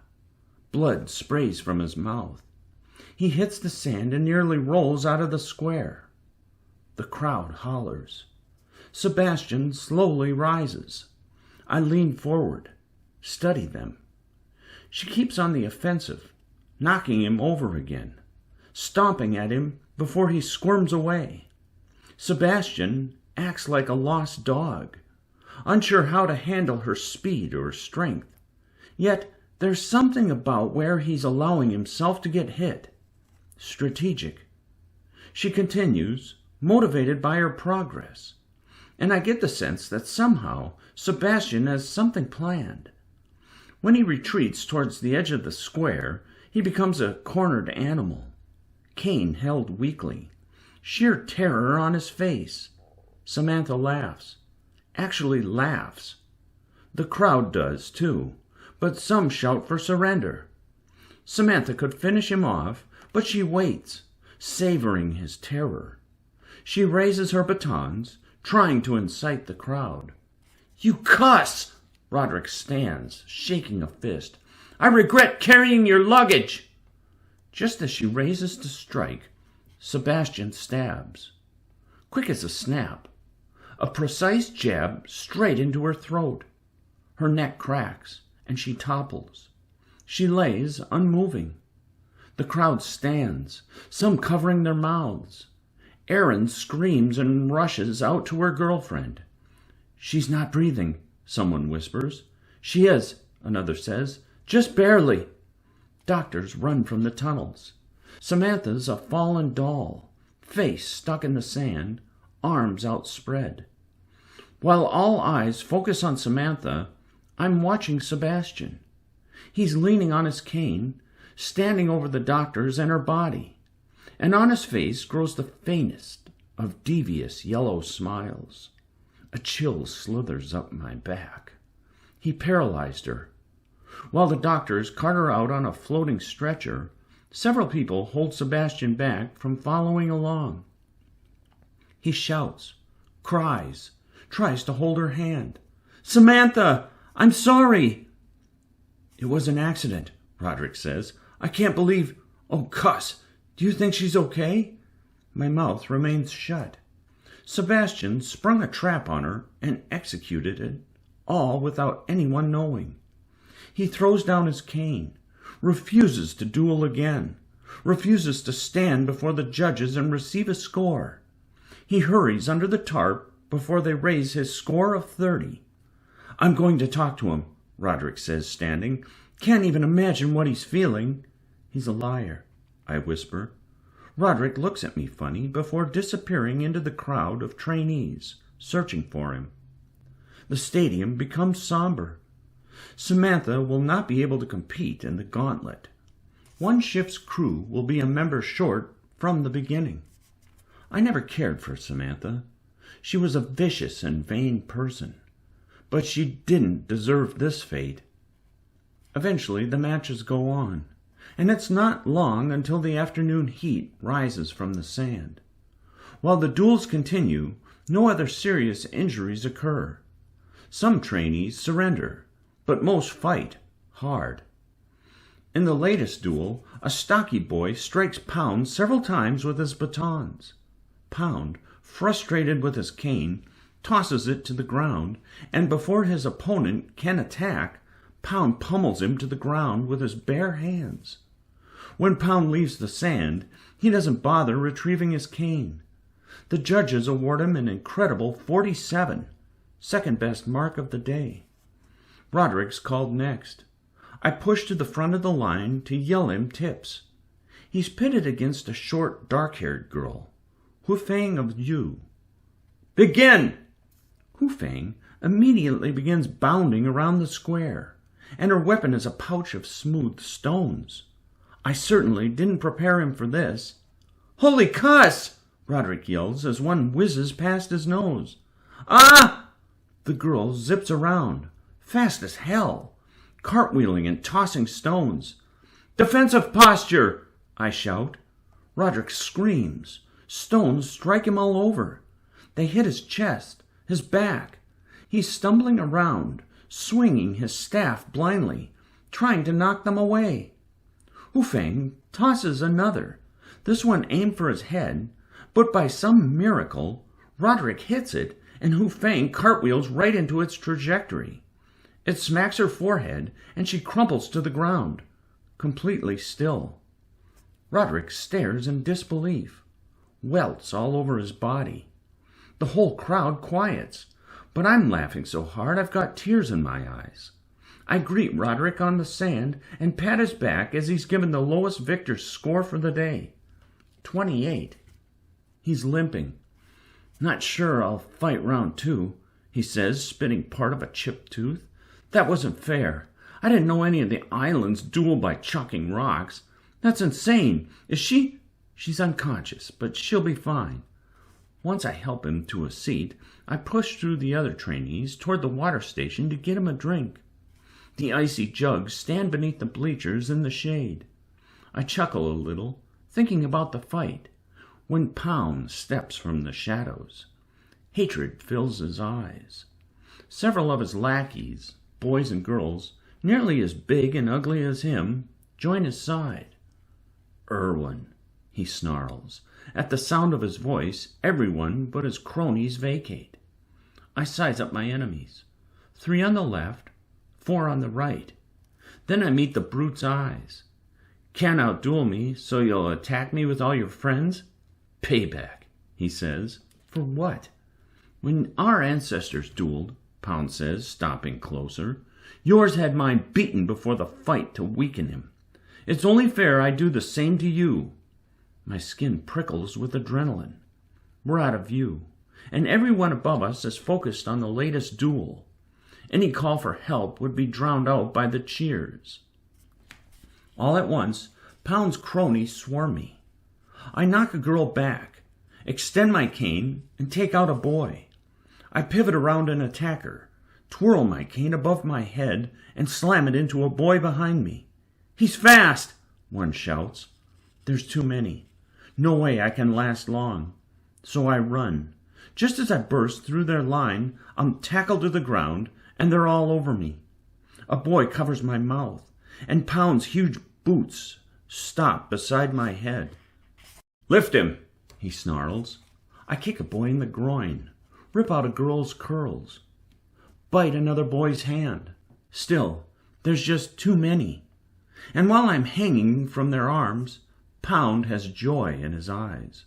Blood sprays from his mouth. He hits the sand and nearly rolls out of the square. The crowd hollers. Sebastian slowly rises. I lean forward, study them. She keeps on the offensive, knocking him over again, stomping at him before he squirms away. Sebastian acts like a lost dog, unsure how to handle her speed or strength. Yet there's something about where he's allowing himself to get hit. Strategic. She continues, motivated by her progress, and I get the sense that somehow Sebastian has something planned. When he retreats towards the edge of the square, he becomes a cornered animal, cane held weakly, sheer terror on his face. Samantha laughs. Actually laughs. The crowd does, too, but some shout for surrender. Samantha could finish him off, but she waits, savoring his terror. She raises her batons, trying to incite the crowd. "You cuss!" Roderick stands, shaking a fist. "I regret carrying your luggage!" Just as she raises to strike, Sebastian stabs. Quick as a snap, a precise jab straight into her throat. Her neck cracks, and she topples. She lays unmoving. The crowd stands, some covering their mouths. Erin screams and rushes out to her girlfriend. "She's not breathing," someone whispers. "She is," another says, "just barely." Doctors run from the tunnels. Samantha's a fallen doll, face stuck in the sand, arms outspread. While all eyes focus on Samantha, I'm watching Sebastian. He's leaning on his cane, standing over the doctors and her body, and on his face grows the faintest of devious yellow smiles. A chill slithers up my back. He paralyzed her. While the doctors cart her out on a floating stretcher, several people hold Sebastian back from following along. He shouts, cries, tries to hold her hand. "Samantha, I'm sorry." "It was an accident," Roderick says. "I can't believe... Oh, cuss! Do you think she's okay?" My mouth remains shut. Sebastian sprung a trap on her and executed it, all without anyone knowing. He throws down his cane, refuses to duel again, refuses to stand before the judges and receive a score. He hurries under the tarp before they raise his score of 30. "I'm going to talk to him," Roderick says, standing. "Can't even imagine what he's feeling." "He's a liar," I whisper. Roderick looks at me funny before disappearing into the crowd of trainees, searching for him. The stadium becomes somber. Samantha will not be able to compete in the gauntlet. One shift's crew will be a member short from the beginning. I never cared for Samantha. She was a vicious and vain person, but she didn't deserve this fate. Eventually the matches go on, and it's not long until the afternoon heat rises from the sand. While the duels continue, no other serious injuries occur. Some trainees surrender, but most fight hard. In the latest duel, a stocky boy strikes Pound several times with his batons. Pound, frustrated with his cane, tosses it to the ground, and before his opponent can attack, Pound pummels him to the ground with his bare hands. When Pound leaves the sand, he doesn't bother retrieving his cane. The judges award him an incredible 47, second best mark of the day. Roderick's called next. I push to the front of the line to yell him tips. He's pitted against a short, dark-haired girl, 𝘍𝘳𝘓 of Yu. "Begin!" 𝘍𝘳𝘓 immediately begins bounding around the square, and her weapon is a pouch of smooth stones. I certainly didn't prepare him for this. "Holy cuss!" Roderick yells as one whizzes past his nose. "Ah!" The girl zips around, fast as hell, cartwheeling and tossing stones. "Defensive posture!" I shout. Roderick screams. Stones strike him all over. They hit his chest, his back. He's stumbling around, swinging his staff blindly, trying to knock them away. 𝘍𝘳𝘓 tosses another, this one aimed for his head, but by some miracle, Roderick hits it, and 𝘍𝘳𝘓 cartwheels right into its trajectory. It smacks her forehead, and she crumples to the ground, completely still. Roderick stares in disbelief, welts all over his body. The whole crowd quiets, but I'm laughing so hard I've got tears in my eyes. I greet Roderick on the sand and pat his back as he's given the lowest victor's score for the day, 28. He's limping. "Not sure I'll fight round 2, he says, spitting part of a chipped tooth. "That wasn't fair. I didn't know any of the islands duel by chucking rocks. That's insane. Is she? She's unconscious, but she'll be fine." Once I help him to a seat, I push through the other trainees toward the water station to get him a drink. The icy jugs stand beneath the bleachers in the shade. I chuckle a little, thinking about the fight, when Pound steps from the shadows. Hatred fills his eyes. Several of his lackeys, boys and girls, nearly as big and ugly as him, join his side. "Erwin," he snarls. At the sound of his voice, everyone but his cronies vacate. I size up my enemies. 3 on the left, 4 on the right. Then I meet the brute's eyes. "Can't outduel me, so you'll attack me with all your friends?" "Payback," he says. "For what?" "When our ancestors dueled," Pound says, stopping closer, "yours had mine beaten before the fight to weaken him. It's only fair I do the same to you." My skin prickles with adrenaline. We're out of view, and everyone above us is focused on the latest duel. Any call for help would be drowned out by the cheers. All at once, Pound's cronies swarm me. I knock a girl back, extend my cane, and take out a boy. I pivot around an attacker, twirl my cane above my head, and slam it into a boy behind me. "He's fast!" one shouts. There's too many. No way I can last long. So I run. Just as I burst through their line, I'm tackled to the ground, and they're all over me. A boy covers my mouth, and Pound's huge boots stop beside my head. "Lift him," he snarls. I kick a boy in the groin, rip out a girl's curls, bite another boy's hand. Still, there's just too many. And while I'm hanging from their arms, Pound has joy in his eyes.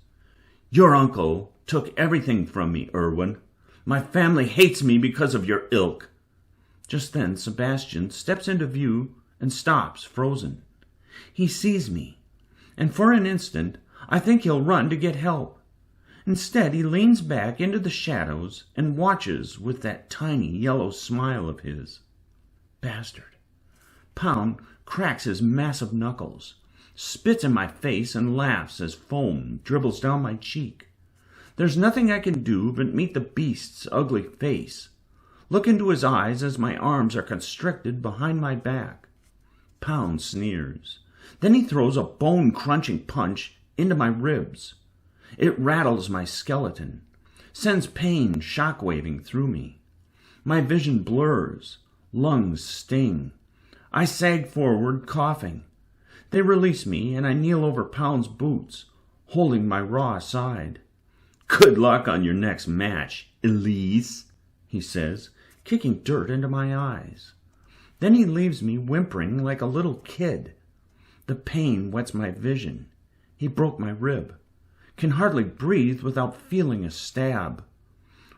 "Your uncle took everything from me, Erwin. My family hates me because of your ilk." Just then Sebastian steps into view and stops, frozen. He sees me, and for an instant I think he'll run to get help. Instead, he leans back into the shadows and watches with that tiny yellow smile of his. Bastard. Pound cracks his massive knuckles, spits in my face, and laughs as foam dribbles down my cheek. There's nothing I can do but meet the beast's ugly face, look into his eyes as my arms are constricted behind my back. Pound sneers. Then he throws a bone-crunching punch into my ribs. It rattles my skeleton, sends pain shock-waving through me. My vision blurs, lungs sting. I sag forward, coughing. They release me, and I kneel over Pound's boots, holding my raw side. "Good luck on your next match, Elise," he says, kicking dirt into my eyes. Then he leaves me whimpering like a little kid. The pain wets my vision. He broke my rib. Can hardly breathe without feeling a stab.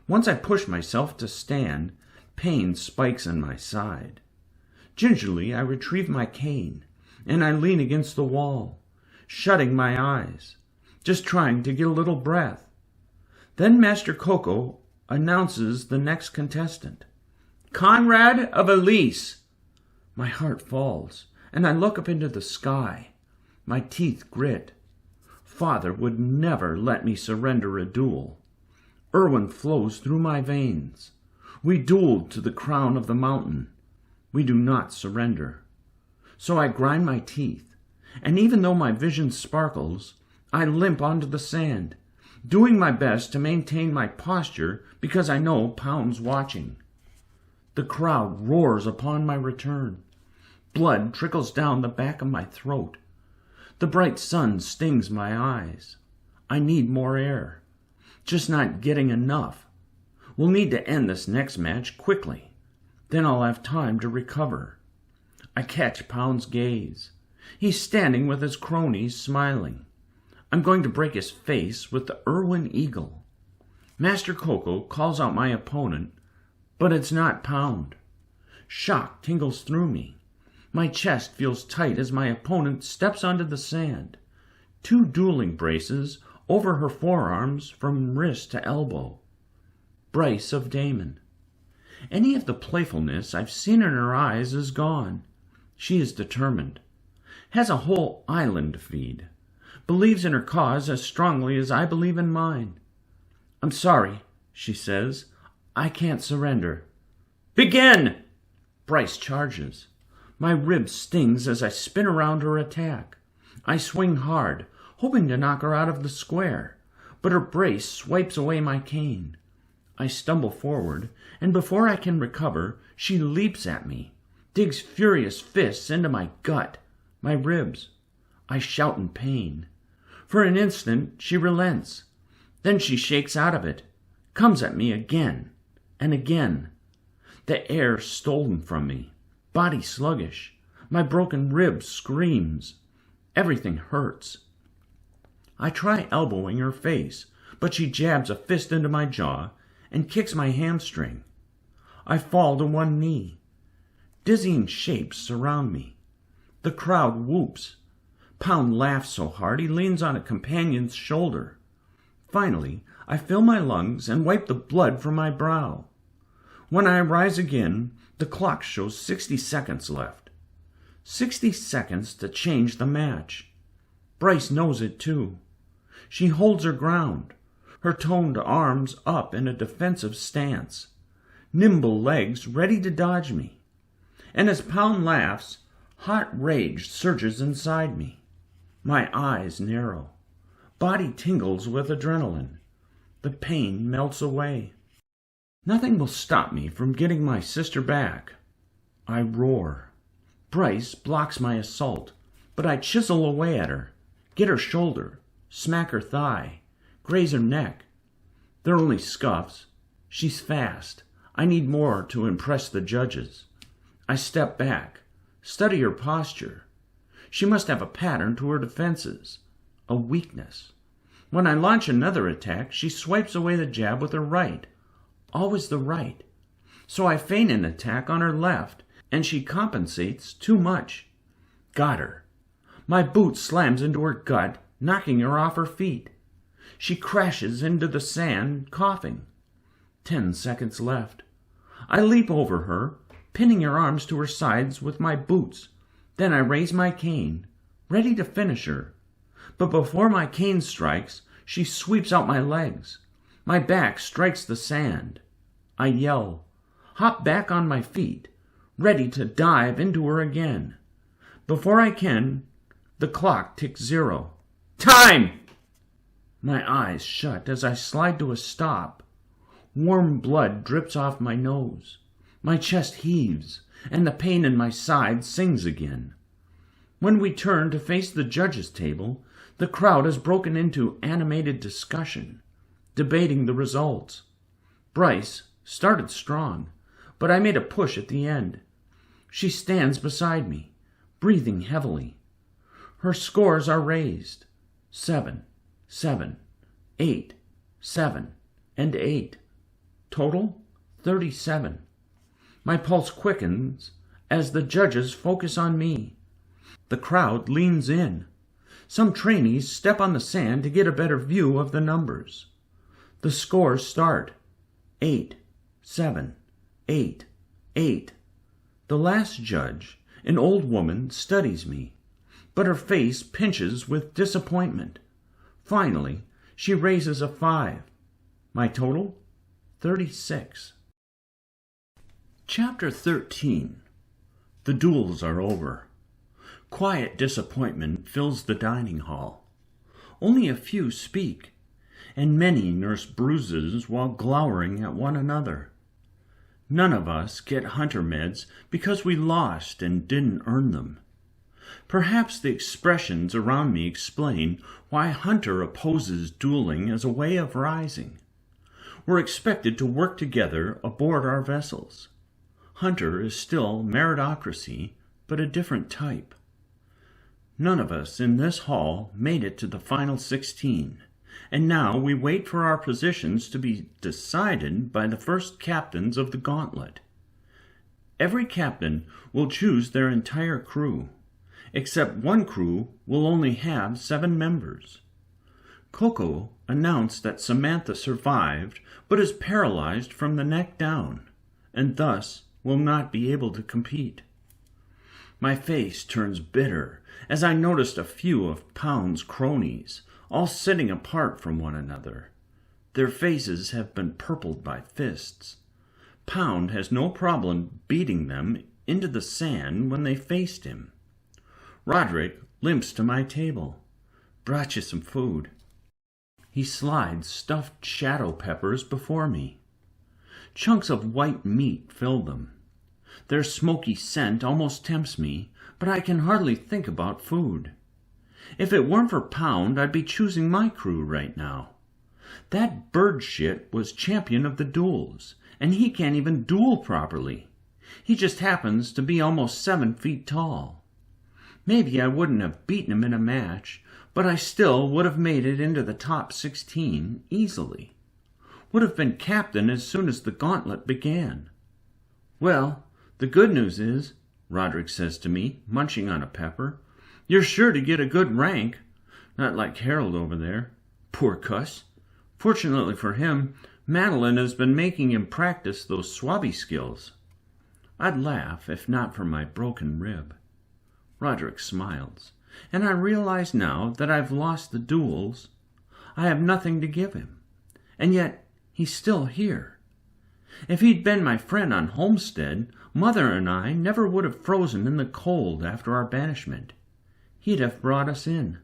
Once I push myself to stand, pain spikes in my side. Gingerly I retrieve my cane, and I lean against the wall, shutting my eyes, just trying to get a little breath. Then Master Coco announces the next contestant. "Conrad of Elise." My heart falls, and I look up into the sky. My teeth grit. Father would never let me surrender a duel. Erwin flows through my veins. We dueled to the crown of the mountain. We do not surrender. So I grind my teeth, and even though my vision sparkles, I limp onto the sand, doing my best to maintain my posture because I know Pound's watching. The crowd roars upon my return. Blood trickles down the back of my throat. The bright sun stings my eyes. I need more air. Just not getting enough. We'll need to end this next match quickly. Then I'll have time to recover. I catch Pound's gaze. He's standing with his cronies, smiling. I'm going to break his face with the Erwin Eagle. Master Coco calls out my opponent, but it's not Pound. Shock tingles through me. My chest feels tight as my opponent steps onto the sand. 2 dueling braces over her forearms from wrist to elbow. Brace of Damon. Any of the playfulness I've seen in her eyes is gone. She is determined. Has a whole island to feed. Believes in her cause as strongly as I believe in mine. "I'm sorry," she says. "I can't surrender." "Begin!" Bryce charges. My rib stings as I spin around her attack. I swing hard, hoping to knock her out of the square, but her brace swipes away my cane. I stumble forward, and before I can recover, she leaps at me, digs furious fists into my gut, my ribs. I shout in pain. For an instant, she relents. Then she shakes out of it, comes at me again and again. The air stolen from me, body sluggish, my broken rib screams. Everything hurts. I try elbowing her face, but she jabs a fist into my jaw and kicks my hamstring. I fall to one knee. Dizzying shapes surround me. The crowd whoops. Pound laughs so hard he leans on a companion's shoulder. Finally, I fill my lungs and wipe the blood from my brow. When I rise again, the clock shows 60 seconds left. 60 seconds to change the match. Bryce knows it too. She holds her ground, her toned arms up in a defensive stance, nimble legs ready to dodge me. And as Pound laughs, hot rage surges inside me. My eyes narrow. Body tingles with adrenaline. The pain melts away. Nothing will stop me from getting my sister back. I roar. Bryce blocks my assault, but I chisel away at her, get her shoulder, smack her thigh, graze her neck. They're only scuffs. She's fast. I need more to impress the judges. I step back, study her posture. She must have a pattern to her defenses, a weakness. When I launch another attack, she swipes away the jab with her right, always the right. So I feign an attack on her left, and she compensates too much. Got her. My boot slams into her gut, knocking her off her feet. She crashes into the sand, coughing. 10 seconds left. I leap over her, pinning her arms to her sides with my boots. Then I raise my cane, ready to finish her. But before my cane strikes, she sweeps out my legs. My back strikes the sand. I yell, hop back on my feet, ready to dive into her again. Before I can, the clock ticks 0. Time! My eyes shut as I slide to a stop. Warm blood drips off my nose. My chest heaves, and the pain in my side sings again. When we turn to face the judges' table, the crowd has broken into animated discussion, debating the results. Bryce started strong, but I made a push at the end. She stands beside me, breathing heavily. Her scores are raised. 7, 7, 8, 7, and 8. Total, 37. My pulse quickens as the judges focus on me. The crowd leans in. Some trainees step on the sand to get a better view of the numbers. The scores start. 8, 7, 8, 8. The last judge, an old woman, studies me, but her face pinches with disappointment. Finally, she raises a 5. My total? 36. Chapter 13. The duels are over. Quiet disappointment fills the dining hall. Only a few speak, and many nurse bruises while glowering at one another. None of us get hunter meds because we lost and didn't earn them. Perhaps the expressions around me explain why Hunter opposes dueling as a way of rising. We're expected to work together aboard our vessels. Hunter is still meritocracy, but a different type. None of us in this hall made it to the final 16, and now we wait for our positions to be decided by the first captains of the gauntlet. Every captain will choose their entire crew, except one crew will only have 7 members. Coco announced that Samantha survived but is paralyzed from the neck down, and thus will not be able to compete. My face turns bitter as I noticed a few of Pound's cronies, all sitting apart from one another. Their faces have been purpled by fists. Pound has no problem beating them into the sand when they faced him. Roderick limps to my table. "Brought you some food." He slides stuffed shadow peppers before me. Chunks of white meat fill them. Their smoky scent almost tempts me, but I can hardly think about food. If it weren't for Pound, I'd be choosing my crew right now. That bird shit was champion of the duels, and he can't even duel properly. He just happens to be almost 7 feet tall. Maybe I wouldn't have beaten him in a match, but I still would have made it into the top 16 easily. Would have been captain as soon as the gauntlet began. "Well, the good news is," Roderick says to me, munching on a pepper, "you're sure to get a good rank. Not like Harold over there. Poor cuss. Fortunately for him, Madeline has been making him practice those swabby skills." I'd laugh if not for my broken rib. Roderick smiles, and I realize now that I've lost the duels. I have nothing to give him, and yet he's still here. If he'd been my friend on Homestead, Mother and I never would have frozen in the cold after our banishment. He'd have brought us in.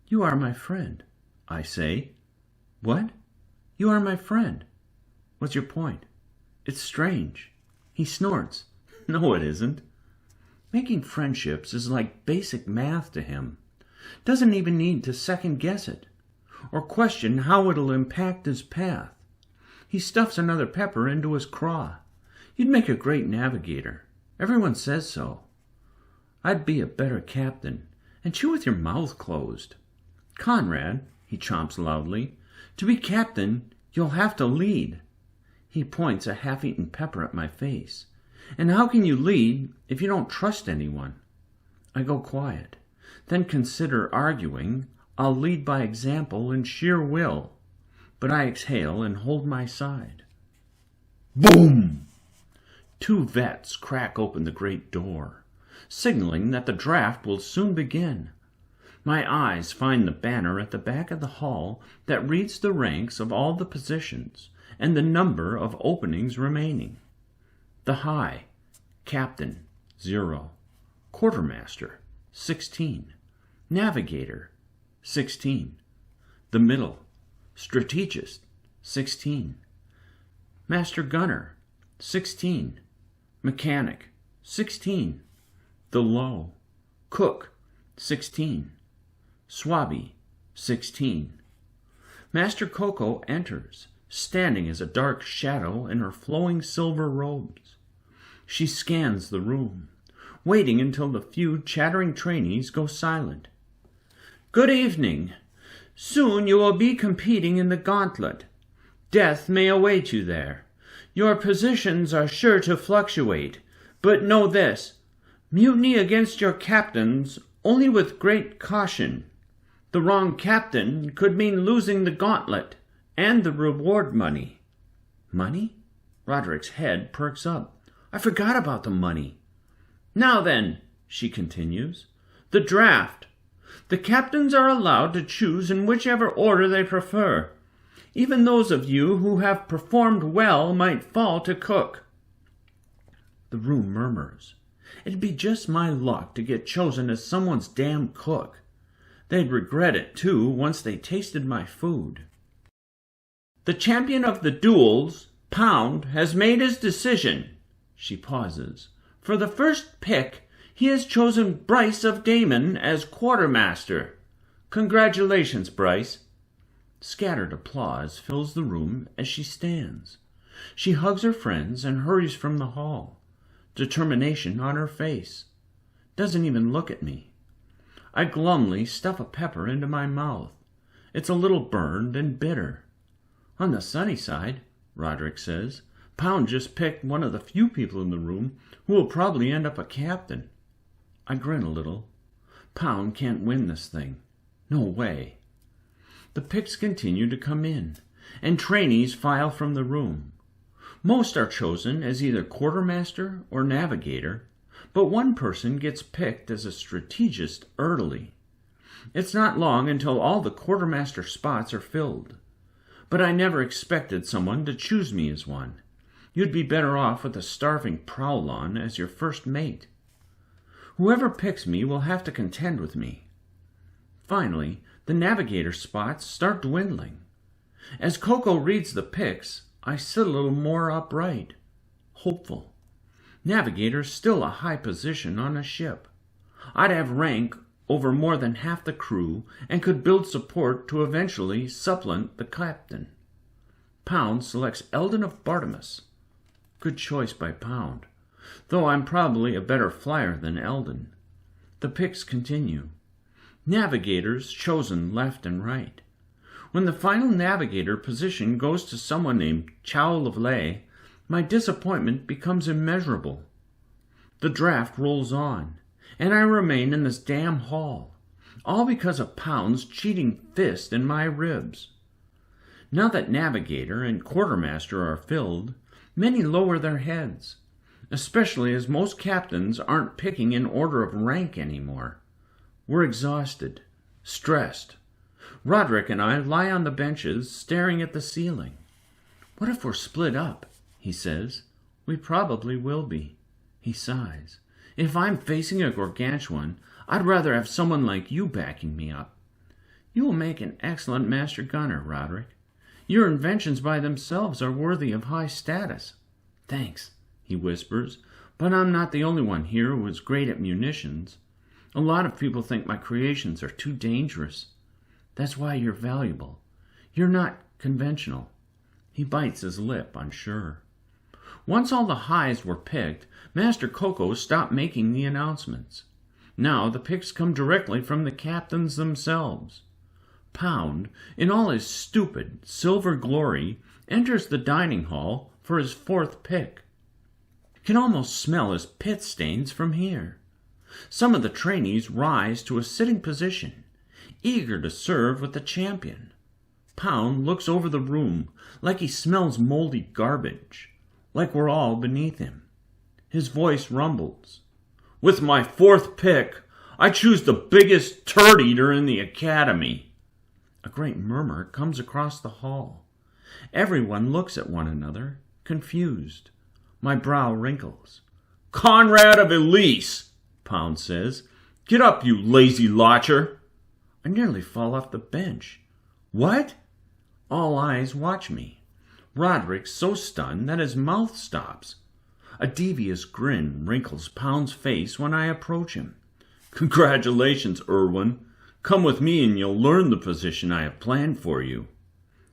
"You are my friend," I say. "What? You are my friend. What's your point?" "It's strange." He snorts. "No, it isn't." Making friendships is like basic math to him. Doesn't even need to second-guess it, or question how it'll impact his path. He stuffs another pepper into his craw. "You'd make a great navigator. Everyone says so." "I'd be a better captain, and chew with your mouth closed." "Conrad," he chomps loudly, "to be captain, you'll have to lead." He points a half-eaten pepper at my face. "And how can you lead if you don't trust anyone?" I go quiet, then consider arguing. I'll lead by example and sheer will, but I exhale and hold my side. Boom! 2 vets crack open the great door, signaling that the draft will soon begin. My eyes find the banner at the back of the hall that reads the ranks of all the positions and the number of openings remaining. The high, captain, 0. Quartermaster, 16. Navigator, 16. The middle, strategist, 16. Master gunner, 16. Mechanic, 16. The low, cook, 16. Swabby, 16. Master Coco enters, standing as a dark shadow in her flowing silver robes. She scans the room, waiting until the few chattering trainees go silent. "Good evening. Soon you will be competing in the gauntlet. Death may await you there. Your positions are sure to fluctuate, but know this: mutiny against your captains only with great caution. The wrong captain could mean losing the gauntlet and the reward money." "Money?" Roderick's head perks up. "I forgot about the money." "Now then," she continues, "the draft. The captains are allowed to choose in whichever order they prefer. Even those of you who have performed well might fall to cook." The room murmurs. It'd be just my luck to get chosen as someone's damn cook. They'd regret it, too, once they tasted my food. "The champion of the duels, Pound, has made his decision." She pauses. "For the first pick, he has chosen Bryce of Damon as quartermaster. Congratulations, Bryce." Scattered applause fills the room as she stands. She hugs her friends and hurries from the hall, determination on her face. Doesn't even look at me. I glumly stuff a pepper into my mouth. It's a little burned and bitter. "On the sunny side," Roderick says, "Pound just picked one of the few people in the room who will probably end up a captain." I grin a little. Pound can't win this thing. No way. The picks continue to come in, and trainees file from the room. Most are chosen as either quartermaster or navigator, but one person gets picked as a strategist early. It's not long until all the quartermaster spots are filled, but I never expected someone to choose me as one. You'd be better off with a starving prowlon as your first mate. Whoever picks me will have to contend with me. Finally, the navigator spots start dwindling. As Coco reads the picks, I sit a little more upright, hopeful. Navigator's still a high position on a ship. I'd have rank over more than half the crew and could build support to eventually supplant the captain. Pound selects Eldon of Bartimus. Good choice by Pound, though I'm probably a better flyer than Eldon. The picks continue. Navigators chosen left and right. When the final navigator position goes to someone named 𝘚𝘩𝘪𝘬𝘦, my disappointment becomes immeasurable. The draft rolls on, and I remain in this damn hall, all because of Pound's cheating fist in my ribs. Now that navigator and quartermaster are filled, many lower their heads, especially as most captains aren't picking in order of rank anymore. We're exhausted, stressed. Roderick and I lie on the benches, staring at the ceiling. What if we're split up? He says. We probably will be. He sighs. If I'm facing a gargantuan, I'd rather have someone like you backing me up. You will make an excellent master gunner, Roderick. Your inventions by themselves are worthy of high status. Thanks, he whispers, but I'm not the only one here who is great at munitions. A lot of people think my creations are too dangerous. That's why you're valuable. You're not conventional. He bites his lip, unsure. Once all the highs were picked, Master Coco stopped making the announcements. Now the picks come directly from the captains themselves. Pound, in all his stupid silver glory, enters the dining hall for his fourth pick. Can almost smell his pit stains from here. Some of the trainees rise to a sitting position, eager to serve with the champion. Pound looks over the room like he smells moldy garbage, like we're all beneath him. His voice rumbles. With my fourth pick, I choose the biggest turd eater in the academy. A great murmur comes across the hall. Everyone looks at one another, confused. My brow wrinkles. Conrad of Elise, Pound says. Get up, you lazy lotcher. I nearly fall off the bench. What? All eyes watch me. Roderick's so stunned that his mouth stops. A devious grin wrinkles Pound's face when I approach him. Congratulations, Irwin. Come with me and you'll learn the position I have planned for you.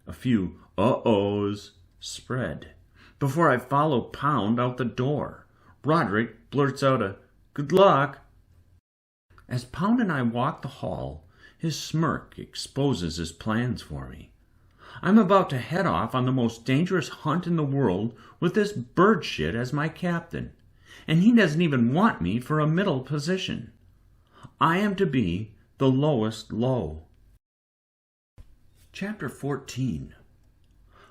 A few uh-ohs spread before I follow Pound out the door. Roderick blurts out a good luck. As Pound and I walk the hall, his smirk exposes his plans for me. I'm about to head off on the most dangerous hunt in the world with this bird shit as my captain, and he doesn't even want me for a middle position. I am to be the lowest low. Chapter 14.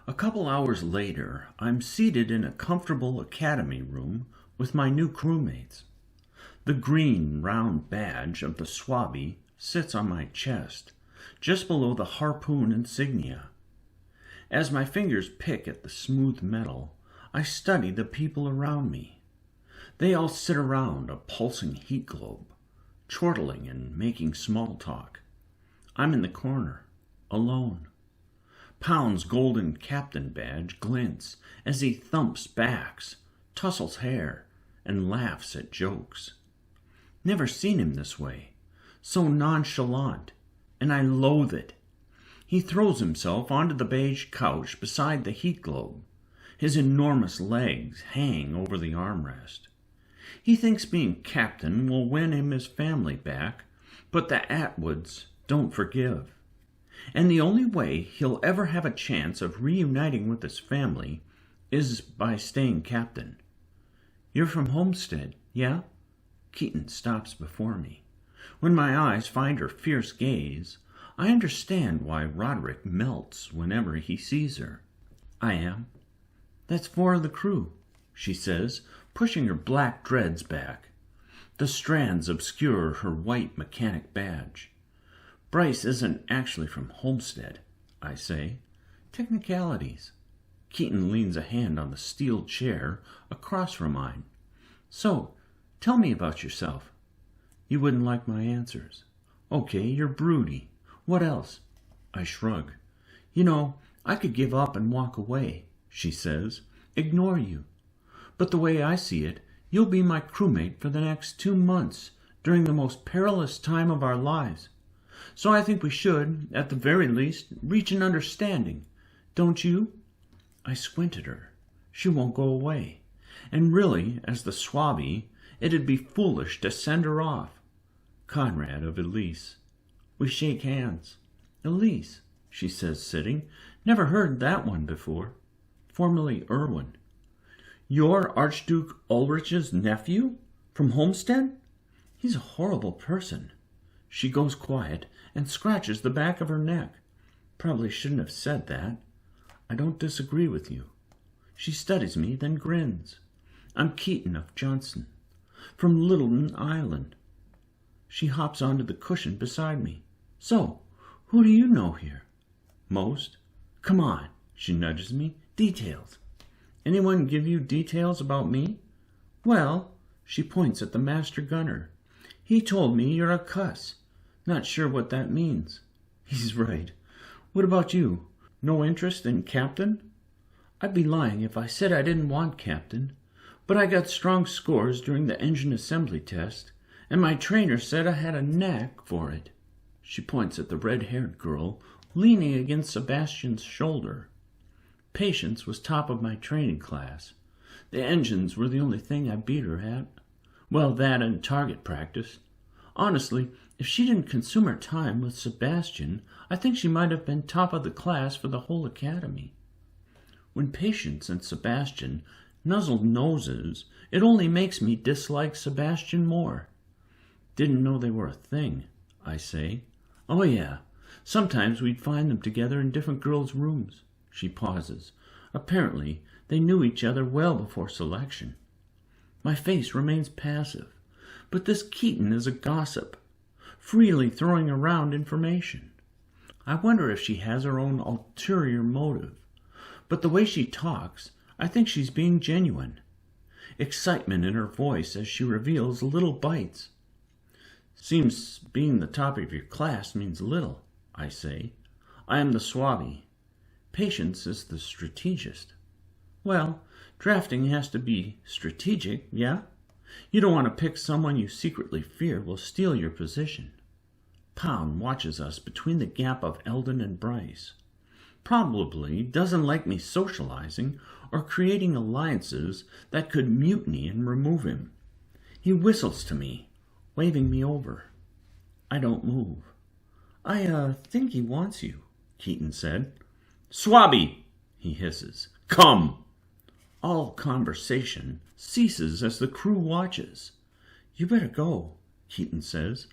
A couple hours later, I'm seated in a comfortable academy room with my new crewmates. The green, round badge of the 𝘬𝘪𝘐𝘬𝘦 sits on my chest, just below the harpoon insignia. As my fingers pick at the smooth metal, I study the people around me. They all sit around a pulsing heat globe, chortling and making small talk. I'm in the corner, alone. Pound's golden captain badge glints as he thumps backs, tussles hair, and laughs at jokes. Never seen him this way, so nonchalant, and I loathe it. He throws himself onto the beige couch beside the heat globe. His enormous legs hang over the armrest. He thinks being captain will win him his family back, but the Atwoods don't forgive. And the only way he'll ever have a chance of reuniting with his family is by staying captain. You're from Homestead, yeah? Keaton stops before me. When my eyes find her fierce gaze, I understand why Roderick melts whenever he sees her. I am. That's 4 of the crew, she says, pushing her black dreads back. The strands obscure her white mechanic badge. Bryce isn't actually from Homestead, I say. Technicalities. Keaton leans a hand on the steel chair across from mine. So, tell me about yourself. You wouldn't like my answers. Okay, you're broody. What else? I shrug. You know, I could give up and walk away, she says. Ignore you. But the way I see it, you'll be my crewmate for the next 2 months, during the most perilous time of our lives. So I think we should, at the very least, reach an understanding. Don't you? I squint at her. She won't go away. And really, as the 𝘍𝘬𝘓𝘬, it'd be foolish to send her off. Conrad of 𝘊𝘰𝘮. We shake hands. 𝘊𝘰𝘮, she says, sitting. Never heard that one before. Formerly Erwin. You're Archduke Ulrich's nephew? From Homestead? He's a horrible person. She goes quiet and scratches the back of her neck. Probably shouldn't have said that. I don't disagree with you. She studies me, then grins. I'm Keaton of Johnson, from Littleton Island. She hops onto the cushion beside me. So, who do you know here? Most. Come on, she nudges me. Details. Anyone give you details about me? Well, she points at the master gunner. He told me you're a cuss. Not sure what that means. He's right. What about you? No interest in captain? I'd be lying if I said I didn't want captain, but I got strong scores during the engine assembly test, and my trainer said I had a knack for it. She points at the red-haired girl leaning against Sebastian's shoulder. Patience was top of my training class. The engines were the only thing I beat her at. Well, that and target practice. Honestly, if she didn't consume her time with Sebastian, I think she might have been top of the class for the whole academy. When Patience and Sebastian nuzzled noses, it only makes me dislike Sebastian more. Didn't know they were a thing, I say. Oh yeah, sometimes we'd find them together in different girls' rooms. She pauses. Apparently, they knew each other well before selection. My face remains passive, but this Keaton is a gossip, freely throwing around information. I wonder if she has her own ulterior motive, but the way she talks, I think she's being genuine. Excitement in her voice as she reveals little bites. Seems being the topic of your class means little, I say. I am the 𝘍𝘬𝘓𝘬𝘓. Patience is the strategist. Well, drafting has to be strategic, yeah? You don't want to pick someone you secretly fear will steal your position. Pound watches us between the gap of Eldon and Bryce. Probably doesn't like me socializing or creating alliances that could mutiny and remove him. He whistles to me, waving me over. I don't move. I think he wants you, Keaton said. 𝘍𝘬𝘓𝘬𝘓, he hisses. Come! All conversation ceases as the crew watches. You better go, Keaton says.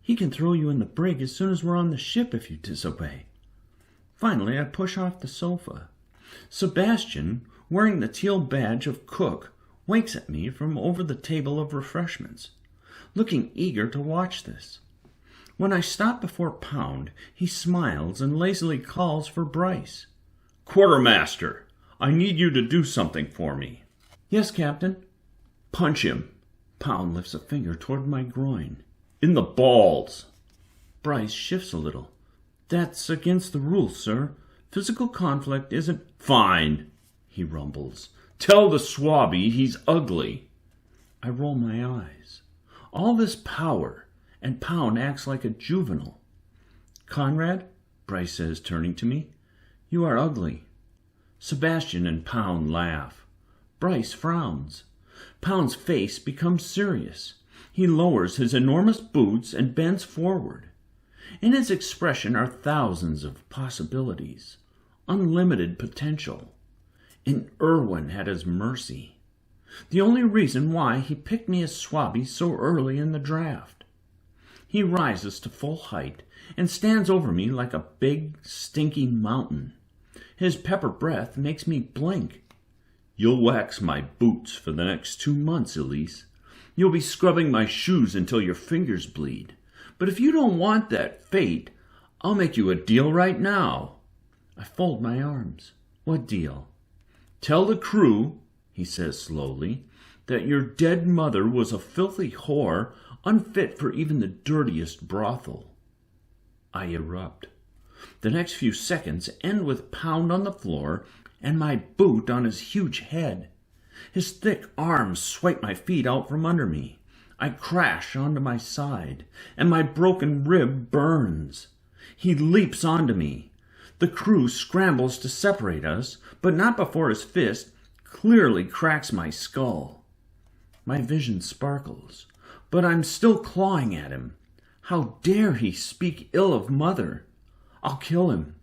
He can throw you in the brig as soon as we're on the ship if you disobey. Finally, I push off the sofa. Sebastian, wearing the teal badge of cook, winks at me from over the table of refreshments, looking eager to watch this. When I stop before Pound, he smiles and lazily calls for Bryce. Quartermaster, I need you to do something for me. Yes, Captain. Punch him. Pound lifts a finger toward my groin. In the balls. Bryce shifts a little. That's against the rules, sir. Physical conflict isn't... Fine, he rumbles. Tell the 𝘍𝘬𝘓𝘬𝘓 he's ugly. I roll my eyes. All this power, and Pound acts like a juvenile. Conrad, Bryce says, turning to me, you are ugly. Sebastian and Pound laugh. Bryce frowns. Pound's face becomes serious. He lowers his enormous boots and bends forward. In his expression are thousands of possibilities, unlimited potential. And Erwin had his mercy. The only reason why he picked me as 𝘍𝘬𝘓𝘬𝘓 so early in the draft. He rises to full height and stands over me like a big, stinky mountain. His pepper breath makes me blink. You'll wax my boots for the next 2 months, 𝘊𝘰𝘮. You'll be scrubbing my shoes until your fingers bleed. But if you don't want that fate, I'll make you a deal right now. I fold my arms. What deal? "Tell the crew," he says slowly, "that your dead mother was a filthy whore, unfit for even the dirtiest brothel." I erupt. The next few seconds end with Pound on the floor and my boot on his huge head. His thick arms swipe my feet out from under me. I crash onto my side, and my broken rib burns. He leaps onto me. The crew scrambles to separate us, but not before his fist clearly cracks my skull. My vision sparkles, but I'm still clawing at him. How dare he speak ill of Mother? I'll kill him.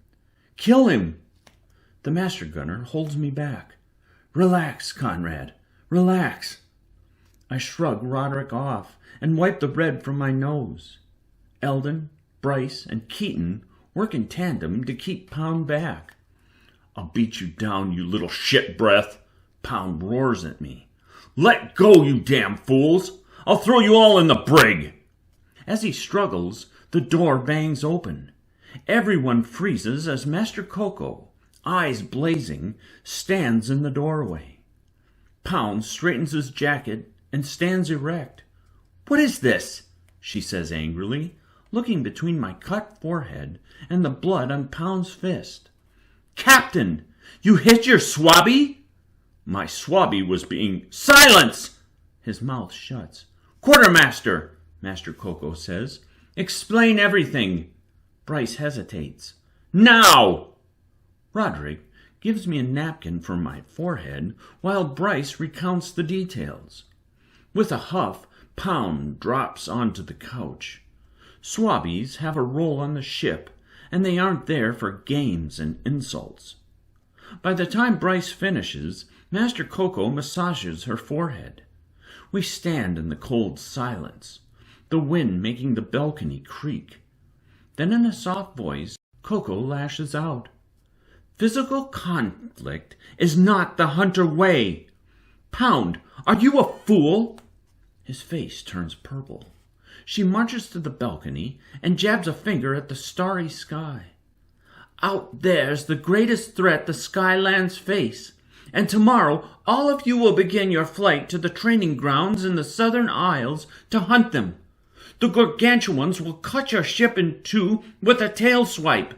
Kill him! The master gunner holds me back. "Relax, Conrad. Relax." I shrug Roderick off and wipe the red from my nose. Eldon, Bryce, and Keaton work in tandem to keep Pound back. "I'll beat you down, you little shit breath," Pound roars at me. "Let go, you damn fools! I'll throw you all in the brig!" As he struggles, the door bangs open. Everyone freezes as Master Coco, eyes blazing, stands in the doorway. Pound straightens his jacket and stands erect. "What is this?" she says angrily, looking between my cut forehead and the blood on Pound's fist. "Captain, you hit your swabby?" My swabby was being... "Silence!" His mouth shuts. "Quartermaster," Master Coco says, "explain everything." Bryce hesitates. "Now!" Roderick gives me a napkin from my forehead while Bryce recounts the details. With a huff, Pound drops onto the couch. Swabbies have a role on the ship, and they aren't there for games and insults. By the time Bryce finishes, Master Coco massages her forehead. We stand in the cold silence, the wind making the balcony creak. Then in a soft voice, Coco lashes out. "Physical conflict is not the hunter way. Pound, are you a fool?" His face turns purple. She marches to the balcony and jabs a finger at the starry sky. "Out there's the greatest threat the Skylands face, and tomorrow all of you will begin your flight to the training grounds in the southern isles to hunt them. The gargantuans will cut your ship in two with a tail swipe.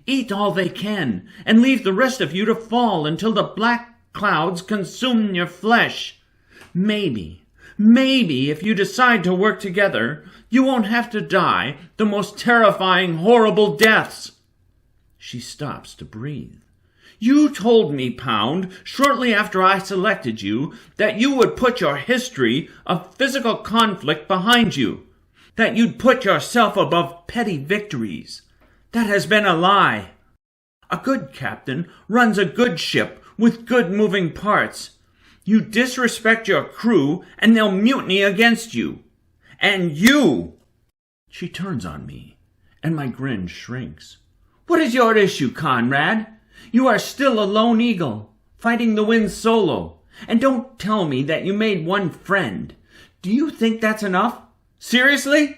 Eat all they can, and leave the rest of you to fall until the black clouds consume your flesh. Maybe, if you decide to work together, you won't have to die the most terrifying, horrible deaths." She stops to breathe. "You told me, Pound, shortly after I selected you, that you would put your history of physical conflict behind you, that you'd put yourself above petty victories. That has been a lie. A good captain runs a good ship with good moving parts. You disrespect your crew, and they'll mutiny against you. And you!" She turns on me, and my grin shrinks. "What is your issue, Conrad? You are still a lone eagle, fighting the wind solo. And don't tell me that you made one friend. Do you think that's enough? Seriously?"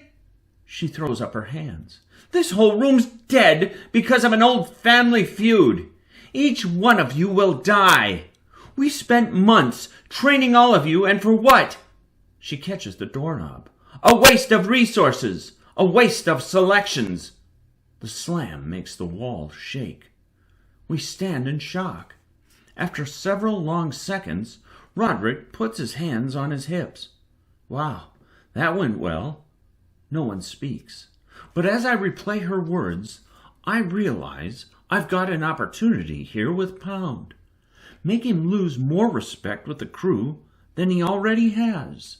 She throws up her hands. "This whole room's dead because of an old family feud. Each one of you will die. We spent months training all of you, and for what?" She catches the doorknob. "A waste of resources. A waste of selections." The slam makes the wall shake. We stand in shock. After several long seconds, Roderick puts his hands on his hips. "Wow, that went well." No one speaks. But as I replay her words, I realize I've got an opportunity here with Pound. Make him lose more respect with the crew than he already has.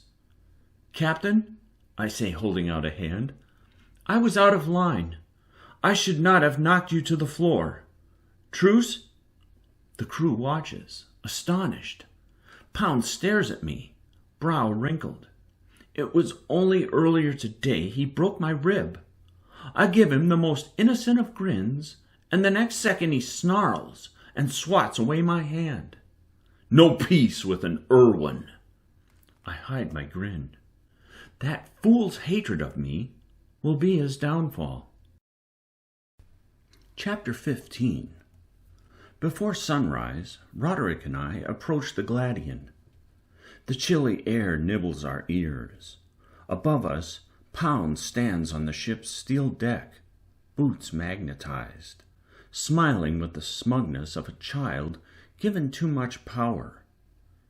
"Captain," I say, holding out a hand, "I was out of line. I should not have knocked you to the floor. Truce?" The crew watches, astonished. Pound stares at me, brow wrinkled. It was only earlier today he broke my rib. I give him the most innocent of grins, and the next second he snarls and swats away my hand. "No peace with an Irwin." I hide my grin. That fool's hatred of me will be his downfall. Chapter 15. Before sunrise, Roderick and I approach the 𝘸𝘠𝘮𝘮. The chilly air nibbles our ears. Above us, Pound stands on the ship's steel deck, boots magnetized, smiling with the smugness of a child given too much power.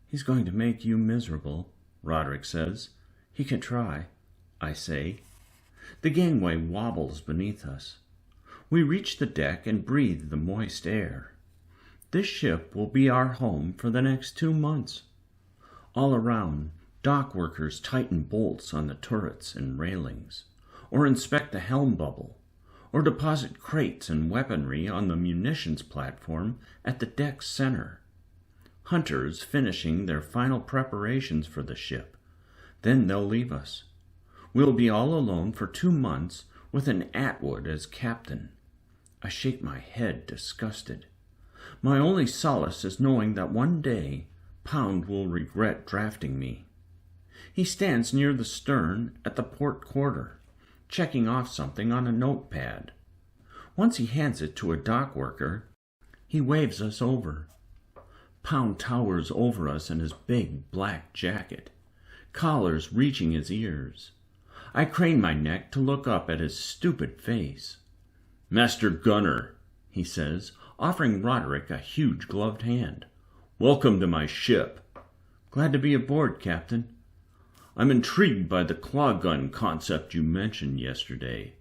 "He's going to make you miserable," Roderick says. "He can try," I say. The gangway wobbles beneath us. We reach the deck and breathe the moist air. This ship will be our home for the next 2 months. All around, dock workers tighten bolts on the turrets and railings, or inspect the helm bubble, or deposit crates and weaponry on the munitions platform at the deck's center. Hunters finishing their final preparations for the ship. Then they'll leave us. We'll be all alone for 2 months with an Atwood as captain. I shake my head, disgusted. My only solace is knowing that one day Pound will regret drafting me. He stands near the stern at the port quarter, checking off something on a notepad. Once he hands it to a dock worker, he waves us over. Pound towers over us in his big black jacket, collars reaching his ears. I crane my neck to look up at his stupid face. "Master Gunner," he says, offering Roderick a huge gloved hand. "Welcome to my ship." "Glad to be aboard, Captain." "I'm intrigued by the claw gun concept you mentioned yesterday.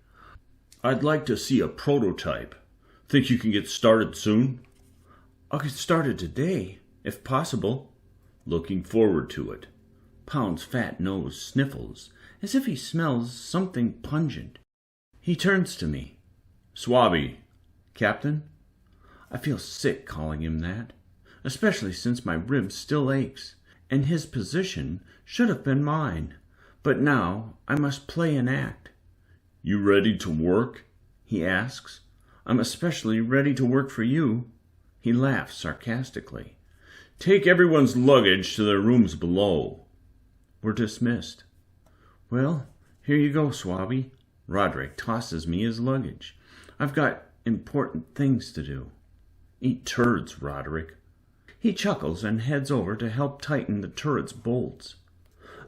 I'd like to see a prototype. Think you can get started soon?" "I'll get started today, if possible." "Looking forward to it." Pound's fat nose sniffles, as if he smells something pungent. He turns to me. "Swabby." "Captain?" I feel sick calling him that, especially since my rib still aches, and his position should have been mine. But now I must play an act. "You ready to work?" he asks. "I'm especially ready to work for you." He laughs sarcastically. "Take everyone's luggage to their rooms below." We're dismissed. "Well, here you go, Swabby." Roderick tosses me his luggage. "I've got important things to do." "Eat turds, Roderick." He chuckles and heads over to help tighten the turret's bolts.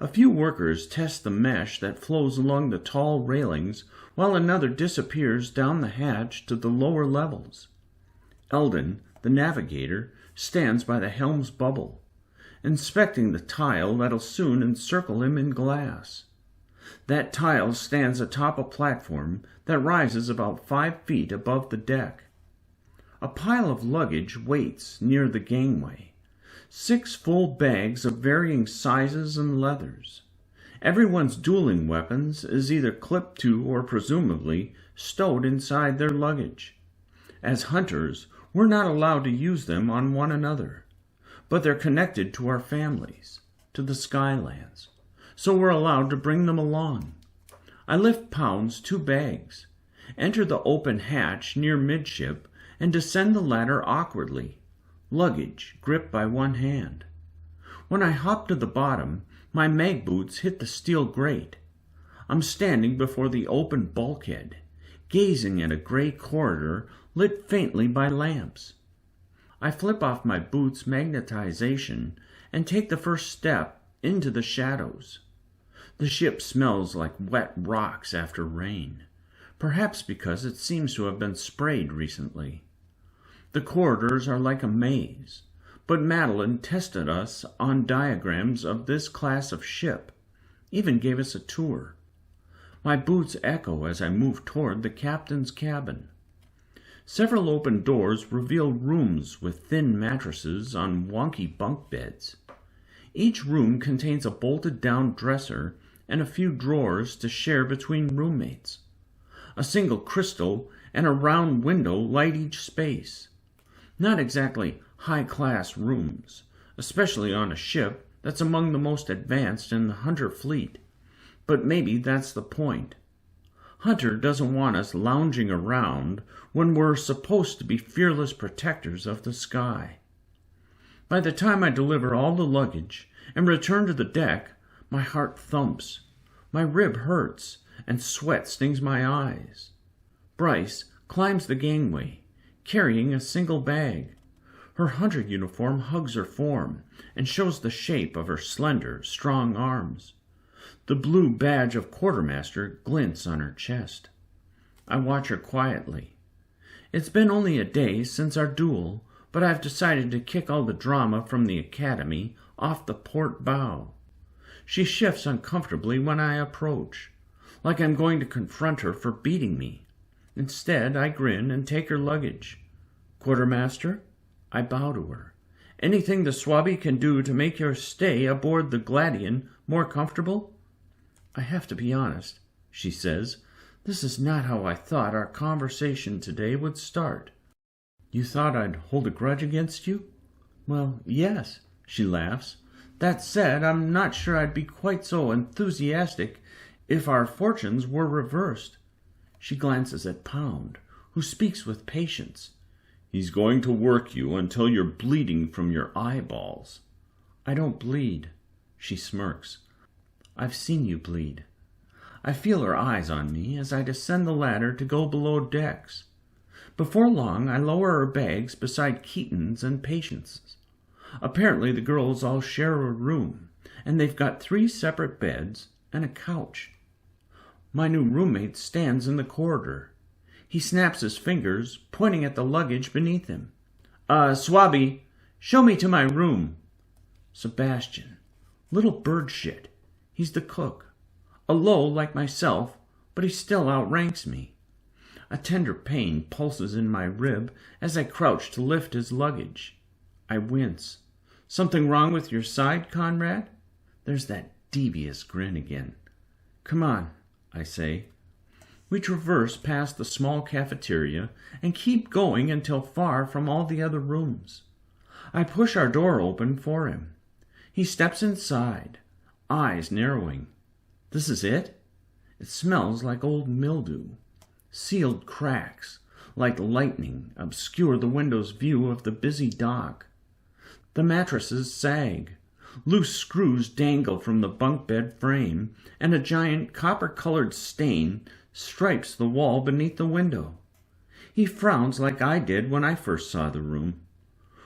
A few workers test the mesh that flows along the tall railings, while another disappears down the hatch to the lower levels. Eldon, the navigator, stands by the helm's bubble, inspecting the tile that'll soon encircle him in glass. That tile stands atop a platform that rises about 5 feet above the deck. A pile of luggage waits near the gangway. 6 full bags of varying sizes and leathers. Everyone's dueling weapons is either clipped to or presumably stowed inside their luggage. As hunters, we're not allowed to use them on one another, but they're connected to our families, to the Skylands, so we're allowed to bring them along. I lift Pound's 2 bags, enter the open hatch near midship, and descend the ladder awkwardly, luggage gripped by one hand. When I hop to the bottom, my mag boots hit the steel grate. I'm standing before the open bulkhead, gazing at a gray corridor lit faintly by lamps. I flip off my boots' magnetization and take the first step into the shadows. The ship smells like wet rocks after rain, perhaps because it seems to have been sprayed recently. The corridors are like a maze, but Madeline tested us on diagrams of this class of ship, even gave us a tour. My boots echo as I move toward the captain's cabin. Several open doors reveal rooms with thin mattresses on wonky bunk beds. Each room contains a bolted-down dresser and a few drawers to share between roommates. A single crystal and a round window light each space. Not exactly high-class rooms, especially on a ship that's among the most advanced in the Hunter fleet. But maybe that's the point. Hunter doesn't want us lounging around when we're supposed to be fearless protectors of the sky. By the time I deliver all the luggage and return to the deck, my heart thumps, my rib hurts, and sweat stings my eyes. Bryce climbs the gangway, carrying a single bag. Her hunter uniform hugs her form and shows the shape of her slender, strong arms. The blue badge of quartermaster glints on her chest. I watch her quietly. It's been only a day since our duel, but I've decided to kick all the drama from the academy off the port bow. She shifts uncomfortably when I approach, like I'm going to confront her for beating me. Instead, I grin and take her luggage. Quartermaster? I bow to her. Anything the 𝘬𝘬𝘓𝘬 can do to make your stay aboard the 𝘺𝘺𝑚 more comfortable? I have to be honest, she says. This is not how I thought our conversation today would start. You thought I'd hold a grudge against you? Well, yes, she laughs. That said, I'm not sure I'd be quite so enthusiastic if our fortunes were reversed. She glances at Pound, who speaks with patience. He's going to work you until you're bleeding from your eyeballs. I don't bleed, she smirks. I've seen you bleed. I feel her eyes on me as I descend the ladder to go below decks. Before long, I lower her bags beside Keaton's and Patience's. Apparently the girls all share a room, and they've got 3 separate beds and a couch. My new roommate stands in the corridor. He snaps his fingers, pointing at the luggage beneath him. 𝘬𝘬𝘓𝘬𝘓, show me to my room. Sebastian. Little bird shit. He's the cook. A low like myself, but he still outranks me. A tender pain pulses in my rib as I crouch to lift his luggage. I wince. Something wrong with your side, Conrad? There's that devious grin again. Come on, I say. We traverse past the small cafeteria and keep going until far from all the other rooms. I push our door open for him. He steps inside, eyes narrowing. This is it? It smells like old mildew. Sealed cracks, like lightning, obscure the window's view of the busy dock. The mattresses sag. Loose screws dangle from the bunk bed frame, and a giant copper-colored stain stripes the wall beneath the window. He frowns like I did when I first saw the room.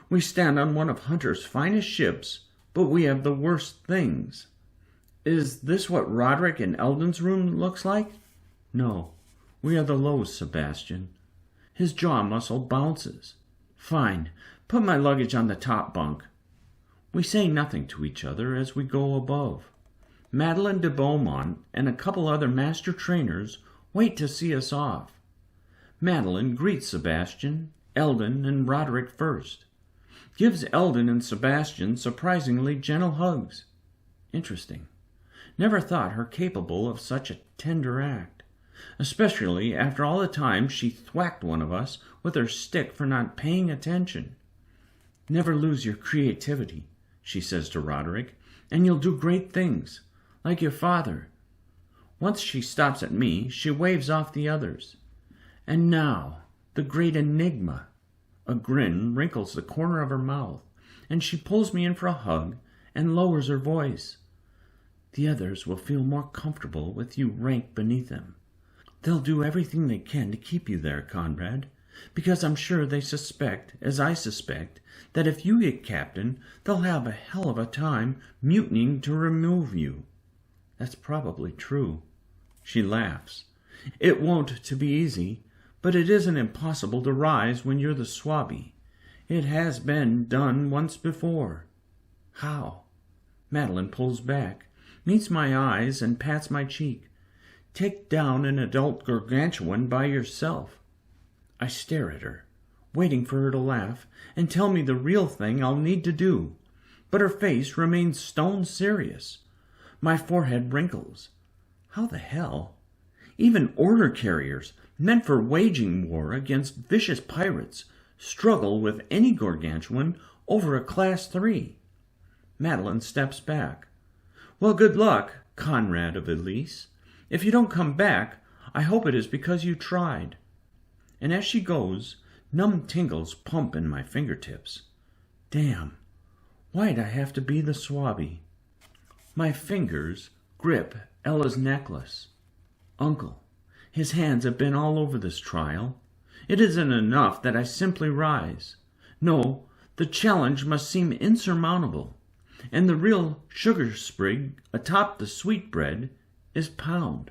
We stand on one of Hunter's finest ships, but we have the worst things. Is this what Roderick and Eldon's room looks like? No, we are the lows, Sebastian. His jaw muscle bounces. Fine, put my luggage on the top bunk. We say nothing to each other as we go above. Madeleine de Beaumont and a couple other master trainers wait to see us off. Madeleine greets Sebastian, Eldon, and Roderick first. Gives Eldon and Sebastian surprisingly gentle hugs. Interesting. Never thought her capable of such a tender act, especially after all the time she thwacked one of us with her stick for not paying attention. Never lose your creativity, she says to Roderick, and you'll do great things, like your father. Once she stops at me, she waves off the others. And now, the great enigma. A grin wrinkles the corner of her mouth, and she pulls me in for a hug and lowers her voice. The others will feel more comfortable with you ranked beneath them. They'll do everything they can to keep you there, Conrad, because I'm sure they suspect, as I suspect, that if you get captain, they'll have a hell of a time mutinying to remove you. That's probably true. She laughs. It won't to be easy, but it isn't impossible to rise when you're the 𝘬𝘬𝘓𝘬𝘓. It has been done once before. How? Madeleine pulls back, meets my eyes, and pats my cheek. Take down an adult gargantuan by yourself. I stare at her, waiting for her to laugh and tell me the real thing I'll need to do, but her face remains stone serious. My forehead wrinkles. How the hell? Even order carriers, meant for waging war against vicious pirates, struggle with any gargantuan over a Class 3. Madeleine steps back. Well, good luck, Conrad of Elise. If you don't come back, I hope it is because you tried. And as she goes, numb tingles pump in my fingertips. Damn, why'd I have to be the 𝘬𝘬𝘓𝘬𝘓? My fingers grip Ella's necklace. Uncle, his hands have been all over this trial. It isn't enough that I simply rise. No, The challenge must seem insurmountable, and the real sugar sprig atop the sweetbread is pound.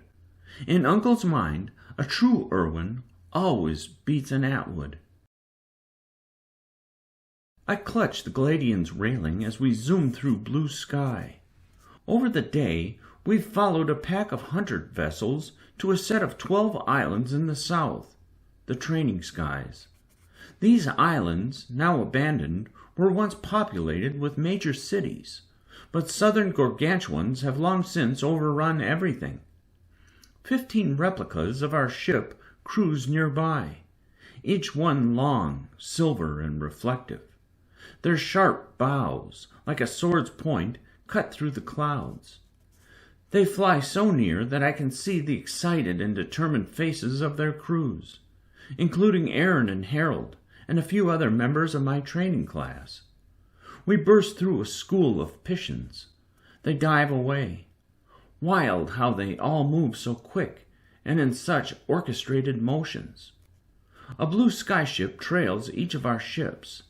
In Uncle's mind, a true Erwin always beats an Atwood. I clutch the Gladian's railing as we zoom through blue sky. Over the day, we've followed a pack of hunter vessels to a set of 12 islands in the south, the training skies. These islands, now abandoned, were once populated with major cities, but southern gargantuans have long since overrun everything. 15 replicas of our ship cruise nearby, each one long, silver, and reflective. Their sharp bows, like a sword's point, cut through the clouds. They fly so near that I can see the excited and determined faces of their crews, including Aaron and Harold, and a few other members of my training class. We burst through a school of Piscians. They dive away. Wild how they all move so quick and in such orchestrated motions. A blue skyship trails each of our ships.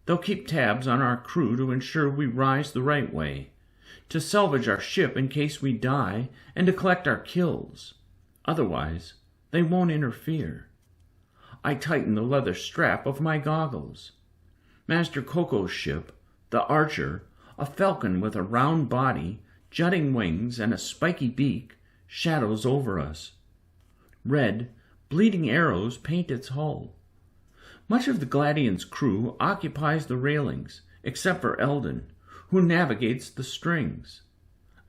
They'll keep tabs on our crew to ensure we rise the right way, to salvage our ship in case we die, and to collect our kills. Otherwise, they won't interfere. I tighten the leather strap of my goggles. Master Coco's ship, the Archer, a falcon with a round body, jutting wings, and a spiky beak, shadows over us. Red, bleeding arrows paint its hull. Much of the Gladian's crew occupies the railings, except for Eldon, who navigates the strings.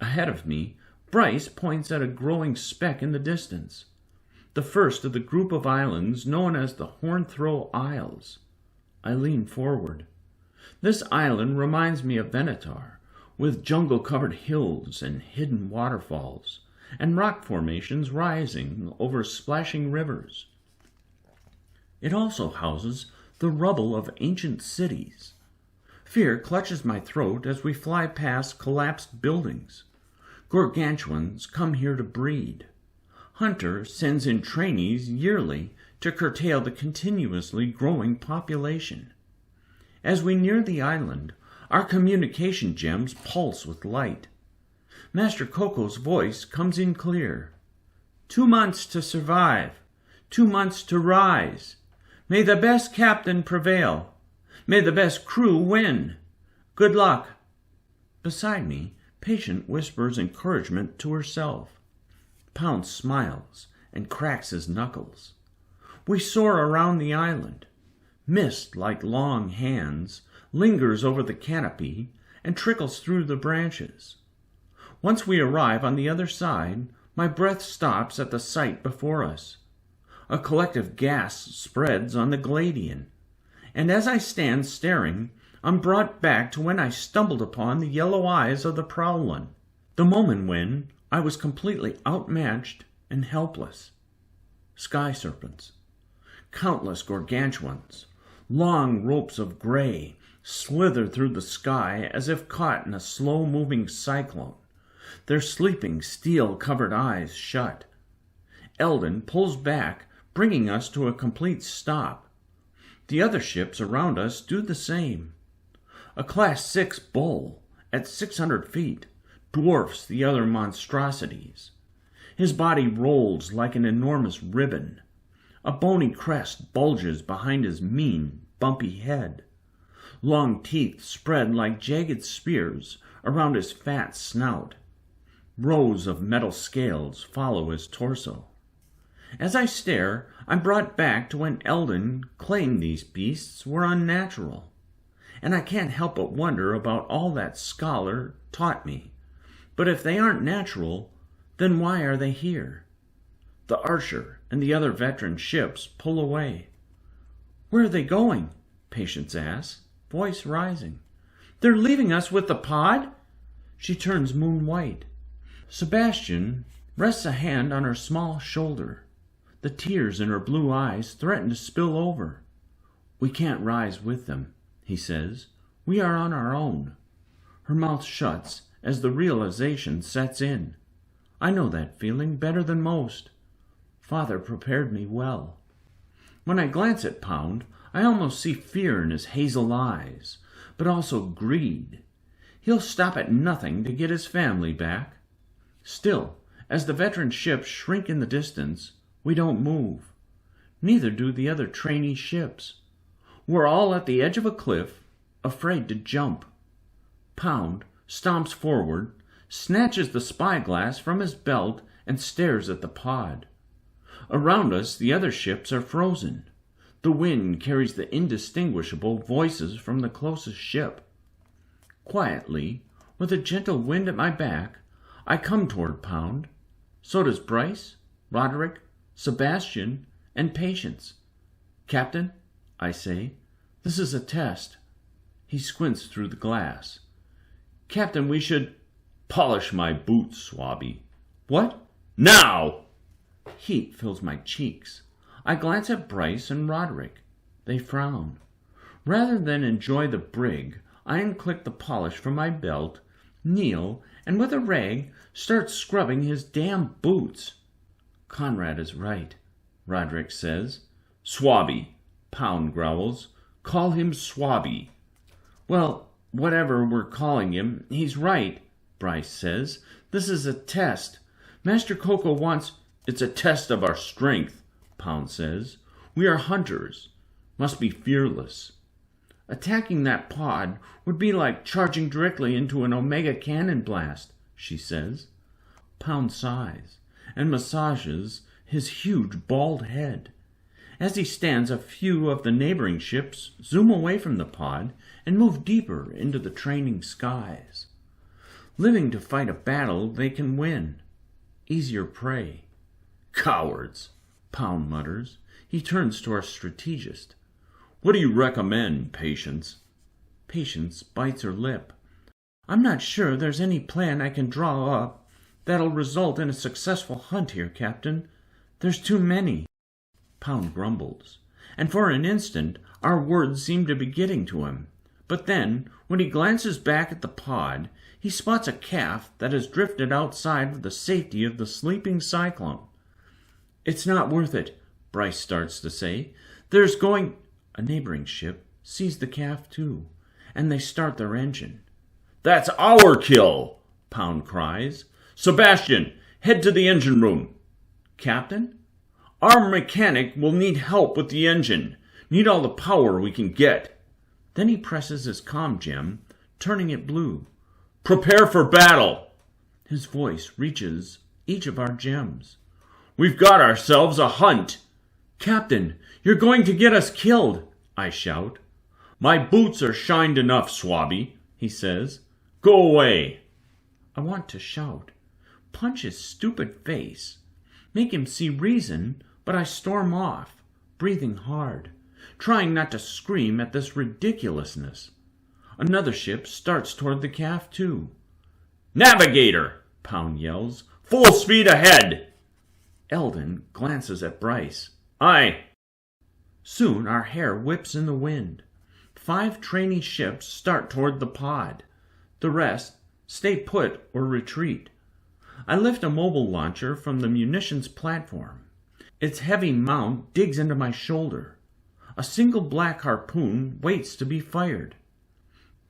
Ahead of me, Bryce points at a growing speck in the distance, the first of the group of islands known as the Hornthrow Isles. I lean forward. This island reminds me of Venator, with jungle-covered hills and hidden waterfalls, and rock formations rising over splashing rivers. It also houses the rubble of ancient cities. Fear clutches my throat as we fly past collapsed buildings. Gargantuans come here to breed. Hunter sends in trainees yearly to curtail the continuously growing population. As we near the island, our communication gems pulse with light. Master Coco's voice comes in clear. 2 months to survive. 2 months to rise. May the best captain prevail. May the best crew win. Good luck. Beside me, Patient whispers encouragement to herself. Pounce smiles and cracks his knuckles. We soar around the island. Mist, like long hands, lingers over the canopy and trickles through the branches. Once we arrive on the other side, my breath stops at the sight before us. A collective gasp spreads on the Gladian, and as I stand staring, I'm brought back to when I stumbled upon the yellow eyes of the Prowlin, the moment when I was completely outmatched and helpless. Sky serpents, countless gargantuans, long ropes of gray, slither through the sky as if caught in a slow-moving cyclone, their sleeping, steel-covered eyes shut. Eldon pulls back, bringing us to a complete stop. The other ships around us do the same. A Class 6 bull, at 600 feet, dwarfs the other monstrosities. His body rolls like an enormous ribbon. A bony crest bulges behind his mean, bumpy head. Long teeth spread like jagged spears around his fat snout. Rows of metal scales follow his torso. As I stare, I'm brought back to when Eldon claimed these beasts were unnatural. And I can't help but wonder about all that scholar taught me. But if they aren't natural, then why are they here? The Archer and the other veteran ships pull away. Where are they going? Patience asks, voice rising. They're leaving us with the pod? She turns moon-white. Sebastian rests a hand on her small shoulder. The tears in her blue eyes threaten to spill over. We can't rise with them, he says. We are on our own. Her mouth shuts as the realization sets in. I know that feeling better than most. Father prepared me well. When I glance at Pound, I almost see fear in his hazel eyes, but also greed. He'll stop at nothing to get his family back. Still, as the veteran ships shrink in the distance, we don't move. Neither do the other trainee ships. We're all at the edge of a cliff, afraid to jump. Pound stomps forward, snatches the spyglass from his belt, and stares at the pod. Around us, the other ships are frozen. The wind carries the indistinguishable voices from the closest ship. Quietly, with a gentle wind at my back, I come toward Pound. So does Bryce, Roderick, Sebastian, and Patience. "Captain," I say, "this is a test." He squints through the glass. "Captain, we should—" "Polish my boots, 𝘬𝘬𝘬𝘠." "What? Now!" Heat fills my cheeks. I glance at Bryce and Roderick. They frown. Rather than enjoy the brig, I unclick the polish from my belt, kneel, and with a rag start scrubbing his damn boots. "Conrad is right," Roderick says. "𝘬𝘬𝘬," Pound growls. "Call him 𝘬𝘬𝘬." "Well, whatever we're calling him, he's right," Bryce says. "This is a test. Master Coco wants—" "It's a test of our strength," Pound says. "We are hunters. Must be fearless. Attacking that pod would be like charging directly into an Omega cannon blast," she says. Pound sighs and massages his huge bald head. As he stands, a few of the neighboring ships zoom away from the pod and move deeper into the training skies. Living to fight a battle they can win. Easier prey. "Cowards," Pound mutters. He turns to our strategist. "What do you recommend, Patience?" Patience bites her lip. "I'm not sure there's any plan I can draw up that'll result in a successful hunt here, Captain. There's too many." Pound grumbles, and for an instant our words seem to be getting to him. But then, when he glances back at the pod, he spots a calf that has drifted outside of the safety of the sleeping cyclone. "It's not worth it," Bryce starts to say. "There's going—" A neighboring ship sees the calf too, and they start their engine. "That's our kill!" Pound cries. "Sebastian, head to the engine room." "Captain?" "Our mechanic will need help with the engine. Need all the power we can get." Then he presses his comm gem, turning it blue. "Prepare for battle!" His voice reaches each of our gems. "We've got ourselves a hunt." "Captain, you're going to get us killed," I shout. "My boots are shined enough, 𝘬𝘬𝘬𝘬," he says. "Go away." I want to shout, punch his stupid face, make him see reason, but I storm off, breathing hard, trying not to scream at this ridiculousness. Another ship starts toward the calf too. "Navigator!" Pound yells. "Full speed ahead!" Eldon glances at Bryce. "Aye." Soon our hair whips in the wind. 5 trainee ships start toward the pod. The rest stay put or retreat. I lift a mobile launcher from the munitions platform. Its heavy mount digs into my shoulder. A single black harpoon waits to be fired.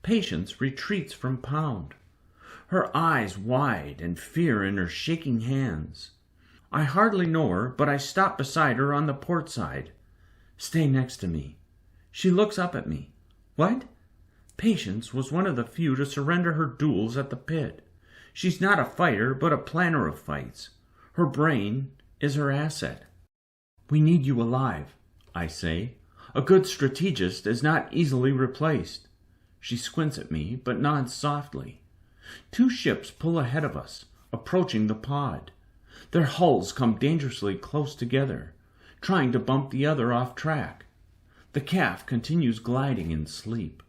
Patience retreats from Pound, her eyes wide and fear in her shaking hands. I hardly know her, but I stop beside her on the port side. "Stay next to me." She looks up at me. "What?" Patience was one of the few to surrender her duels at the pit. She's not a fighter, but a planner of fights. Her brain is her asset. "We need you alive," I say. "A good strategist is not easily replaced." She squints at me, but nods softly. 2 ships pull ahead of us, approaching the pod. Their hulls come dangerously close together, trying to bump the other off track. The calf continues gliding in sleep.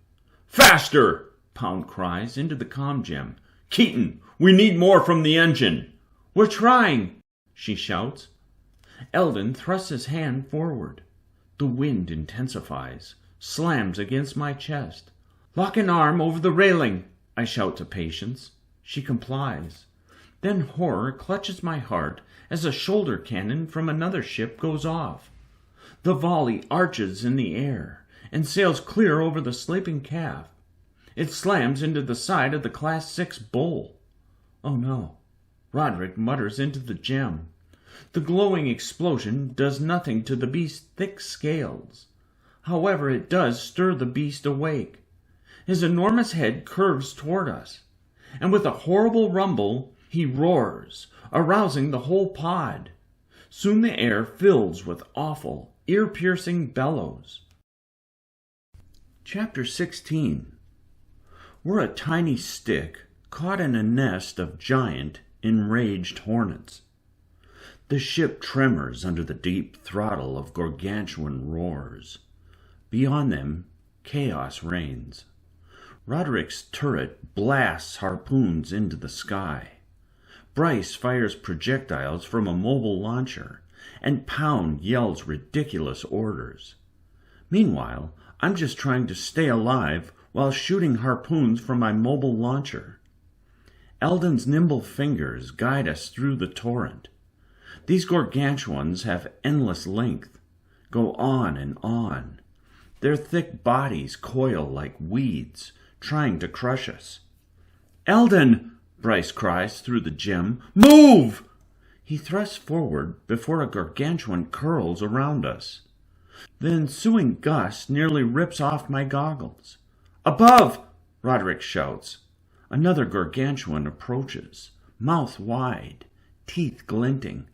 "Faster!" Pound cries into the comm gem. "Keaton, we need more from the engine." "We're trying," she shouts. Eldon thrusts his hand forward. The wind intensifies, slams against my chest. "Lock an arm over the railing," I shout to Patience. She complies. Then horror clutches my heart as a shoulder cannon from another ship goes off. The volley arches in the air, and sails clear over the sleeping calf. It slams into the side of the Class 6 bull. Oh no. Roderick mutters into the gem. The glowing explosion does nothing to the beast's thick scales. However, it does stir the beast awake. His enormous head curves toward us, and with a horrible rumble, he roars, arousing the whole pod. Soon the air fills with awful, ear-piercing bellows. Chapter 16. We're a tiny stick caught in a nest of giant, enraged hornets. The ship tremors under the deep throttle of gargantuan roars. Beyond them, chaos reigns. Roderick's turret blasts harpoons into the sky. Bryce fires projectiles from a mobile launcher, and Pound yells ridiculous orders. Meanwhile, I'm just trying to stay alive while shooting harpoons from my mobile launcher. Eldon's nimble fingers guide us through the torrent. These gargantuans have endless length, go on and on. Their thick bodies coil like weeds, trying to crush us. "Eldon!" Bryce cries through the gem. "Move!" He thrusts forward before a gargantuan curls around us. The ensuing gust nearly rips off my goggles. "Above!" Roderick shouts. Another gargantuan approaches, mouth wide, teeth glinting.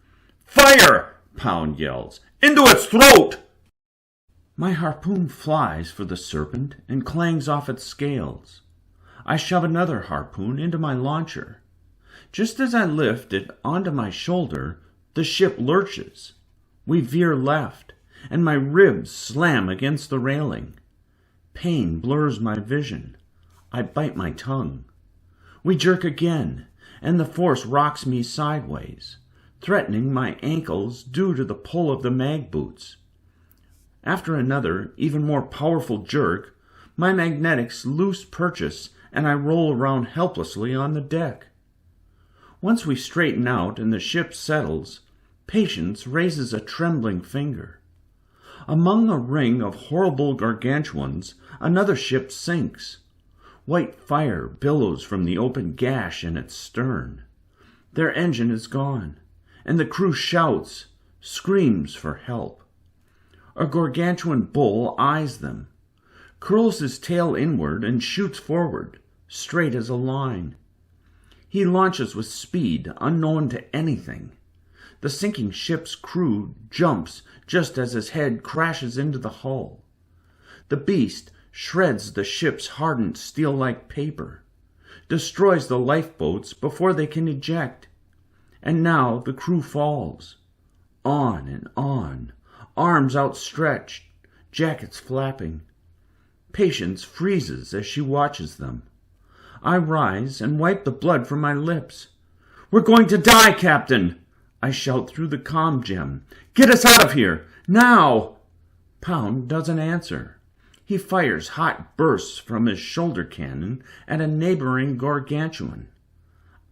"Fire!" Pound yells. "Into its throat!" My harpoon flies for the serpent and clangs off its scales. I shove another harpoon into my launcher. Just as I lift it onto my shoulder, the ship lurches. We veer left, and my ribs slam against the railing. Pain blurs my vision. I bite my tongue. We jerk again, and the force rocks me sideways, threatening my ankles due to the pull of the mag boots. After another, even more powerful jerk, my magnetics loose purchase and I roll around helplessly on the deck. Once we straighten out and the ship settles, Patience raises a trembling finger. Among a ring of horrible gargantuans, another ship sinks. White fire billows from the open gash in its stern. Their engine is gone, and the crew shouts, screams for help. A gargantuan bull eyes them, curls his tail inward and shoots forward, straight as a line. He launches with speed unknown to anything. The sinking ship's crew jumps just as his head crashes into the hull. The beast shreds the ship's hardened steel-like paper, destroys the lifeboats before they can eject. And now the crew falls. On and on, arms outstretched, jackets flapping. Patience freezes as she watches them. I rise and wipe the blood from my lips. "We're going to die, Captain!" I shout through the comm gem. "Get us out of here! Now!" Pound doesn't answer. He fires hot bursts from his shoulder cannon at a neighboring gargantuan.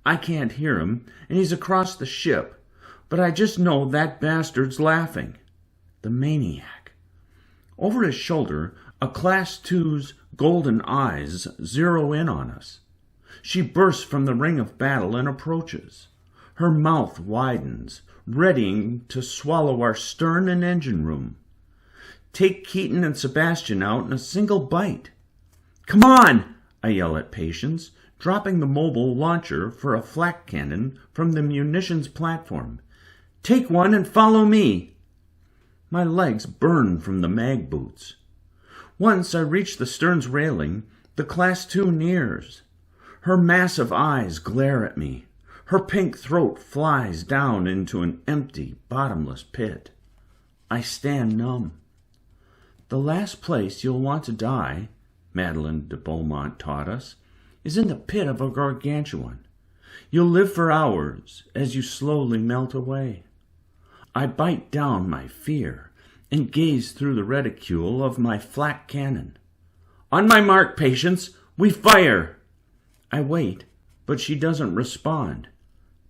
I can't hear him, and he's across the ship, but I just know that bastard's laughing. The maniac. Over his shoulder, a Class 2's golden eyes zero in on us. She bursts from the ring of battle and approaches. Her mouth widens, readying to swallow our stern and engine room. Take Keaton and Sebastian out in a single bite. "Come on!" I yell at Patience, dropping the mobile launcher for a flak cannon from the munitions platform. "Take one and follow me." My legs burn from the mag boots. Once I reach the stern's railing, the Class 2 nears. Her massive eyes glare at me. Her pink throat flies down into an empty, bottomless pit. I stand numb. "The last place you'll want to die," Madeleine de Beaumont taught us, "is in the pit of a gargantuan. You'll live for hours as you slowly melt away." I bite down my fear and gaze through the reticule of my flak cannon. "On my mark, Patience, we fire!" I wait, but she doesn't respond.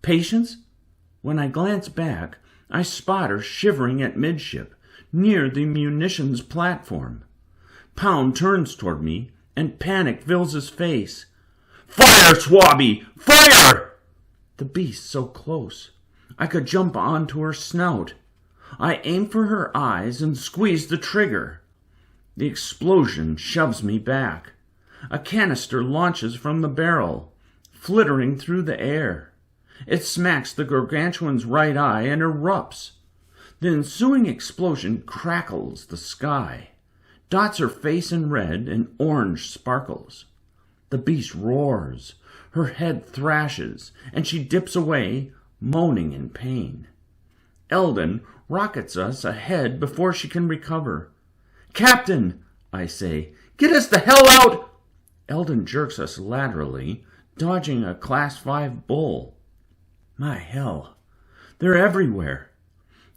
"Patience?" When I glance back, I spot her shivering at midship, near the munitions platform. Pound turns toward me, and panic fills his face. "Fire, Swabby! Fire!" The beast so close, I could jump onto her snout. I aim for her eyes and squeeze the trigger. The explosion shoves me back. A canister launches from the barrel, flittering through the air. It smacks the gargantuan's right eye and erupts. The ensuing explosion crackles the sky, dots her face in red and orange sparkles. The beast roars, her head thrashes, and she dips away, moaning in pain. Eldon rockets us ahead before she can recover. "Captain," I say, "get us the hell out!" Eldon jerks us laterally, dodging a Class 5 bull. My hell, they're everywhere.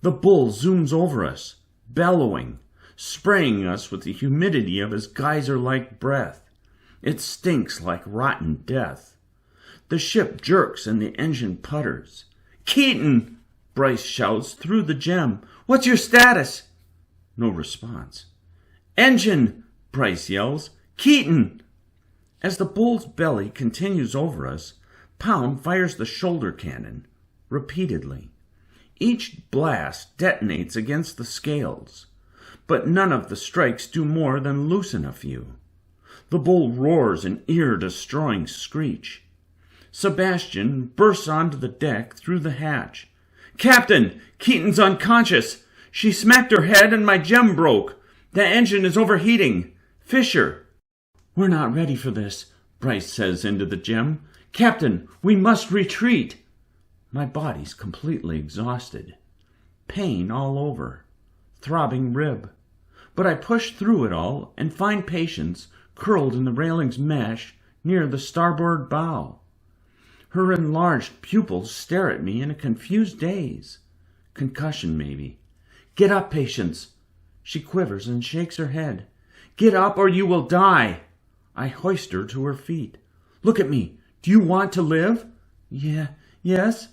The bull zooms over us, bellowing, spraying us with the humidity of his geyser-like breath. It stinks like rotten death. The ship jerks and the engine putters. "Keaton!" Bryce shouts through the gem. "What's your status?" No response. "Engine!" Bryce yells. "Keaton!" As the bull's belly continues over us, Pound fires the shoulder cannon, repeatedly. Each blast detonates against the scales, but none of the strikes do more than loosen a few. The bull roars an ear-destroying screech. Sebastian bursts onto the deck through the hatch. "Captain, Keaton's unconscious. She smacked her head and my gem broke. The engine is overheating. Fisher." "We're not ready for this," Bryce says into the gem. "Captain, we must retreat." My body's completely exhausted. Pain all over. Throbbing rib. But I push through it all and find Patience curled in the railing's mesh near the starboard bow. Her enlarged pupils stare at me in a confused daze. Concussion, maybe. "Get up, Patience." She quivers and shakes her head. "Get up or you will die." I hoist her to her feet. "Look at me. Do you want to live?" Yes."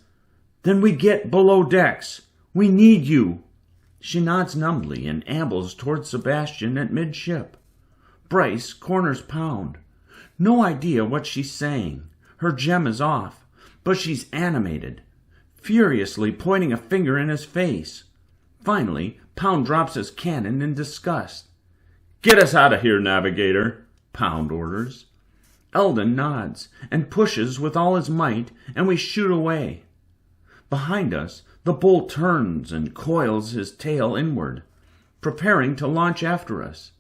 "Then we get below decks. We need you." She nods numbly and ambles towards Sebastian at midship. Bryce corners Pound. No idea what she's saying. Her gem is off, but she's animated, furiously pointing a finger in his face. Finally, Pound drops his cannon in disgust. "Get us out of here, navigator," Pound orders. Eldon nods and pushes with all his might, and we shoot away. Behind us, the bull turns and coils his tail inward, preparing to launch after us.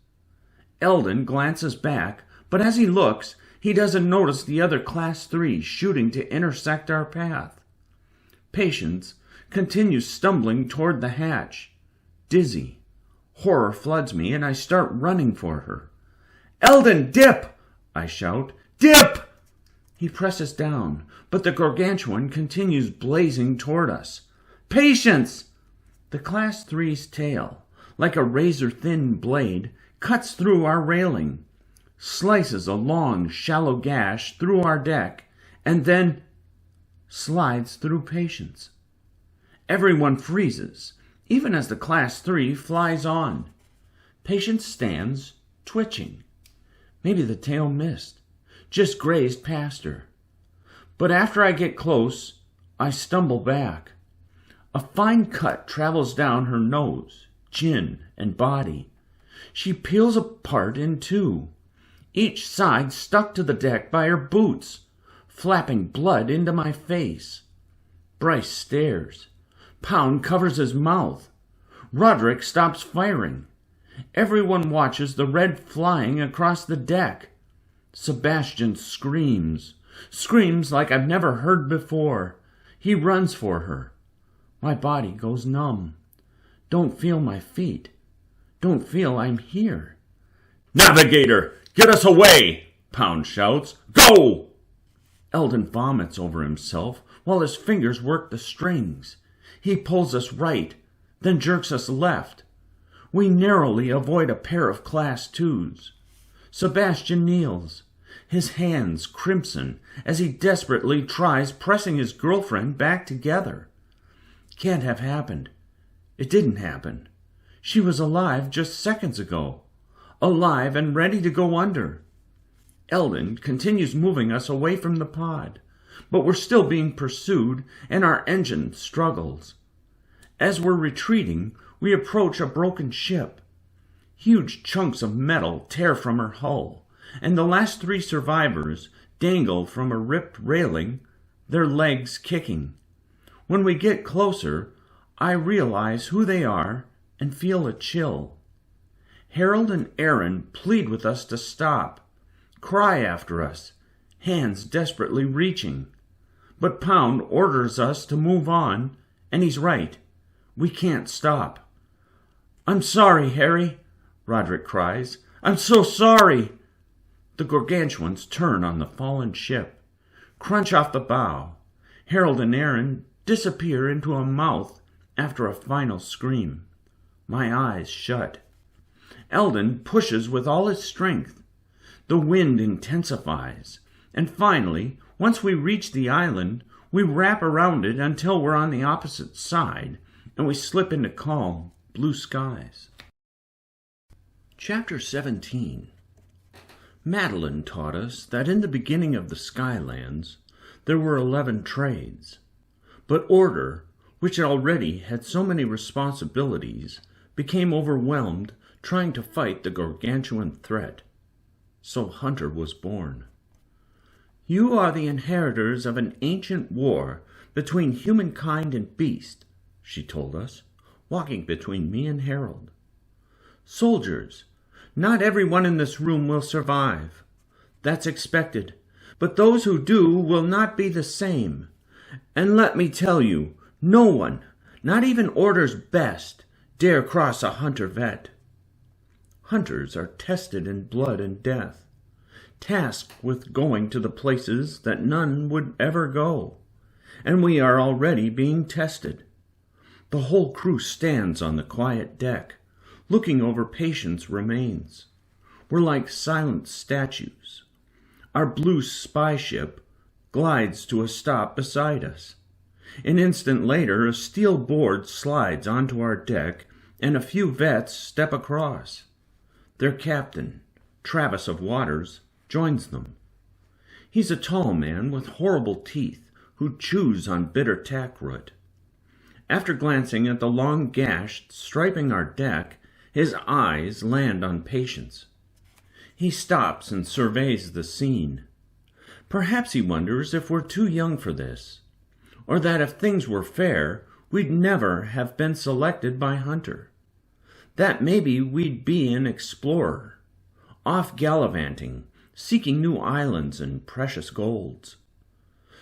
Eldon glances back, but as he looks, he doesn't notice the other Class 3 shooting to intersect our path. Patience continues stumbling toward the hatch. Dizzy. Horror floods me, and I start running for her. "Eldon, dip!" I shout. "Dip!" He presses down, but the gargantuan continues blazing toward us. "Patience!" The Class 3's tail, like a razor-thin blade, cuts through our railing, slices a long, shallow gash through our deck, and then slides through Patience. Everyone freezes, even as the Class 3 flies on. Patience stands, twitching. Maybe the tail missed, just grazed past her. But after I get close, I stumble back. A fine cut travels down her nose, chin, and body. She peels apart in two, each side stuck to the deck by her boots, flapping blood into my face. Bryce stares. Pound covers his mouth. Roderick stops firing. Everyone watches the red flying across the deck. Sebastian screams like I've never heard before. He runs for her. My body goes numb. Don't feel my feet. Don't feel I'm here. "Navigator, get us away!" Pound shouts. "Go!" Eldon vomits over himself while his fingers work the strings. He pulls us right, then jerks us left. We narrowly avoid a pair of Class 2s. Sebastian kneels, his hands crimson as he desperately tries pressing his girlfriend back together. Can't have happened. It didn't happen. She was alive just seconds ago. alive and ready to go under. Eldon continues moving us away from the pod, but we're still being pursued and our engine struggles. As we're retreating, we approach a broken ship. Huge chunks of metal tear from her hull, and the last 3 survivors dangle from a ripped railing, their legs kicking. When we get closer, I realize who they are and feel a chill. Harold and Aaron plead with us to stop, cry after us, hands desperately reaching. But Pound orders us to move on, and he's right. We can't stop. "I'm sorry, Harry," Roderick cries. "I'm so sorry." The gargantuans turn on the fallen ship, crunch off the bow. Harold and Aaron disappear into a mouth after a final scream. My eyes shut. Eldon pushes with all his strength. The wind intensifies, and finally, once we reach the island, we wrap around it until we're on the opposite side, and we slip into calm, blue skies. Chapter 17. Madeline taught us that in the beginning of the Skylands there were 11 trades, but Order, which already had so many responsibilities, became overwhelmed trying to fight the gargantuan threat. So Hunter was born. "You are the inheritors of an ancient war between humankind and beast," she told us, walking between me and Harold. "Soldiers, not everyone in this room will survive. That's expected, but those who do will not be the same. And let me tell you, no one, not even Order's best, dare cross a hunter vet. Hunters are tested in blood and death, tasked with going to the places that none would ever go, and we are already being tested. The whole crew stands on the quiet deck, looking over patients' remains. We're like silent statues. Our blue spy ship glides to a stop beside us. An instant later, a steel board slides onto our deck, and a few vets step across. Their captain, Travis of Waters, joins them. He's a tall man with horrible teeth who chews on bitter tackroot. After glancing at the long gash striping our deck, his eyes land on patients. He stops and surveys the scene. Perhaps he wonders if we're too young for this, or that if things were fair, we'd never have been selected by Hunter. That maybe we'd be an explorer, off gallivanting, seeking new islands and precious golds.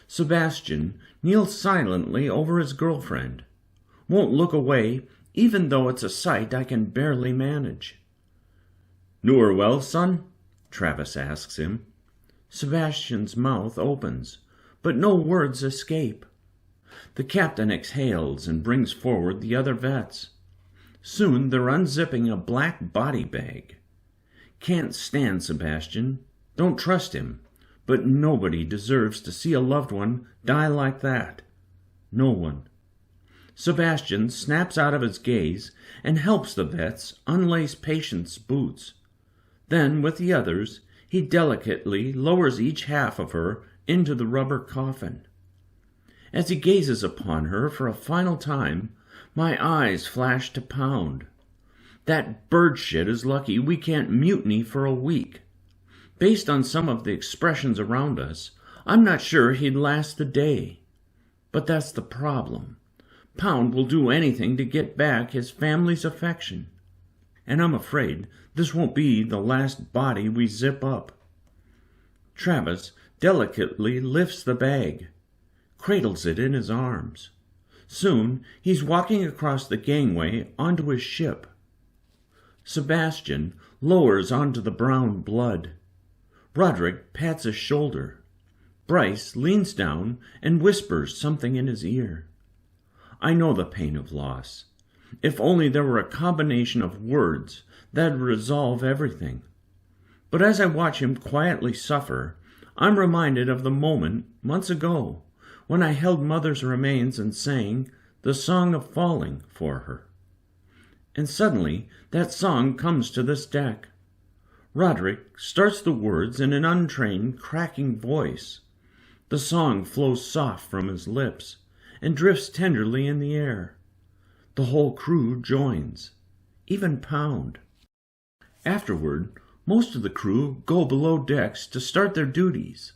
Sebastian kneels silently over his girlfriend, won't look away even though it's a sight I can barely manage. "Knew her well, son?" Travis asks him. Sebastian's mouth opens, but no words escape. The captain exhales and brings forward the other vets. Soon they're unzipping a black body bag. Can't stand Sebastian, don't trust him, but nobody deserves to see a loved one die like that. No one. Sebastian snaps out of his gaze and helps the vets unlace patients' boots. Then, with the others, he delicately lowers each half of her into the rubber coffin. As he gazes upon her for a final time, my eyes flash to Pound. That bird shit is lucky we can't mutiny for a week. Based on some of the expressions around us, I'm not sure he'd last the day. But that's the problem. Pound will do anything to get back his family's affection. And I'm afraid this won't be the last body we zip up. Travis delicately lifts the bag, cradles it in his arms. Soon he's walking across the gangway onto his ship. Sebastian lowers onto the brown blood. Roderick pats his shoulder. Bryce leans down and whispers something in his ear. I know the pain of loss. If only there were a combination of words that'd resolve everything. But as I watch him quietly suffer, I'm reminded of the moment months ago when I held Mother's remains and sang the Song of Falling for her. And suddenly that song comes to this deck. Roderick starts the words in an untrained, cracking voice. The song flows soft from his lips and drifts tenderly in the air. The whole crew joins, even Pound. Afterward, most of the crew go below decks to start their duties.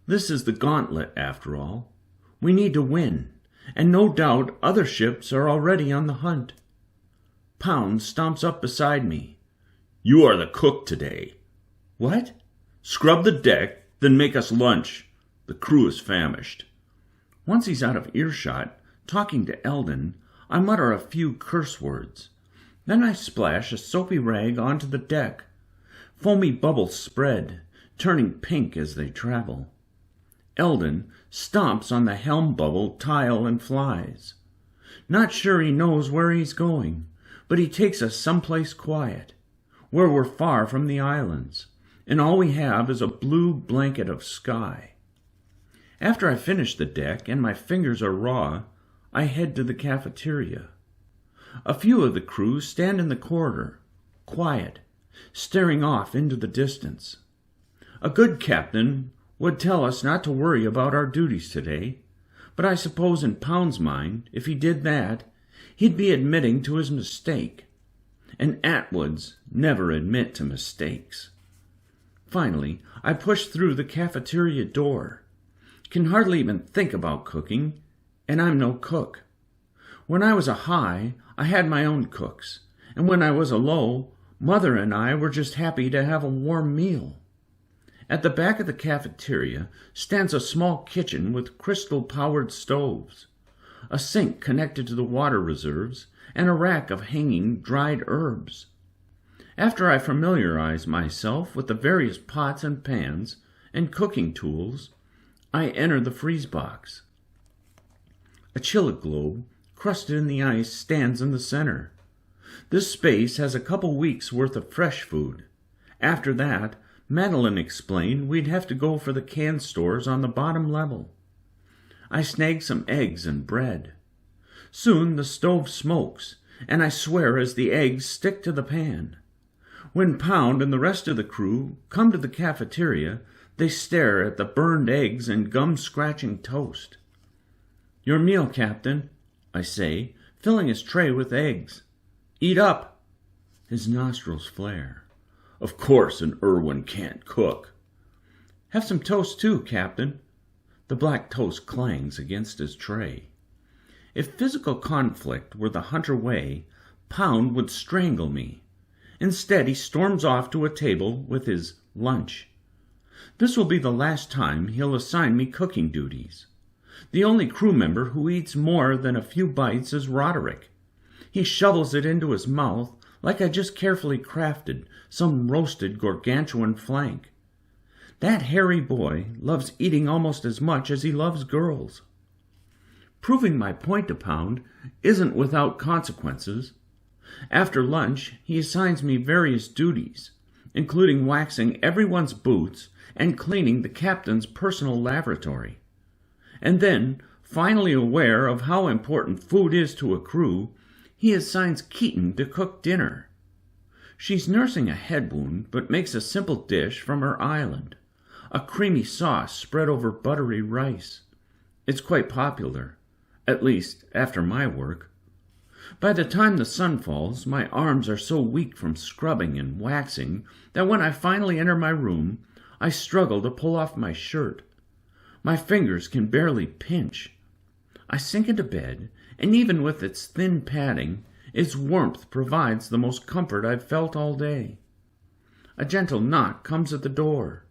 This is the gauntlet, after all. We need to win, and no doubt other ships are already on the hunt. Pound stomps up beside me. "You are the cook today." "What?" "Scrub the deck, then make us lunch. The crew is famished." Once he's out of earshot, talking to Eldon, I mutter a few curse words. Then I splash a soapy rag onto the deck. Foamy bubbles spread, turning pink as they travel. Eldon stomps on the helm bubble, tile, and flies. Not sure he knows where he's going, but he takes us someplace quiet, where we're far from the islands, and all we have is a blue blanket of sky. After I finish the deck and my fingers are raw, I head to the cafeteria. A few of the crew stand in the corridor, quiet, staring off into the distance. A good captain would tell us not to worry about our duties today, but I suppose in Pound's mind, if he did that, he'd be admitting to his mistake. And Atwoods never admit to mistakes. Finally, I push through the cafeteria door. Can hardly even think about cooking, and I'm no cook. When I was a high, I had my own cooks, and when I was a low, Mother and I were just happy to have a warm meal. At the back of the cafeteria stands a small kitchen with crystal-powered stoves, a sink connected to the water reserves, and a rack of hanging dried herbs. After I familiarize myself with the various pots and pans and cooking tools, I enter the freeze box. A chilled globe, crusted in the ice, stands in the center. This space has a couple weeks' worth of fresh food. After that, Madeline explained we'd have to go for the canned stores on the bottom level. I snag some eggs and bread. Soon the stove smokes, and I swear as the eggs stick to the pan. When Pound and the rest of the crew come to the cafeteria, they stare at the burned eggs and gum-scratching toast. "Your meal, Captain," I say, filling his tray with eggs. "Eat up." His nostrils flare. "Of course an Irwin can't cook." "Have some toast too, Captain." The black toast clangs against his tray. If physical conflict were the hunter way, Pound would strangle me. Instead, he storms off to a table with his lunch. This will be the last time he'll assign me cooking duties. The only crew member who eats more than a few bites is Roderick. He shovels it into his mouth like I just carefully crafted some roasted gargantuan flank. That hairy boy loves eating almost as much as he loves girls. Proving my point to Pound isn't without consequences. After lunch, he assigns me various duties, including waxing everyone's boots and cleaning the captain's personal lavatory. And then, finally aware of how important food is to a crew, he assigns Keaton to cook dinner. She's nursing a head wound, but makes a simple dish from her island, a creamy sauce spread over buttery rice. It's quite popular, at least after my work. By the time the sun falls, my arms are so weak from scrubbing and waxing that when I finally enter my room, I struggle to pull off my shirt. My fingers can barely pinch. I sink into bed, and even with its thin padding, its warmth provides the most comfort I've felt all day. A gentle knock comes at the door.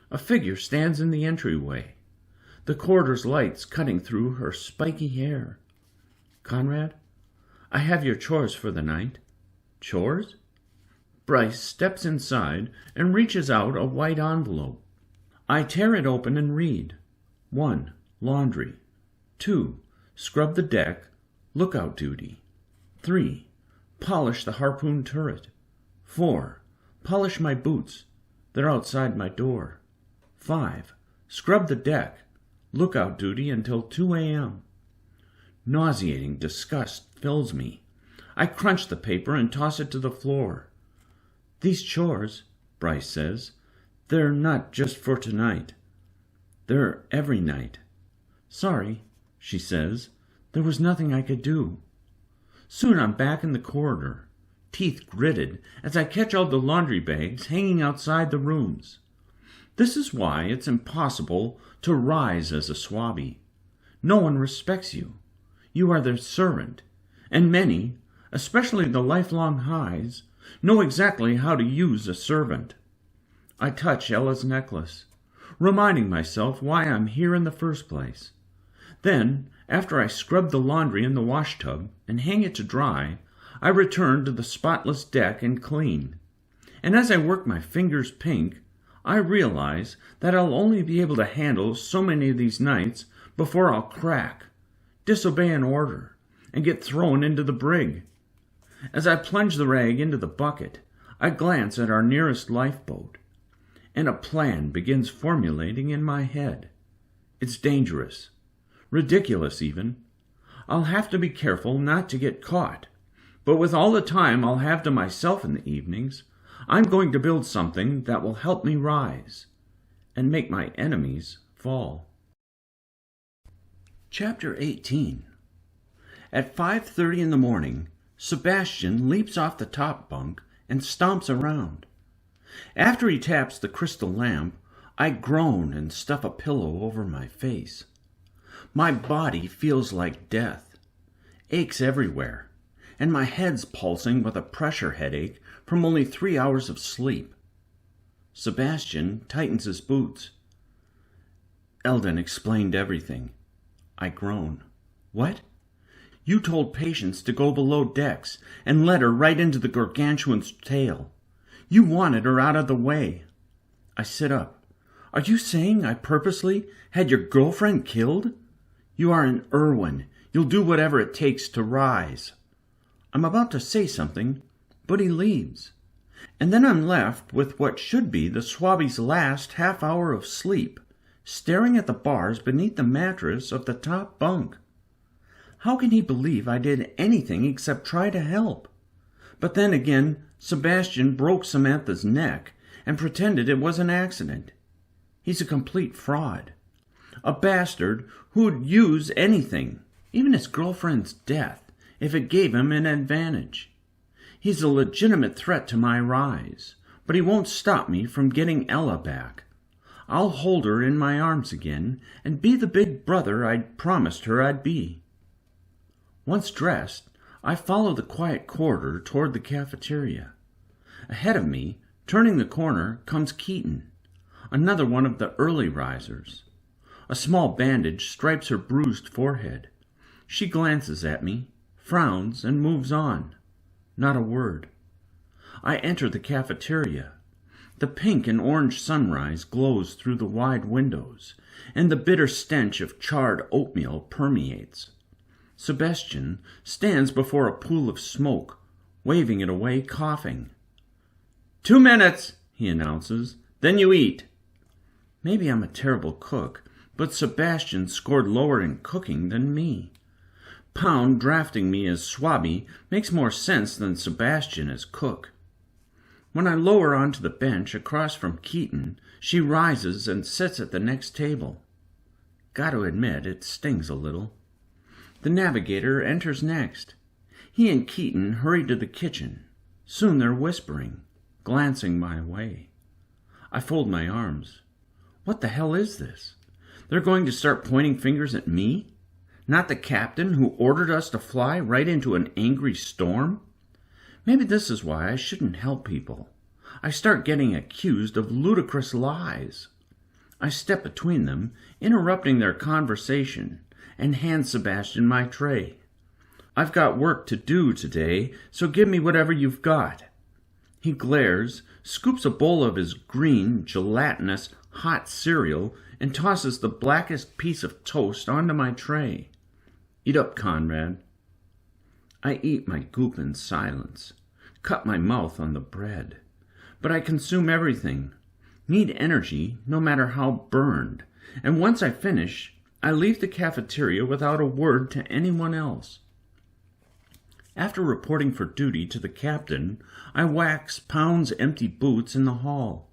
A figure stands in the entryway, the corridor's lights cutting through her spiky hair. "Conrad, I have your chores for the night." "Chores?" Bryce steps inside and reaches out a white envelope. I tear it open and read. 1. Laundry. 2. Scrub the deck, lookout duty. 3. Polish the harpoon turret. 4. Polish my boots. They're outside my door. 5. Scrub the deck, lookout duty until 2 a.m. Nauseating disgust fills me. I crunch the paper and toss it to the floor. These chores, Bryce says. "They're not just for tonight. They're every night." "Sorry," she says. "There was nothing I could do." Soon I'm back in the corridor, teeth gritted, as I catch all the laundry bags hanging outside the rooms. This is why it's impossible to rise as a 𝘬𝘪𝘬𝘬. No one respects you. You are their servant, and many, especially the lifelong highs, know exactly how to use a servant. I touch Ella's necklace, reminding myself why I'm here in the first place. Then, after I scrub the laundry in the wash tub and hang it to dry, I return to the spotless deck and clean. And as I work my fingers pink, I realize that I'll only be able to handle so many of these nights before I'll crack, disobey an order, and get thrown into the brig. As I plunge the rag into the bucket, I glance at our nearest lifeboat, and a plan begins formulating in my head. It's dangerous, ridiculous even. I'll have to be careful not to get caught, but with all the time I'll have to myself in the evenings, I'm going to build something that will help me rise and make my enemies fall. Chapter 18. At 5:30 in the morning, Sebastian leaps off the top bunk and stomps around. After he taps the crystal lamp, I groan and stuff a pillow over my face. My body feels like death, aches everywhere, and my head's pulsing with a pressure headache from only 3 hours of sleep. Sebastian tightens his boots. "Eldon explained everything." I groan. "What?" "You told Patience to go below decks and let her right into the gargantuan's tail. You wanted her out of the way." I sit up. "Are you saying I purposely had your girlfriend killed? You are an 𝘓𝘪𝘬𝘓. You'll do whatever it takes to rise." I'm about to say something, but he leaves. And then I'm left with what should be the 𝘬𝘪𝑏𝑦's last half hour of sleep, staring at the bars beneath the mattress of the top bunk. How can he believe I did anything except try to help? But then again, Sebastian broke Samantha's neck and pretended it was an accident. He's a complete fraud. A bastard who'd use anything, even his girlfriend's death, if it gave him an advantage. He's a legitimate threat to my rise, but he won't stop me from getting Ella back. I'll hold her in my arms again and be the big brother I'd promised her I'd be. Once dressed, I follow the quiet corridor toward the cafeteria. Ahead of me, turning the corner, comes Keaton, another one of the early risers. A small bandage stripes her bruised forehead. She glances at me, frowns, and moves on. Not a word. I enter the cafeteria. The pink and orange sunrise glows through the wide windows, and the bitter stench of charred oatmeal permeates. Sebastian stands before a pool of smoke, waving it away, coughing. 2 minutes, he announces, then you eat. Maybe I'm a terrible cook, but Sebastian scored lower in cooking than me. Pound drafting me as 𝘬𝘬𝘬𝘬 makes more sense than Sebastian as cook. When I lower onto the bench across from Keaton, she rises and sits at the next table. Got to admit, it stings a little. The navigator enters next. He and Keaton hurry to the kitchen. Soon they're whispering, glancing my way. I fold my arms. What the hell is this? They're going to start pointing fingers at me? Not the captain who ordered us to fly right into an angry storm? Maybe this is why I shouldn't help people. I start getting accused of ludicrous lies. I step between them, interrupting their conversation, and hand Sebastian my tray. I've got work to do today, so give me whatever you've got. He glares, scoops a bowl of his green, gelatinous, hot cereal, and tosses the blackest piece of toast onto my tray. Eat up, Conrad. I eat my goop in silence, cut my mouth on the bread. But I consume everything, need energy no matter how burned, and once I finish, I leave the cafeteria without a word to anyone else. After reporting for duty to the captain, I wax Pound's empty boots in the hall.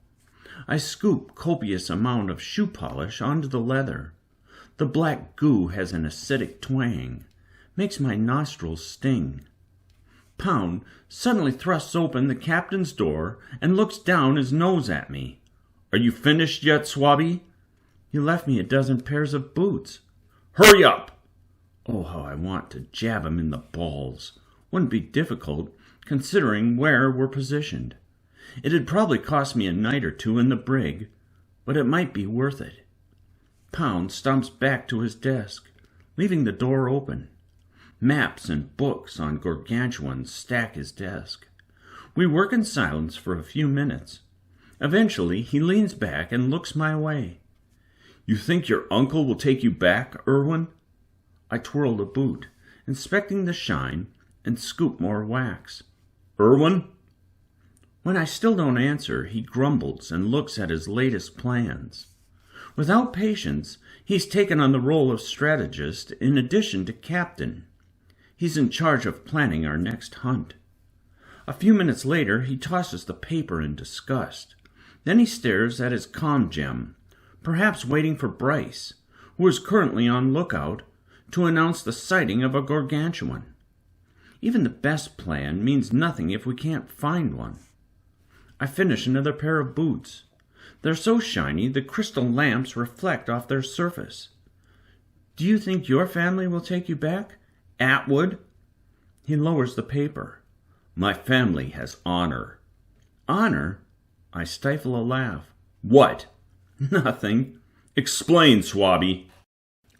I scoop copious amount of shoe polish onto the leather. The black goo has an acidic twang, makes my nostrils sting. Pound suddenly thrusts open the captain's door and looks down his nose at me. "Are you finished yet, Swabby?" "You left me a dozen pairs of boots." "Hurry up!" Oh, how I want to jab him in the balls. Wouldn't be difficult, considering where we're positioned. It'd probably cost me a night or two in the brig, but it might be worth it. Pound stomps back to his desk, leaving the door open. Maps and books on gargantuans stack his desk. We work in silence for a few minutes. Eventually, he leans back and looks my way. "You think your uncle will take you back, Irwin?" I twirl the boot, inspecting the shine, and scoop more wax. "Irwin?" When I still don't answer, he grumbles and looks at his latest plans. Without patience, he's taken on the role of strategist in addition to captain. He's in charge of planning our next hunt. A few minutes later, he tosses the paper in disgust. Then he stares at his comm gem, perhaps waiting for Bryce, who is currently on lookout, to announce the sighting of a gargantuan. Even the best plan means nothing if we can't find one. I finish another pair of boots. They're so shiny the crystal lamps reflect off their surface. "Do you think your family will take you back, Atwood?" He lowers the paper. "My family has honor." "Honor?" I stifle a laugh. "What?" "Nothing." "Explain, Swabby."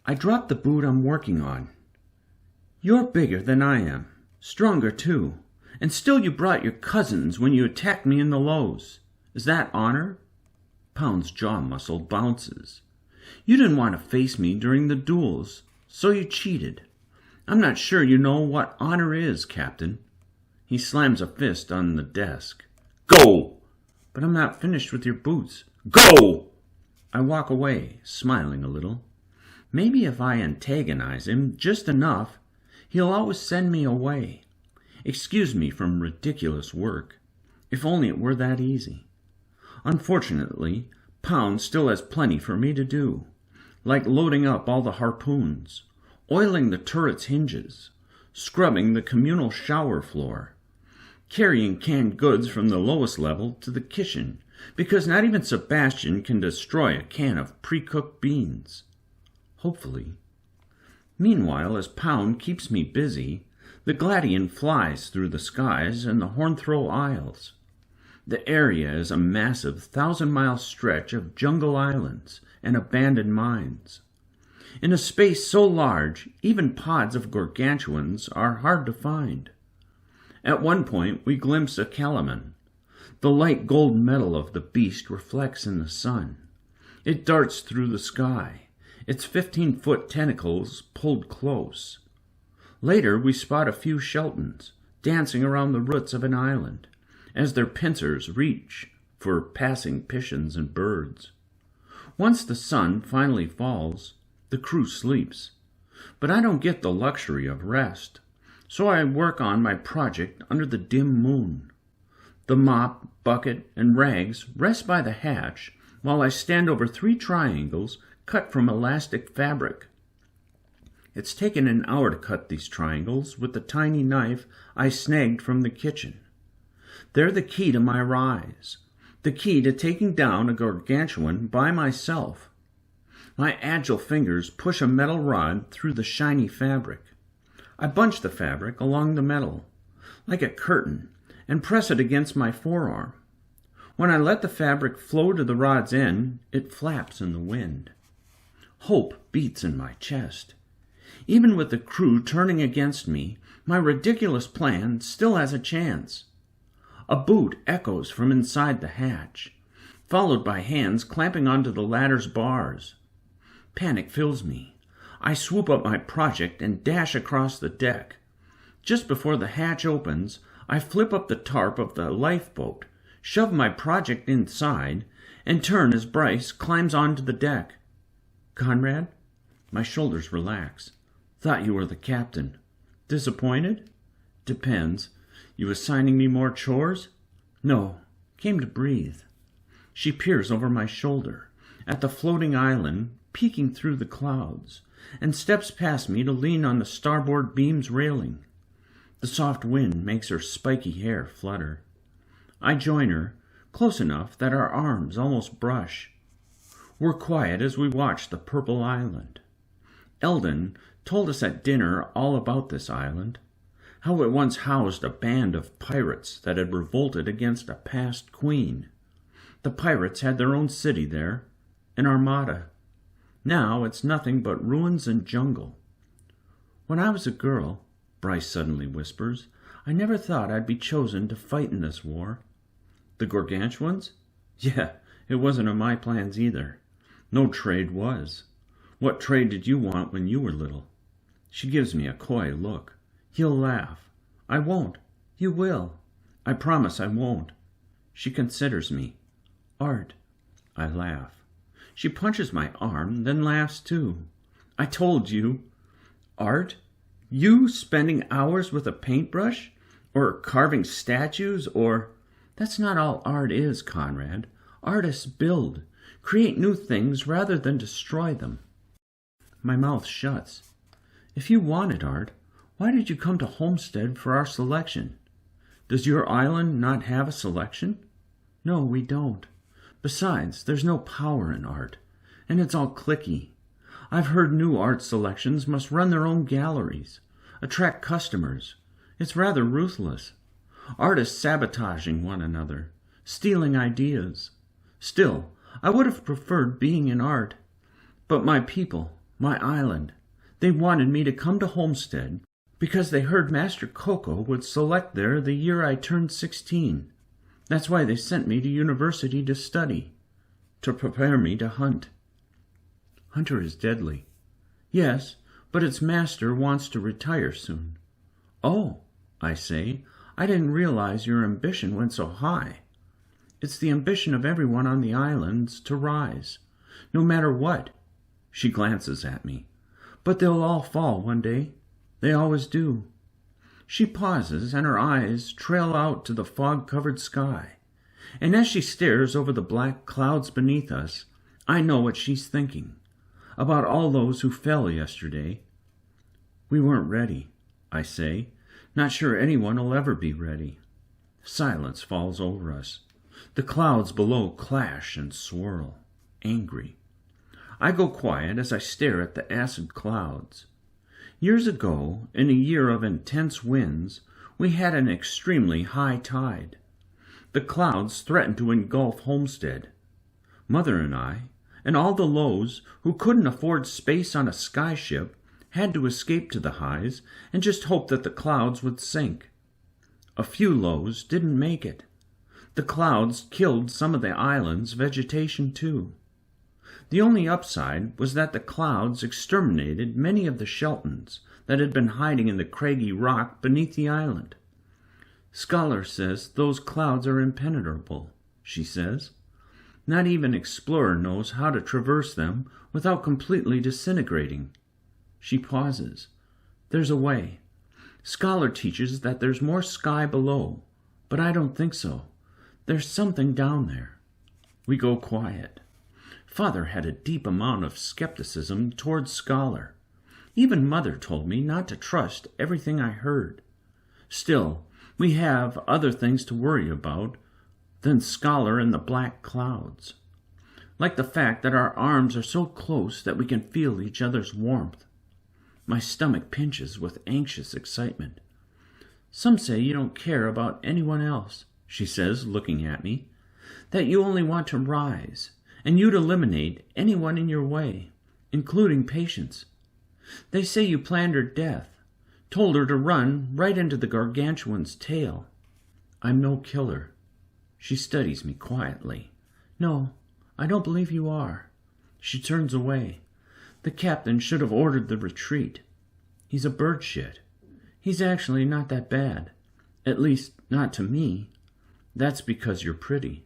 I drop the boot I'm working on. "You're bigger than I am, stronger too, and still you brought your cousins when you attacked me in the lows. Is that honor?" Pound's jaw muscle bounces. "You didn't want to face me during the duels, so you cheated. I'm not sure you know what honor is, Captain." He slams a fist on the desk. "Go!" "But I'm not finished with your boots." "Go!" I walk away, smiling a little. Maybe if I antagonize him just enough, he'll always send me away. Excuse me from ridiculous work. If only it were that easy. Unfortunately, Pound still has plenty for me to do, like loading up all the harpoons, oiling the turret's hinges, scrubbing the communal shower floor, carrying canned goods from the lowest level to the kitchen, because not even Sebastian can destroy a can of pre-cooked beans. Hopefully. Meanwhile, as Pound keeps me busy, the Gladian flies through the skies and the 𝘓𝘪𝘬𝘦 Isles. The area is a massive 1,000-mile stretch of jungle islands and abandoned mines. In a space so large, even pods of gargantuans are hard to find. At one point, we glimpse a 𝘚𝘩𝘢𝑚𝑎n. The light gold metal of the beast reflects in the sun. It darts through the sky, its 15-foot tentacles pulled close. Later, we spot a few Sheltons dancing around the roots of an island, as their pincers reach for passing pigeons and birds. Once the sun finally falls, the crew sleeps. But I don't get the luxury of rest, so I work on my project under the dim moon. The mop, bucket, and rags rest by the hatch while I stand over 3 triangles cut from elastic fabric. It's taken an hour to cut these triangles with the tiny knife I snagged from the kitchen. They're the key to my rise, the key to taking down a gargantuan by myself. My agile fingers push a metal rod through the shiny fabric. I bunch the fabric along the metal, like a curtain, and press it against my forearm. When I let the fabric flow to the rod's end, it flaps in the wind. Hope beats in my chest. Even with the crew turning against me, my ridiculous plan still has a chance. A boot echoes from inside the hatch, followed by hands clamping onto the ladder's bars. Panic fills me. I swoop up my project and dash across the deck. Just before the hatch opens, I flip up the tarp of the lifeboat, shove my project inside, and turn as Bryce climbs onto the deck. "Conrad?" My shoulders relax. "Thought you were the captain. Disappointed?" Depends. You assigning me more chores? No, came to breathe. She peers over my shoulder at the floating island peeking through the clouds, and steps past me to lean on the starboard beam's railing. The soft wind makes her spiky hair flutter. I join her, close enough that our arms almost brush. We're quiet as we watch the purple island. Eldon told us at dinner all about this island, how it once housed a band of pirates that had revolted against a past queen. The pirates had their own city there, an armada. Now it's nothing but ruins and jungle. When I was a girl, Bryce suddenly whispers, I never thought I'd be chosen to fight in this war. The Gargantuans? Yeah, it wasn't in my plans either. No trade was. What trade did you want when you were little? She gives me a coy look. He'll laugh. I won't. You will. I promise I won't. She considers me. Art. I laugh. She punches my arm, then laughs too. I told you. Art? You spending hours with a paintbrush? Or carving statues? Or... That's not all art is, Conrad. Artists build, create new things rather than destroy them. My mouth shuts. If you wanted art, why did you come to Homestead for our selection? Does your island not have a selection? No, we don't. Besides, there's no power in art, and it's all cliquey. I've heard new art selections must run their own galleries, attract customers. It's rather ruthless. Artists sabotaging one another, stealing ideas. Still, I would have preferred being in art. But my people, my island, they wanted me to come to Homestead because they heard Master Coco would select there the year I turned 16. That's why they sent me to university to study, to prepare me to hunt. Hunter is deadly. Yes, but its master wants to retire soon. Oh, I say, I didn't realize your ambition went so high. It's the ambition of everyone on the islands to rise, no matter what. She glances at me. But they'll all fall one day. They always do. She pauses, and her eyes trail out to the fog-covered sky. And as she stares over the black clouds beneath us, I know what she's thinking. About all those who fell yesterday. We weren't ready, I say. Not sure anyone will ever be ready. Silence falls over us. The clouds below clash and swirl, angry. I go quiet as I stare at the acid clouds. Years ago, in a year of intense winds, we had an extremely high tide. The clouds threatened to engulf Homestead. Mother and I, and all the 𝘍𝘳 who couldn't afford space on a skyship, had to escape to the highs and just hope that the clouds would sink. A few 𝘍𝘳 didn't make it. The clouds killed some of the island's vegetation too. The only upside was that the clouds exterminated many of the 𝘚𝘩𝘢𝑡ons that had been hiding in the craggy rock beneath the island. Scholar says those clouds are impenetrable, she says. Not even explorer knows how to traverse them without completely disintegrating. She pauses. There's a way. Scholar teaches that there's more sky below, but I don't think so. There's something down there. We go quiet. Father had a deep amount of skepticism towards Scholar. Even Mother told me not to trust everything I heard. Still, we have other things to worry about than Scholar and the black clouds. Like the fact that our arms are so close that we can feel each other's warmth. My stomach pinches with anxious excitement. Some say you don't care about anyone else, she says, looking at me, that you only want to rise, and you'd eliminate anyone in your way, including Patience. They say you planned her death, told her to run right into the gargantuan's tail. I'm no killer. She studies me quietly. No, I don't believe you are. She turns away. The captain should have ordered the retreat. He's a bird shit. He's actually not that bad. At least, not to me. That's because you're pretty.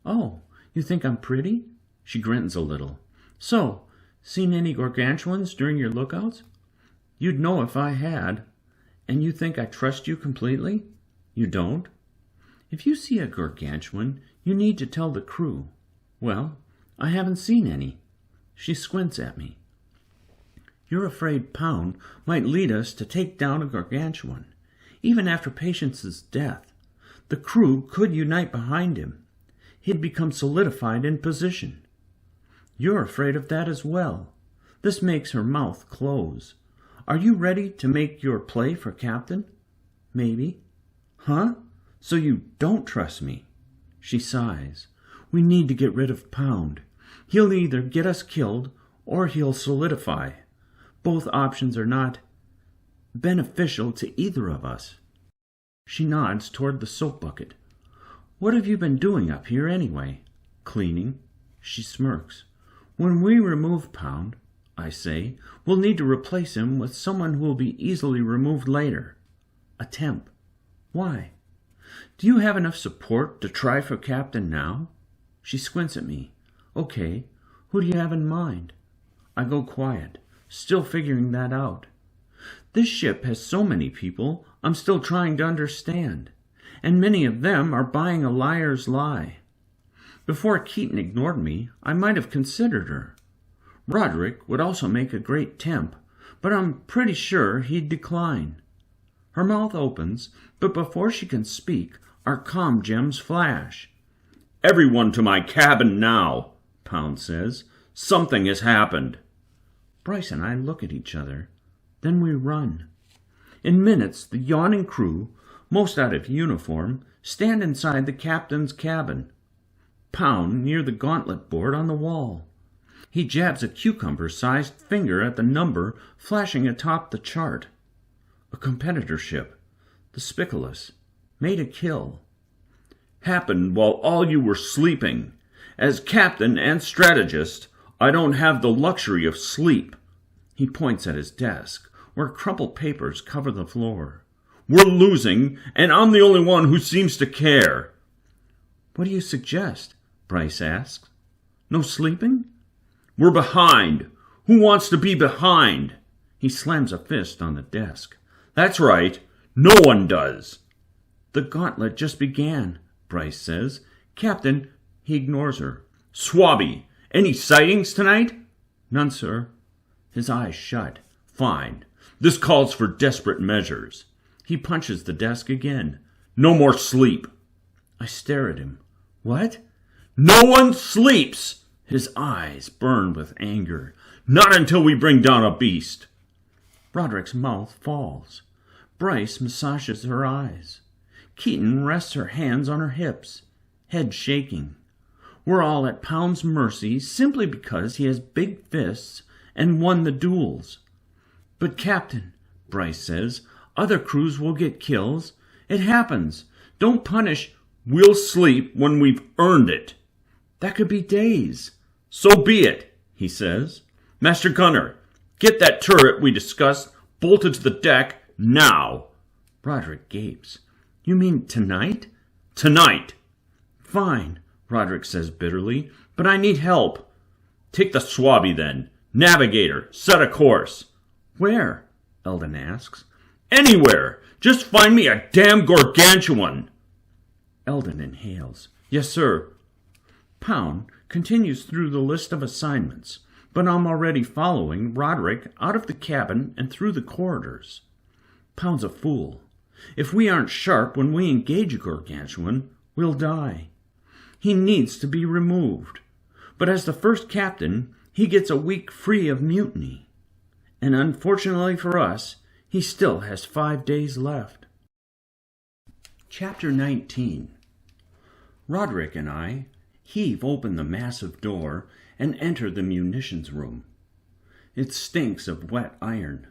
Oh, you think I'm pretty? She grins a little. So, seen any gargantuans during your lookouts? You'd know if I had. And you think I trust you completely? You don't? If you see a gargantuan, you need to tell the crew. Well, I haven't seen any. She squints at me. You're afraid Pound might lead us to take down a gargantuan. Even after Patience's death, the crew could unite behind him. He'd become solidified in position. You're afraid of that as well. This makes her mouth close. Are you ready to make your play for captain? Maybe. Huh? So you don't trust me? She sighs. We need to get rid of Pound. He'll either get us killed or he'll solidify. Both options are not beneficial to either of us. She nods toward the soap bucket. What have you been doing up here anyway? Cleaning. She smirks. When we remove Pound, I say, we'll need to replace him with someone who will be easily removed later. A temp. Why? Do you have enough support to try for captain now? She squints at me. Okay, who do you have in mind? I go quiet, still figuring that out. This ship has so many people I'm still trying to understand, and many of them are buying a liar's lie. Before Keaton ignored me, I might have considered her. Roderick would also make a great temp, but I'm pretty sure he'd decline. Her mouth opens, but before she can speak, our comm gems flash. Everyone to my cabin now, Pound says. Something has happened. Bryce and I look at each other. Then we run. In minutes, the yawning crew, most out of uniform, stand inside the captain's cabin. Pound near the gauntlet board on the wall. He jabs a cucumber-sized finger at the number flashing atop the chart. A competitor ship, the Spiculus, made a kill. Happened while all you were sleeping. As captain and strategist, I don't have the luxury of sleep. He points at his desk, where crumpled papers cover the floor. We're losing, and I'm the only one who seems to care. What do you suggest? Bryce asks. No sleeping? We're behind. Who wants to be behind? He slams a fist on the desk. That's right. No one does. The gauntlet just began, Bryce says. Captain, he ignores her. Swabby, any sightings tonight? None, sir. His eyes shut. Fine. This calls for desperate measures. He punches the desk again. No more sleep. I stare at him. What? No one sleeps! His eyes burn with anger. Not until we bring down a beast. Roderick's mouth falls. Bryce massages her eyes. Keaton rests her hands on her hips, head shaking. We're all at Pound's mercy simply because he has big fists and won the duels. But Captain, Bryce says, other crews will get kills. It happens. Don't punish. We'll sleep when we've earned it. That could be days. So be it, he says. Master Gunner, get that turret we discussed bolted to the deck now. Roderick gapes. You mean tonight? Tonight. Fine, Roderick says bitterly, but I need help. Take the Swabby then. Navigator, set a course. Where? Eldon asks. Anywhere. Just find me a damn gargantuan. Eldon inhales. Yes, sir. Pound continues through the list of assignments, but I'm already following Roderick out of the cabin and through the corridors. Pound's a fool. If we aren't sharp when we engage a gargantuan, we'll die. He needs to be removed. But as the first captain, he gets a week free of mutiny. And unfortunately for us, he still has 5 days left. Chapter 19. Roderick and I heave open the massive door and enter the munitions room. It stinks of wet iron.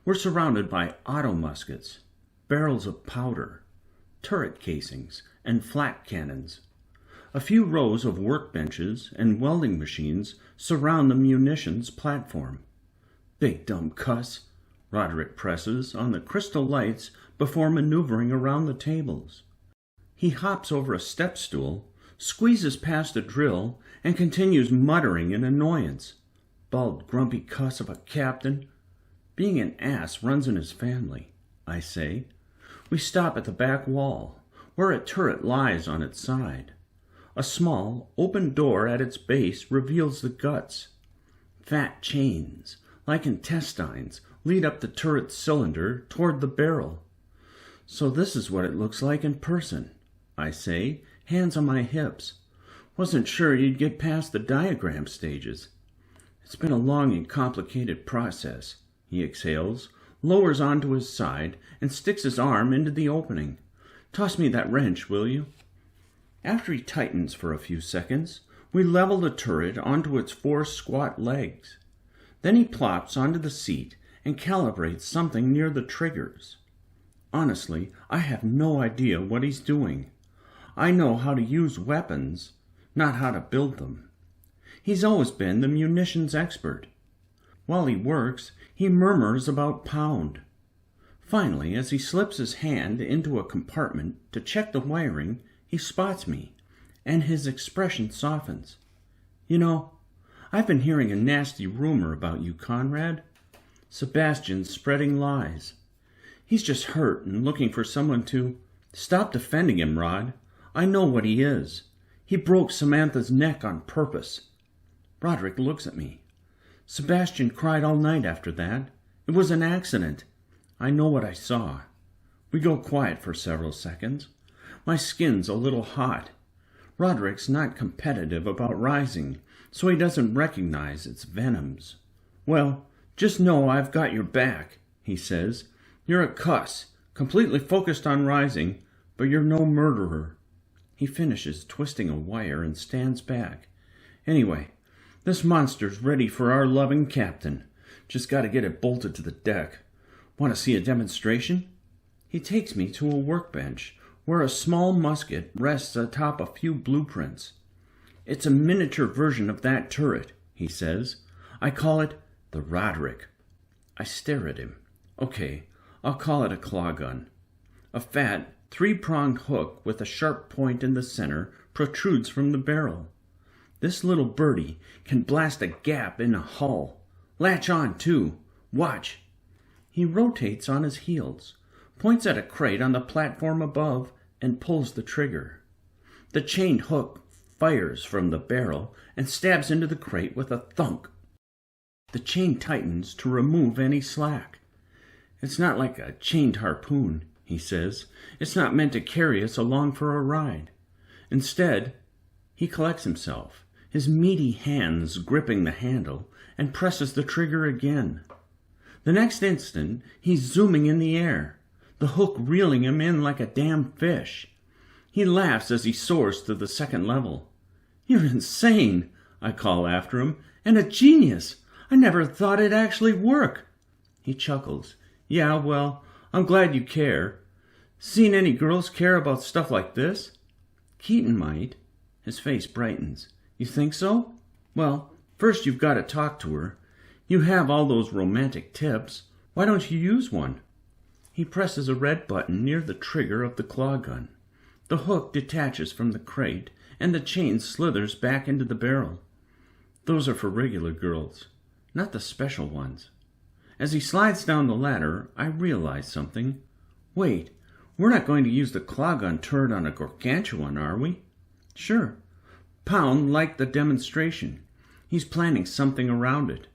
We're surrounded by auto muskets, barrels of powder, turret casings, and flak cannons. A few rows of workbenches and welding machines surround the munitions platform. Big dumb cuss, Roderick presses on the crystal lights before maneuvering around the tables. He hops over a step stool, squeezes past a drill, and continues muttering in annoyance. Bald, grumpy cuss of a captain. Being an ass runs in his family. I say. We stop at the back wall, where a turret lies on its side. A small, open door at its base reveals the guts. Fat chains, like intestines, lead up the turret's cylinder toward the barrel. So this is what it looks like in person, I say, hands on my hips. Wasn't sure you'd get past the diagram stages. It's been a long and complicated process, he exhales, lowers onto his side, and sticks his arm into the opening. Toss me that wrench, will you? After he tightens for a few seconds, we level the turret onto its 4 squat legs. Then he plops onto the seat and calibrates something near the triggers. Honestly, I have no idea what he's doing. I know how to use weapons, not how to build them. He's always been the munitions expert. While he works, he murmurs about pound. Finally, as he slips his hand into a compartment to check the wiring, he spots me, and his expression softens. You know, I've been hearing a nasty rumor about you, Conrad. Sebastian's spreading lies. He's just hurt and looking for someone to... Stop defending him, Rod. I know what he is. He broke Samantha's neck on purpose. Roderick looks at me. Sebastian cried all night after that. It was an accident. I know what I saw. We go quiet for several seconds. My skin's a little hot. Roderick's not competitive about rising, so he doesn't recognize its venoms. Well, just know I've got your back, he says. You're a cuss, completely focused on rising, but you're no murderer. He finishes twisting a wire and stands back. Anyway, this monster's ready for our loving captain. Just got to get it bolted to the deck. Want to see a demonstration? He takes me to a workbench where a small musket rests atop a few blueprints. It's a miniature version of that turret, he says. I call it the Roderick. I stare at him. Okay, I'll call it a claw gun. A fat, 3-pronged hook with a sharp point in the center protrudes from the barrel. This little birdie can blast a gap in a hull. Latch on, too. Watch. He rotates on his heels, points at a crate on the platform above, and pulls the trigger. The chained hook fires from the barrel and stabs into the crate with a thunk. The chain tightens to remove any slack. It's not like a chained harpoon, he says. It's not meant to carry us along for a ride. Instead, he collects himself, his meaty hands gripping the handle, and presses the trigger again. The next instant, he's zooming in the air, the hook reeling him in like a damn fish. He laughs as he soars to the second level. You're insane, I call after him, and a genius. I never thought it'd actually work. He chuckles. Yeah, well, I'm glad you care. Seen any girls care about stuff like this? Keaton might. His face brightens. You think so? Well, first you've got to talk to her. You have all those romantic tips. Why don't you use one? He presses a red button near the trigger of the claw gun. The hook detaches from the crate, and the chain slithers back into the barrel. Those are for regular girls, not the special ones. As he slides down the ladder, I realize something. Wait, we're not going to use the claw gun turret on a gargantuan, are we? Sure. Pound liked the demonstration. He's planning something around it.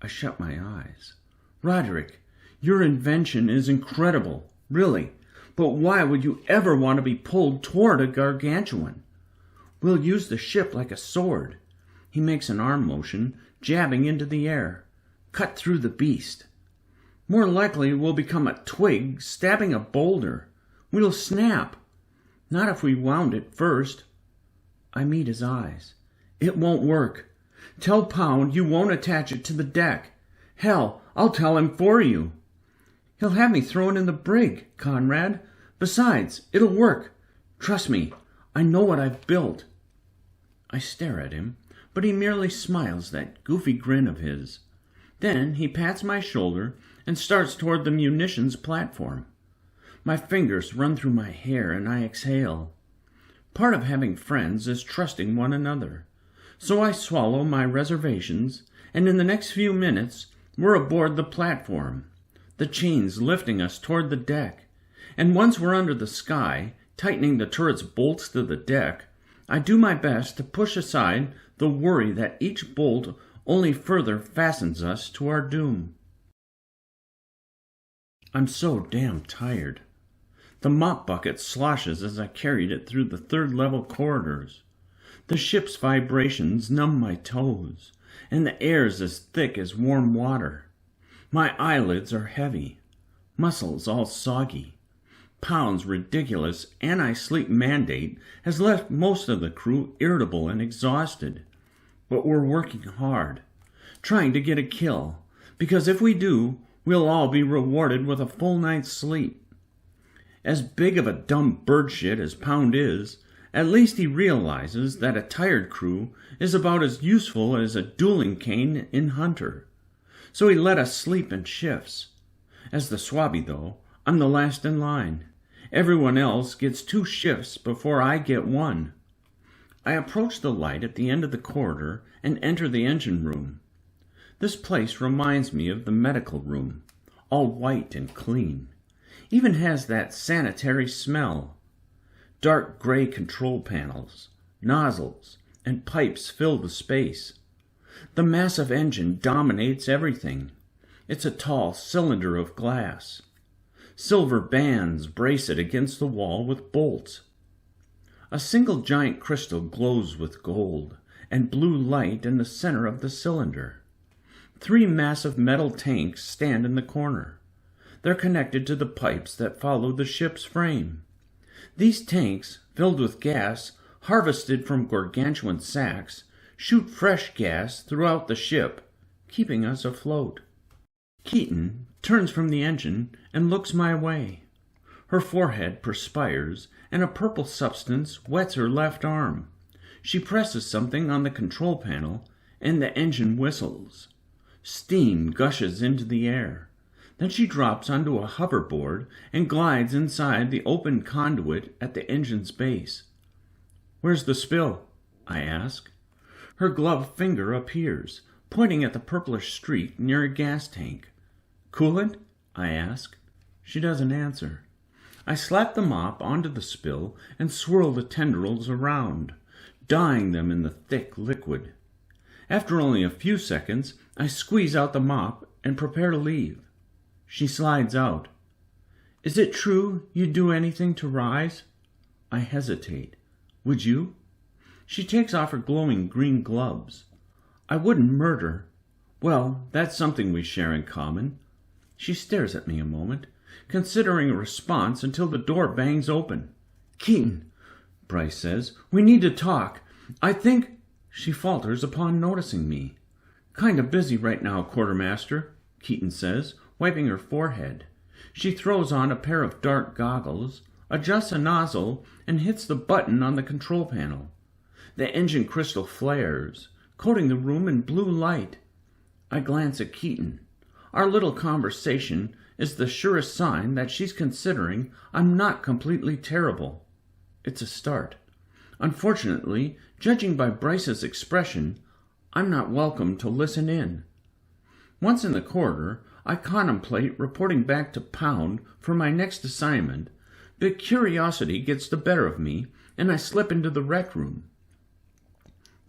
I shut my eyes. Roderick, your invention is incredible, really. But why would you ever want to be pulled toward a gargantuan? We'll use the ship like a sword. He makes an arm motion, jabbing into the air. Cut through the beast. More likely we'll become a twig stabbing a boulder. We'll snap. Not if we wound it first. I meet his eyes. It won't work. Tell Pound you won't attach it to the deck. Hell, I'll tell him for you. He'll have me thrown in the brig, Conrad. Besides, it'll work. Trust me, I know what I've built. I stare at him, but he merely smiles that goofy grin of his. Then he pats my shoulder and starts toward the munitions platform. My fingers run through my hair and I exhale. Part of having friends is trusting one another. So I swallow my reservations, and in the next few minutes, we're aboard the platform. the chains lifting us toward the deck, and once we're under the sky, tightening the turret's bolts to the deck, I do my best to push aside the worry that each bolt only further fastens us to our doom. I'm so damn tired. The mop bucket sloshes as I carried it through the third-level corridors. The ship's vibrations numb my toes, and the air's as thick as warm water. My eyelids are heavy, muscles all soggy. Pound's ridiculous anti-sleep mandate has left most of the crew irritable and exhausted. But we're working hard, trying to get a kill, because if we do, we'll all be rewarded with a full night's sleep. As big of a dumb bird shit as Pound is, at least he realizes that a tired crew is about as useful as a dueling cane in Hunter. So he let us sleep in shifts. As the swabby, though, I'm the last in line. Everyone else gets 2 shifts before I get 1. I approach the light at the end of the corridor and enter the engine room. This place reminds me of the medical room, all white and clean. Even has that sanitary smell. Dark gray control panels, nozzles, and pipes fill the space. The massive engine dominates everything. It's a tall cylinder of glass. Silver bands brace it against the wall with bolts. A single giant crystal glows with gold and blue light in the center of the cylinder. 3 massive metal tanks stand in the corner. They're connected to the pipes that follow the ship's frame. These tanks, filled with gas harvested from gargantuan sacks, shoot fresh gas throughout the ship, keeping us afloat. Keaton turns from the engine and looks my way. Her forehead perspires, and a purple substance wets her left arm. She presses something on the control panel, and the engine whistles. Steam gushes into the air. Then she drops onto a hoverboard and glides inside the open conduit at the engine's base. "Where's the spill?" I ask. Her gloved finger appears, pointing at the purplish streak near a gas tank. "Coolant?" I ask. She doesn't answer. I slap the mop onto the spill and swirl the tendrils around, dyeing them in the thick liquid. After only a few seconds, I squeeze out the mop and prepare to leave. She slides out. "Is it true you'd do anything to rise?" I hesitate. "Would you?" She takes off her glowing green gloves. "I wouldn't murder." "Well, that's something we share in common." She stares at me a moment, considering a response until the door bangs open. "Keaton," Bryce says, "we need to talk. I think—" She falters upon noticing me. "Kind of busy right now, Quartermaster," Keaton says, wiping her forehead. She throws on a pair of dark goggles, adjusts a nozzle, and hits the button on the control panel. The engine crystal flares, coating the room in blue light. I glance at Keaton. Our little conversation is the surest sign that she's considering I'm not completely terrible. It's a start. Unfortunately, judging by Bryce's expression, I'm not welcome to listen in. Once in the corridor, I contemplate reporting back to Pound for my next assignment, but curiosity gets the better of me, and I slip into the rec room.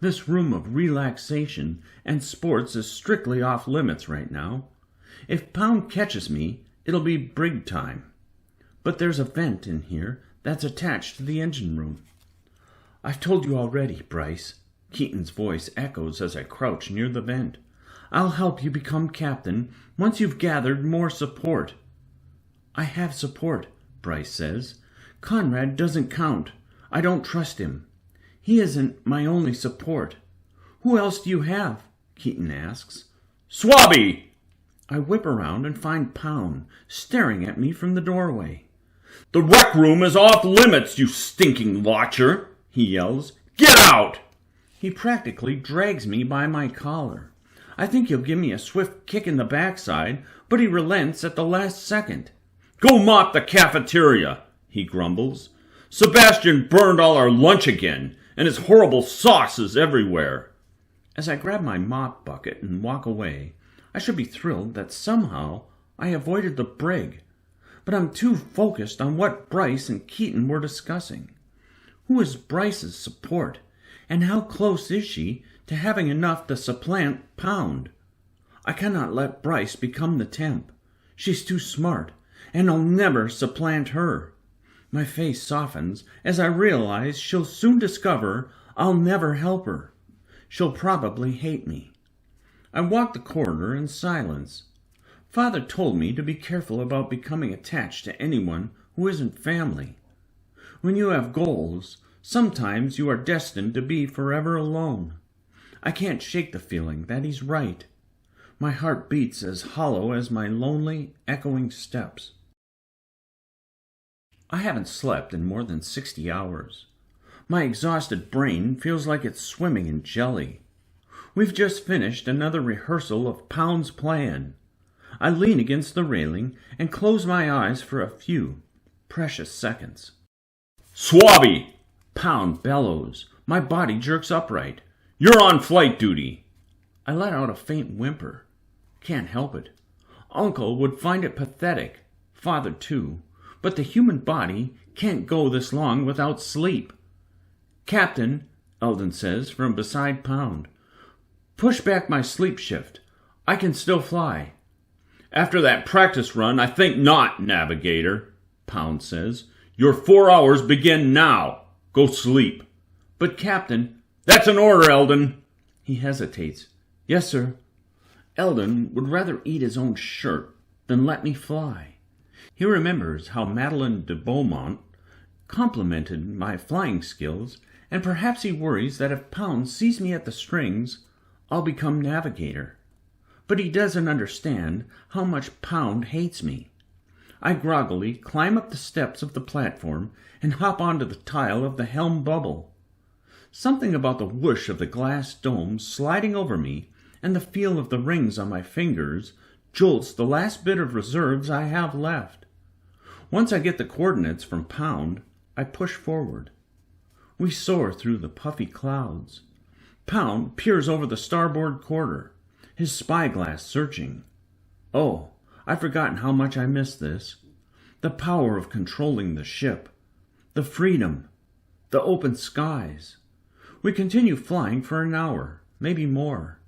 This room of relaxation and sports is strictly off limits right now. If Pound catches me, it'll be brig time. But there's a vent in here that's attached to the engine room. "I've told you already, Bryce." Keaton's voice echoes as I crouch near the vent. "I'll help you become captain once you've gathered more support." "I have support," Bryce says. "Conrad doesn't count. I don't trust him. He isn't my only support." "Who else do you have?" Keaton asks. "Swabby!" I whip around and find Pound staring at me from the doorway. "The rec room is off limits, you stinking watcher!" he yells. "Get out!" He practically drags me by my collar. I think he'll give me a swift kick in the backside, but he relents at the last second. "Go mop the cafeteria," he grumbles. "Sebastian burned all our lunch again, and his horrible sauce is everywhere." As I grab my mop bucket and walk away, I should be thrilled that somehow I avoided the brig, but I'm too focused on what Bryce and Keaton were discussing. Who is Bryce's support, and how close is she to having enough to supplant Pound? I cannot let Bryce become the temp. She's too smart, and I'll never supplant her. My face softens as I realize she'll soon discover I'll never help her. She'll probably hate me. I walk the corridor in silence. Father told me to be careful about becoming attached to anyone who isn't family. When you have goals, sometimes you are destined to be forever alone. I can't shake the feeling that he's right. My heart beats as hollow as my lonely, echoing steps. I haven't slept in more than 60 hours. My exhausted brain feels like it's swimming in jelly. We've just finished another rehearsal of Pound's plan. I lean against the railing and close my eyes for a few precious seconds. "Swabby!" Pound bellows. My body jerks upright. "You're on flight duty." I let out a faint whimper. Can't help it. Uncle would find it pathetic. Father, too. But the human body can't go this long without sleep. "Captain," Eldon says from beside Pound, "push back my sleep shift. I can still fly." "After that practice run, I think not, Navigator," Pound says. "Your 4 hours begin now. Go sleep." "But, Captain—" "That's an order, Eldon." He hesitates. "Yes, sir." Eldon would rather eat his own shirt than let me fly. He remembers how Madeleine de Beaumont complimented my flying skills, and perhaps he worries that if Pound sees me at the strings, I'll become navigator. But he doesn't understand how much Pound hates me. I groggily climb up the steps of the platform and hop onto the tile of the helm bubble. Something about the whoosh of the glass dome sliding over me and the feel of the rings on my fingers jolts the last bit of reserves I have left. Once I get the coordinates from Pound, I push forward. We soar through the puffy clouds. Pound peers over the starboard quarter, his spyglass searching. Oh, I've forgotten how much I miss this. The power of controlling the ship. The freedom. The open skies. We continue flying for an hour, maybe more.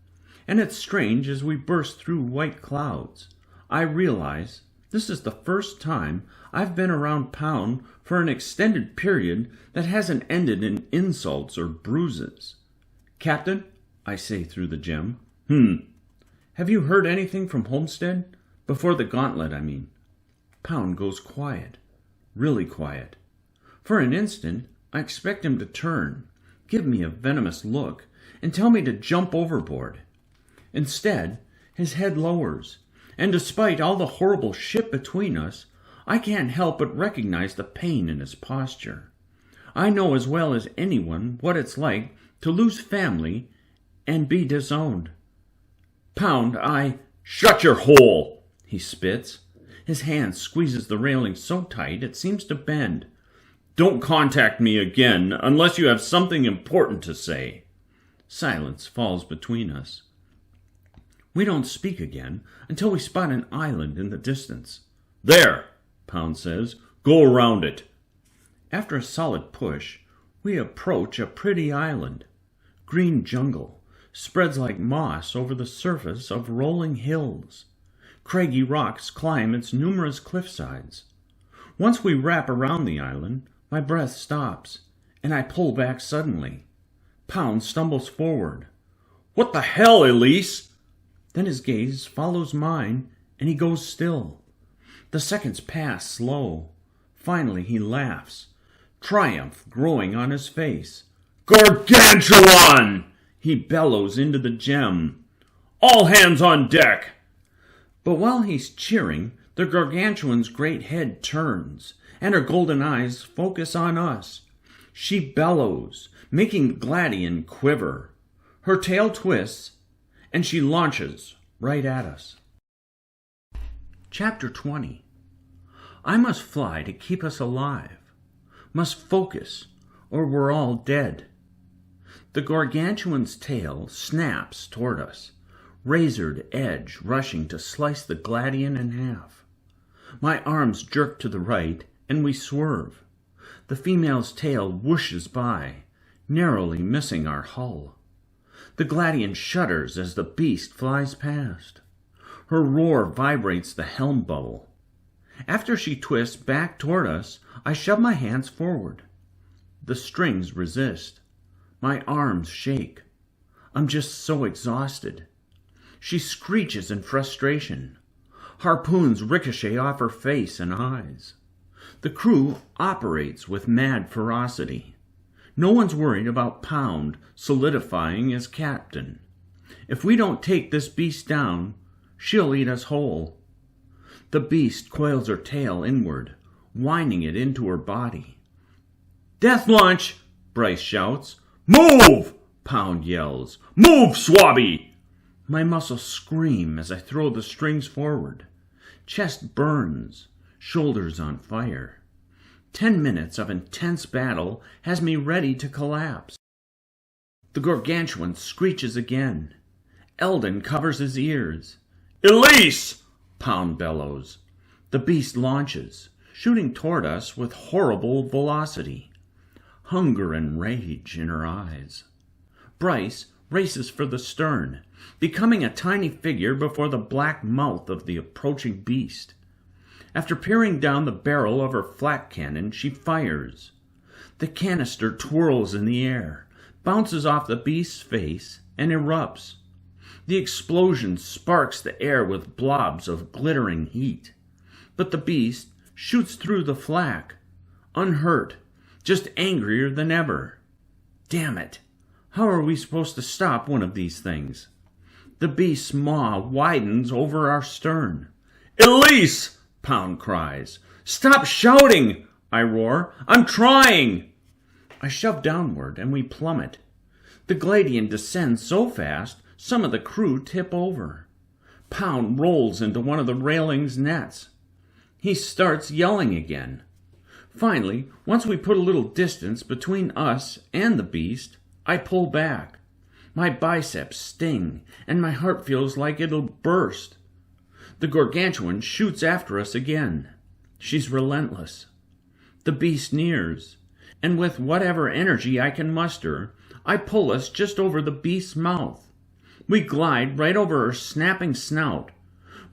And it's strange as we burst through white clouds. I realize this is the first time I've been around Pound for an extended period that hasn't ended in insults or bruises. "Captain," I say through the gem. "Have you heard anything from Homestead? Before the gauntlet, I mean." Pound goes quiet. Really quiet. For an instant, I expect him to turn, give me a venomous look, and tell me to jump overboard. Instead, his head lowers, and despite all the horrible shit between us, I can't help but recognize the pain in his posture. I know as well as anyone what it's like to lose family and be disowned. "Pound, Shut your hole!" he spits. His hand squeezes the railing so tight it seems to bend. "Don't contact me again unless you have something important to say." Silence falls between us. We don't speak again until we spot an island in the distance. "There," Pound says. "Go around it." After a solid push, we approach a pretty island. Green jungle spreads like moss over the surface of rolling hills. Craggy rocks climb its numerous cliffsides. Once we wrap around the island, my breath stops, and I pull back suddenly. Pound stumbles forward. "What the hell, Elise?" Then his gaze follows mine, and he goes still. The seconds pass slow. Finally he laughs, triumph growing on his face. "Gargantuan!" He bellows into the gem. "All hands on deck!" But while he's cheering, the Gargantuan's great head turns, and her golden eyes focus on us. She bellows, making the Gladian quiver. Her tail twists, and she launches right at us. Chapter 20. I must fly to keep us alive. Must focus, or we're all dead. The Gargantuan's tail snaps toward us. razored edge rushing to slice the gladian in half. My arms jerk to the right, and we swerve. The female's tail whooshes by, narrowly missing our hull. The gladian shudders as the beast flies past. Her roar vibrates the helm bubble. After she twists back toward us, I shove my hands forward. The strings resist. My arms shake. I'm just so exhausted. She screeches in frustration. Harpoons ricochet off her face and eyes. The crew operates with mad ferocity. No one's worried about Pound solidifying as captain. If we don't take this beast down, she'll eat us whole. The beast coils her tail inward, winding it into her body. "Death launch!" Bryce shouts. "Move!" Pound yells. "Move, Swabby!" My muscles scream as I throw the strings forward. Chest burns, shoulders on fire. 10 minutes of intense battle has me ready to collapse. The gargantuan screeches again. Eldon covers his ears. "Elise!" Pound bellows. The beast launches, shooting toward us with horrible velocity. Hunger and rage in her eyes. Bryce races for the stern, becoming a tiny figure before the black mouth of the approaching beast. After peering down the barrel of her flak cannon, she fires. The canister twirls in the air, bounces off the beast's face, and erupts. The explosion sparks the air with blobs of glittering heat. But the beast shoots through the flak, unhurt, just angrier than ever. Damn it! How are we supposed to stop one of these things? The beast's maw widens over our stern. "Elise!" Pound cries. "Stop shouting!" I roar. "I'm trying!" I shove downward and we plummet. The gladian descends so fast, some of the crew tip over. Pound rolls into one of the railing's nets. He starts yelling again. Finally, once we put a little distance between us and the beast, I pull back. My biceps sting, and my heart feels like it'll burst. The gargantuan shoots after us again. She's relentless. The beast nears, and with whatever energy I can muster, I pull us just over the beast's mouth. We glide right over her snapping snout,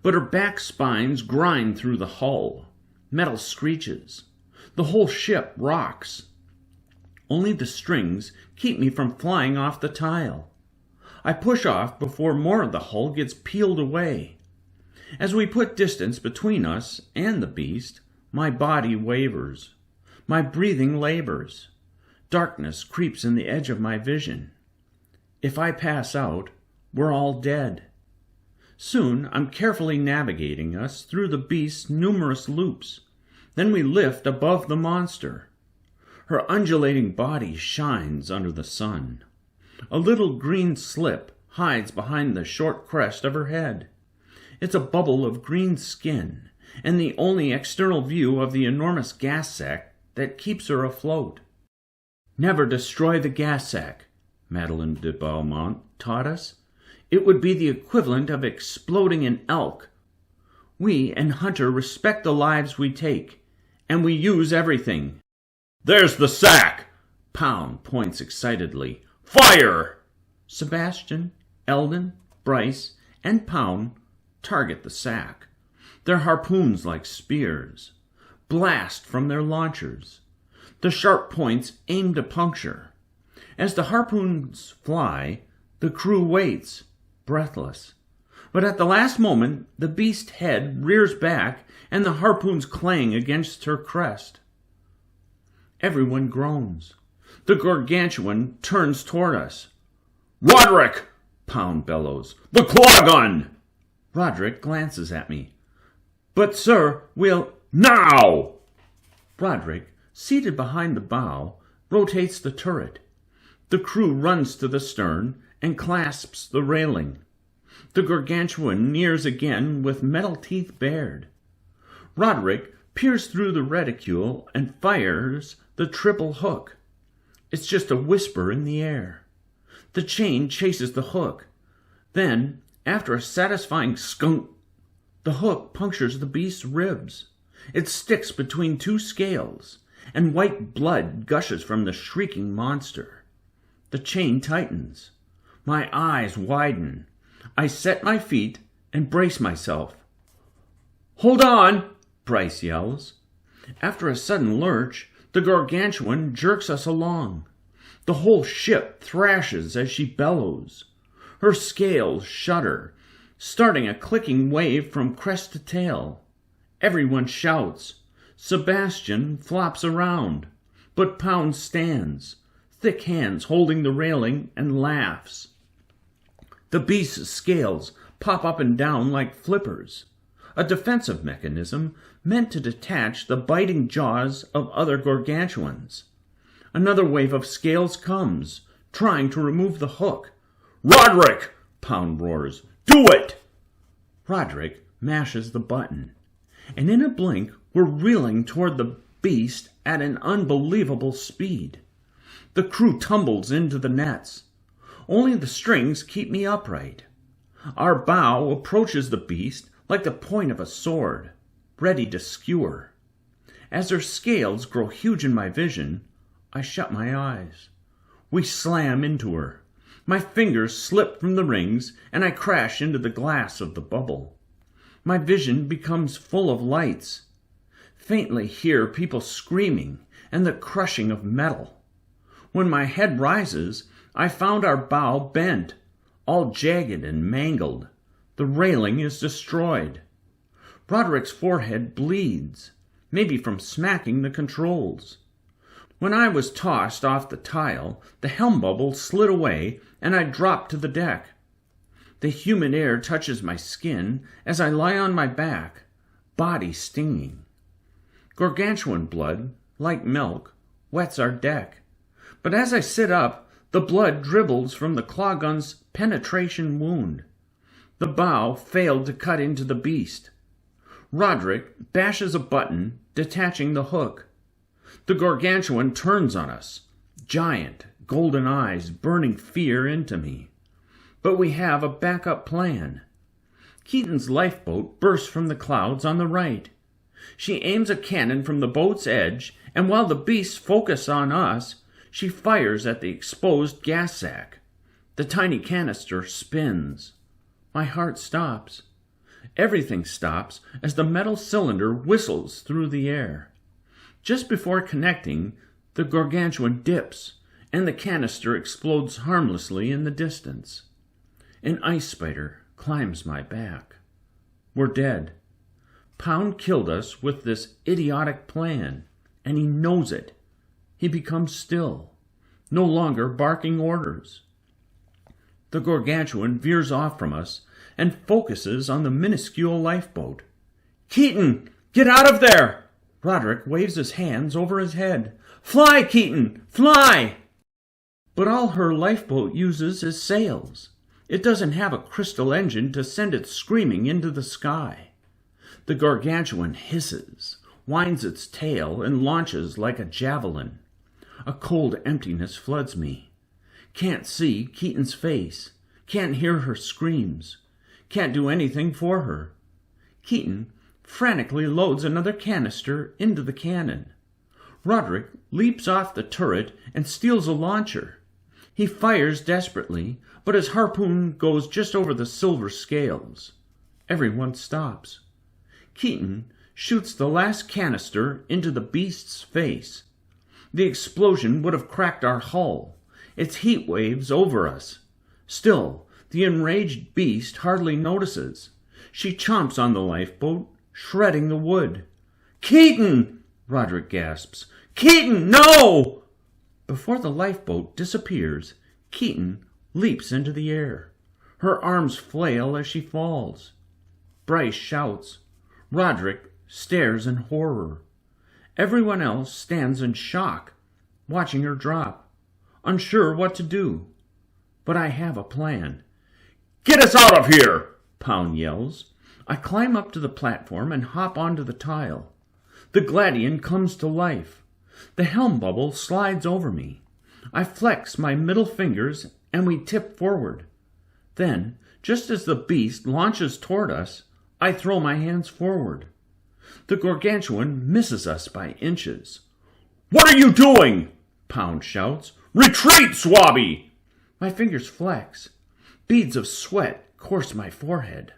but her back spines grind through the hull. Metal screeches. The whole ship rocks. Only the strings keep me from flying off the tile. I push off before more of the hull gets peeled away. As we put distance between us and the beast, my body wavers. My breathing labors. Darkness creeps in the edge of my vision. If I pass out, we're all dead. Soon I'm carefully navigating us through the beast's numerous loops. Then we lift above the monster. Her undulating body shines under the sun. A little green slip hides behind the short crest of her head. It's a bubble of green skin, and the only external view of the enormous gas sack that keeps her afloat. Never destroy the gas sack, Madeleine de Beaumont taught us. It would be the equivalent of exploding an elk. We and Hunter respect the lives we take, and we use everything. "There's the sack!" Pound points excitedly. "Fire!" Sebastian, Eldon, Bryce, and Pound target the sack. Their harpoons like spears. Blast from their launchers. The sharp points aim to puncture. As the harpoons fly, the crew waits, breathless. But at the last moment, the beast's head rears back and the harpoons clang against her crest. Everyone groans. The gargantuan turns toward us. "Roderick!" Pound bellows. "The claw gun!" Roderick glances at me. "But, sir, we'll—" "Now!" Roderick, seated behind the bow, rotates the turret. The crew runs to the stern and clasps the railing. The gargantuan nears again with metal teeth bared. Roderick peers through the reticule and fires the triple hook. It's just a whisper in the air. The chain chases the hook. Then, After a satisfying skunk, the hook punctures the beast's ribs. It sticks between two scales, and white blood gushes from the shrieking monster. The chain tightens. My eyes widen. I set my feet and brace myself. "Hold on!" Bryce yells. After a sudden lurch, the gargantuan jerks us along. The whole ship thrashes as she bellows. Her scales shudder, starting a clicking wave from crest to tail. Everyone shouts. Sebastian flops around, but Pound stands, thick hands holding the railing, and laughs. The beast's scales pop up and down like flippers, a defensive mechanism meant to detach the biting jaws of other gargantuans. Another wave of scales comes, trying to remove the hook. "Roderick!" Pound roars. "Do it!" Roderick mashes the button, and in a blink we're reeling toward the beast at an unbelievable speed. The crew tumbles into the nets. Only the strings keep me upright. Our bow approaches the beast like the point of a sword, ready to skewer. As her scales grow huge in my vision, I shut my eyes. We slam into her. My fingers slip from the rings, and I crash into the glass of the bubble. My vision becomes full of lights. Faintly hear people screaming and the crushing of metal. When my head rises, I found our bow bent, all jagged and mangled. The railing is destroyed. Roderick's forehead bleeds, maybe from smacking the controls. When I was tossed off the tile, the helm bubble slid away and I dropped to the deck. The humid air touches my skin as I lie on my back, body stinging. Gargantuan blood, like milk, wets our deck. But as I sit up, the blood dribbles from the claw gun's penetration wound. The bow failed to cut into the beast. Roderick bashes a button, detaching the hook. The gargantuan turns on us, giant, golden eyes burning fear into me. But we have a backup plan. Keaton's lifeboat bursts from the clouds on the right. She aims a cannon from the boat's edge, and while the beasts focus on us, she fires at the exposed gas sack. The tiny canister spins. My heart stops. Everything stops as the metal cylinder whistles through the air. Just before connecting, the gargantuan dips, and the canister explodes harmlessly in the distance. An ice spider climbs my back. We're dead. Pound killed us with this idiotic plan, and he knows it. He becomes still, no longer barking orders. The gargantuan veers off from us and focuses on the minuscule lifeboat. "Keaton, get out of there!" Roderick waves his hands over his head. "Fly, Keaton, fly!" But all her lifeboat uses is sails. It doesn't have a crystal engine to send it screaming into the sky. The gargantuan hisses, winds its tail, and launches like a javelin. A cold emptiness floods me. Can't see Keaton's face. Can't hear her screams. Can't do anything for her. Keaton frantically loads another canister into the cannon. Roderick leaps off the turret and steals a launcher. He fires desperately, but his harpoon goes just over the silver scales. Everyone stops. Keaton shoots the last canister into the beast's face. The explosion would have cracked our hull. Its heat waves over us. Still, the enraged beast hardly notices. She chomps on the lifeboat, shredding the wood. "Keaton!" Roderick gasps. "Keaton, no!" Before the lifeboat disappears, Keaton leaps into the air. Her arms flail as she falls. Bryce shouts. Roderick stares in horror. Everyone else stands in shock, watching her drop, unsure what to do. But I have a plan. "Get us out of here!" Pound yells. I climb up to the platform and hop onto the tile. The gladian comes to life. The helm bubble slides over me. I flex my middle fingers and we tip forward. Then, Just as the beast launches toward us, I throw my hands forward. The gargantuan misses us by inches. "What are you doing?" Pound shouts. "Retreat, swabby!" My fingers flex. Beads of sweat course my forehead.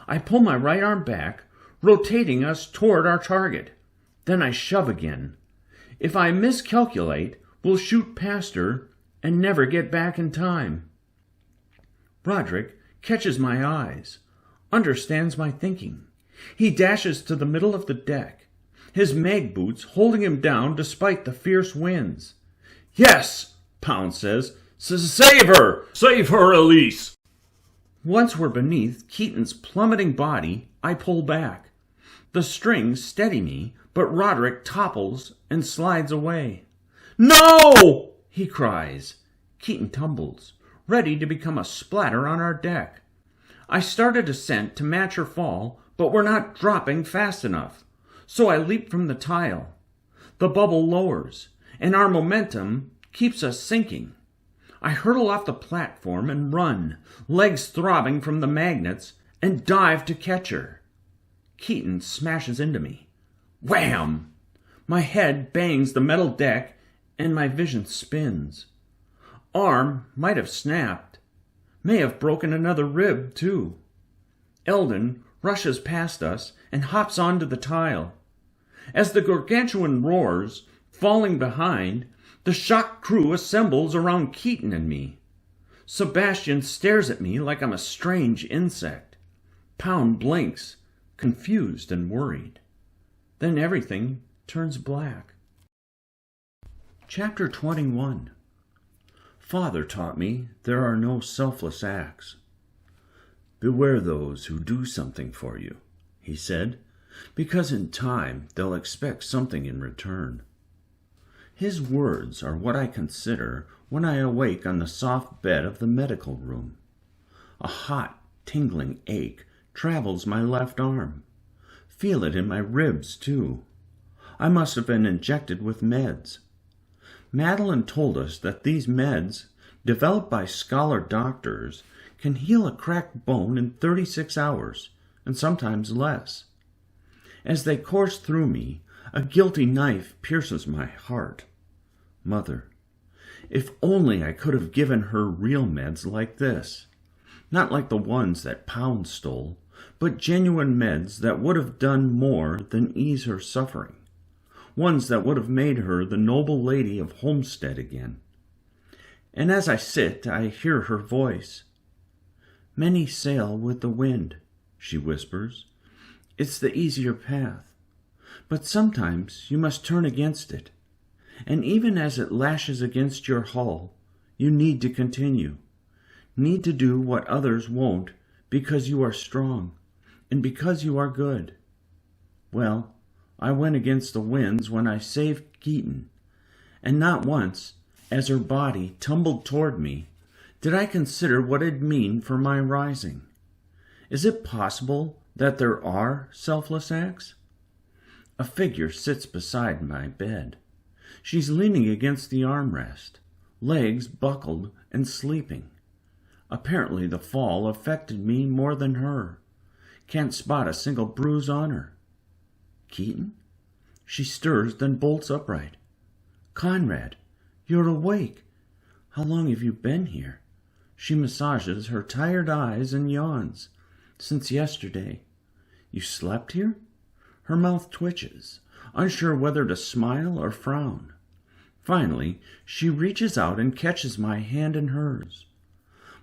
I pull my right arm back, rotating us toward our target. Then I shove again. If I miscalculate, we'll shoot past her and never get back in time. Roderick catches my eyes, understands my thinking. He dashes to the middle of the deck, his mag boots holding him down despite the fierce winds. "Yes," Pound says. "Save her! Save her, Elise!" Once we're beneath Keaton's plummeting body, I pull back. The strings steady me, but Roderick topples and slides away. "No!" he cries. Keaton tumbles, ready to become a splatter on our deck. I start a descent to match her fall, but we're not dropping fast enough. So I leap from the tile. The bubble lowers, and our momentum keeps us sinking. I hurtle off the platform and run, legs throbbing from the magnets, and dive to catch her. Keaton smashes into me. Wham! My head bangs the metal deck, and my vision spins. Arm might have snapped. May have broken another rib, too. Eldon rushes past us and hops onto the tile. As the gargantuan roars, falling behind, the shocked crew assembles around Keaton and me. Sebastian stares at me like I'm a strange insect. Pound blinks, confused and worried. Then everything turns black. Chapter 21. Father taught me there are no selfless acts. Beware those who do something for you, he said, because in time they'll expect something in return. His words are what I consider when I awake on the soft bed of the medical room. A hot, tingling ache travels my left arm. Feel it in my ribs, too. I must have been injected with meds. Madeline told us that these meds, developed by scholar doctors, can heal a cracked bone in 36 hours, and sometimes less. As they course through me, a guilty knife pierces my heart. Mother, if only I could have given her real meds like this. Not like the ones that Pound stole, but genuine meds that would have done more than ease her suffering. Ones that would have made her the noble lady of Homestead again. And as I sit, I hear her voice. Many sail with the wind, she whispers. It's the easier path. But sometimes you must turn against it. And even as it lashes against your hull, you need to continue. Need to do what others won't because you are strong and because you are good. Well, I went against the winds when I saved Keaton, and not once, as her body tumbled toward me, did I consider what it'd mean for my rising. Is it possible that there are selfless acts? A figure sits beside my bed. She's leaning against the armrest, legs buckled and sleeping. Apparently the fall affected me more than her. Can't spot a single bruise on her. Keaton? She stirs, then bolts upright. Conrad, you're awake. How long have you been here? She massages her tired eyes and yawns. Since yesterday. You slept here? Her mouth twitches, unsure whether to smile or frown. Finally, she reaches out and catches my hand in hers.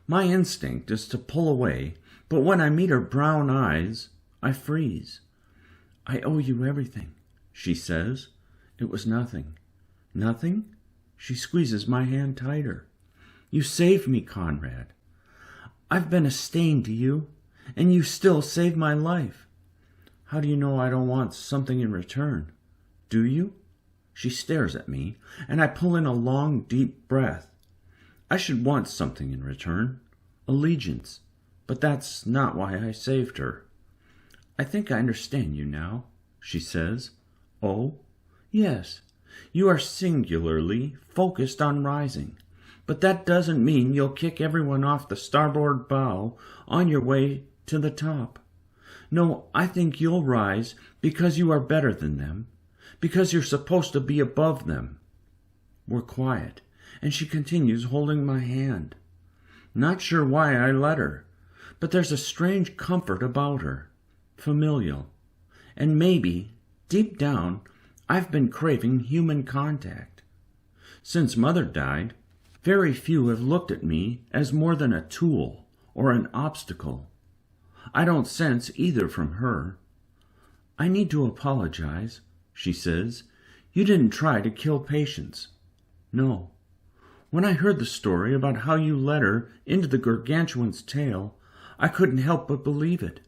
My instinct is to pull away, but when I meet her brown eyes, I freeze. I owe you everything, she says. It was nothing. Nothing? She squeezes my hand tighter. You saved me, Conrad. I've been a stain to you, and you still saved my life. How do you know I don't want something in return? Do you? She stares at me, and I pull in a long, deep breath. I should want something in return. Allegiance. But that's not why I saved her. I think I understand you now, she says. Oh? Yes. You are singularly focused on rising. but that doesn't mean you'll kick everyone off the starboard bow on your way to the top. No, I think you'll rise because you are better than them, because you're supposed to be above them." We're quiet, and she continues holding my hand. Not sure why I let her, but there's a strange comfort about her, familial. And maybe, deep down, I've been craving human contact. Since Mother died, very few have looked at me as more than a tool or an obstacle. I don't sense either from her. "I need to apologize," she says. "You didn't try to kill Patience." "No. When I heard the story about how you led her into the gargantuan's tail, I couldn't help but believe it.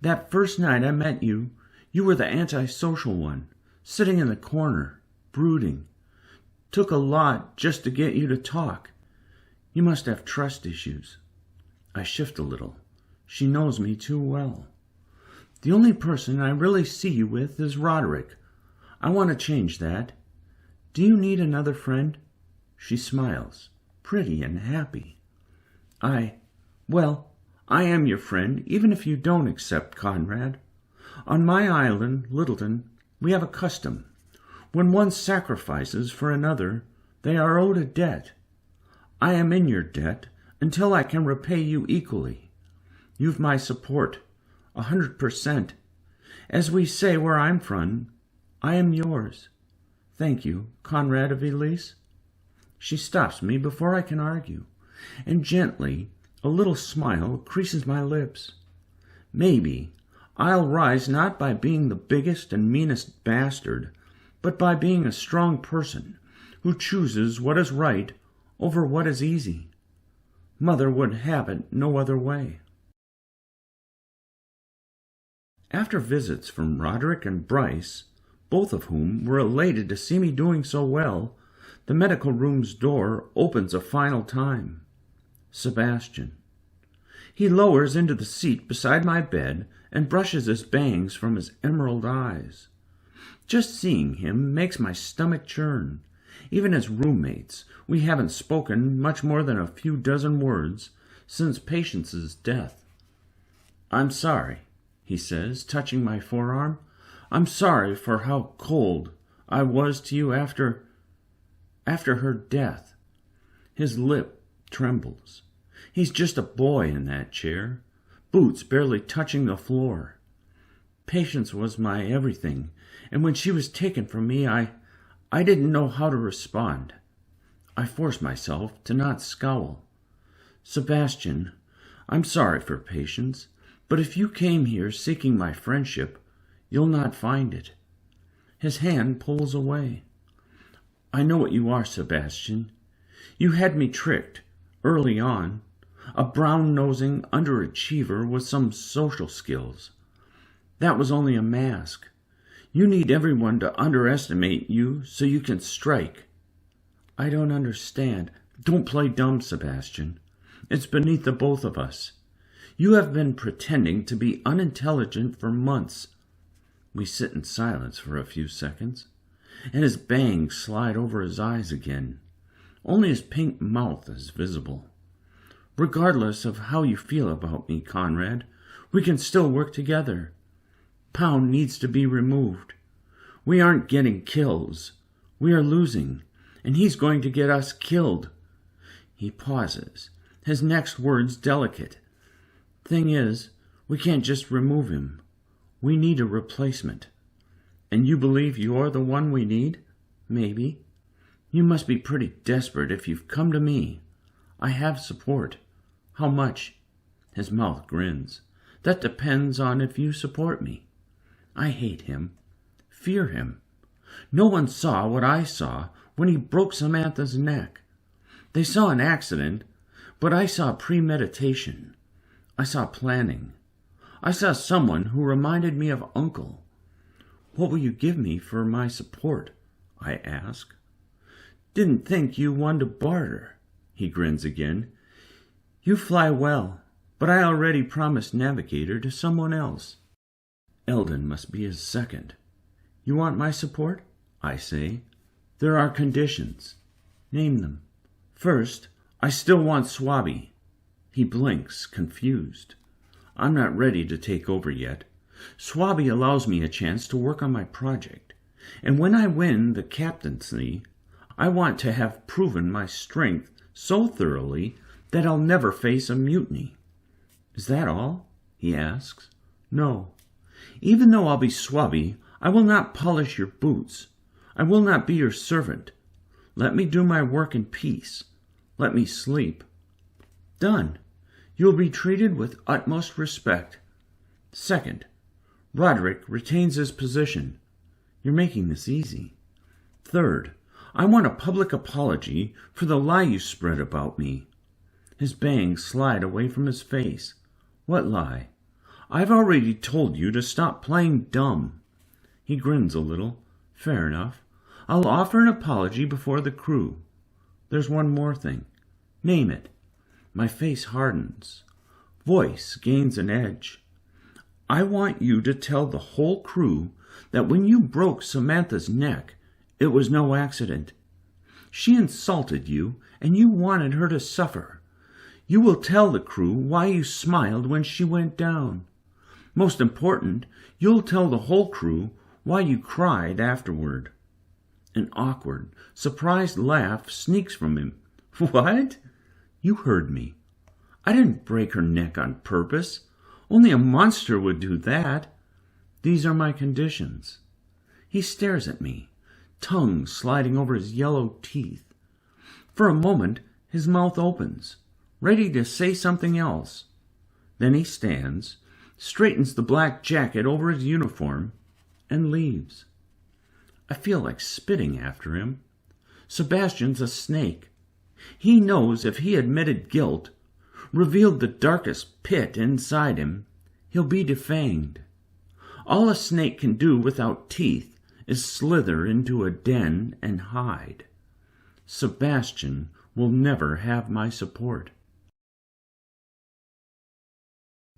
That first night I met you, you were the antisocial one, sitting in the corner, brooding. Took a lot just to get you to talk. You must have trust issues." I shift a little. She knows me too well. "The only person I really see you with is Roderick. I want to change that. Do you need another friend?" She smiles, pretty and happy. Well, I am your friend, even if you don't accept Conrad. On my island, Littleton, we have a custom. When one sacrifices for another, they are owed a debt. I am in your debt until I can repay you equally. You've my support, 100%. As we say where I'm from, I am yours. Thank you, Conrad of Elise." She stops me before I can argue, and gently, a little smile creases my lips. Maybe I'll rise not by being the biggest and meanest bastard, but by being a strong person who chooses what is right over what is easy. Mother would have it no other way. After visits from Roderick and Bryce, both of whom were elated to see me doing so well, the medical room's door opens a final time. Sebastian. He lowers into the seat beside my bed and brushes his bangs from his emerald eyes. Just seeing him makes my stomach churn. Even as roommates, we haven't spoken much more than a few dozen words since Patience's death. "I'm sorry," he says, touching my forearm. "I'm sorry for how cold I was to you after her death." His lip trembles. He's just a boy in that chair, boots barely touching the floor. Patience was my everything, and when she was taken from me, I didn't know how to respond. I forced myself to not scowl. "Sebastian, I'm sorry for Patience, but if you came here seeking my friendship, you'll not find it." His hand pulls away. "I know what you are, Sebastian. You had me tricked, early on, a brown-nosing underachiever with some social skills. That was only a mask. You need everyone to underestimate you so you can strike." "I don't understand." "Don't play dumb, Sebastian. It's beneath the both of us. You have been pretending to be unintelligent for months." We sit in silence for a few seconds, and his bangs slide over his eyes again. Only his pink mouth is visible. "Regardless of how you feel about me, Conrad, we can still work together. Pound needs to be removed. We aren't getting kills. We are losing, and he's going to get us killed." He pauses, his next words delicate. "Thing is, we can't just remove him. We need a replacement. And you believe you're the one we need? Maybe. You must be pretty desperate if you've come to me. I have support. How much?" His mouth grins. "That depends on if you support me." I hate him. Fear him. No one saw what I saw when he broke Samantha's neck. They saw an accident, but I saw premeditation. I saw planning. I saw someone who reminded me of Uncle. "What will you give me for my support?" I ask. "Didn't think you wanted to barter." He grins again. "You fly well, but I already promised Navigator to someone else." Eldon must be his second. "You want my support?" I say. "There are conditions." "Name them." First, I still want 𝘬𝘬𝘬. He blinks, confused. I'm not ready to take over yet. 𝘬𝘬𝘬 allows me a chance to work on my project, and when I win the captaincy, I want to have proven my strength so thoroughly that I'll never face a mutiny. Is that all? He asks. No. Even though I'll be 𝘬𝘬𝘬, I will not polish your boots. I will not be your servant. Let me do my work in peace. Let me sleep. Done. You'll be treated with utmost respect. Second, Roderick retains his position. You're making this easy. Third, I want a public apology for the lie you spread about me. His bangs slide away from his face. What lie? I've already told you to stop playing dumb. He grins a little. Fair enough. I'll offer an apology before the crew. There's one more thing. Name it. My face hardens. Voice gains an edge. I want you to tell the whole crew that when you broke Samantha's neck, it was no accident. She insulted you, and you wanted her to suffer. You will tell the crew why you smiled when she went down. Most important, you'll tell the whole crew why you cried afterward. An awkward, surprised laugh sneaks from him. What? You heard me. I didn't break her neck on purpose. Only a monster would do that. These are my conditions. He stares at me, tongue sliding over his yellow teeth. For a moment, his mouth opens, ready to say something else. Then he stands, straightens the black jacket over his uniform, and leaves. I feel like spitting after him. Sebastian's a snake. He knows if he admitted guilt, revealed the darkest pit inside him, he'll be defanged. All a snake can do without teeth is slither into a den and hide. Sebastian will never have my support.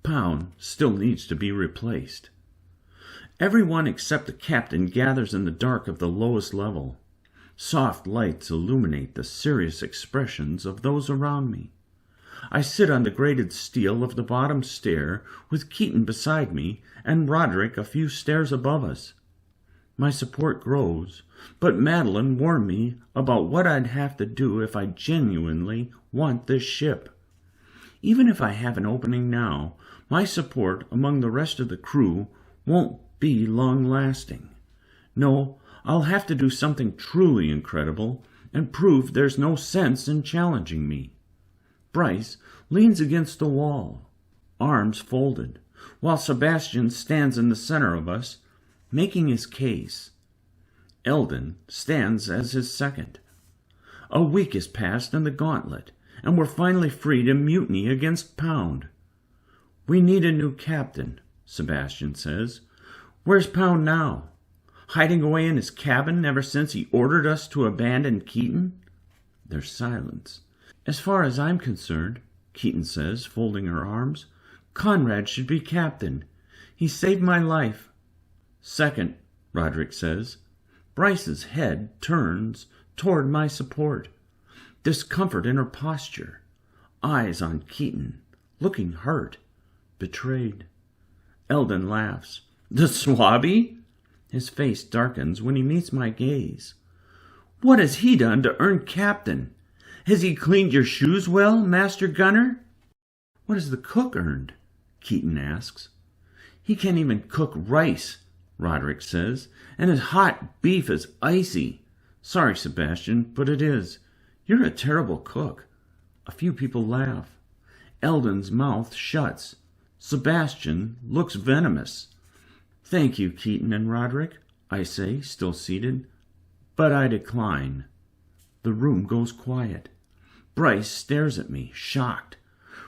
Pound still needs to be replaced. Everyone except the captain gathers in the dark of the lowest level. Soft lights illuminate the serious expressions of those around me. I sit on the grated steel of the bottom stair with Keaton beside me and Roderick a few stairs above us. My support grows, but Madeline warned me about what I'd have to do if I genuinely want this ship. Even if I have an opening now, my support among the rest of the crew won't be long-lasting. No, I'll have to do something truly incredible and prove there's no sense in challenging me. Bryce leans against the wall, arms folded, while Sebastian stands in the center of us, making his case. Eldon stands as his second. A week has passed in the gauntlet, and we're finally free to mutiny against Pound. We need a new captain, Sebastian says. Where's Pound now? Hiding away in his cabin ever since he ordered us to abandon Keaton? There's silence. As far as I'm concerned, Keaton says, folding her arms, Conrad should be captain. He saved my life. Second, Roderick says. Bryce's head turns toward my support. Discomfort in her posture. Eyes on Keaton, looking hurt, betrayed. Eldon laughs. The 𝘬𝘬𝘬? His face darkens when he meets my gaze. What has he done to earn captain? Has he cleaned your shoes well, Master Gunner? What has the cook earned? Keaton asks. He can't even cook rice, Roderick says, and his hot beef is icy. Sorry, Sebastian, but it is. You're a terrible cook. A few people laugh. Eldon's mouth shuts. Sebastian looks venomous. Thank you, Keaton and Roderick, I say, still seated. But I decline. The room goes quiet. Bryce stares at me, shocked.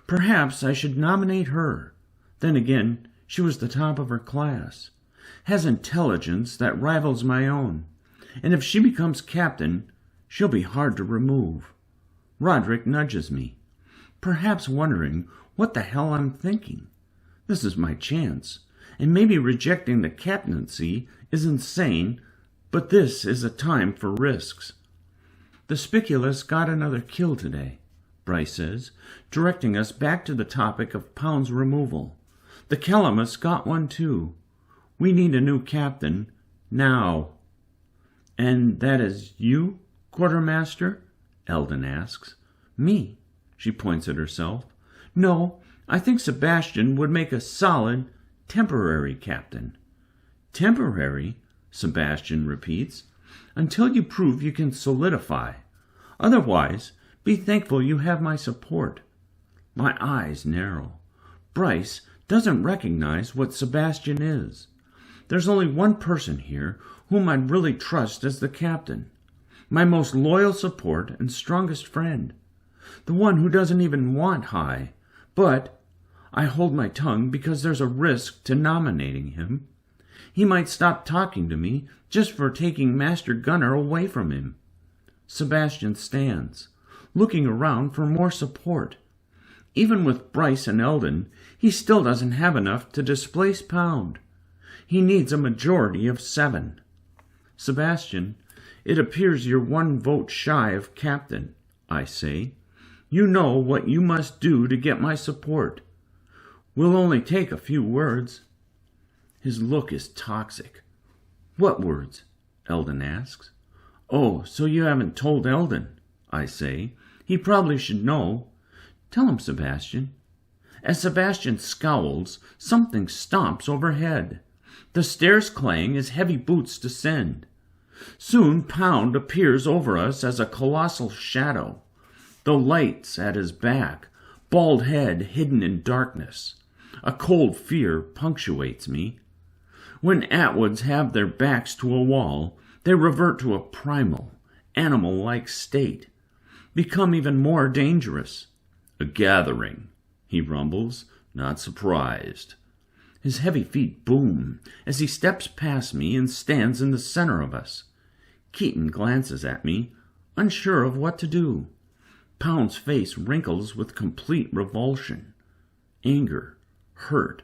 Perhaps I should nominate her. Then again, she was the top of her class. Has intelligence that rivals my own. And if she becomes captain, she'll be hard to remove. Roderick nudges me, perhaps wondering what the hell I'm thinking. This is my chance, and maybe rejecting the captaincy is insane, but this is a time for risks. The Spiculus got another kill today, Bryce says, directing us back to the topic of Pound's removal. The Calamus got one too. We need a new captain, now. And that is you, quartermaster? Eldon asks. Me, she points at herself. No, I think Sebastian would make a solid, temporary captain. Temporary? Sebastian repeats. Until you prove you can solidify. Otherwise, be thankful you have my support. My eyes narrow. Bryce doesn't recognize what Sebastian is. There's only one person here whom I'd really trust as the captain. My most loyal support and strongest friend. The one who doesn't even want High. But I hold my tongue because there's a risk to nominating him. He might stop talking to me just for taking Master Gunner away from him. Sebastian stands, looking around for more support. Even with Bryce and Eldon, he still doesn't have enough to displace Pound. He needs a majority of 7. Sebastian, it appears you're 1 vote shy of captain, I say. You know what you must do to get my support. We'll only take a few words. His look is toxic. What words? Eldon asks. Oh, so you haven't told Eldon, I say. He probably should know. Tell him, Sebastian. As Sebastian scowls, something stomps overhead. The stairs clang as heavy boots descend. Soon Pound appears over us as a colossal shadow. The lights at his back, bald head hidden in darkness. A cold fear punctuates me. When Atwoods have their backs to a wall, they revert to a primal, animal-like state, become even more dangerous. A gathering, he rumbles, not surprised. His heavy feet boom as he steps past me and stands in the center of us. Keaton glances at me, unsure of what to do. Pound's face wrinkles with complete revulsion, anger, hurt.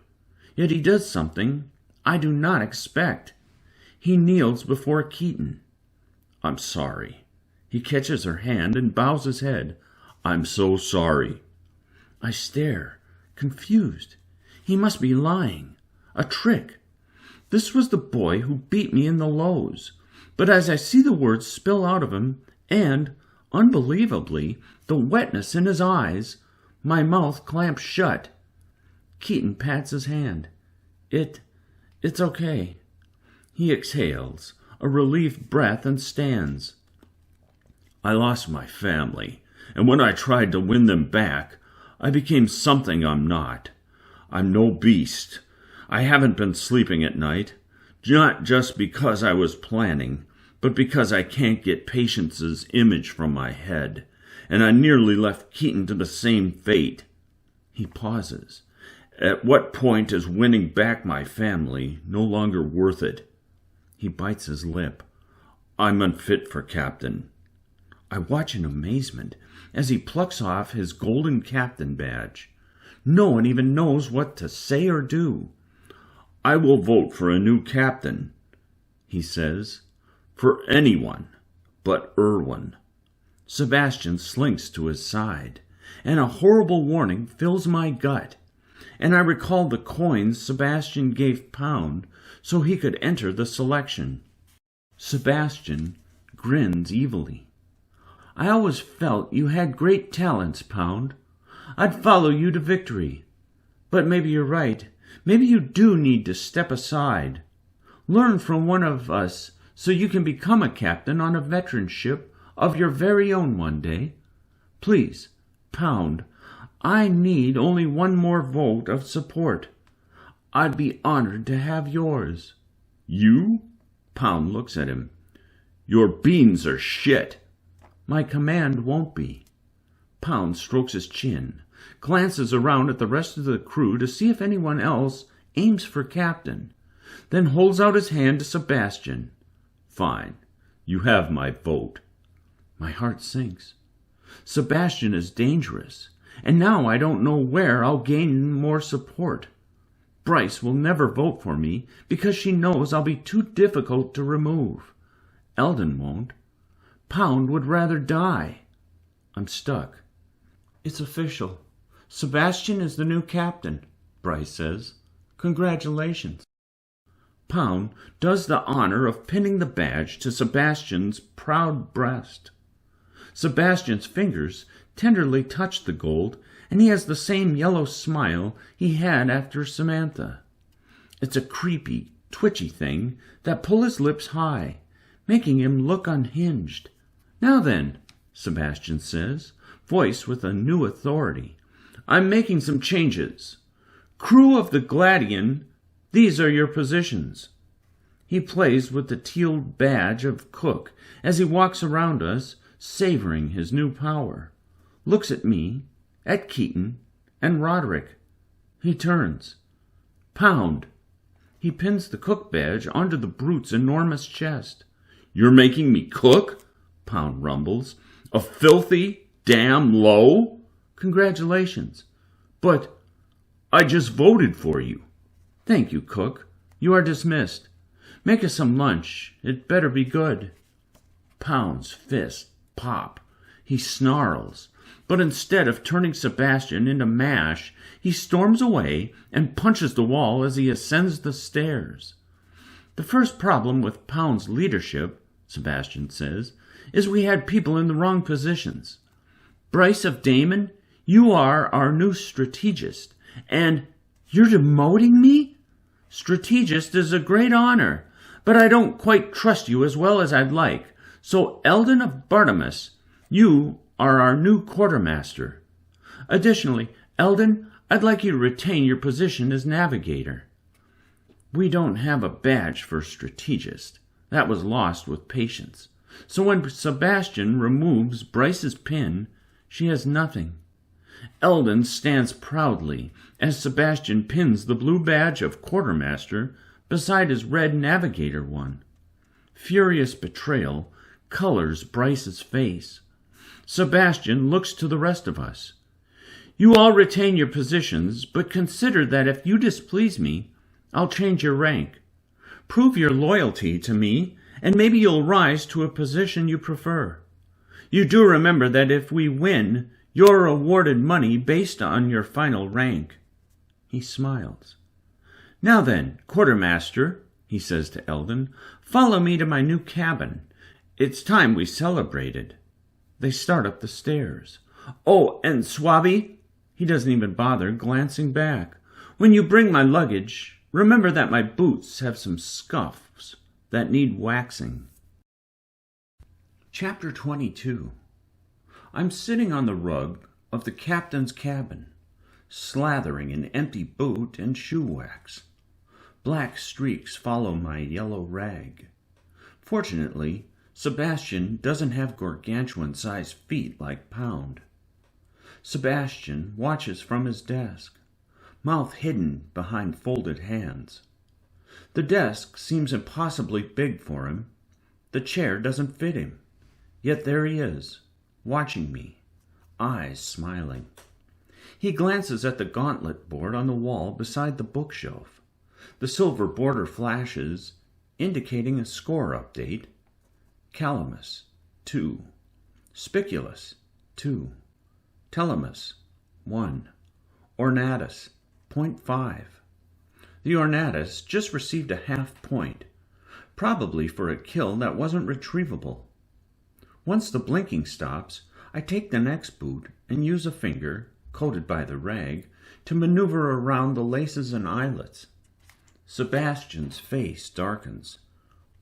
Yet he does something I do not expect. He kneels before Keaton. I'm sorry. He catches her hand and bows his head. I'm so sorry. I stare, confused. He must be lying. A trick. This was the boy who beat me in the lows. But as I see the words spill out of him, and, unbelievably, the wetness in his eyes, my mouth clamps shut. Keaton pats his hand. It's okay. He exhales, a relieved breath, and stands. I lost my family, and when I tried to win them back, I became something I'm not. I'm no beast. I haven't been sleeping at night, not just because I was planning, but because I can't get Patience's image from my head, and I nearly left Keaton to the same fate. He pauses. At what point is winning back my family no longer worth it? He bites his lip. I'm unfit for captain. I watch in amazement as he plucks off his golden captain badge. No one even knows what to say or do. I will vote for a new captain, he says, for anyone but Irwin. Sebastian slinks to his side, and a horrible warning fills my gut, and I recall the coins Sebastian gave Pound so he could enter the selection. Sebastian grins evilly. I always felt you had great talents, Pound. I'd follow you to victory. But maybe you're right. Maybe you do need to step aside. Learn from one of us so you can become a captain on a veteran ship of your very own one day. Please, Pound, I need only one more vote of support. I'd be honored to have yours. You? Pound looks at him. Your beans are shit. My command won't be. Pound strokes his chin, glances around at the rest of the crew to see if anyone else aims for captain, then holds out his hand to Sebastian. Fine, you have my vote. My heart sinks. Sebastian is dangerous, and now I don't know where I'll gain more support. Bryce will never vote for me because she knows I'll be too difficult to remove. Eldon won't. Pound would rather die. I'm stuck. It's official. Sebastian is the new captain, Bryce says. Congratulations. Pound does the honor of pinning the badge to Sebastian's proud breast. Sebastian's fingers tenderly touch the gold, and he has the same yellow smile he had after Samantha. It's a creepy, twitchy thing that pulls his lips high, making him look unhinged. Now then, Sebastian says, voice with a new authority, I'm making some changes. Crew of the 𝘓𝘓𝘬𝘮𝘮, these are your positions. He plays with the teal badge of cook as he walks around us, savoring his new power. Looks at me, at Keaton, and Roderick. He turns. Pound. He pins the cook badge onto the brute's enormous chest. You're making me cook? Pound rumbles. A filthy, damn low? Congratulations. But I just voted for you. Thank you, cook. You are dismissed. Make us some lunch. It better be good. Pound's fists pop. He snarls. But instead of turning Sebastian into mash, he storms away and punches the wall as he ascends the stairs. The first problem with Pound's leadership, Sebastian says, is we had people in the wrong positions. Bryce of Damon, you are our new strategist, and you're demoting me? Strategist is a great honor, but I don't quite trust you as well as I'd like. So Eldon of Bartimus, you are our new quartermaster. Additionally, Eldon, I'd like you to retain your position as navigator. We don't have a badge for strategist. That was lost with patience. So when Sebastian removes Bryce's pin, she has nothing. Eldon stands proudly as Sebastian pins the blue badge of quartermaster beside his red navigator one. Furious betrayal colors Bryce's face. Sebastian looks to the rest of us. You all retain your positions, but consider that if you displease me, I'll change your rank. Prove your loyalty to me, and maybe you'll rise to a position you prefer. You do remember that if we win, you're awarded money based on your final rank. He smiles. Now then, quartermaster, he says to Eldon, follow me to my new cabin. It's time we celebrated. They start up the stairs. Oh, and Swabby, he doesn't even bother glancing back. When you bring my luggage, remember that my boots have some scuffs that need waxing. Chapter 22. I'm sitting on the rug of the captain's cabin, slathering an empty boot and shoe wax. Black streaks follow my yellow rag. Fortunately, Sebastian doesn't have gargantuan-sized feet like Pound. Sebastian watches from his desk, mouth hidden behind folded hands. The desk seems impossibly big for him. The chair doesn't fit him. Yet there he is, watching me, eyes smiling. He glances at the gauntlet board on the wall beside the bookshelf. The silver border flashes, indicating a score update. Calamus, 2. Spiculus, 2. Telemus, 1. Ornatus, 0.5. The Ornatus just received a half point, probably for a kill that wasn't retrievable. Once the blinking stops, I take the next boot and use a finger, coated by the rag, to maneuver around the laces and eyelets. Sebastian's face darkens.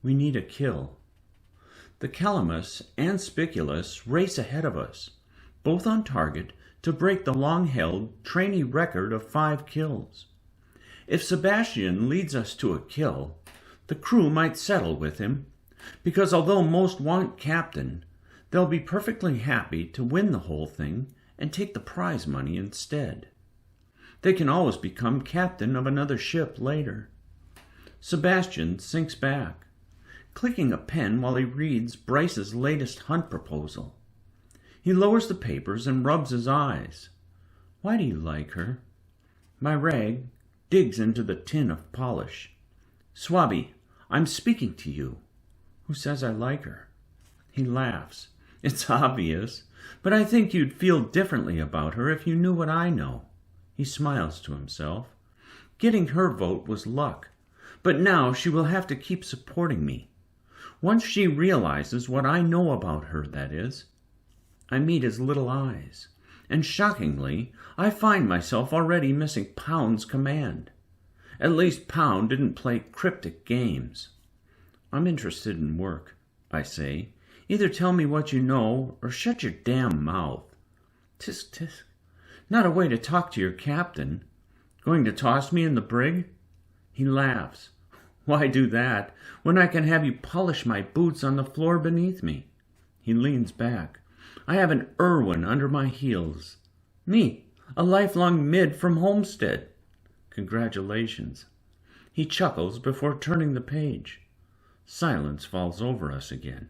We need a kill. The Calamus and Spiculus race ahead of us, both on target to break the long-held trainee record of 5 kills. If Sebastian leads us to a kill, the crew might settle with him, because although most want captain, they'll be perfectly happy to win the whole thing and take the prize money instead. They can always become captain of another ship later. Sebastian sinks back, clicking a pen while he reads Bryce's latest hunt proposal. He lowers the papers and rubs his eyes. Why do you like her? My rag digs into the tin of polish. Swabby, I'm speaking to you. Who says I like her? He laughs. It's obvious, but I think you'd feel differently about her if you knew what I know. He smiles to himself. Getting her vote was luck, but now she will have to keep supporting me. Once she realizes what I know about her, that is. I meet his little eyes, and shockingly, I find myself already missing Pound's command. At least Pound didn't play cryptic games. I'm interested in work, I say. Either tell me what you know, or shut your damn mouth. Tisk, tisk. Not a way to talk to your captain. Going to toss me in the brig? He laughs. Why do that, when I can have you polish my boots on the floor beneath me? He leans back. I have an Irwin under my heels. Me, a lifelong mid from Homestead. Congratulations. He chuckles before turning the page. Silence falls over us again.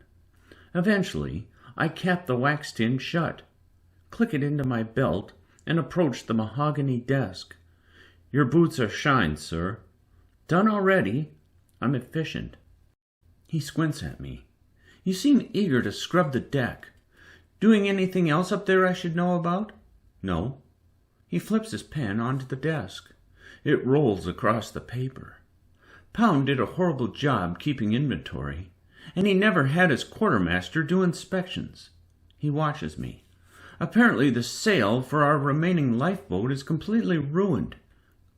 Eventually, I cap the wax tin shut, click it into my belt, and approach the mahogany desk. Your boots are shined, sir. Done already? I'm efficient. He squints at me. You seem eager to scrub the deck. Doing anything else up there I should know about? No. He flips his pen onto the desk. It rolls across the paper. Pound did a horrible job keeping inventory, and he never had his quartermaster do inspections. He watches me. Apparently the sail for our remaining lifeboat is completely ruined,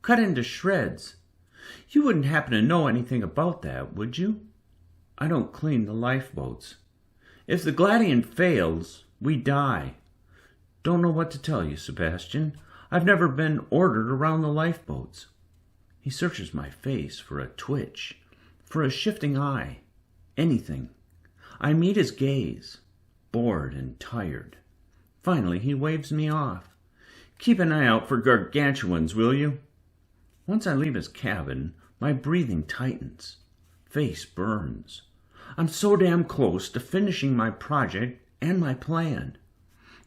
cut into shreds. You wouldn't happen to know anything about that, would you? I don't clean the lifeboats. If the 𝘵𝘮𝘮 fails, we die. Don't know what to tell you, Sebastian. I've never been ordered around the lifeboats. He searches my face for a twitch, for a shifting eye, anything. I meet his gaze, bored and tired. Finally, he waves me off. Keep an eye out for gargantuans, will you? Once I leave his cabin, my breathing tightens. Face burns. I'm so damn close to finishing my project and my plan.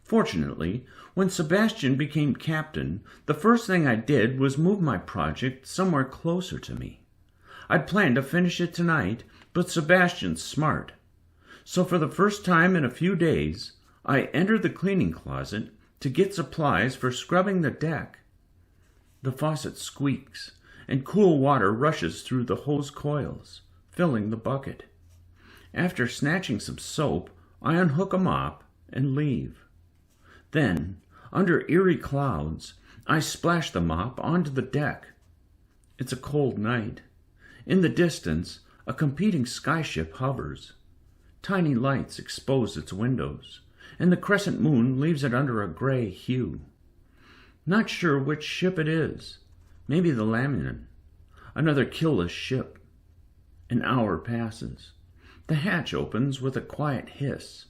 Fortunately, when Sebastian became captain, the first thing I did was move my project somewhere closer to me. I'd planned to finish it tonight, but Sebastian's smart. So for the first time in a few days, I enter the cleaning closet to get supplies for scrubbing the deck. The faucet squeaks, and cool water rushes through the hose coils, filling the bucket. After snatching some soap, I unhook a mop and leave. Then, under eerie clouds, I splash the mop onto the deck. It's a cold night. In the distance, a competing skyship hovers. Tiny lights expose its windows, and the crescent moon leaves it under a gray hue. Not sure which ship it is. Maybe the 𝘬𝘮𝑗. Another killless ship. An hour passes. The hatch opens with a quiet hiss.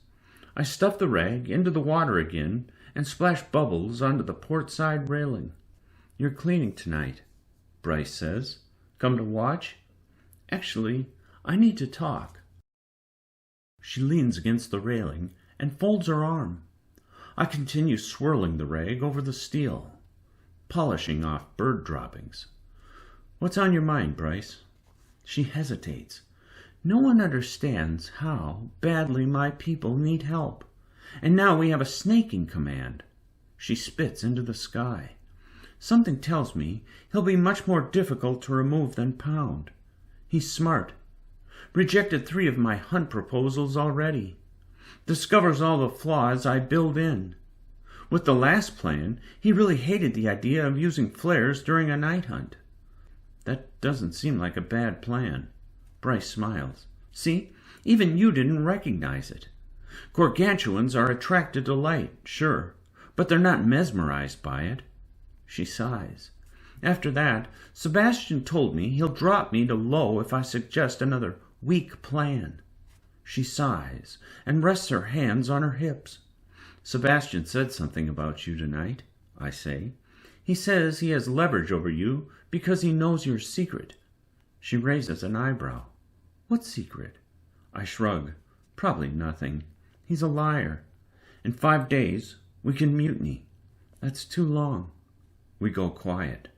I stuff the rag into the water again and splash bubbles onto the port side railing. You're cleaning tonight, Bryce says. Come to watch? Actually, I need to talk. She leans against the railing and folds her arm. I continue swirling the rag over the steel, polishing off bird droppings. What's on your mind, Bryce? She hesitates. No one understands how badly my people need help. And now we have a snake in command. She spits into the sky. Something tells me he'll be much more difficult to remove than Pound. He's smart. Rejected 3 of my hunt proposals already. Discovers all the flaws I build in. With the last plan, he really hated the idea of using flares during a night hunt. That doesn't seem like a bad plan. Bryce smiles. See, even you didn't recognize it. Gargantuans are attracted to light, sure, but they're not mesmerized by it. She sighs. After that, Sebastian told me he'll drop me to low if I suggest another weak plan. She sighs and rests her hands on her hips. Sebastian said something about you tonight, I say. He says he has leverage over you because he knows your secret. She raises an eyebrow. What secret? I shrug. Probably nothing. He's a liar. In 5 days, we can mutiny. That's too long. We go quiet.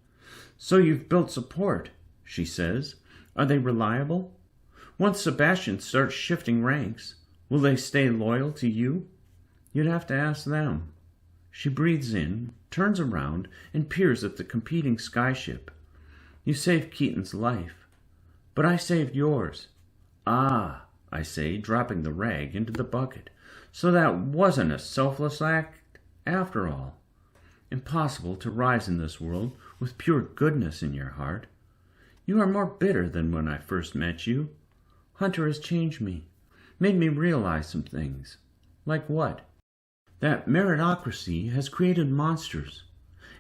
So you've built support, she says. Are they reliable? Once Sebastian starts shifting ranks, Will they stay loyal to you? You'd have to ask them. She breathes in, turns around, and peers at the competing skyship. You saved Keaton's life, but I saved yours. Ah, I say, dropping the rag into the bucket. So that wasn't a selfless act after all. Impossible to rise in this world with pure goodness in your heart. You are more bitter than when I first met you. Hunter has changed me, made me realize some things. Like what? That meritocracy has created monsters.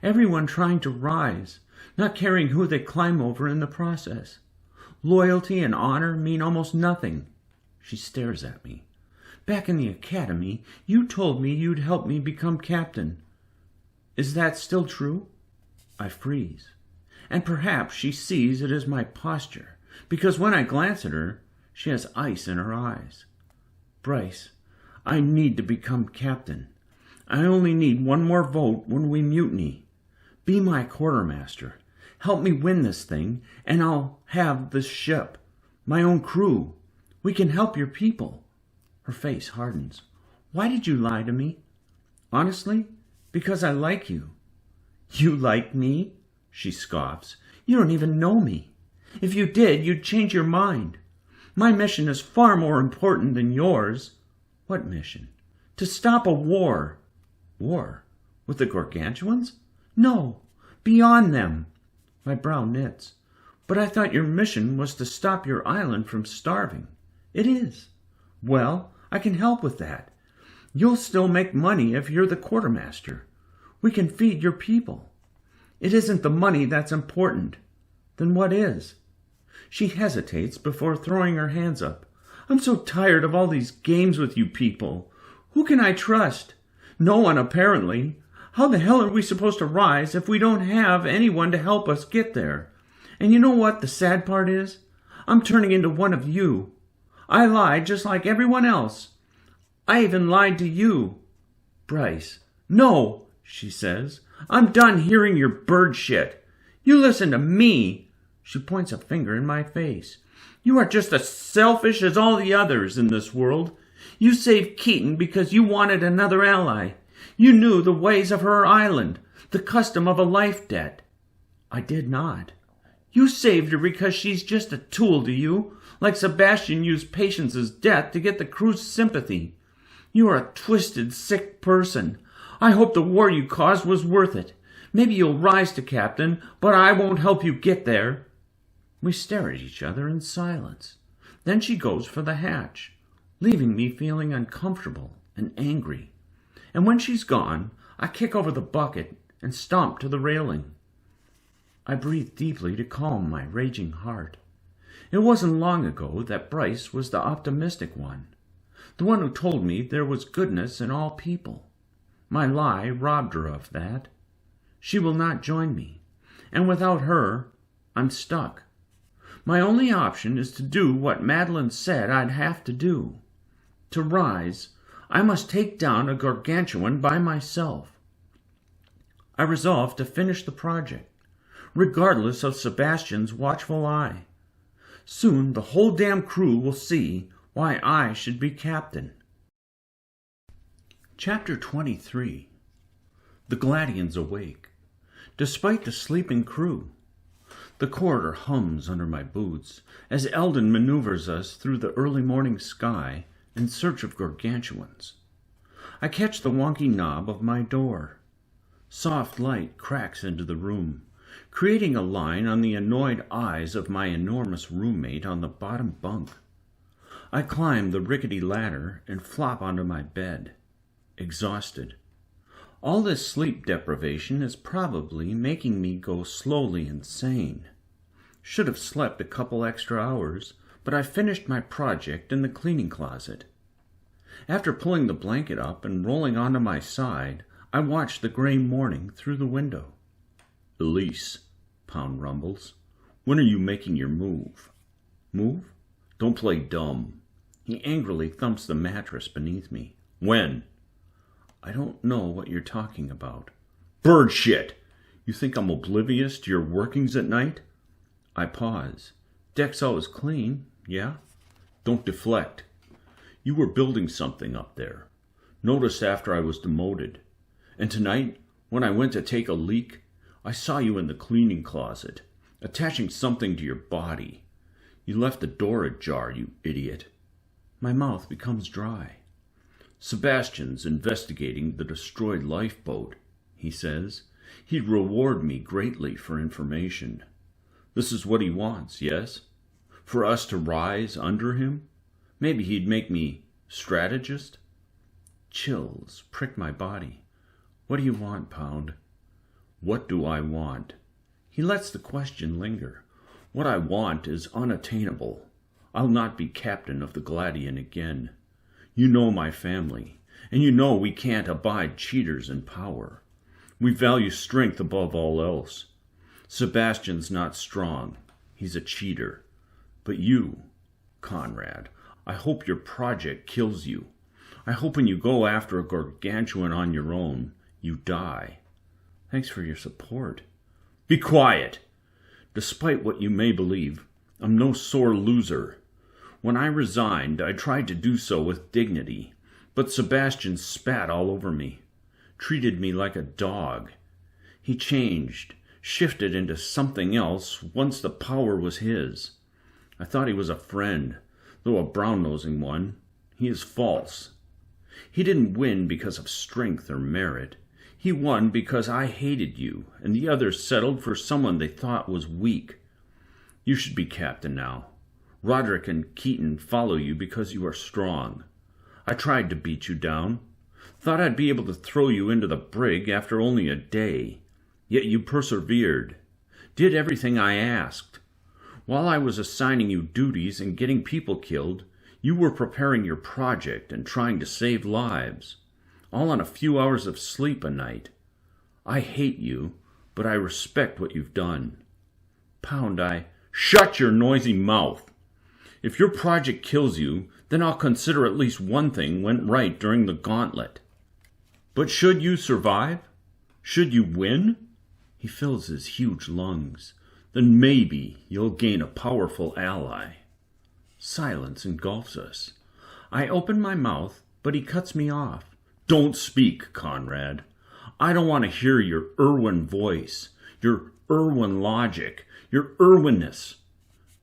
Everyone trying to rise, not caring who they climb over in the process. Loyalty and honor mean almost nothing. She stares at me. Back in the academy, you told me you'd help me become captain. Is that still true? I freeze. And perhaps she sees it as my posture, because when I glance at her, she has ice in her eyes. Bryce, I need to become captain. I only need one more vote when we mutiny. Be my quartermaster. Help me win this thing, and I'll have this ship, my own crew. We can help your people. Her face hardens. Why did you lie to me? Honestly, because I like you. You like me? She scoffs. You don't even know me. If you did, you'd change your mind. My mission is far more important than yours. What mission? To stop a war. War? With the gargantuans? No, beyond them. My brow knits. But I thought your mission was to stop your island from starving. It is. Well, I can help with that. You'll still make money if you're the quartermaster. We can feed your people. It isn't the money that's important. Then what is? She hesitates before throwing her hands up. I'm so tired of all these games with you people. Who can I trust? No one, apparently. How the hell are we supposed to rise if we don't have anyone to help us get there? And you know what the sad part is? I'm turning into one of you. I lied just like everyone else. I even lied to you. Bryce. No, she says. I'm done hearing your bird shit. You listen to me. She points a finger in my face. You are just as selfish as all the others in this world. You saved Keaton because you wanted another ally. You knew the ways of her island, the custom of a life debt. I did not. You saved her because she's just a tool to you, like Sebastian used Patience's death to get the crew's sympathy. You are a twisted, sick person. I hope the war you caused was worth it. Maybe you'll rise to captain, but I won't help you get there. We stare at each other in silence. Then she goes for the hatch, leaving me feeling uncomfortable and angry. And when she's gone, I kick over the bucket and stomp to the railing. I breathe deeply to calm my raging heart. It wasn't long ago that Bryce was the optimistic one, the one who told me there was goodness in all people. My lie robbed her of that. She will not join me, and without her, I'm stuck. My only option is to do what Madeline said I'd have to do. To rise, I must take down a gargantuan by myself. I resolve to finish the project, regardless of Sebastian's watchful eye. Soon the whole damn crew will see why I should be captain. Chapter 23. The Gladians awake, despite the sleeping crew. The corridor hums under my boots as Eldon maneuvers us through the early morning sky in search of gargantuans. I catch the wonky knob of my door. Soft light cracks into the room, creating a line on the annoyed eyes of my enormous roommate on the bottom bunk. I climb the rickety ladder and flop onto my bed, exhausted. All this sleep deprivation is probably making me go slowly insane. Should have slept a couple extra hours, but I finished my project in the cleaning closet. After pulling the blanket up and rolling onto my side, I watched the gray morning through the window. "Elise," Pound rumbles, "when are you making your move?" "Move? Don't play dumb." He angrily thumps the mattress beneath me. "When?" "I don't know what you're talking about." "Bird shit! You think I'm oblivious to your workings at night?" I pause. "Deck's always clean, yeah?" "Don't deflect. You were building something up there. Noticed after I was demoted. And tonight, when I went to take a leak, I saw you in the cleaning closet, attaching something to your body. You left the door ajar, you idiot. My mouth becomes dry. Sebastian's investigating the destroyed lifeboat, he says. He'd reward me greatly for information. This is what he wants, yes? For us to rise under him? Maybe he'd make me strategist? Chills prick my body. What do you want, Pound? What do I want? He lets the question linger. What I want is unattainable. I'll not be captain of the 𝘓𝘪𝘮𝘦 again. You know my family, and you know we can't abide cheaters in power. We value strength above all else. Sebastian's not strong. He's a cheater. But you, Conrad, I hope your project kills you. I hope when you go after a gargantuan on your own, you die. Thanks for your support. Be quiet! Despite what you may believe, I'm no sore loser. When I resigned, I tried to do so with dignity, but Sebastian spat all over me, treated me like a dog. He changed, shifted into something else once the power was his. I thought he was a friend, though a brown-nosing one. He is false. He didn't win because of strength or merit. He won because I hated you, and the others settled for someone they thought was weak. You should be captain now. Roderick and Keaton follow you because you are strong. I tried to beat you down. Thought I'd be able to throw you into the brig after only a day. Yet you persevered. Did everything I asked. While I was assigning you duties and getting people killed, you were preparing your project and trying to save lives. All on a few hours of sleep a night. I hate you, but I respect what you've done. Pound, Shut your noisy mouth! If your project kills you, then I'll consider at least one thing went right during the gauntlet. But should you survive? Should you win? He fills his huge lungs. Then maybe you'll gain a powerful ally. Silence engulfs us. I open my mouth, but he cuts me off. Don't speak, Conrad. I don't want to hear your Irwin voice, your Irwin logic, your Irwinness.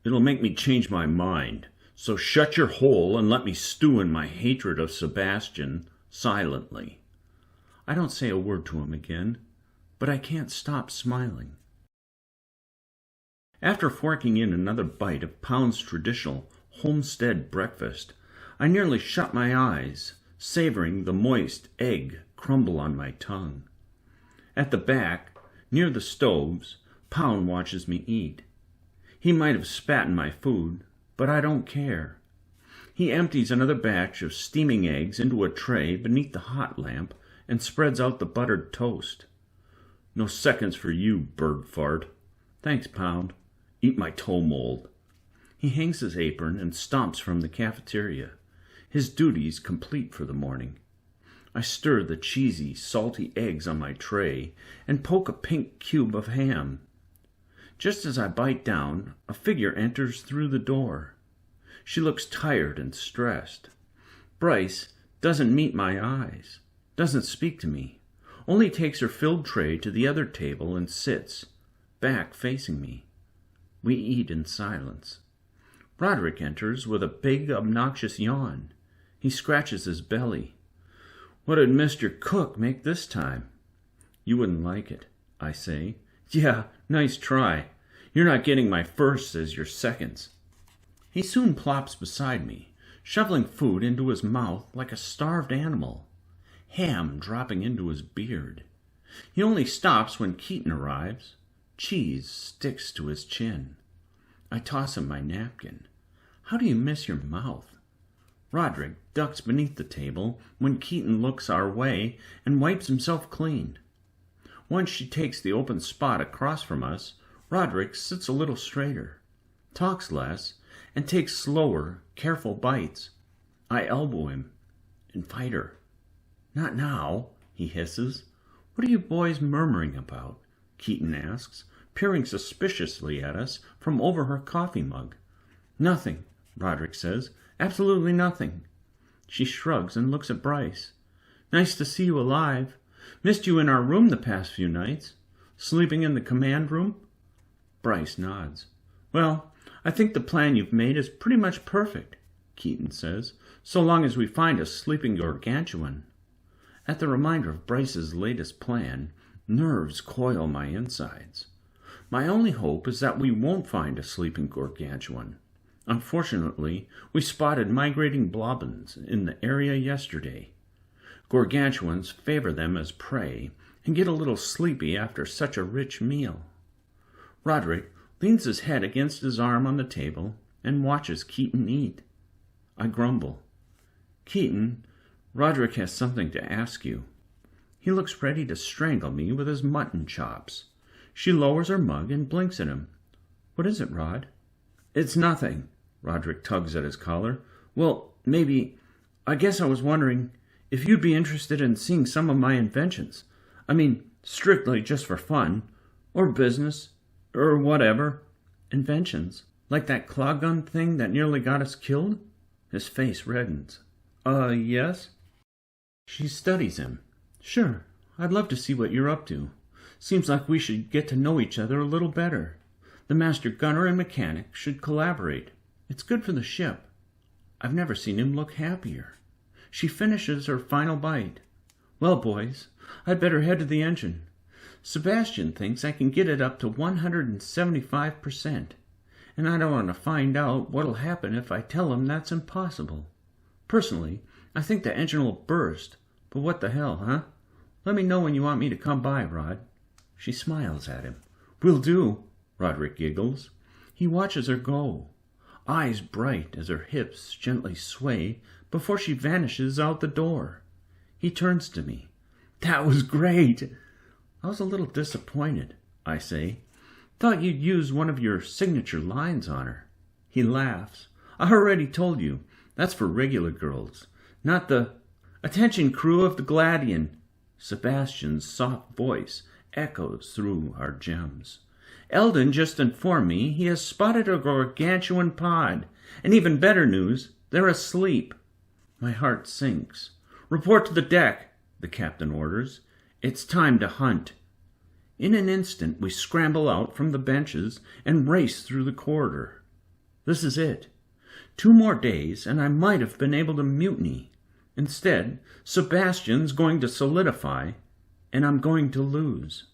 It'll make me change my mind. So shut your hole and let me stew in my hatred of Sebastian silently. I don't say a word to him again, but I can't stop smiling. After forking in another bite of Pound's traditional homestead breakfast, I nearly shut my eyes, savoring the moist egg crumble on my tongue. At the back, near the stoves, Pound watches me eat. He might have spat in my food, but I don't care. He empties another batch of steaming eggs into a tray beneath the hot lamp and spreads out the buttered toast. No seconds for you, bird fart. Thanks, Pound. Eat my toe mold. He hangs his apron and stomps from the cafeteria, his duties complete for the morning. I stir the cheesy, salty eggs on my tray and poke a pink cube of ham. Just as I bite down, a figure enters through the door. She looks tired and stressed. Bryce doesn't meet my eyes, doesn't speak to me, only takes her filled tray to the other table and sits, back facing me. We eat in silence. Roderick enters with a big, obnoxious yawn. He scratches his belly. What did Mr. Cook make this time? You wouldn't like it, I say. Yeah, nice try. You're not getting my firsts as your seconds. He soon plops beside me, shoveling food into his mouth like a starved animal, ham dropping into his beard. He only stops when Keaton arrives. Cheese sticks to his chin. I toss him my napkin. How do you miss your mouth? Roderick ducks beneath the table when Keaton looks our way and wipes himself clean. Once she takes the open spot across from us, Roderick sits a little straighter, talks less, and takes slower, careful bites. I elbow him and fight her. Not now, he hisses. What are you boys murmuring about? Keaton asks, peering suspiciously at us from over her coffee mug. Nothing, Roderick says. Absolutely nothing. She shrugs and looks at Bryce. Nice to see you alive. Missed you in our room the past few nights. Sleeping in the command room? Bryce nods. Well, I think the plan you've made is pretty much perfect, Keaton says, so long as we find a sleeping gargantuan. At the reminder of Bryce's latest plan, nerves coil my insides. My only hope is that we won't find a sleeping gargantuan. Unfortunately, we spotted migrating blobbins in the area yesterday. Gargantuans favor them as prey and get a little sleepy after such a rich meal. Roderick leans his head against his arm on the table and watches Keaton eat. I grumble. Keaton, Roderick has something to ask you. He looks ready to strangle me with his mutton chops. She lowers her mug and blinks at him. What is it, Rod? It's nothing. Roderick tugs at his collar. Well, I guess I was wondering if you'd be interested in seeing some of my inventions. I mean, strictly just for fun, or business, or whatever. Inventions, like that claw gun thing that nearly got us killed? His face reddens. Yes? She studies him. Sure, I'd love to see what you're up to. Seems like we should get to know each other a little better. The master gunner and mechanic should collaborate. It's good for the ship. I've never seen him look happier. She finishes her final bite. Well, boys, I'd better head to the engine. Sebastian thinks I can get it up to 175%, and I don't want to find out what'll happen if I tell him that's impossible. Personally, I think the engine will burst, but what the hell, huh? Let me know when you want me to come by, Rod. She smiles at him. Will do, Roderick giggles. He watches her go, eyes bright as her hips gently sway before she vanishes out the door. He turns to me. That was great. I was a little disappointed, I say. Thought you'd use one of your signature lines on her. He laughs. I already told you. That's for regular girls, not the... Attention, crew of the Gladian. Sebastian's soft voice echoes through our gems. Eldon just informed me he has spotted a gargantuan pod. And even better news, they're asleep. My heart sinks. Report to the deck, the captain orders. It's time to hunt. In an instant, we scramble out from the benches and race through the corridor. This is it. 2 more days, and I might have been able to mutiny. Instead, Sebastian's going to solidify, and I'm going to lose.